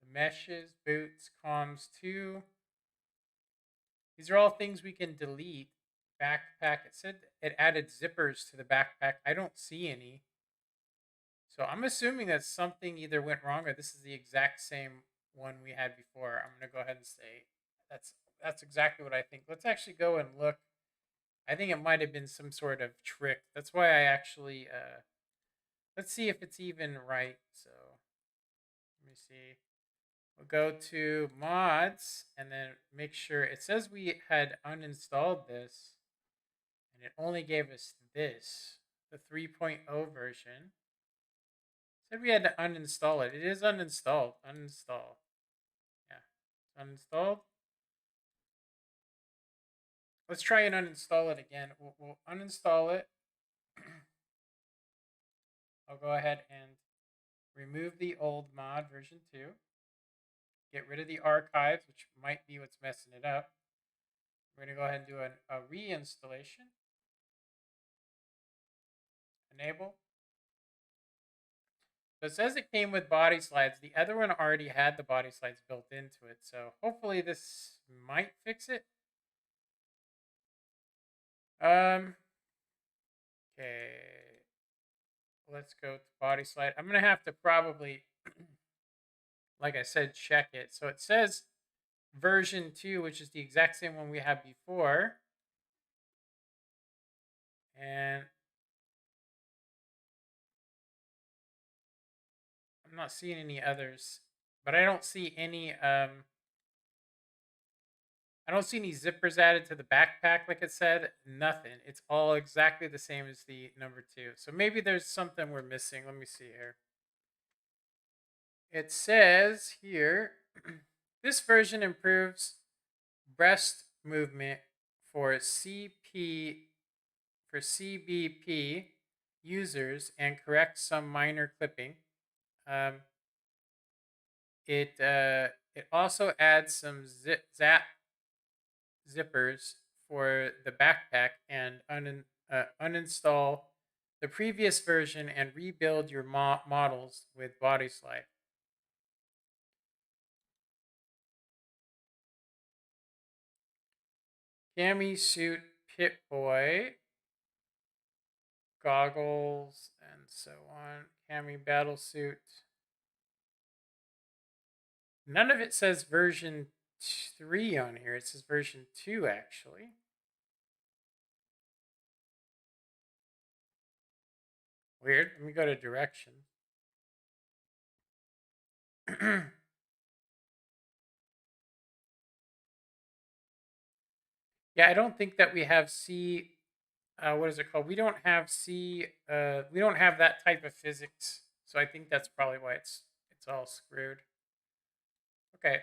The meshes, boots, comms 2. These are all things we can delete. Backpack. It said it added zippers to the backpack. I don't see any. So I'm assuming that something either went wrong or this is the exact same one we had before. I'm going to go ahead and say that's exactly what I think. Let's actually go and look. I think it might have been some sort of trick. That's why I actually let's see if it's even right. So let me see. We'll go to mods and then make sure it says we had uninstalled this and it only gave us this, the 3.0 version. It said we had to uninstall it. It is uninstalled. Uninstall. Yeah, it's uninstalled. Let's try and uninstall it again. We'll uninstall it. I'll go ahead and remove the old mod version 2. Get rid of the archives, which might be what's messing it up. We're going to go ahead and do a reinstallation. Enable. So it says it came with body slides. The other one already had the body slides built into it. So hopefully this might fix it. Okay. Let's go to body slide. I'm going to have to probably, like I said, check it. So it says version 2, which is the exact same one we had before. And I'm not seeing any others, but I don't see any zippers added to the backpack like it said. Nothing. It's all exactly the same as the number 2. So maybe there's something we're missing. Let me see here. It says here, this version improves breast movement for CBP users and corrects some minor clipping. It also adds some zippers for the backpack and uninstall the previous version and rebuild your models with body slide. Cami suit, Pit Boy, goggles, and so on. Cami battle suit. None of it says version 3 on here. It says version 2 actually. Weird. Let me go to directions. Yeah, I don't think that we have C. What is it called? We don't have C. We don't have that type of physics, so I think that's probably why it's all screwed. Okay,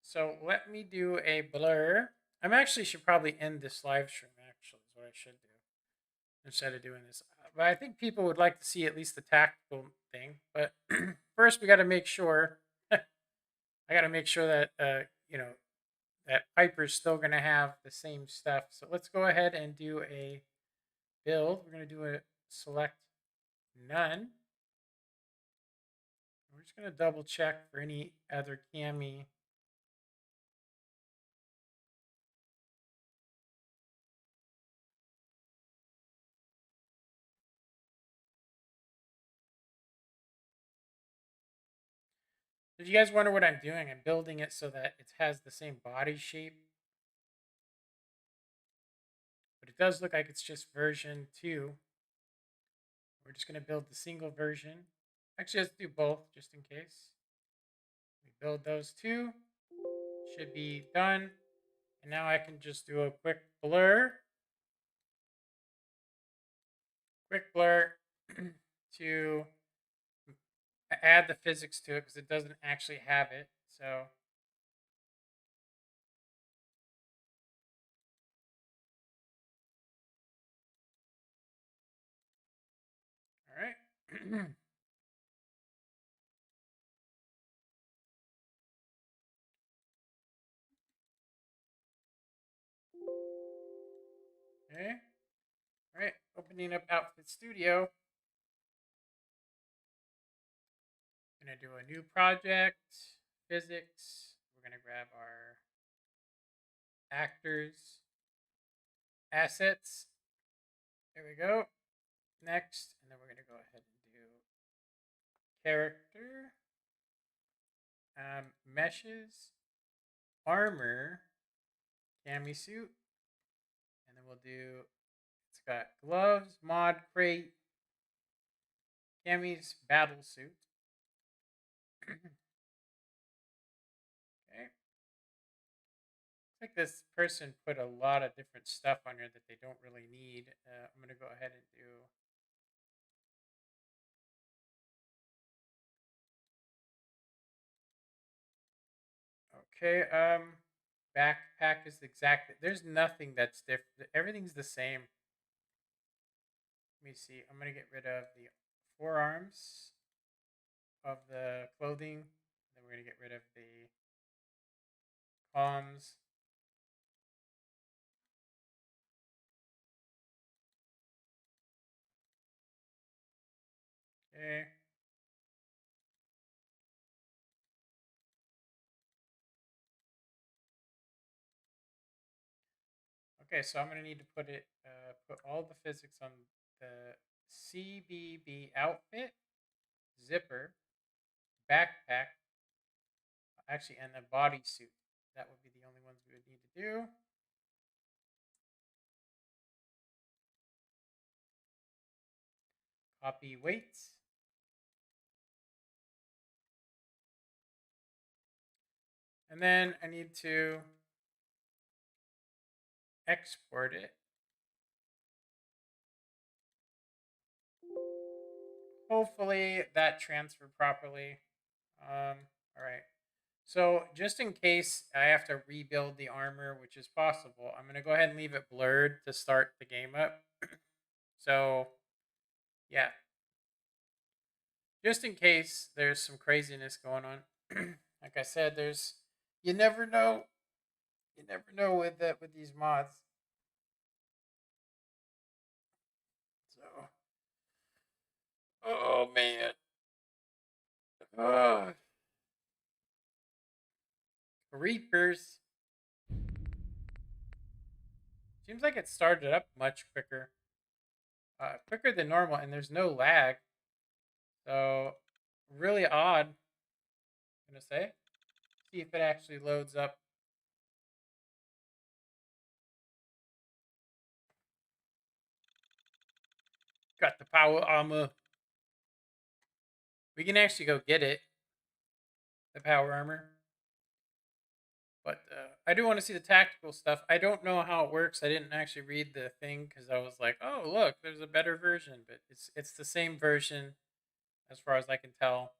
so let me do a blur. I'm actually should probably end this live stream. Actually, is what I should do instead of doing this. But I think people would like to see at least the tactical thing. But first, we got to make sure. I got to make sure that you know, that Piper's still going to have the same stuff. So let's go ahead and do a build. We're going to do a select none. We're just going to double check for any other Cami. Did you guys wonder what I'm doing? I'm building it so that it has the same body shape. But it does look like it's just version 2. We're just going to build the single version. Actually, let's do both just in case. We build those two. Should be done. And now I can just do a quick blur. Quick blur to add the physics to it because it doesn't actually have it. So all right. Okay. All right. Opening up Outfit Studio. I'm gonna do a new project. Physics. We're gonna grab our actors. Assets. There we go. Next, and then we're gonna go ahead and do character. Meshes. Armor. Cami suit. And then we'll do, it's got gloves, mod crate, Cami's battle suit. Okay. Looks like this person put a lot of different stuff on here that they don't really need. I'm going to go ahead and do. Okay, backpack is exactly, there's nothing that's different. Everything's the same. Let me see. I'm going to get rid of the forearms. of the clothing. Then we're going to get rid of the comms. Okay. Okay, so I'm going to need to put all the physics on the CBB outfit, zipper, backpack, actually, and the bodysuit. That would be the only ones we would need to do. Copy weights. And then I need to export it. Hopefully that transferred properly. All right. So just in case I have to rebuild the armor, which is possible, I'm going to go ahead and leave it blurred to start the game up. So, yeah. Just in case there's some craziness going on. Like I said, you never know. You never know with these mods. So, oh man. Oh. Reapers. Seems like it started up much quicker. Quicker than normal, and there's no lag. So, really odd, I'm going to say. See if it actually loads up. Got the power armor. We can actually go get it. The power armor. But I do want to see the tactical stuff. I don't know how it works. I didn't actually read the thing because I was like, oh, look, there's a better version. But it's the same version as far as I can tell.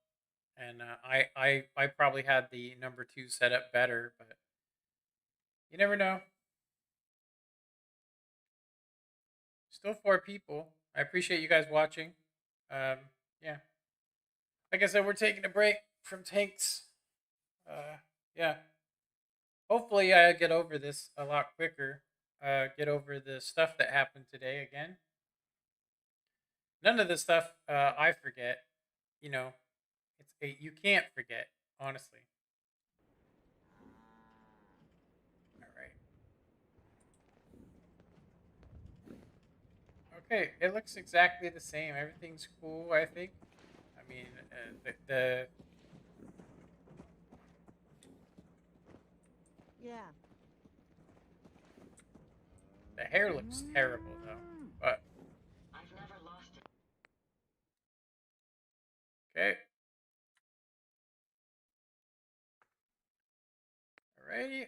And I probably had the number 2 set up better, but you never know. Still 4 people. I appreciate you guys watching. Yeah. Like I said, we're taking a break from tanks. Yeah. Hopefully I get over this a lot quicker. Get over the stuff that happened today again. None of the stuff I forget. You know, you can't forget, honestly. All right. Okay, it looks exactly the same. Everything's cool, I think. I mean, Yeah. the hair looks terrible though. But I've never lost it. okay. Alrighty.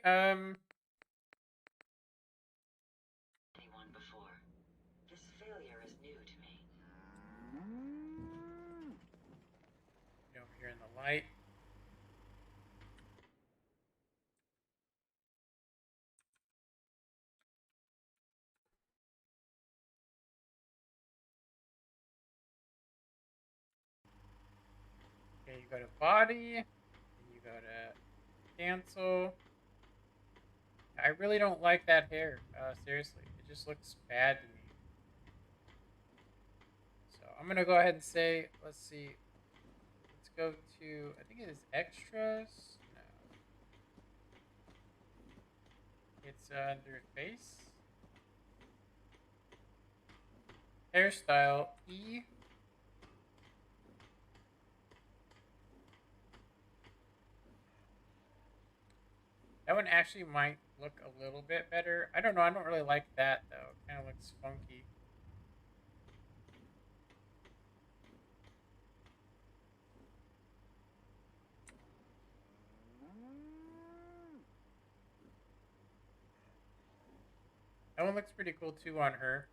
Anyone before. This failure is new to me. Get over here in the light. Okay, you go to body, and you go to cancel. I really don't like that hair. Seriously, it just looks bad to me. So I'm gonna go ahead and say, let's see. Let's go to, I think it is extras. No, it's under face, hairstyle E. That one actually might look a little bit better. I don't know. I don't really like that though. It kind of looks funky. That one looks pretty cool too on her.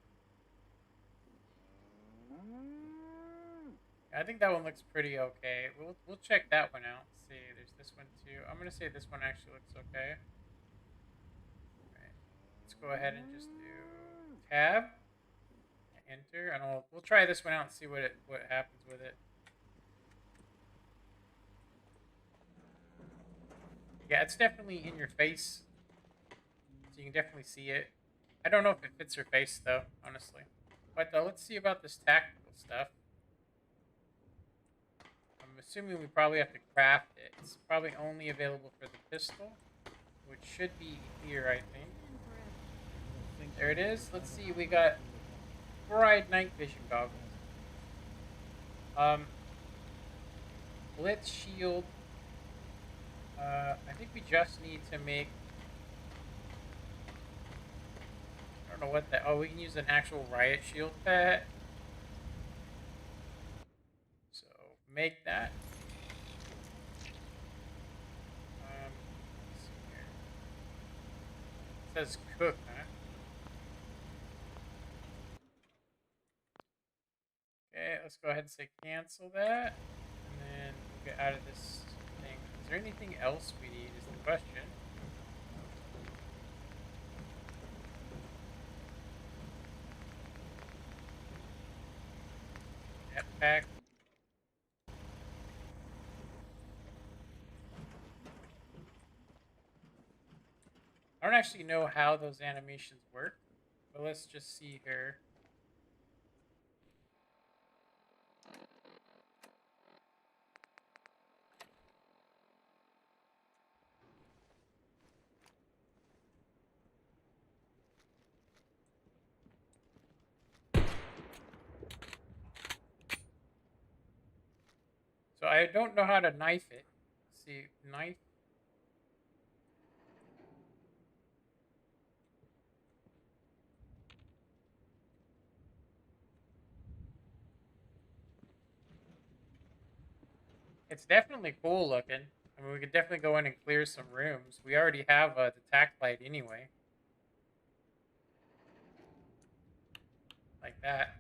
I think that one looks pretty okay. We'll check that one out. See, there's this one too. I'm gonna say this one actually looks okay. Alright. Let's go ahead and just do tab, enter, and we'll try this one out and see what happens with it. Yeah, it's definitely in your face. So you can definitely see it. I don't know if it fits her face, though, honestly. But let's see about this tactical stuff. I'm assuming we probably have to craft it. It's probably only available for the pistol, which should be here, I think. There it is. Let's see. We got fluoride night vision goggles. Blitz shield. I think we just need to make. I don't know what that. Oh, we can use an actual riot shield pet. So make that. Let's see here. It says cook, huh? Okay, let's go ahead and say cancel that. And then we'll get out of this thing. Is there anything else we need is the question. Jetpack. I don't actually know how those animations work, but let's just see here. So I don't know how to knife it. Let's see, knife. It's definitely cool looking. I mean, we could definitely go in and clear some rooms. We already have the tack light anyway. Like that.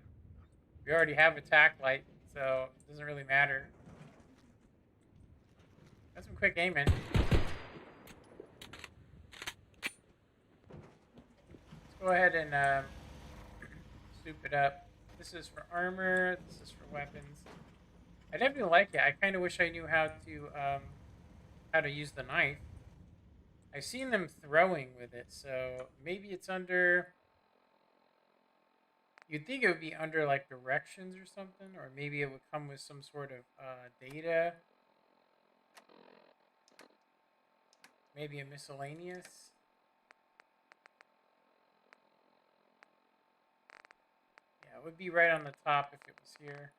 We already have a tack light, so it doesn't really matter. Got some quick aiming. Let's go ahead and soup it up. This is for armor. This is for weapons. I definitely like it. I kind of wish I knew how to use the knife. I've seen them throwing with it, so maybe it's under. You'd think it would be under like directions or something, or maybe it would come with some sort of data. Maybe a miscellaneous. Yeah, it would be right on the top if it was here.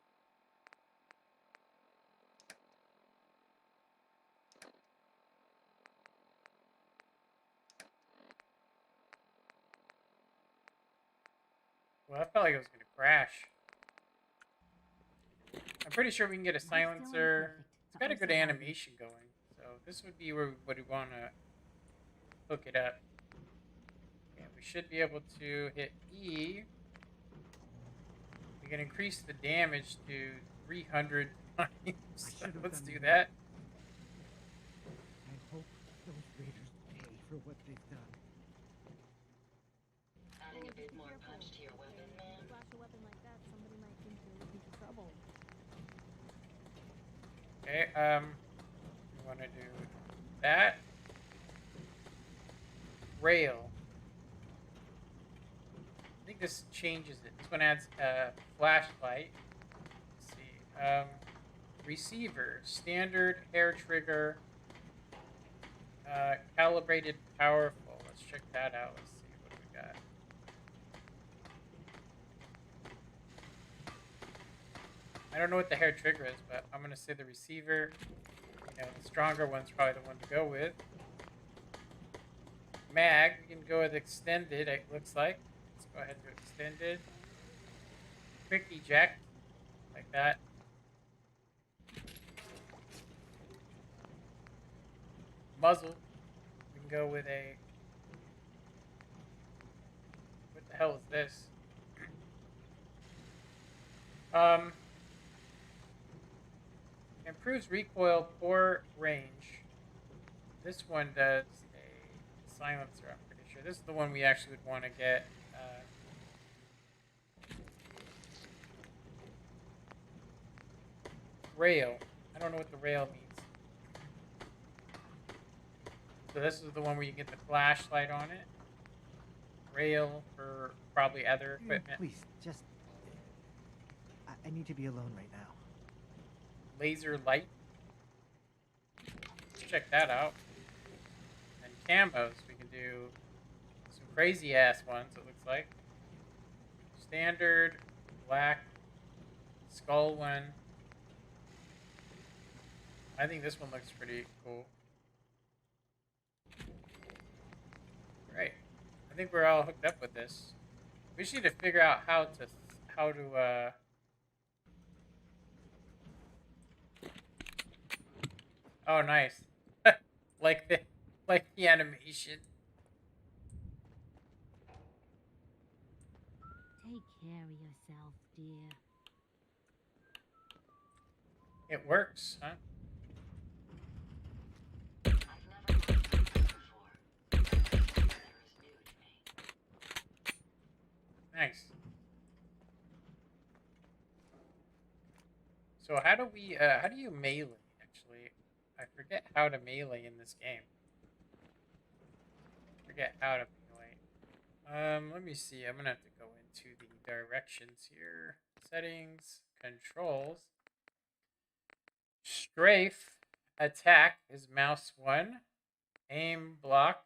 Well, I felt like it was going to crash. I'm pretty sure we can get a silencer. It's got a good animation going. So this would be where we want to hook it up. Okay, we should be able to hit E. We can increase the damage to 300 times. Let's do that. I hope those raiders pay for what they've done. Adding a bit more punch to your weapon, man. Flash a weapon like that, somebody might think you're looking for trouble. Okay, we want to do that. Rail. I think this changes it. This one adds a flashlight. Let's see. Receiver. Standard, hair trigger. Calibrated, powerful. Let's check that out. Let's see what we got. I don't know what the hair trigger is, but I'm going to say the receiver. You know, the stronger one's probably the one to go with. Mag, we can go with extended, it looks like. Let's go ahead and do extended. Quick eject, like that. Muzzle, we can go with a... What the hell is this? Improves recoil, poor range. This one does a silencer, I'm pretty sure. This is the one we actually would want to get. Rail. I don't know what the rail means. So this is the one where you get the flashlight on it. Rail for probably other equipment. Please, just... I need to be alone right now. Laser light. Let's check that out. And camos. We can do some crazy ass ones, it looks like. Standard, black, skull one. I think this one looks pretty cool. Right. I think we're all hooked up with this. We just need to figure out how to Oh, nice. like the animation. Take care of yourself, dear. It works, huh? I've never lost anyone before. This failure is new to me. Nice. So how do you melee, actually? I forget how to melee in this game. Forget how to melee. Let me see. I'm gonna have to go into the directions here. Settings, controls. Strafe, attack is mouse 1. Aim, block.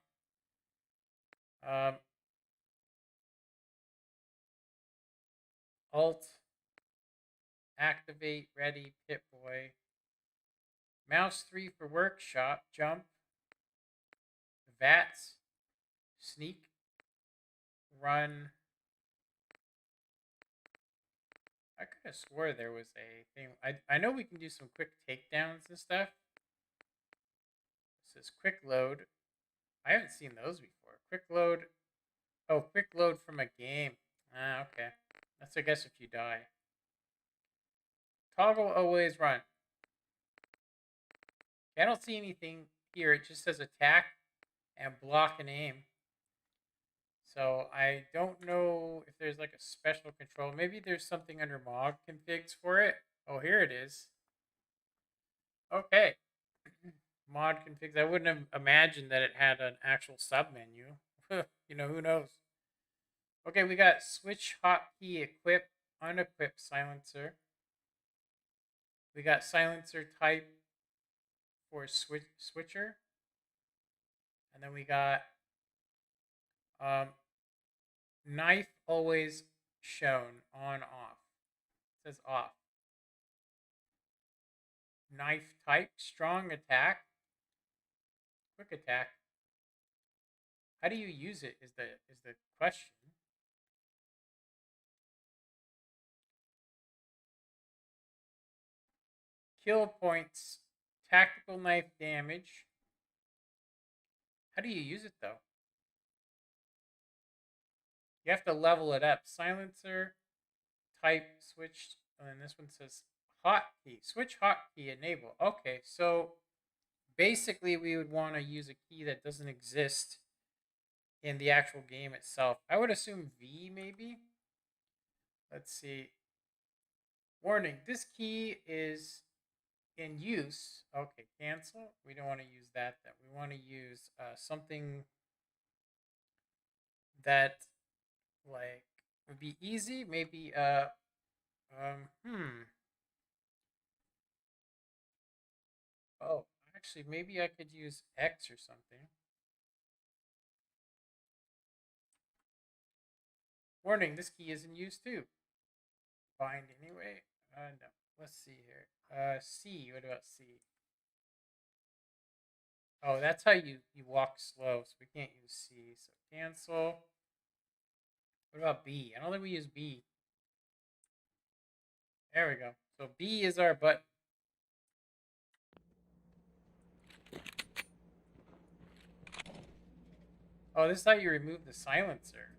Alt, activate, ready, Pip-Boy. Mouse 3 for workshop, jump. VATS, sneak, run. I could have swore there was a thing. I know we can do some quick takedowns and stuff. This is quick load. I haven't seen those before. Quick load. Oh, quick load from a game. Ah, okay. That's, I guess, if you die. Toggle always run. I don't see anything here. It just says attack and block and aim. So I don't know if there's like a special control. Maybe there's something under mod configs for it. Oh, here it is. Okay. Mod configs. I wouldn't have imagined that it had an actual sub menu. You know, who knows? Okay, we got switch hotkey equip, unequip silencer. We got silencer type for switcher. And then we got knife always shown, on, off. It says off. Knife type, strong attack, quick attack. How do you use it is the question. Kill points, tactical knife damage. How do you use it though? You have to level it up. Silencer, type, switch, and then this one says hotkey. Switch hotkey, enable. Okay, so basically we would want to use a key that doesn't exist in the actual game itself. I would assume V maybe. Let's see. Warning, this key is in use. Okay, cancel. We don't want to use that. We want to use something that like would be easy. Maybe oh, actually maybe I could use X or something. Warning, this key is in use too. Bind anyway. No. Let's see here. C. What about C? Oh, that's how you walk slow, so we can't use C. So cancel. What about B? I don't think we use B. There we go. So B is our button. Oh, this is how you remove the silencer.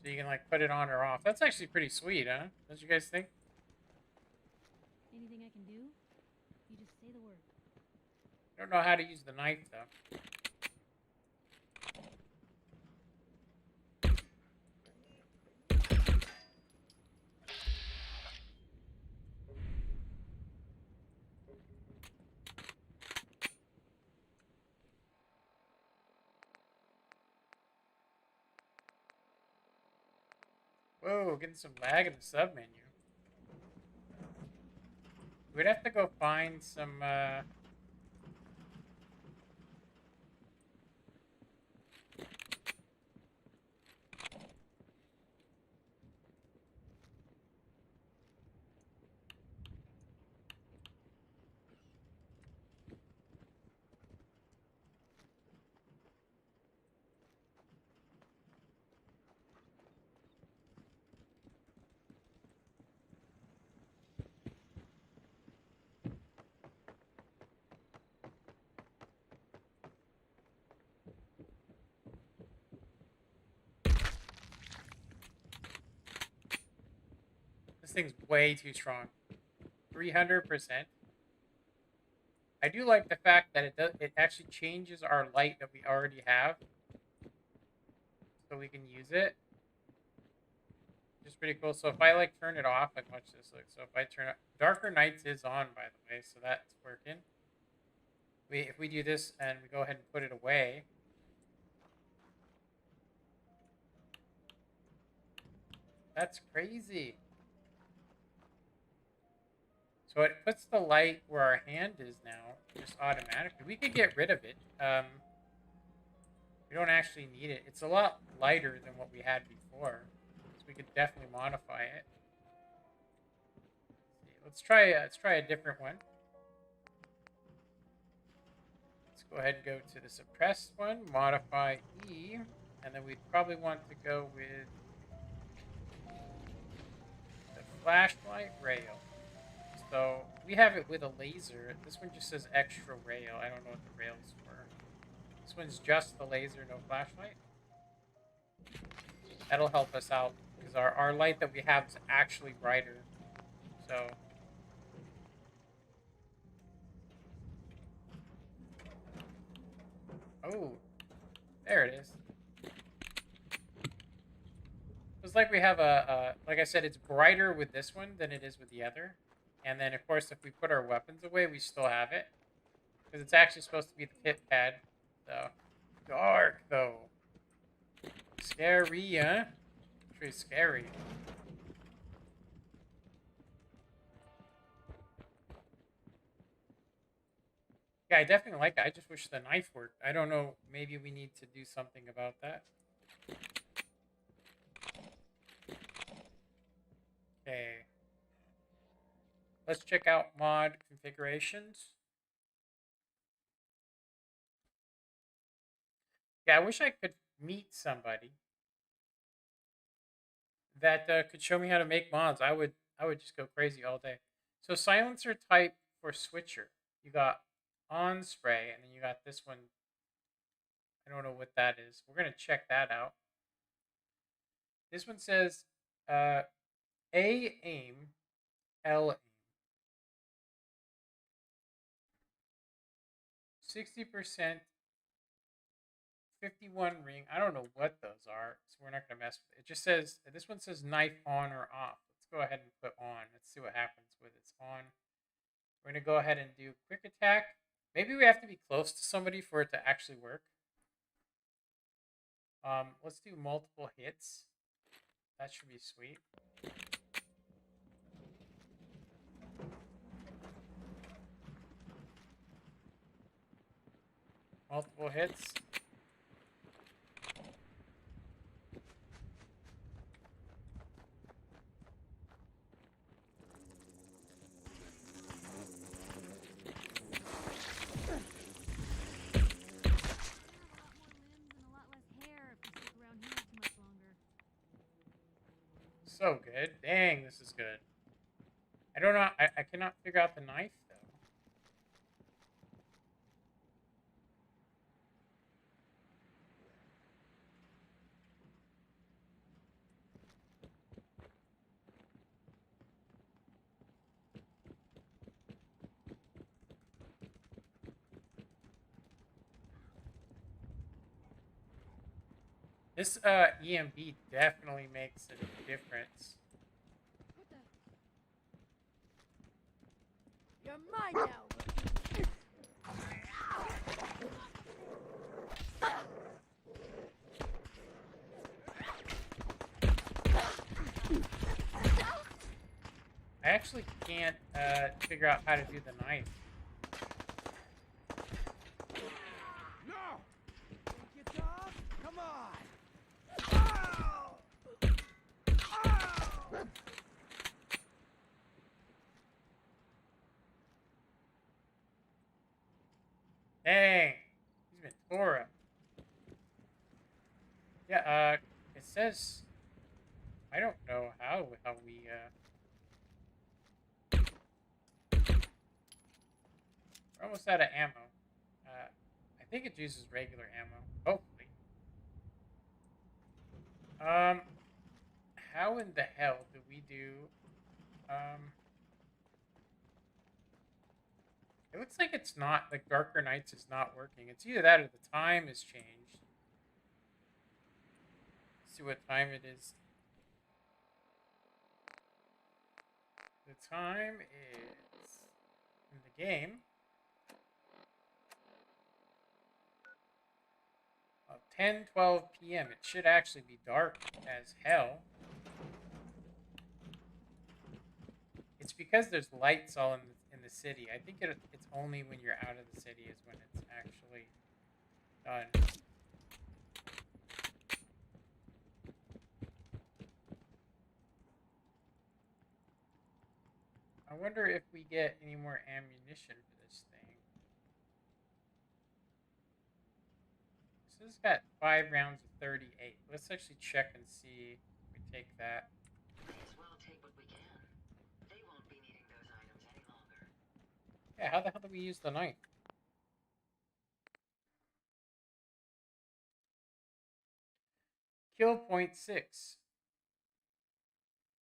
So you can like put it on or off. That's actually pretty sweet, huh? Don't you guys think? Anything I can do? You just say the word. I don't know how to use the knife though. Whoa, getting some lag in the sub menu. We'd have to go find some, this thing's way too strong. 300%. I do like the fact that it actually changes our light that we already have, so we can use it. Which is pretty cool. So if I like turn it off, like watch this. Like, so if I turn it, Darker Nights is on, by the way, so that's working. If we do this and we go ahead and put it away, that's crazy. So it puts the light where our hand is now, just automatically. We could get rid of it. We don't actually need it. It's a lot lighter than what we had before, so we could definitely modify it. Let's try a different one. Let's go ahead and go to the suppressed one, modify E, and then we'd probably want to go with the flashlight rail. So we have it with a laser. This one just says extra rail. I don't know what the rail's for. This one's just the laser, no flashlight. That'll help us out because our light that we have is actually brighter. So oh, there it is. It's like we have like I said, it's brighter with this one than it is with the other. And then, of course, if we put our weapons away, we still have it. Because it's actually supposed to be the pit pad. So, dark, though. Scary, huh? Pretty scary. Yeah, I definitely like it. I just wish the knife worked. I don't know. Maybe we need to do something about that. Okay. Let's check out mod configurations. Yeah, I wish I could meet somebody that could show me how to make mods. I would just go crazy all day. So silencer type for switcher. You got on spray, and then you got this one. I don't know what that is. We're gonna check that out. This one says A aim, L aim. 60%, 51 ring. I don't know what those are, so we're not going to mess with it. It just says, this one says knife on or off. Let's go ahead and put on. Let's see what happens with it's on. We're going to go ahead and do quick attack. Maybe we have to be close to somebody for it to actually work. Let's do multiple hits. That should be sweet. Multiple hits. So good. Dang, this is good. I don't know. I cannot figure out the knife, though. This EMB definitely makes a difference. What the? You're mine now. I actually can't figure out how to do the knife. No! Think it's off? Come on! Ow! Ow! Dang, he's been tore up. Yeah, it says I don't know how we we're almost out of ammo. I think it uses regular ammo. Hopefully. How in the hell do we do? It looks like it's not like Darker Nights is not working. It's either that or the time has changed. Let's see what time it is. The time is in the game 10:12 p.m. It should actually be dark as hell. It's because there's lights all in the city. I think it's only when you're out of the city is when it's actually done. I wonder if we get any more ammunition for this thing. So this has got 5 rounds of 38. Let's actually check and see if we take that. May as well take what we can. They won't be needing those items any longer. Yeah, how the hell do we use the knife? Kill point 6.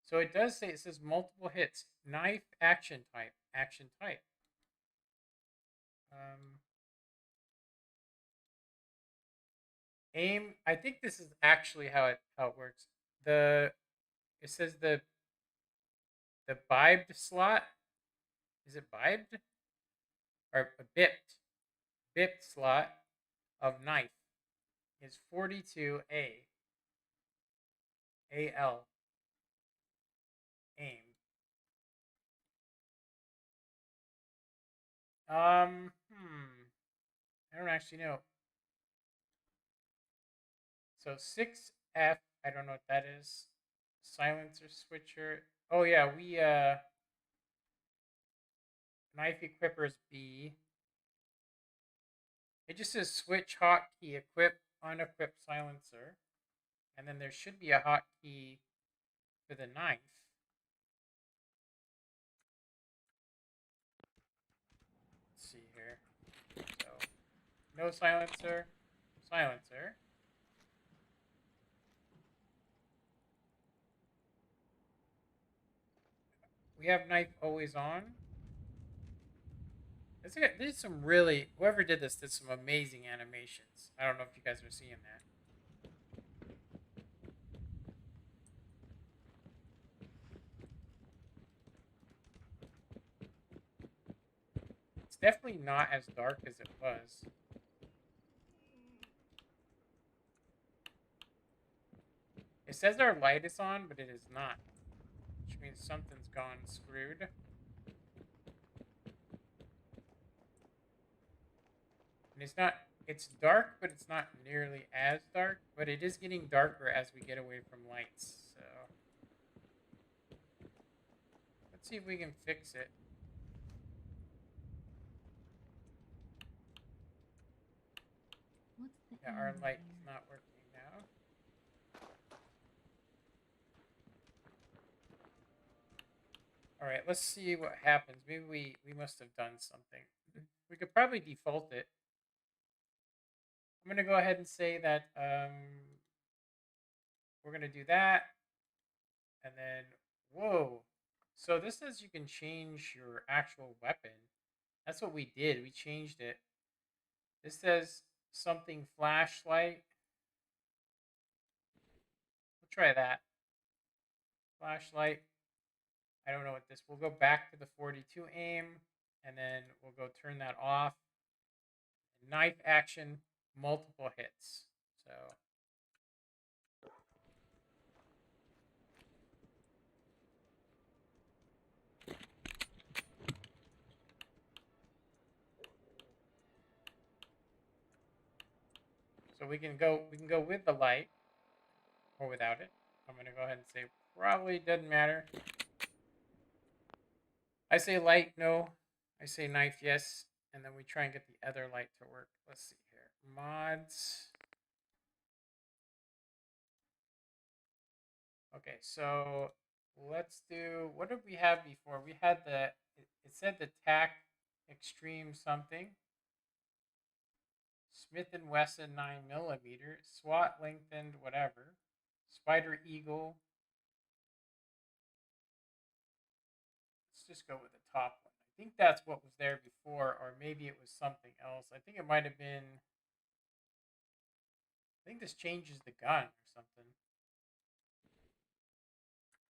So it does say, it says multiple hits. Knife, action type, action type. Aim, I think this is actually how it works. It says the bibed slot. Is it bibed? Or bipped slot of knife is 42A. AL. Aim. I don't actually know. So 6F, I don't know what that is. Silencer switcher. Oh yeah, we knife equipper is B. It just says switch hotkey equip unequip silencer. And then there should be a hotkey for the knife. Let's see here. So no silencer. Silencer. We have knife always on. There's some really, whoever did this did some amazing animations. I don't know if you guys are seeing that. It's definitely not as dark as it was. It says our light is on, but it is not. Which means something's gone screwed. And it's dark, but it's not nearly as dark. But it is getting darker as we get away from lights. So let's see if we can fix it. What's the Yeah, our end light here? is not working now. All right, let's see what happens. Maybe we must have done something. We could probably default it. I'm going to go ahead and say that we're going to do that. And then, whoa. So this says you can change your actual weapon. That's what we did. We changed it. This says something flashlight. We'll try that. Flashlight. I don't know what this. We'll go back to the 42 aim. And then we'll go turn that off. Knife action, multiple hits. So So we can go with the light or without it. I'm gonna go ahead and say probably doesn't matter. I say light no. I say knife yes, and then we try and get the other light to work. Let's see here. Mods. Okay, so let's do, what did we have before? We had it said the TAC Extreme something. Smith & Wesson 9mm. SWAT lengthened, whatever. Spider Eagle. Let's just go with the top one. I think that's what was there before, or maybe it was something else. I think it might have been, I think this changes the gun or something.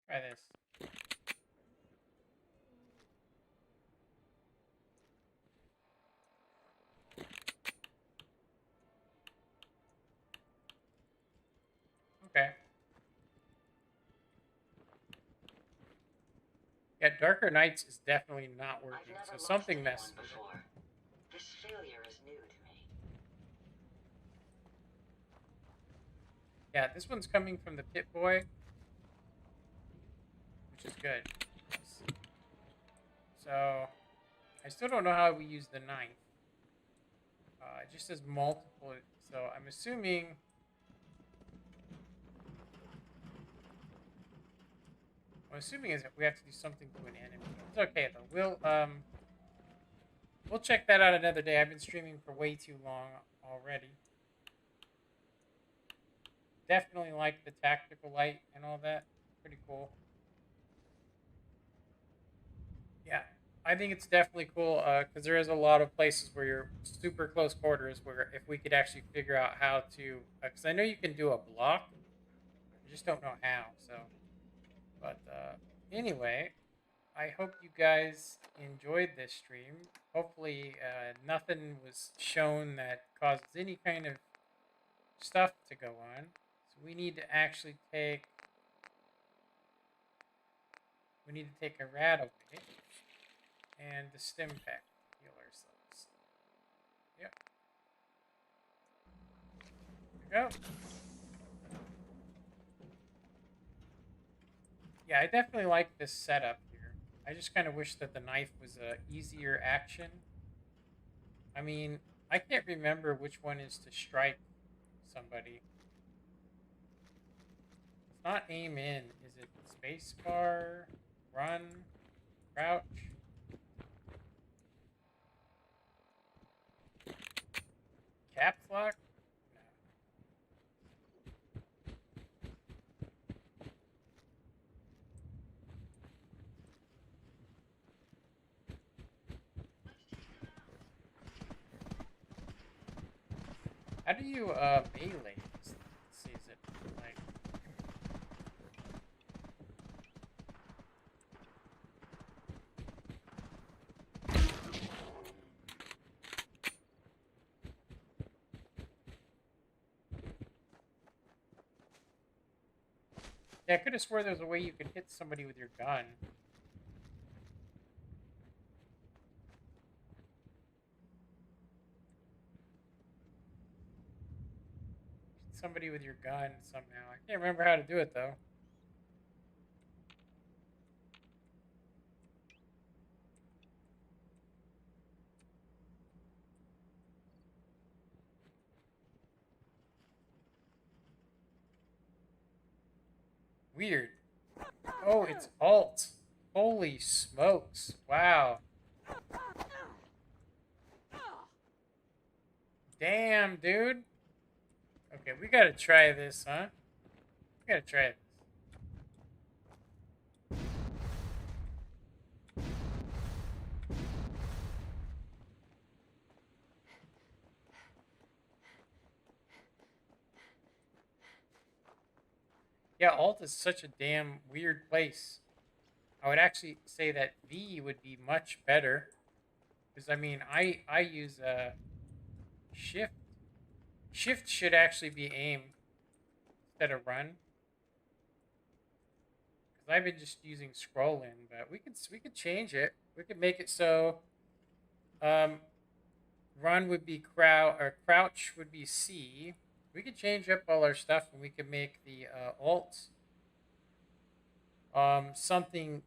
Try this. Okay. Yeah, Darker Nights is definitely not working, so something messed with it. This failure is new to me. Yeah, this one's coming from the Pit Boy, which is good. So, I still don't know how we use the knife. It just says multiple, so I'm assuming... What I'm assuming is that we have to do something to an enemy. It's okay, though. We'll check that out another day. I've been streaming for way too long already. Definitely like the tactical light and all that. Pretty cool. Yeah, I think it's definitely cool because there is a lot of places where you're super close quarters where if we could actually figure out how to... Because I know you can do a block. I just don't know how, so... But anyway, I hope you guys enjoyed this stream. Hopefully nothing was shown that causes any kind of stuff to go on. So we need to actually take... We need to take a rat away. And the stim pack to heal ourselves. Yep. There we go. Yeah, I definitely like this setup here. I just kind of wish that the knife was a easier action. I mean, I can't remember which one is to strike somebody. It's not aim in. Is it space bar, run, crouch? Caps lock? No. How do you melee this? See, is it like... Yeah, I could have swore there was a way you could hit somebody with your gun. Hit somebody with your gun somehow. I can't remember how to do it though. Weird. Oh, it's alt. Holy smokes. Wow. Damn, dude. Okay, we gotta try this, huh? We gotta try this. Yeah, alt is such a damn weird place. I would actually say that V would be much better. Because, I mean, I use shift. Shift should actually be aim instead of run. Because I've been just using scroll in, but we could change it. We could make it so Run would be crouch would be C. We could change up all our stuff and we could make the alt something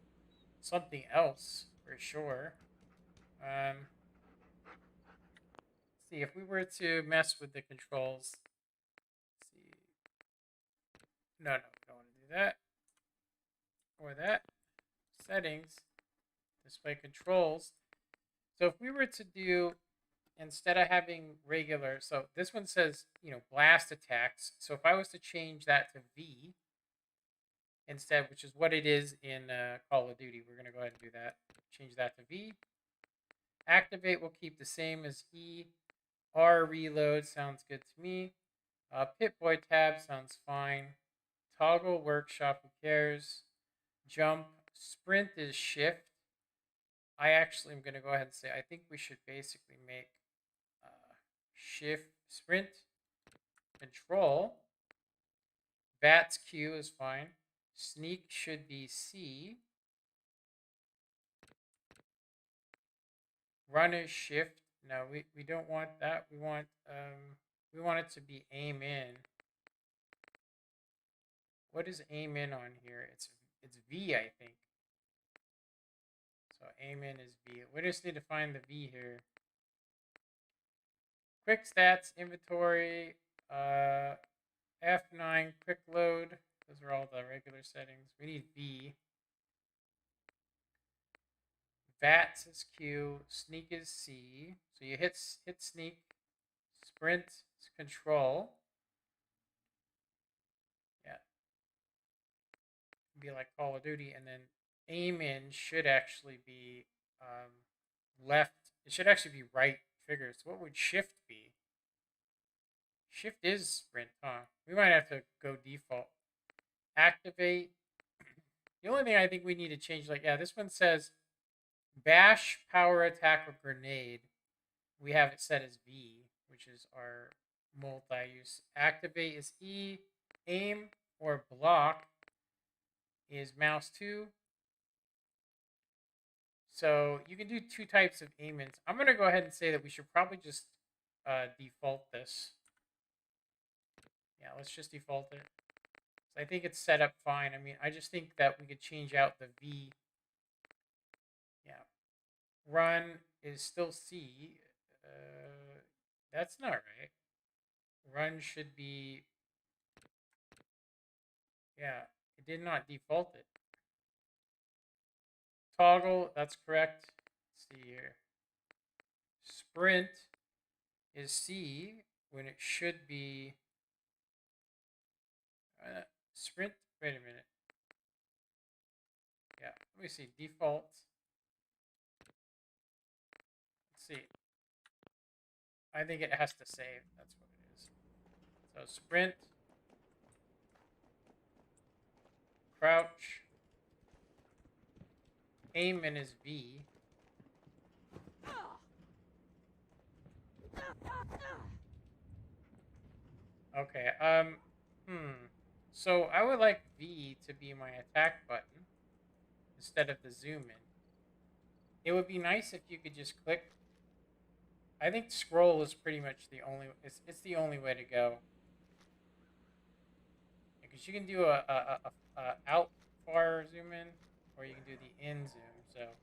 else for sure. Let's see if we were to mess with the controls. Let's see. No, don't want to do that. Or that. Settings. Display controls. So if we were to do, instead of having regular, so this one says, blast attacks. So if I was to change that to V instead, which is what it is in Call of Duty, we're going to go ahead and do that. Change that to V. Activate will keep the same as E. R reload sounds good to me. Pip-Boy tab sounds fine. Toggle workshop, who cares? Jump. Sprint is shift. I actually am going to go ahead and say I think we should basically make shift sprint control. VATS Q is fine. Sneak should be C. Run is shift. No, we don't want that. We want it to be aim in. What is aim in on here? It's V, I think. So aim in is V. We just need to find the V here. Quick stats, inventory, F9, quick load. Those are all the regular settings. We need V. VATS is Q. Sneak is C. So you hit sneak. Sprint is control. Yeah. Be like Call of Duty. And then aim in should actually be left. It should actually be right trigger. So what would shift be? Shift is sprint, huh? We might have to go default. Activate. The only thing I think we need to change, this one says bash, power attack, or grenade. We have it set as V, which is our multi-use. Activate is E. Aim or block is mouse 2. So you can do two types of aim-ins. I'm going to go ahead and say that we should probably just default this. Yeah, let's just default it. So I think it's set up fine. I mean, I just think that we could change out the V. Yeah. Run is still C. That's not right. Run should be... Yeah, it did not default it. Toggle, that's correct. Let's see here. Sprint is C when it should be... sprint, wait a minute. Yeah, let me see, default. Let's see. I think it has to save, that's what it is. So sprint, crouch, aim in is V. Okay, so I would like V to be my attack button instead of the zoom in. It would be nice if you could just click. I think scroll is pretty much the only, it's the only way to go. Because you can do a out far zoom in, or you can do the in zoom. So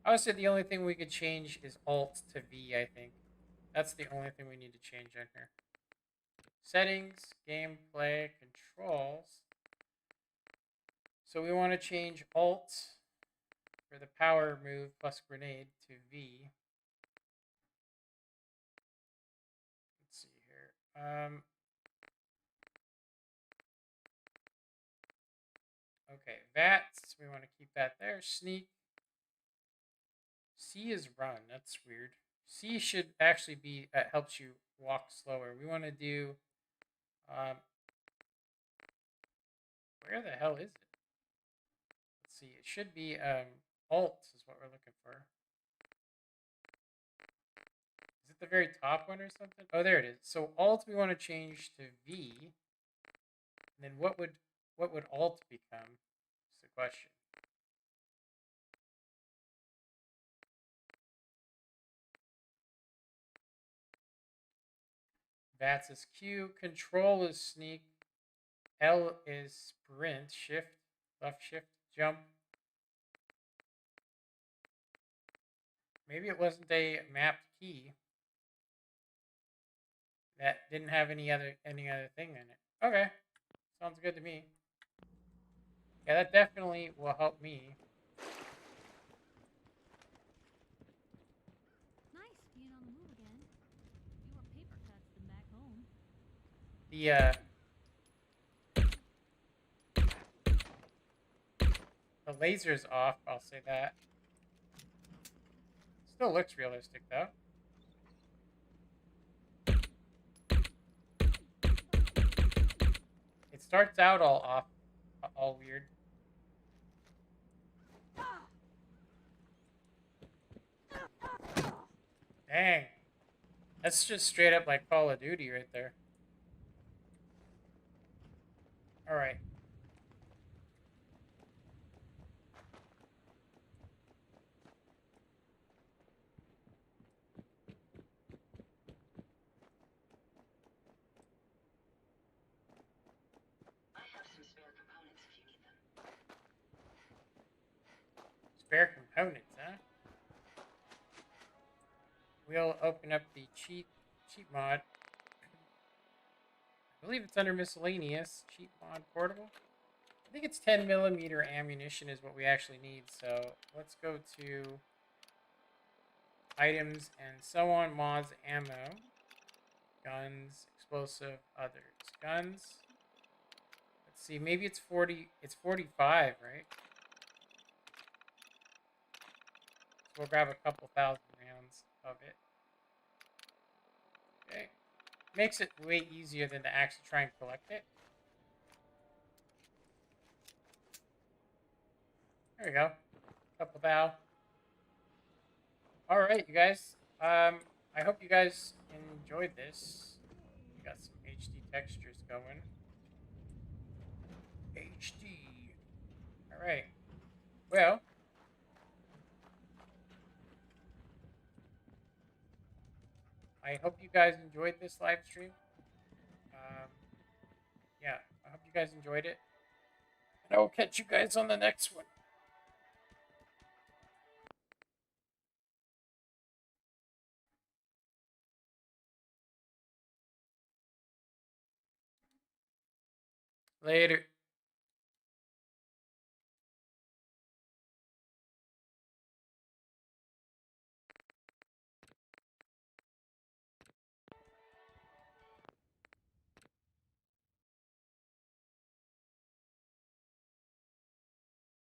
I would say the only thing we could change is Alt to V, I think. That's the only thing we need to change on here. Settings, gameplay, controls. So we want to change Alt for the power move plus grenade to V. Let's see here. Okay, VATS, we want to keep that there. Sneak. C is run. That's weird. C should actually be, helps you walk slower. We want to do, where the hell is it? Let's see, it should be, Alt is what we're looking for. Is it the very top one or something? Oh, there it is. So Alt we want to change to V. And then what would Alt become? Is the question. VATS is Q. Control is sneak. L is sprint. Shift. Left shift. Jump. Maybe it wasn't a mapped key. That didn't have any other thing in it. Okay. Sounds good to me. Yeah, that definitely will help me. Nice being on the move again. Fewer paper cuts than back home. The laser's off, I'll say that. Still looks realistic though. It starts out all off, all weird. Dang. That's just straight up like Call of Duty right there. Alright. I have some spare components if you need them. Spare components, huh? We'll open up the cheat mod. I believe it's under miscellaneous. Cheat mod portable. I think it's 10mm ammunition is what we actually need. So let's go to items and so on, mods, ammo, guns, explosive, others. Guns. Let's see, maybe it's 40, it's 45, right? So we'll grab a couple thousand rounds of it. Okay. Makes it way easier than to actually try and collect it. There we go. Couple thou. Alright, you guys. I hope you guys enjoyed this. We got some HD textures going. HD. Alright. Well. I hope you guys enjoyed this live stream. Yeah, I hope you guys enjoyed it. And I will catch you guys on the next one. Later.